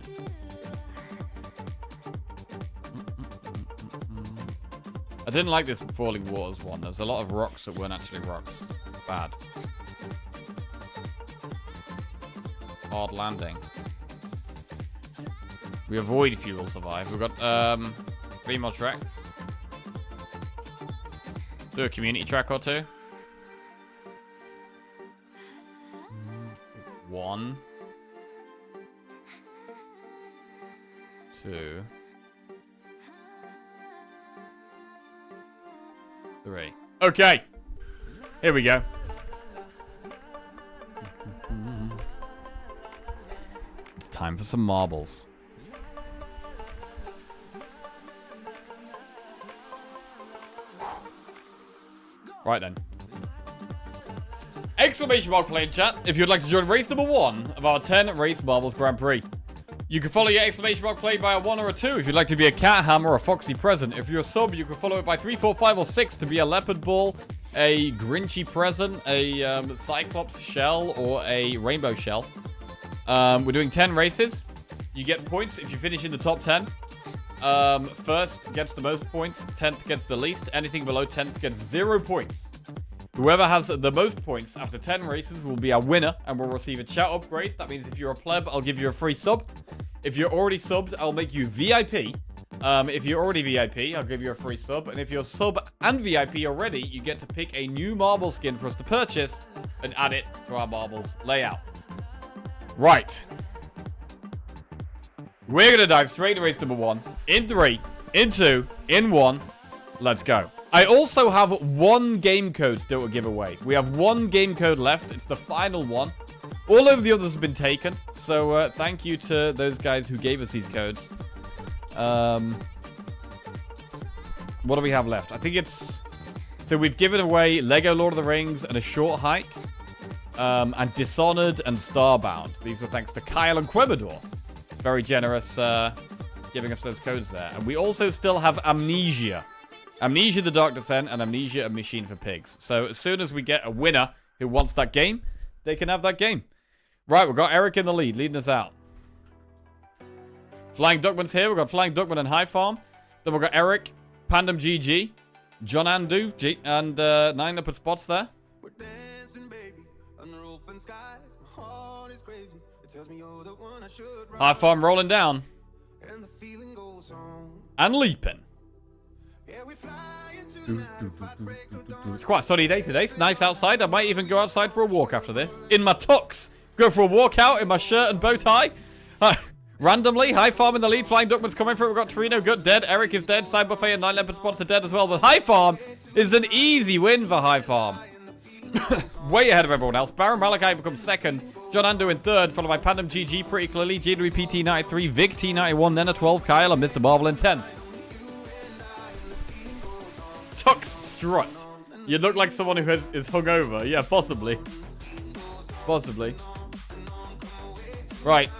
I didn't like this Falling Waters one. There was a lot of rocks that weren't actually rocks. Bad. Hard landing. We avoid fuel survive. We've got 3 more tracks. Do a community track or 2. 1. 2. 3. Okay. Here we go. It's time for some marbles. Right then. Exclamation mark play in chat if you'd like to join race number 1 of our 10 Race Marbles Grand Prix. You can follow your exclamation mark play by a 1 or a 2 if you'd like to be a cat hammer or a foxy present. If you're a sub, you can follow it by 3, 4, 5, or 6 to be a leopard ball, a grinchy present, a cyclops shell, or a rainbow shell. We're doing 10 races. You get points if you finish in the top 10. First gets the most points, 10th gets the least. Anything below 10th gets 0 points. Whoever has the most points after 10 races will be our winner and will receive a chat upgrade. That means if you're a pleb, I'll give you a free sub. If you're already subbed, I'll make you VIP. If you're already VIP, I'll give you a free sub. And if you're sub and VIP already, you get to pick a new marble skin for us to purchase and add it to our marbles layout. Right. We're going to dive straight to race number 1. In 3, in 2, in 1. Let's go. I also have 1 game code still to give away. We have 1 game code left. It's the final one. All of the others have been taken. So thank you to those guys who gave us these codes. What do we have left? I think it's... So we've given away Lego Lord of the Rings and A Short Hike. And Dishonored and Starbound. These were thanks to Kyle and Quemador. Very generous giving us those codes there. And we also still have Amnesia. Amnesia the Dark Descent and Amnesia a Machine for Pigs. So as soon as we get a winner who wants that game, they can have that game. Right, we've got Eric in the lead, leading us out. Flying Duckman's here. We've got Flying Duckman and High Farm. Then we've got Eric, Pandem GG, John Andu, and 9 leopard spots there. We're dancing, baby, under open skies. My heart is crazy. It tells me you're the one I should run. High Farm rolling down. And the feeling goes on. And leaping. Yeah, we fly into the night, fight break of dawn. It's quite a sunny day today. It's nice outside. I might even go outside for a walk after this. In my tux. Go for a walk out in my shirt and bow tie. Randomly, High Farm in the lead. Flying Duckman's coming through. We've got Torino Gut dead. Eric is dead. Side Buffet and 9 leopard spots are dead as well. But High Farm is an easy win for High Farm. Way ahead of everyone else. Baron Malachi becomes second. John Ando in third, followed by Pandem GG pretty clearly. JW PT93, Vic T91, then a 12, Kyle, and Mr. Marvel in 10. Tux strut. You look like someone who is hungover. Yeah, possibly. Possibly. Right.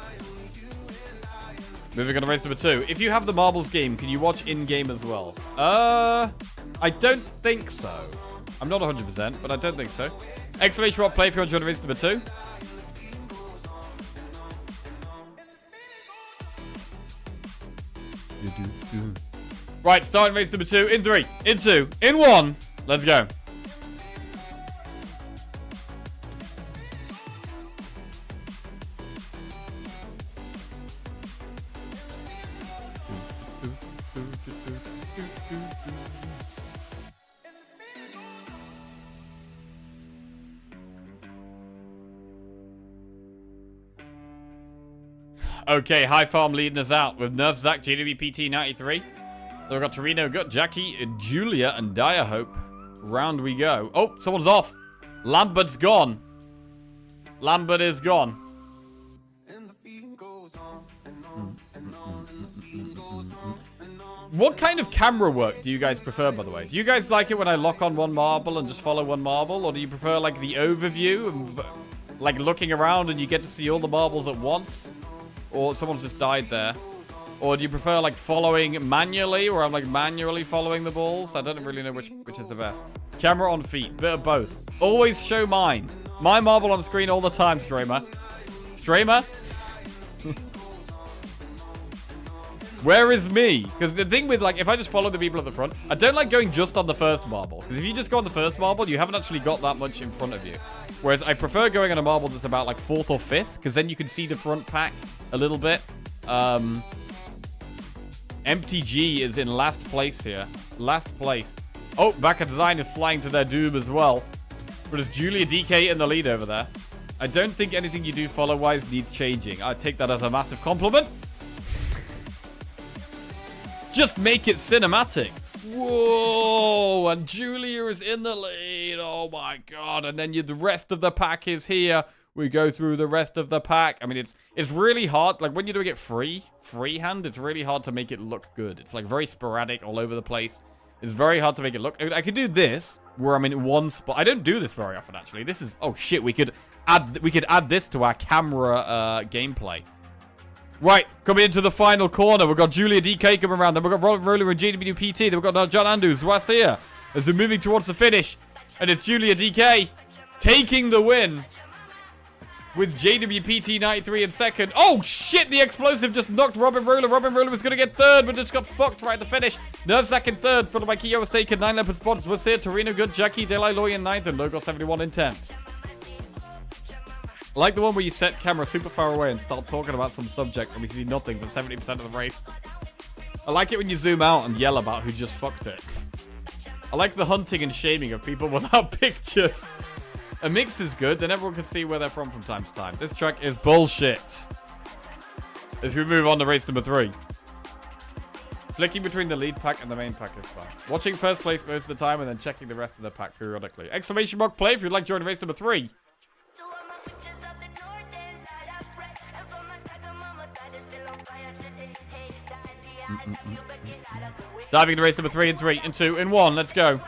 Moving on to race number 2. If you have the marbles game, can you watch in-game as well? I don't think so. I'm not 100%, but I don't think so. Exclamation mark play if you're on race number 2. Right, starting race number 2 in 3, in 2, in 1. Let's go. Okay, High Farm leading us out with Nerf Zach, JWPT 93. Then we've got Torino, got Jackie, Julia, and Dire Hope. Round we go. Oh, someone's off. Lambert's gone. Lambert is gone. What kind of camera work do you guys prefer, by the way? Do you guys like it when I lock on one marble and just follow one marble? Or do you prefer, like, the overview? And, like, looking around and you get to see all the marbles at once? Or someone's just died there. Or do you prefer, like, following manually, where I'm, like, manually following the balls? I don't really know which is the best. Camera on feet. Bit of both. Always show mine. My marble on screen all the time, Stramer. Stramer? Where is me? Because the thing with, like, if I just follow the people at the front, I don't like going just on the first marble. Because if you just go on the first marble, you haven't actually got that much in front of you. Whereas I prefer going on a marble that's about, like, 4th or 5th. Because then you can see the front pack a little bit. MTG is in last place here. Last place. Oh, Backer Design is flying to their doom as well. But it's Julia DK in the lead over there. I don't think anything you do follow-wise needs changing. I take that as a massive compliment. Just make it cinematic. Whoa, and Julia is in the lead. Oh my god. And then the rest of the pack is here. We go through the rest of the pack. I mean, it's really hard. Like, when you're doing it freehand, it's really hard to make it look good. It's, like, very sporadic all over the place. It's very hard to make it look... I mean, I could do this, where I'm in one spot. I don't do this very often, actually. This is... Oh, shit. We could add this to our camera gameplay. Right, coming into the final corner. We've got Julia DK coming around. Then we've got Robert Roller and JWPT. Then we've got John Andrews, Wasia, as we're moving towards the finish. And it's Julia DK taking the win with JWPT 93 in second. Oh, shit, the explosive just knocked Robin Roller. Robin Roller was going to get third, but just got fucked right at the finish. Nervsack in third, followed by Kyo was taken. 9 Leopard spots. Wasia, Torino Good, Jackie, Delay Loy in 9th, and Logo 71 in 10th. I like the one where you set camera super far away and start talking about some subject and we see nothing for 70% of the race. I like it when you zoom out and yell about who just fucked it. I like the hunting and shaming of people without pictures. A mix is good, then everyone can see where they're from time to time. This track is bullshit. As we move on to race number 3. Flicking between the lead pack and the main pack is fine. Watching first place most of the time and then checking the rest of the pack periodically. Exclamation mark play if you'd like to join race number 3. Diving into race number 3 in 3 in 2 in 1. Let's go.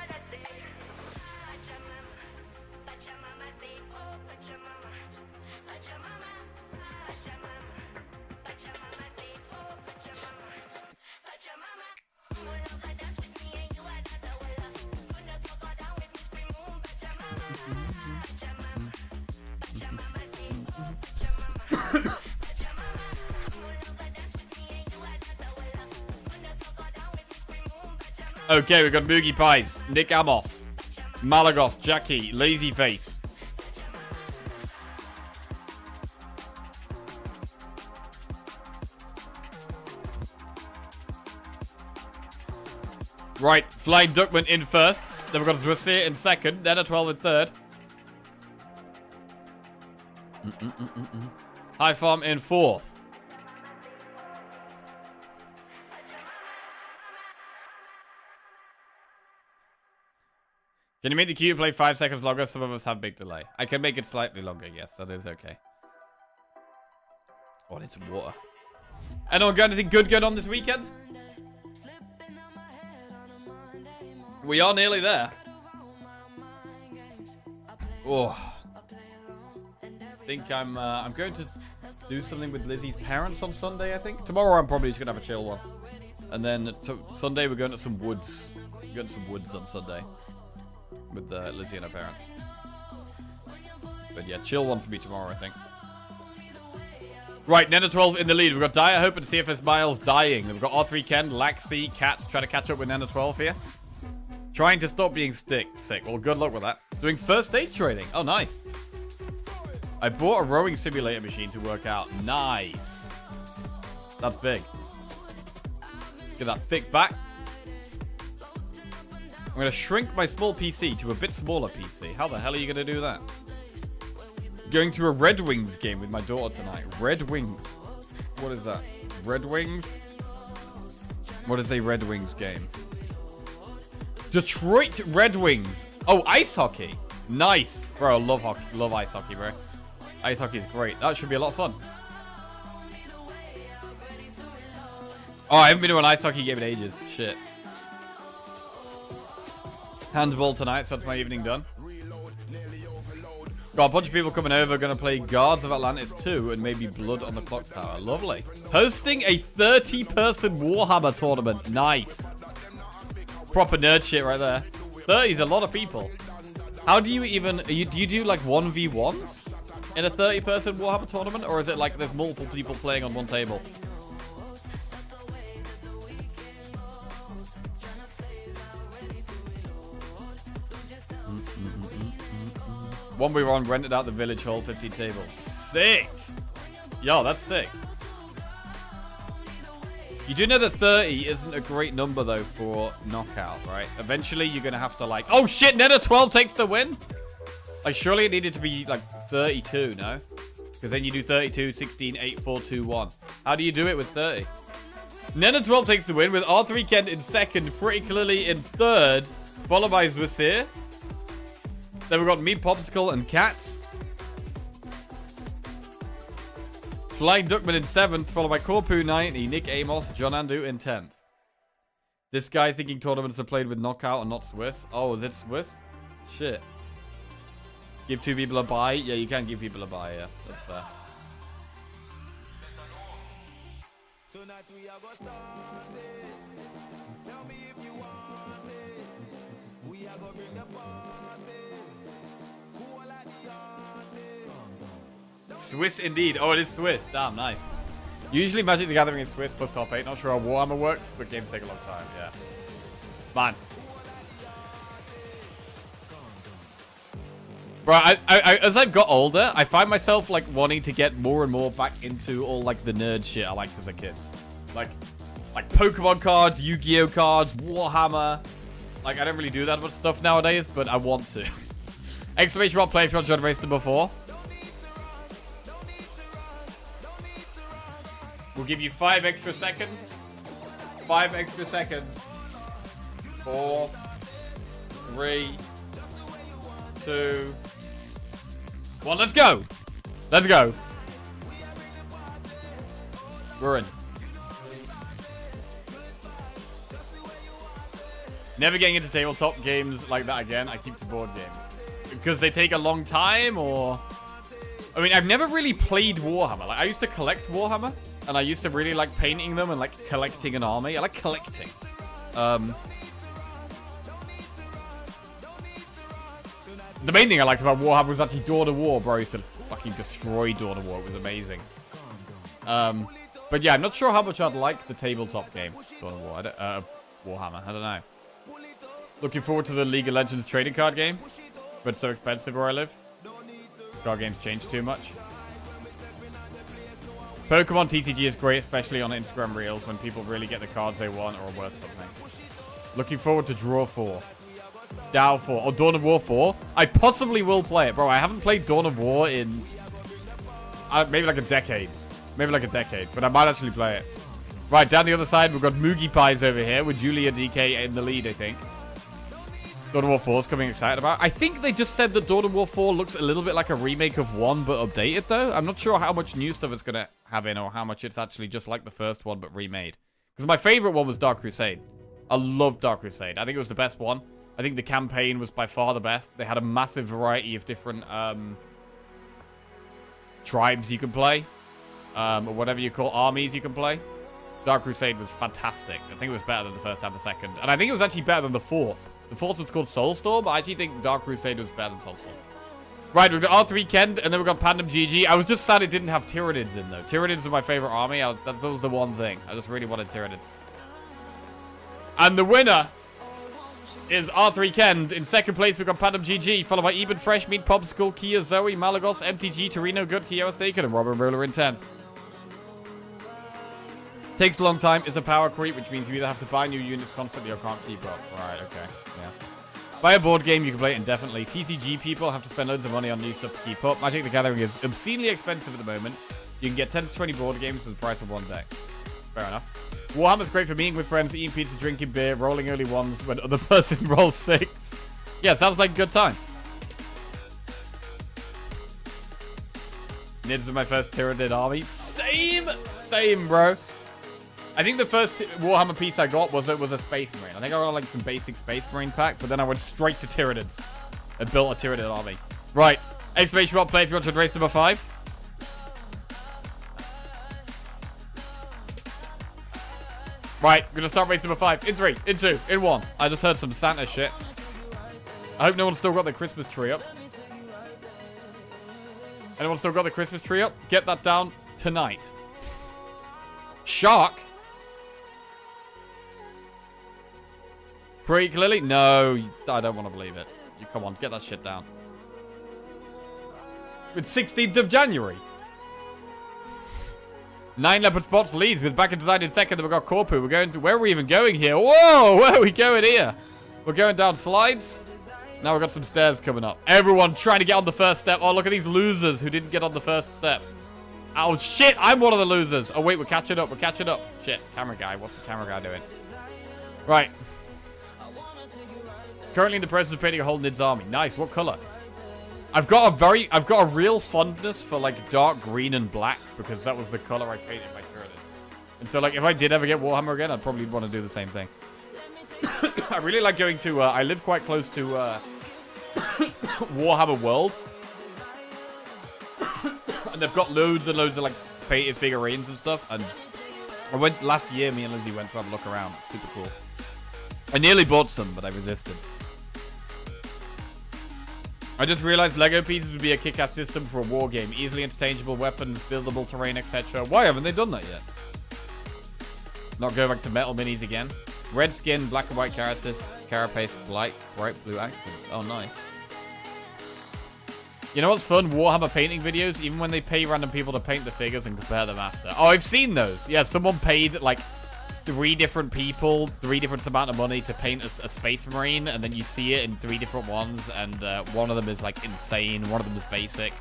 Okay, we've got Moogie Pies, Nick Amos, Malagos, Jackie, Lazyface. Right, Flying Duckman in first. Then we've got Zwasia in second, then a 12 in third. High Farm in fourth. Can you make the queue play 5 seconds longer? Some of us have big delay. I can make it slightly longer, yes, that is okay. Oh, I need some water. Anyone got anything good going on this weekend? We are nearly there. Oh. I think I'm going to do something with Lizzie's parents on Sunday, I think. Tomorrow I'm probably just going to have a chill one. And then Sunday we're going to some woods. We're going to some woods on Sunday. With Lizzie and her parents. But yeah, chill one for me tomorrow, I think. Right, Nena 12 in the lead. We've got Dire Hope and CFS Miles dying. We've got R3 Ken, Laxi, Cats trying to catch up with Nena 12 here. Trying to stop being sick. Well, good luck with that. Doing first aid training. Oh, nice. I bought a rowing simulator machine to work out. Nice. That's big. Look at that thick back. I'm going to shrink my small PC to a bit smaller PC. How the hell are you going to do that? Going to a Red Wings game with my daughter tonight. Red Wings. What is that? Red Wings? What is a Red Wings game? Detroit Red Wings. Oh, ice hockey. Nice. Bro, I love hockey. Love ice hockey, bro. Ice hockey is great. That should be a lot of fun. Oh, I haven't been to an ice hockey game in ages. Shit. Handball tonight, so that's my evening done. Got a bunch of people coming over, gonna play Guards of Atlantis 2 and maybe Blood on the Clock Tower. Lovely. Hosting a 30-person Warhammer tournament. Nice. Proper nerd shit right there. 30 is a lot of people. How do you even... do you do like 1v1s in a 30-person Warhammer tournament? Or is it like there's multiple people playing on one table? 1v1 rented out the village hall, 50 tables. Sick! Yo, that's sick. You do know that 30 isn't a great number, though, for knockout, right? Eventually, you're going to have to, like... Oh, shit! Nena 12 takes the win? Like, surely it needed to be, like, 32, no? Because then you do 32, 16, 8, 4, 2, 1. How do you do it with 30? Nena 12 takes the win with R3 Kent in second, pretty clearly in third, followed by Zwissir. Then we've got me, Popsicle, and Cats. Flying Duckman in 7th, followed by Corpu 90, Nick Amos, John Andu in 10th. This guy thinking tournaments are played with knockout and not Swiss. Oh, is it Swiss? Shit. Give 2 people a bye? Yeah, you can give people a bye, yeah. That's fair. Tonight we are gonna start it. Tell me if you want it. We are gonna bring the party. Cool like the artist. Swiss indeed. Oh, it is Swiss. Damn, nice. Usually Magic the Gathering is Swiss plus top 8. Not sure how Warhammer works, but games take a long time. Yeah. Man. Bro, as I've got older, I find myself, like, wanting to get more and more back into all, like, the nerd shit I liked as a kid. Like Pokemon cards, Yu-Gi-Oh cards, Warhammer. Like, I don't really do that much stuff nowadays, but I want to. Exclamation mark play if you want to join race number 4. We'll give you 5 extra seconds. 5 extra seconds. 4, 3, 2, 1. Let's go. Let's go. We're in. Never getting into tabletop games like that again. I keep to board games. Because they take a long time, or... I mean, I've never really played Warhammer. Like, I used to collect Warhammer. And I used to really like painting them and like collecting an army. I like collecting. The main thing I liked about Warhammer was actually Dawn of War, bro. I used to fucking destroy Dawn of War. It was amazing. But yeah, I'm not sure how much I'd like the tabletop game, Dawn of War. Warhammer. I don't know. Looking forward to the League of Legends trading card game. But it's so expensive where I live. Card games change too much. Pokemon TCG is great, especially on Instagram Reels when people really get the cards they want or are worth something. Looking forward to Draw 4. Dow 4. Or Dawn of War 4. I possibly will play it. Bro, I haven't played Dawn of War in... maybe like a decade. Maybe like a decade. But I might actually play it. Right, down the other side, we've got Moogie Pies over here with Julia DK in the lead, I think. Dawn of War 4 is coming excited about. I think they just said that Dawn of War 4 looks a little bit like a remake of 1, but updated, though. I'm not sure how much new stuff it's going to have in, or how much it's actually just like the first one, but remade. Because my favorite one was Dark Crusade. I love Dark Crusade. I think it was the best one. I think the campaign was by far the best. They had a massive variety of different tribes you could play. or whatever you call armies you can play. Dark Crusade was fantastic. I think it was better than the first and the second. And I think it was actually better than the fourth. The fourth was called Soulstorm, but I actually think Dark Crusade was better than Soulstorm. Right, we've got R3 Kend, and then we've got Pandem GG. I was just sad it didn't have Tyranids in, though. Tyranids are my favorite army. That was the one thing. I just really wanted Tyranids. And the winner is R3 Kend. In second place, we've got Pandem GG, followed by Eben Fresh, Meat Popsicle, Kia Zoe, Malagos, MTG, Torino Good, Kio Staken, and Robin Roller in 10th. Takes a long time, is a power creep, which means you either have to buy new units constantly or can't keep up. Right, okay, yeah. Buy a board game, you can play it indefinitely. TCG people have to spend loads of money on new stuff to keep up. Magic the Gathering is obscenely expensive at the moment. You can get 10 to 20 board games for the price of one deck. Fair enough. Warhammer's great for meeting with friends, eating pizza, drinking beer, rolling early ones when other person rolls 6. Yeah, sounds like a good time. Nids are my first Tyranid army. Same, bro. I think the first Warhammer piece I got was a Space Marine. I think I got like some basic Space Marine pack, but then I went straight to Tyranids and built a Tyranid army. Right. Exclamation mark play if you want to race number 5. Right, we're gonna start race number 5. In 3, in 2, in 1. I just heard some Santa shit. I hope no one's still got their Christmas tree up. Anyone still got the Christmas tree up? Get that down tonight. Shark? Pretty clearly? No, I don't want to believe it. You come on, get that shit down. It's 16th of January. 9 leopard spots leads with back and design in second. Then we've got Corpu. We're going to... Where are we even going here? Whoa! Where are we going here? We're going down slides. Now we've got some stairs coming up. Everyone trying to get on the first step. Oh, look at these losers who didn't get on the first step. Oh, shit. I'm one of the losers. Oh, wait. We're catching up. We're catching up. Shit. Camera guy. What's the camera guy doing? Right. Currently in the process of painting a whole Nids army. Nice. What color? I've got a real fondness for like dark green and black because that was the color I painted my Tyranid. And so like if I did ever get Warhammer again, I'd probably want to do the same thing. I really like going to, I live quite close to Warhammer World. And they've got loads and loads of like painted figurines and stuff. And I went last year, me and Lizzie went to have a look around. It's super cool. I nearly bought some, but I resisted. I just realized Lego pieces would be a kick-ass system for a war game. Easily interchangeable weapons, buildable terrain, etc. Why haven't they done that yet? Not go back to metal minis again. Red skin, black and white carapace, bright blue accents. Oh, nice. You know what's fun? Warhammer painting videos, even when they pay random people to paint the figures and compare them after. Oh, I've seen those. Yeah, someone paid like 3 different people, 3 different amount of money to paint a Space Marine, and then you see it in 3 different ones, and one of them is like insane, one of them is basic.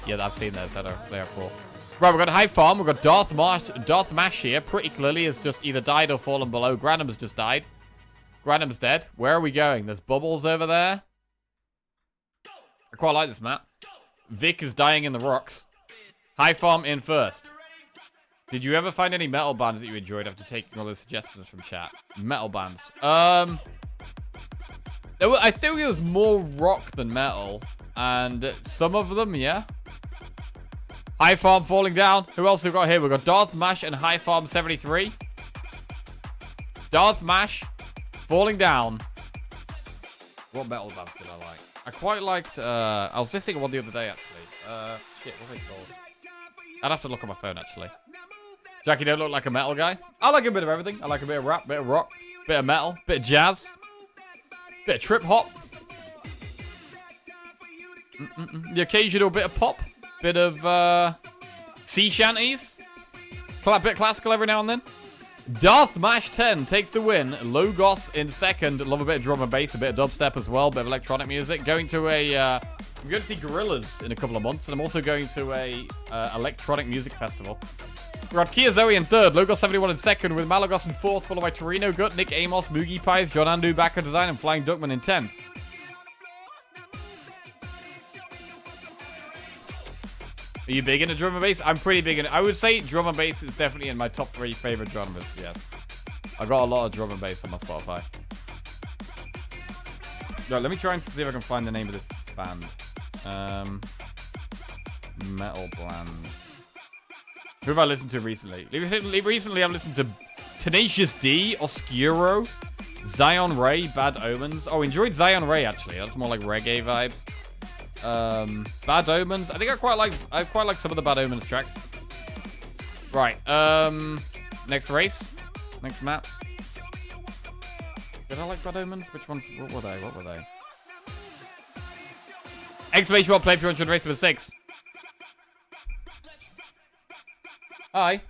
Yeah, I've seen those. They are cool. Right, we've got High Farm, we've got Darth Mash here. Pretty clearly has just either died or fallen below. Granham's just died. Granham's dead. Where are we going? There's bubbles over there. I quite like this map. Vic is dying in the rocks. High Farm in first. Did you ever find any metal bands that you enjoyed after taking all those suggestions from chat? Metal bands. I think it was more rock than metal. And some of them, yeah. High Farm falling down. Who else have we got here? We've got Darth Mash and High Farm 73. Darth Mash falling down. What metal bands did I like? I quite liked, I was listening to one the other day, actually. Shit, what are they called? I'd have to look on my phone, actually. Jackie don't look like a metal guy. I like a bit of everything. I like a bit of rap, bit of rock, bit of metal, bit of jazz, bit of trip hop. The occasional bit of pop. Bit of sea shanties. A bit classical every now and then. Darth Mash 10 takes the win. Logos in second. Love a bit of drum and bass, a bit of dubstep as well, bit of electronic music. Going to a, I'm going to see Gorillaz in a couple of months, and I'm also going to a electronic music festival. We've got Kia Zoe in third, Logos 71 in second, with Malagos in fourth, followed by Torino Gut, Nick Amos, Moogie Pies, John Andu, Backer Design, and Flying Duckman in 10th. Are you big into drum and bass? I'm pretty big in it. I would say drum and bass is definitely in my top 3 favorite genres, yes. I've got a lot of drum and bass on my Spotify. No, let me try and see if I can find the name of this band. Metal band. Who have I listened to recently? Recently, I've listened to Tenacious D, Oscuro, Zion Ray, Bad Omens. Oh, enjoyed Zion Ray, actually. That's more like reggae vibes. Bad Omens. I think I quite like some of the Bad Omens tracks. Right. Next race. Next map. Did I like Bad Omens? Which ones? What were they? What were they? Exclamation mark, play 300 race number 6. Hi.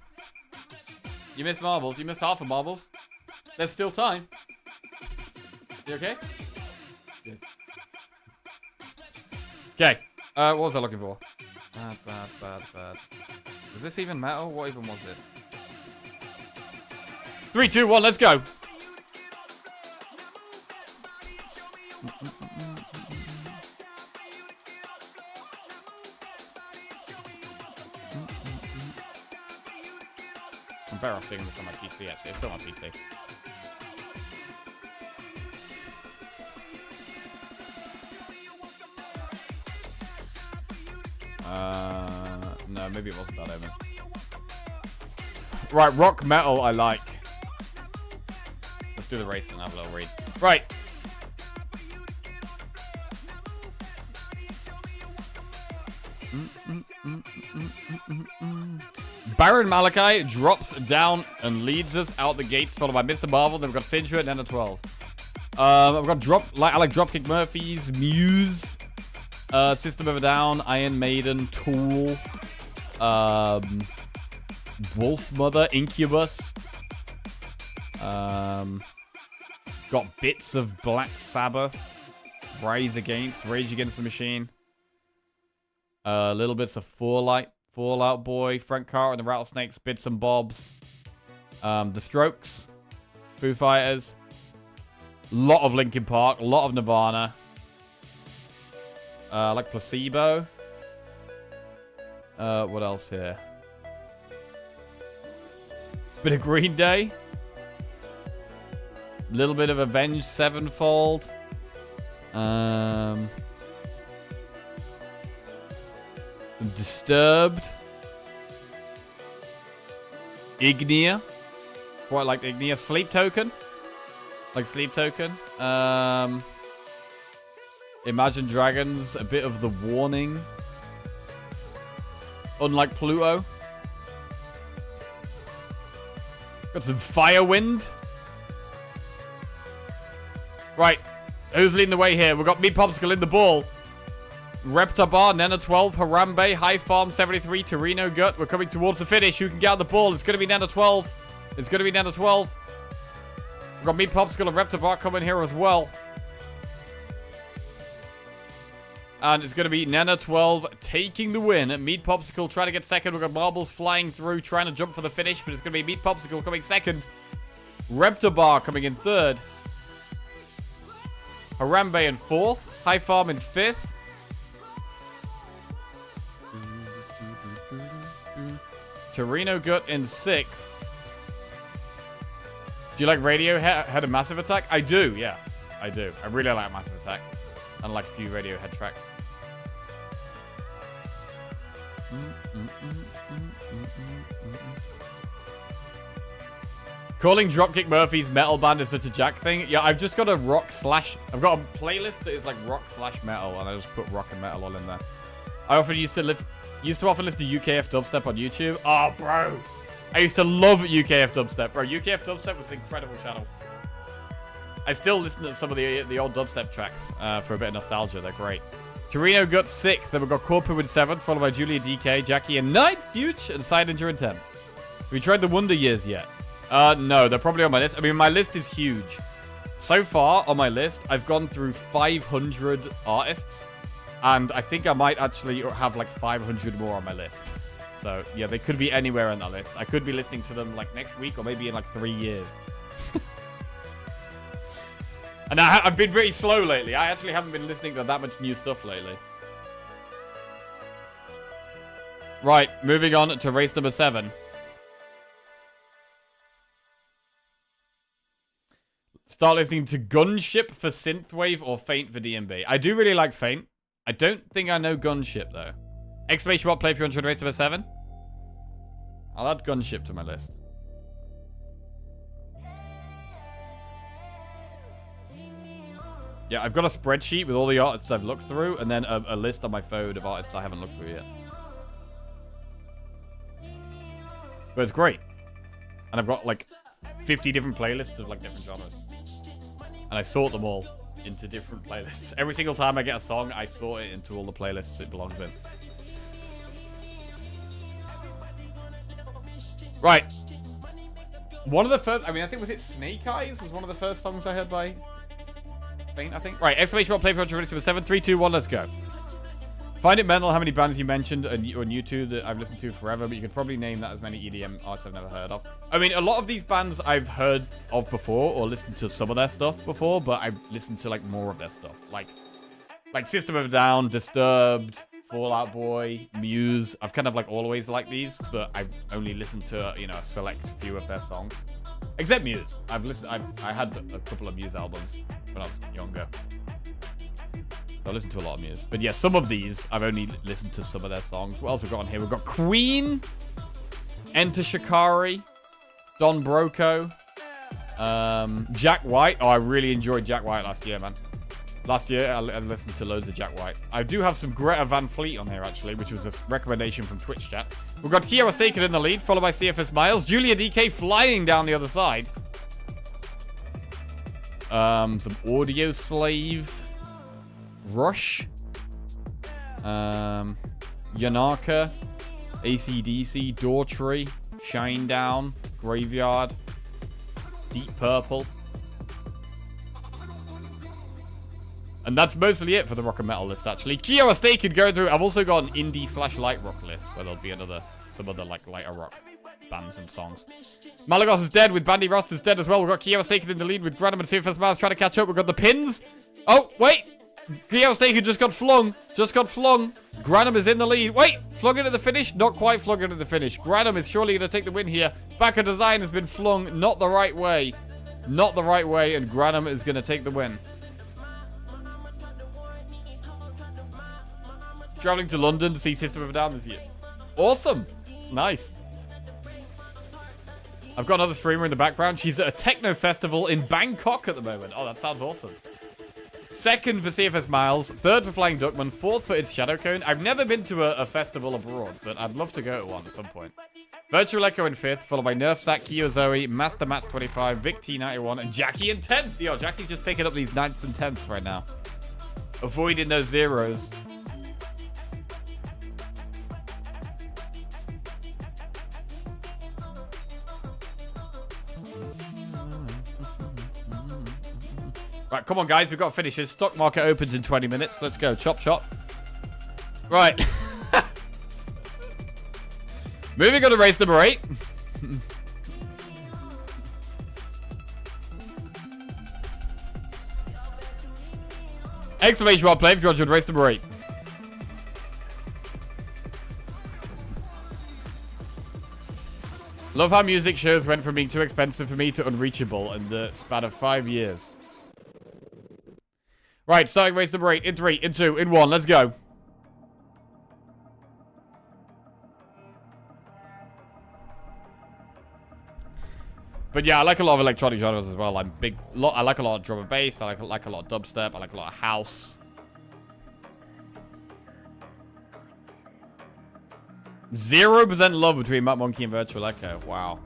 You missed marbles. You missed half of marbles. There's still time. You okay? Yes. Okay. What was I looking for? Bad. Was this even metal? What even was it? 3, 2, 1, let's go. I'm better off doing this on my PC, actually. It's still on my PC. No, maybe it wasn't that Omens. Right, rock metal I like. Let's do the race and have a little read. Right. Baron Malachi drops down and leads us out the gates, followed by Mr. Marvel. Then we've got Sindra and Nana 12. I've got I like Dropkick Murphys, Muse, System of a Down, Iron Maiden, Tool, Wolf Mother, Incubus. Got bits of Black Sabbath, Rage Against the Machine. Little bits of Fallout Boy, Frank Carter and the Rattlesnakes, bits and bobs. The Strokes, Foo Fighters. Lot of Linkin Park, a lot of Nirvana. Like Placebo. What else here? It's bit of Green Day. Little bit of Avenged Sevenfold. Some Disturbed. Ignia. Quite like Ignia. Sleep Token. Like Sleep Token. Imagine Dragons. A bit of The Warning. Unlike Pluto. Got some Firewind. Right. Who's leading the way here? We've got Meat Popsicle in the ball. Reptar, Nena 12, Harambe, High Farm 73, Torino Gut. We're coming towards the finish. Who can get out the ball? It's going to be Nena 12. It's going to be Nena 12. We've got Meat Popsicle and Reptar coming here as well. And it's going to be Nena 12 taking the win. Meat Popsicle trying to get second. We've got Marbles flying through, trying to jump for the finish. But it's going to be Meat Popsicle coming second. Reptar coming in third. Harambe in fourth. High Farm in fifth. Torino Gut in sixth. Do you like Radiohead? Had a Massive Attack? I do, yeah. I do. I really like Massive Attack. And like a few Radiohead tracks. Calling Dropkick Murphys metal band is such a Jack thing. Yeah, I've just got a rock slash... I've got a playlist that is like rock slash metal, and I just put rock and metal all in there. I often used to often listen to UKF dubstep on YouTube. Oh, bro. I used to love UKF dubstep. Bro, UKF dubstep was an incredible channel. I still listen to some of the old dubstep tracks for a bit of nostalgia. They're great. Torino got 6th. Then we've got Corpu in 7th, followed by Julia DK, Jackie in 9th, huge, and Sidinger in 10th. Have you tried the Wonder Years yet? No, they're probably on my list. I mean, my list is huge. So far on my list, I've gone through 500 artists. And I think I might actually have like 500 more on my list. So, yeah, they could be anywhere on that list. I could be listening to them like next week or maybe in like 3 years. And I've been pretty slow lately. I actually haven't been listening to that much new stuff lately. Right, moving on to race number 7. Start listening to Gunship for Synthwave or Faint for DMB. I do really like Faint. I don't think I know Gunship, though. Exclamation mark, play if you want to race number 7. I'll add Gunship to my list. Yeah, I've got a spreadsheet with all the artists I've looked through, and then a list on my phone of artists I haven't looked through yet. But it's great. And I've got like 50 different playlists of like different genres. And I sort them all into different playlists. Every single time I get a song, I sort it into all the playlists it belongs in. Right. One of the first, I mean, I think, was it Snake Eyes? Was one of the first songs I heard by Faint, I think. Right, exclamation mark, play for for 7, 3, 2, 1, let's go. Find it mental how many bands you mentioned on YouTube that I've listened to forever, but you could probably name that as many EDM artists I've never heard of. I mean, a lot of these bands I've heard of before, or listened to some of their stuff before, but I've listened to, like, more of their stuff. Like System of a Down, Disturbed, Fall Out Boy, Muse. I've kind of, like, always liked these, but I've only listened to, you know, a select few of their songs. Except Muse. I had a couple of Muse albums when I was younger. So I listened to a lot of Muse. But yeah, some of these, I've only listened to some of their songs. What else have we got on here? We've got Queen, Enter Shikari, Don Broco, Jack White. Oh, I really enjoyed Jack White last year, man. Last year, I listened to loads of Jack White. I do have some Greta Van Fleet on here, actually, which was a recommendation from Twitch chat. We've got Kiara Staken in the lead, followed by CFS Miles. Julia DK flying down the other side. Some Audio Slave. Rush. Yanaka. AC/DC. Daughtry. Shinedown. Graveyard. Deep Purple. And that's mostly it for the rock and metal list, actually. Kiara Staken going through. I've also got an indie/light rock list where there'll be some other like lighter rock bands and songs. Malagos is dead with Bandy Rost is dead as well. We've got Kiara Staken in the lead with Granum and CFS Miles trying to catch up. We've got the pins. Oh, wait. Kiara Staken just got flung. Granum is in the lead. Wait, flung into the finish? Not quite flung into the finish. Granum is surely going to take the win here. Backer Design has been flung not the right way. Not the right way, and Granum is going to take the win. Traveling to London to see System of a Down this year. Awesome. Nice. I've got another streamer in the background. She's at a techno festival in Bangkok at the moment. Oh, that sounds awesome. Second for CFS Miles. Third for Flying Duckman. Fourth for It's Shadow Cone. I've never been to a festival abroad, but I'd love to go to one at some point. Virtual Echo in fifth, followed by Nerfsack, Kyo Zoe, Master Mats 25, Vic T91, and Jackie in 10th. Yo, Jackie's just picking up these 9ths and 10ths right now. Avoiding those zeros. Right, come on, guys. We've got finishes. Stock market opens in 20 minutes. Let's go. Chop, chop. Right. Moving on to race number 8. Exclamation mark play if you're on race number 8. Love how music shows went from being too expensive for me to unreachable in the span of 5 years. Right, starting race number 8. In 3, in 2, in 1. Let's go. But yeah, I like a lot of electronic genres as well. I like a lot of drum and bass. I like a lot of dubstep. I like a lot of house. 0% love between Matt Monkey and Virtual Echo. Wow.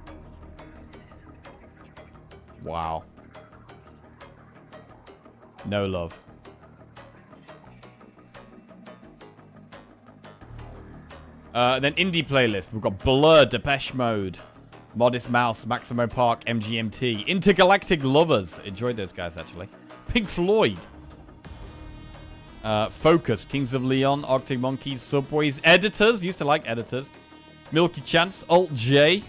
Wow. No love. Then indie playlist. We've got Blur, Depeche Mode, Modest Mouse, Maximo Park, MGMT, Intergalactic Lovers. Enjoyed those guys, actually. Pink Floyd. Focus, Kings of Leon, Arctic Monkeys, Subways, Editors. Used to like Editors. Milky Chance, Alt J.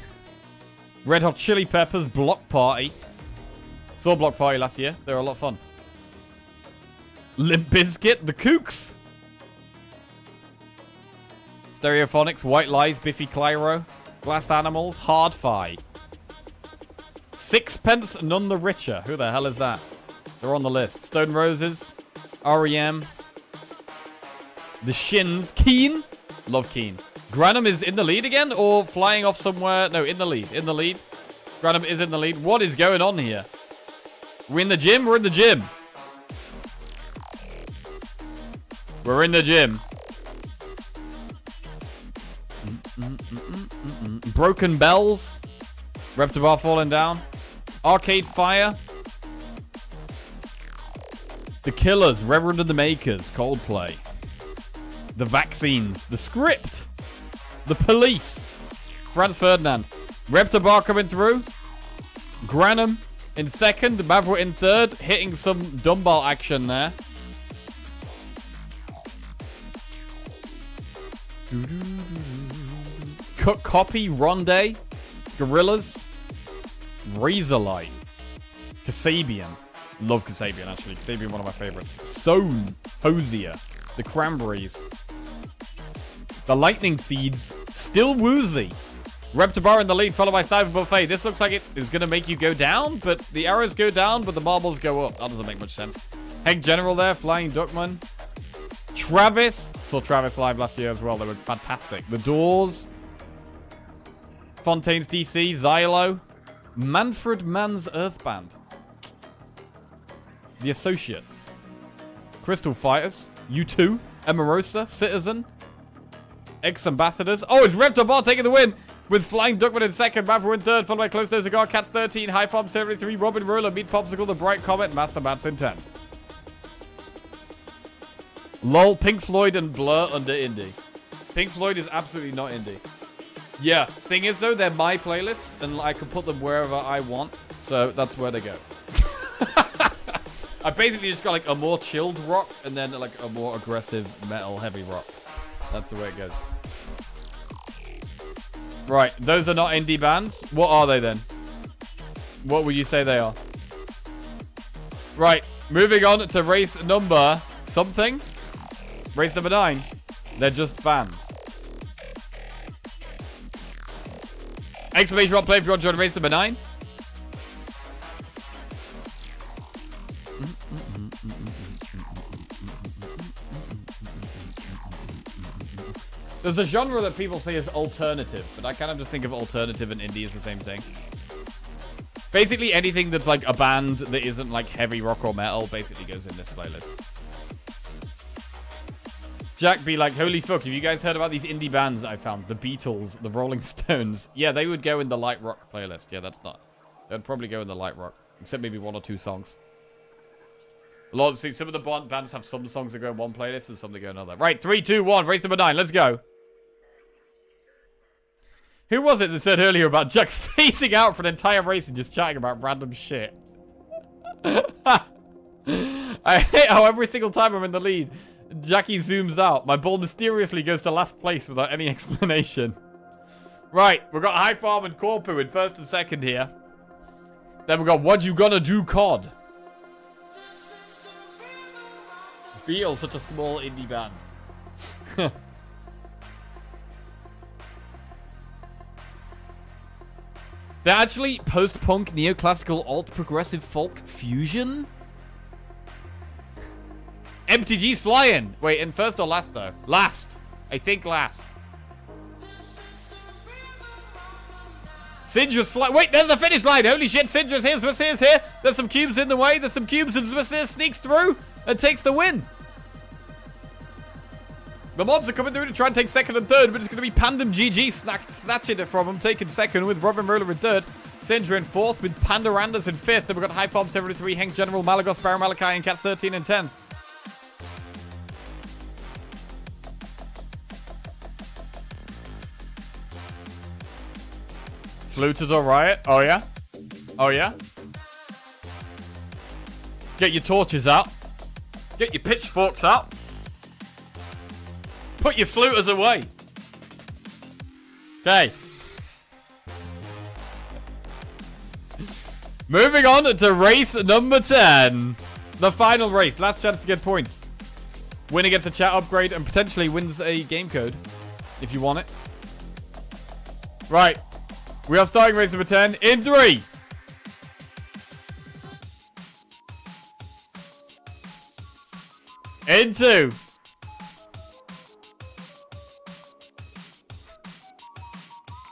Red Hot Chili Peppers, Block Party. Saw Block Party last year. They were a lot of fun. Limp Bizkit, The Kooks. Stereophonics, White Lies, Biffy Clyro, Glass Animals, Hard-Fi. Sixpence None the Richer. Who the hell is that? They're on the list. Stone Roses, REM, The Shins, Keen. Love Keen. Granum is in the lead again or flying off somewhere? No, in the lead. In the lead. Granum is in the lead. What is going on here? We're in the gym? We're in the gym. We're in the gym. Broken Bells. Reptibar falling down. Arcade Fire. The Killers. Reverend and the Makers. Coldplay. The Vaccines. The Script. The Police. Franz Ferdinand. Reptibar coming through. Granum in second. Maverick in third. Hitting some dumbbell action there. Copy. Ronde. Gorillas. Razorlight. Kasabian. Love Kasabian, actually. Kasabian, one of my favorites. Sown. Hosier. The Cranberries. The Lightning Seeds. Still Woozy. Reptibar in the lead, followed by Cyber Buffet. This looks like it is going to make you go down, but the arrows go down, but the marbles go up. That doesn't make much sense. Hank General there, Flying Duckman. Travis. Saw Travis live last year as well. They were fantastic. The Doors. Fontaine's DC. Xylo. Manfred Mann's Earth Band. The Associates. Crystal Fighters. U2. Emarosa. Citizen. Ex-Ambassadors. Oh, it's Reptibar taking the win with Flying Duckman in second, Maverick in third, followed by Close Nose Cigar, Cats 13, High Farm 73, Robin Roller, Meat Popsicle, The Bright Comet, Master Mats in 10. LOL, Pink Floyd and Blur under indie. Pink Floyd is absolutely not indie. Yeah, thing is though, they're my playlists and I can put them wherever I want, so that's where they go. I basically just got like a more chilled rock and then like a more aggressive metal heavy rock. That's the way it goes. Right, those are not indie bands. What are they then? What would you say they are? Right, moving on to race number something. Race number 9. They're just bands. Exclamation mark play if you want to join race number 9. There's a genre that people say is alternative, but I kind of just think of alternative and indie as the same thing. Basically, anything that's like a band that isn't like heavy rock or metal basically goes in this playlist. Jack be like, holy fuck, have you guys heard about these indie bands that I found? The Beatles, the Rolling Stones. Yeah, they would go in the light rock playlist. Yeah, that's not. They'd probably go in the light rock, except maybe 1 or 2 songs. See, some of the bands have some songs that go in one playlist and some that go in another. Right, 3, 2, 1, race number 9. Let's go. Who was it that said earlier about Jack phasing out for an entire race and just chatting about random shit? I hate how every single time I'm in the lead, Jackie zooms out. My ball mysteriously goes to last place without any explanation. Right, we've got High Farm and Corpu in first and second here. Then we've got What You Gonna Do COD. Feel such a small indie band. They're actually post-punk, neoclassical, alt-progressive folk fusion? MTG's flying! Wait, in first or last, though? Last. I think last. Syndra's flying. Wait, there's the finish line! Holy shit, Syndra's here, Zmasir's here! There's some cubes in the way, there's some cubes, and Zmasir sneaks through and takes the win! The mobs are coming through to try and take second and third, but it's going to be Pandem GG snatching it from him, taking second with Robin Roller in third. Syndra in fourth with Panda Randers in fifth. Then we've got High Farm 73, Hank General, Malagos, Spire, Malachi, and Cats 13 and 10. Fluters or Riot? Oh, yeah? Oh, yeah? Get your torches out. Get your pitchforks out. Put your fluters away. Okay. Moving on to race number 10. The final race. Last chance to get points. Winner gets a chat upgrade and potentially wins a game code. If you want it. Right. We are starting race number 10 in 3. In 2.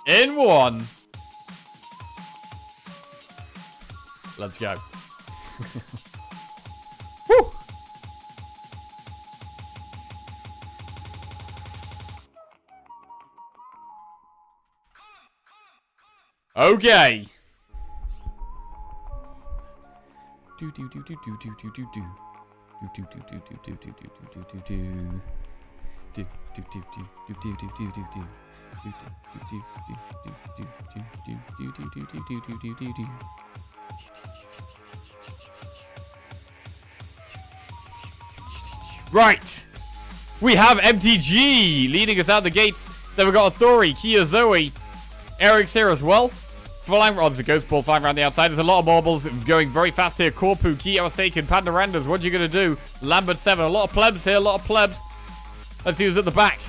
In one. Let's go. Woo! Okay. Do do do do do do do do do. Do do do do do do do do do do do. Do do do do do do do do do do. Right, we have MTG leading us out the gates. Then we've got Authori, Kia, Zoe, Eric's here as well. Flying, oh, there's a ghost ball flying around the outside. There's a lot of marbles going very fast here. Corpu, Kia, Staken, Pandarandas. What are you going to do? Lambert 7. A lot of plebs here. A lot of plebs. Let's see who's at the back.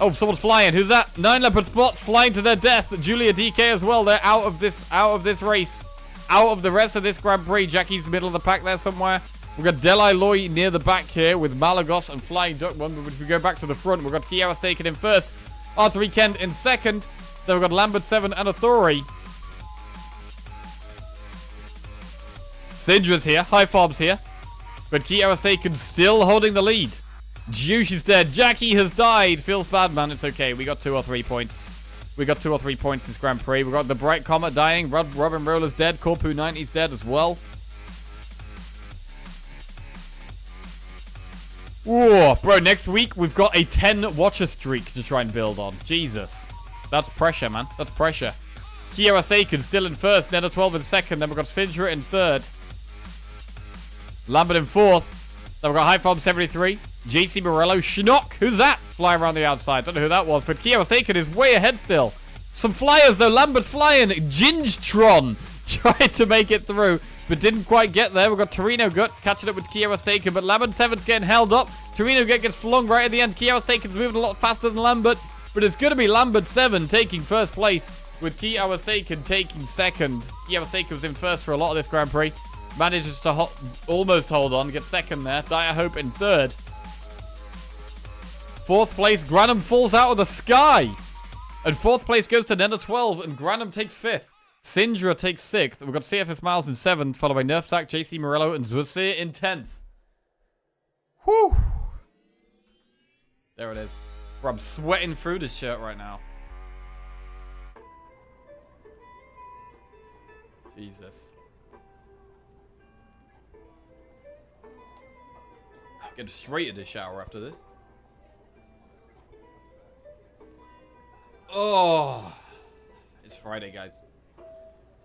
Oh, someone's flying. Who's that? 9 leopard spots flying to their death. Julia DK as well. They're out of this race. Out of the rest of this Grand Prix. Jackie's middle of the pack there somewhere. We've got Delai Loy near the back here with Malagos and Flying Duckman. But if we go back to the front, we've got Kiara Staken in first. Arthur Kent in second. Then we've got Lambert 7 and Authori. Syndra's here. High Fob's here. But Kiara Staken still holding the lead. Juice is dead. Jackie has died. Feels bad, man. It's okay. We got 2 or 3 points. We got 2 or 3 points this Grand Prix. We got the Bright Comet dying. Robin Roller's dead. Corpu 90's dead as well. Whoa, bro, next week we've got a 10 watcher streak to try and build on. Jesus. That's pressure, man. That's pressure. Kiara Staken still in first. Nena 12 in second. Then we've got Syndra in third. Lambert in fourth. Then we've got High Farm 73. JC Morello. Schnock. Who's that? Flying around the outside. Don't know who that was. But Kiara Staken is way ahead still. Some flyers, though. Lambert's flying. Gingetron tried to make it through, but didn't quite get there. We've got Torino Gut catching up with Kiara Staken, but Lambert 7's getting held up. Torino Gut gets flung right at the end. Kiara Staken's moving a lot faster than Lambert, but it's going to be Lambert 7 taking first place, with Kiara Staken taking second. Kiara Staken was in first for a lot of this Grand Prix. Manages to almost hold on, gets second there. Dire Hope in third. Fourth place, Granum falls out of the sky. And fourth place goes to Nena 12, and Granum takes fifth. Syndra takes sixth. We've got CFS Miles in seventh, followed by Nerfsack, JC Morello, and Zwasir in 10th. Whew. There it is. Bro, I'm sweating through this shirt right now. Jesus. I'll get straight into the shower after this. Oh. It's Friday, guys.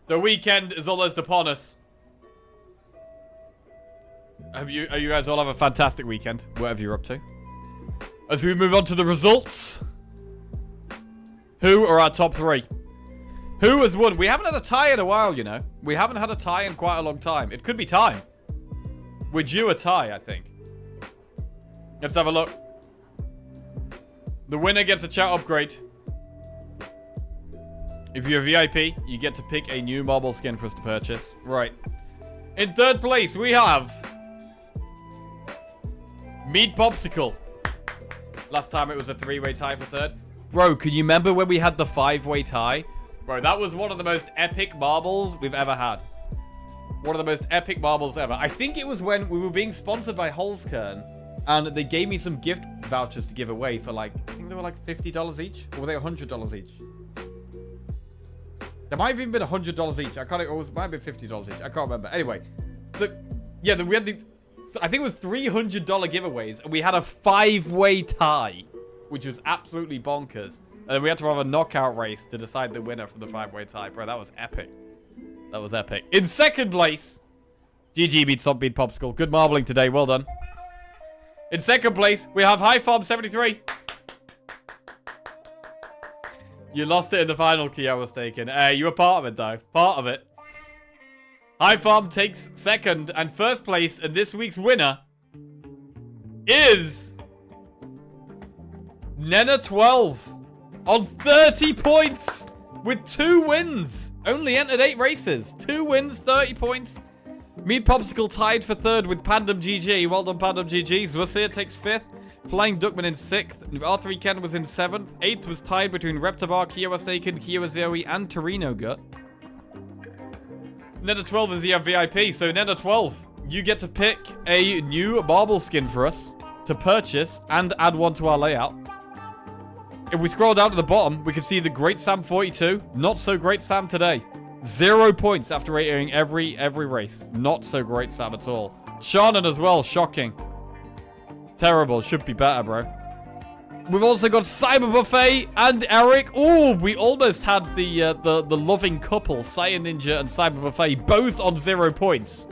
The weekend is almost upon us. You guys all have a fantastic weekend, whatever you're up to. As we move on to the results. Who are our top 3? Who has won? We haven't had a tie in a while, you know. We haven't had a tie in quite a long time. It could be time. We're due a tie, I think. Let's have a look. The winner gets a chat upgrade. If you're a VIP, you get to pick a new marble skin for us to purchase. Right. In third place, we have Meat Popsicle. Last time it was a 3-way tie for third. Bro, can you remember when we had the 5-way tie? Bro, that was one of the most epic marbles we've ever had. One of the most epic marbles ever. I think it was when we were being sponsored by Holzkern, and they gave me some gift vouchers to give away for like, I think they were like $50 each, or were they $100 each? There might have even been $100 each. I can't. It might have been $50 each. I can't remember. Anyway, so yeah, we had the. I think it was $300 giveaways, and we had a 5-way tie, which was absolutely bonkers. And then we had to have a knockout race to decide the winner from the 5-way tie. Bro, that was epic. That was epic. In second place, GG beat Stop Beat Popsicle. Good marbling today. Well done. In second place, we have High Farm 73. You lost it in the final, Kiara Staken. You were part of it, though. Part of it. High Farm takes second and first place, and this week's winner is Nena 12 on 30 points with 2 wins. Only entered 8 races. 2 wins, 30 points. Meat Popsicle tied for third with Pandem GG. Well done, Pandem GG. Zwasir takes 5th. Flying Duckman in 6th. R3 Ken was in 7th. 8th was tied between Reptabar, Kiowa Staken, Kiowa Zoe, and Torino Gut. Nether 12 is the VIP, so Nether 12, you get to pick a new marble skin for us to purchase and add one to our layout. If we scroll down to the bottom, we can see the Great Sam 42. Not so great Sam today. 0 points after rating every race. Not so great Sam at all. Shannon as well, shocking. Terrible, should be better, bro. We've also got Cyber Buffet and Eric. Oh, we almost had the loving couple, Cyan Ninja and Cyber Buffet, both on 0 points.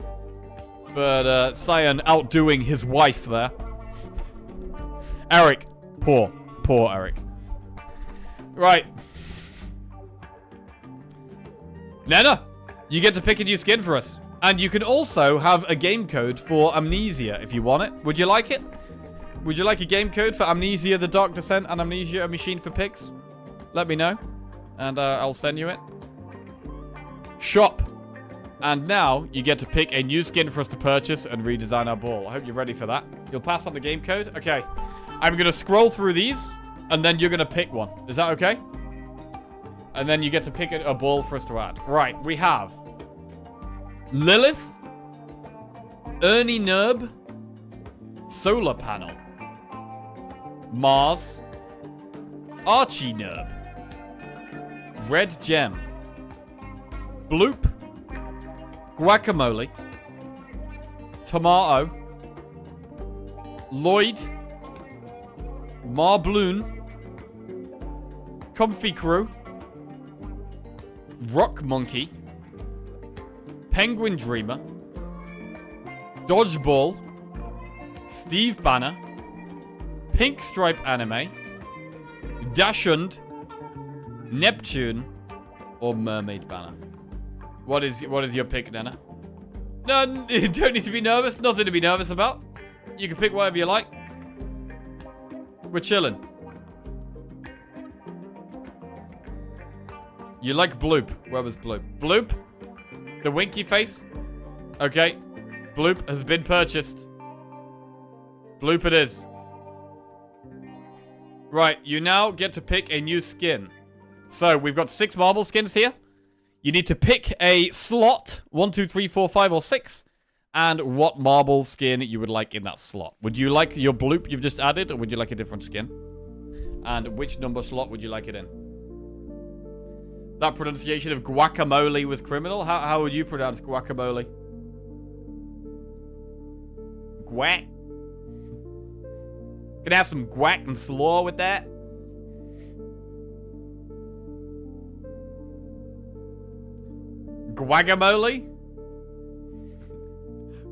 But Cyan outdoing his wife there. Eric, poor Eric. Right. Nena, you get to pick a new skin for us. And you can also have a game code for Amnesia if you want it. Would you like it? Would you like a game code for Amnesia the Dark Descent and Amnesia a Machine for Pigs? Let me know. And I'll send you it. Shop. And now you get to pick a new skin for us to purchase and redesign our ball. I hope you're ready for that. You'll pass on the game code? Okay. I'm going to scroll through these. And then you're going to pick one. Is that okay? And then you get to pick a ball for us to add. Right. We have Lilith. Ernie Nerb. Solar Panel. Mars. Archie Nerb. Red Gem. Bloop. Guacamole. Tomato. Lloyd. Marbloon. Comfy Crew. Rock Monkey. Penguin Dreamer. Dodgeball. Steve Banner. Pink Stripe Anime. Dashund. Neptune. Or Mermaid Banner. What is your pick, Nana? No, you don't need to be nervous. Nothing to be nervous about. You can pick whatever you like. We're chilling. You like Bloop. Where was Bloop? Bloop? The winky face? Okay. Bloop has been purchased. Bloop it is. Right, you now get to pick a new skin. So, we've got 6 marble skins here. You need to pick a slot. 1, 2, 3, 4, 5, or 6. And what marble skin you would like in that slot. Would you like your Bloop you've just added, or would you like a different skin? And which number slot would you like it in? That pronunciation of guacamole was criminal. How would you pronounce guacamole? Guac. Can I have some guac and slaw with that? Guacamole?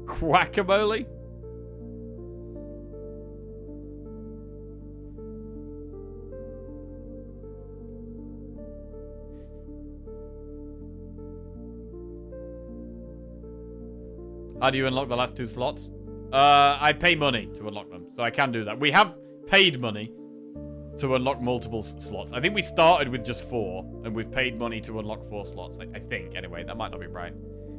Guacamole? How do you unlock the last 2 slots? I pay money to unlock them, so I can do that. We have paid money to unlock multiple slots. I think we started with just 4, and we've paid money to unlock 4 slots. I think, anyway. That might not be right.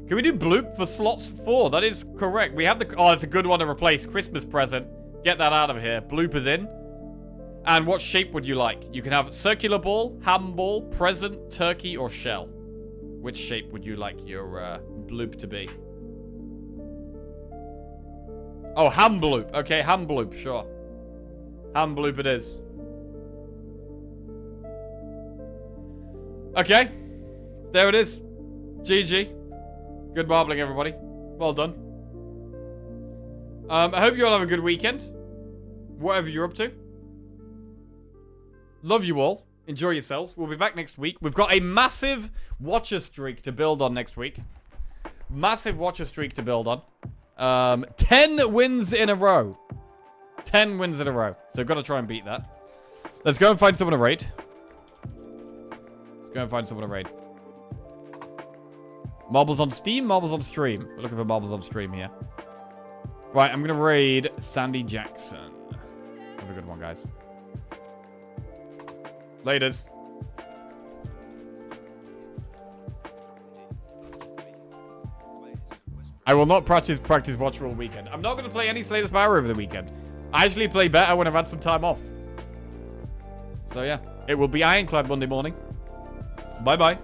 Can we do Bloop for slots 4? That is correct. We have the... Oh, it's a good one to replace. Christmas present. Get that out of here. Bloop is in. And what shape would you like? You can have circular ball, ham ball, present, turkey, or shell. Which shape would you like your Bloop to be? Oh, ham bloop. Okay, ham bloop, sure. Ham bloop it is. Okay. There it is. GG. Good marbling, everybody. Well done. I hope you all have a good weekend. Whatever you're up to. Love you all. Enjoy yourselves. We'll be back next week. We've got a massive watcher streak to build on next week. Massive watcher streak to build on. 10 wins in a row. 10 wins in a row. So got to try and beat that. Let's go and find someone to raid. Let's go and find someone to raid. Marbles on Steam, marbles on stream. We're looking for marbles on stream here. Right, I'm going to raid Sandy Jackson. Have a good one, guys. Laters. I will not practice watch all weekend. I'm not going to play any Slay the Spire over the weekend. I actually play better when I've had some time off. So yeah, it will be Ironclad Monday morning. Bye-bye.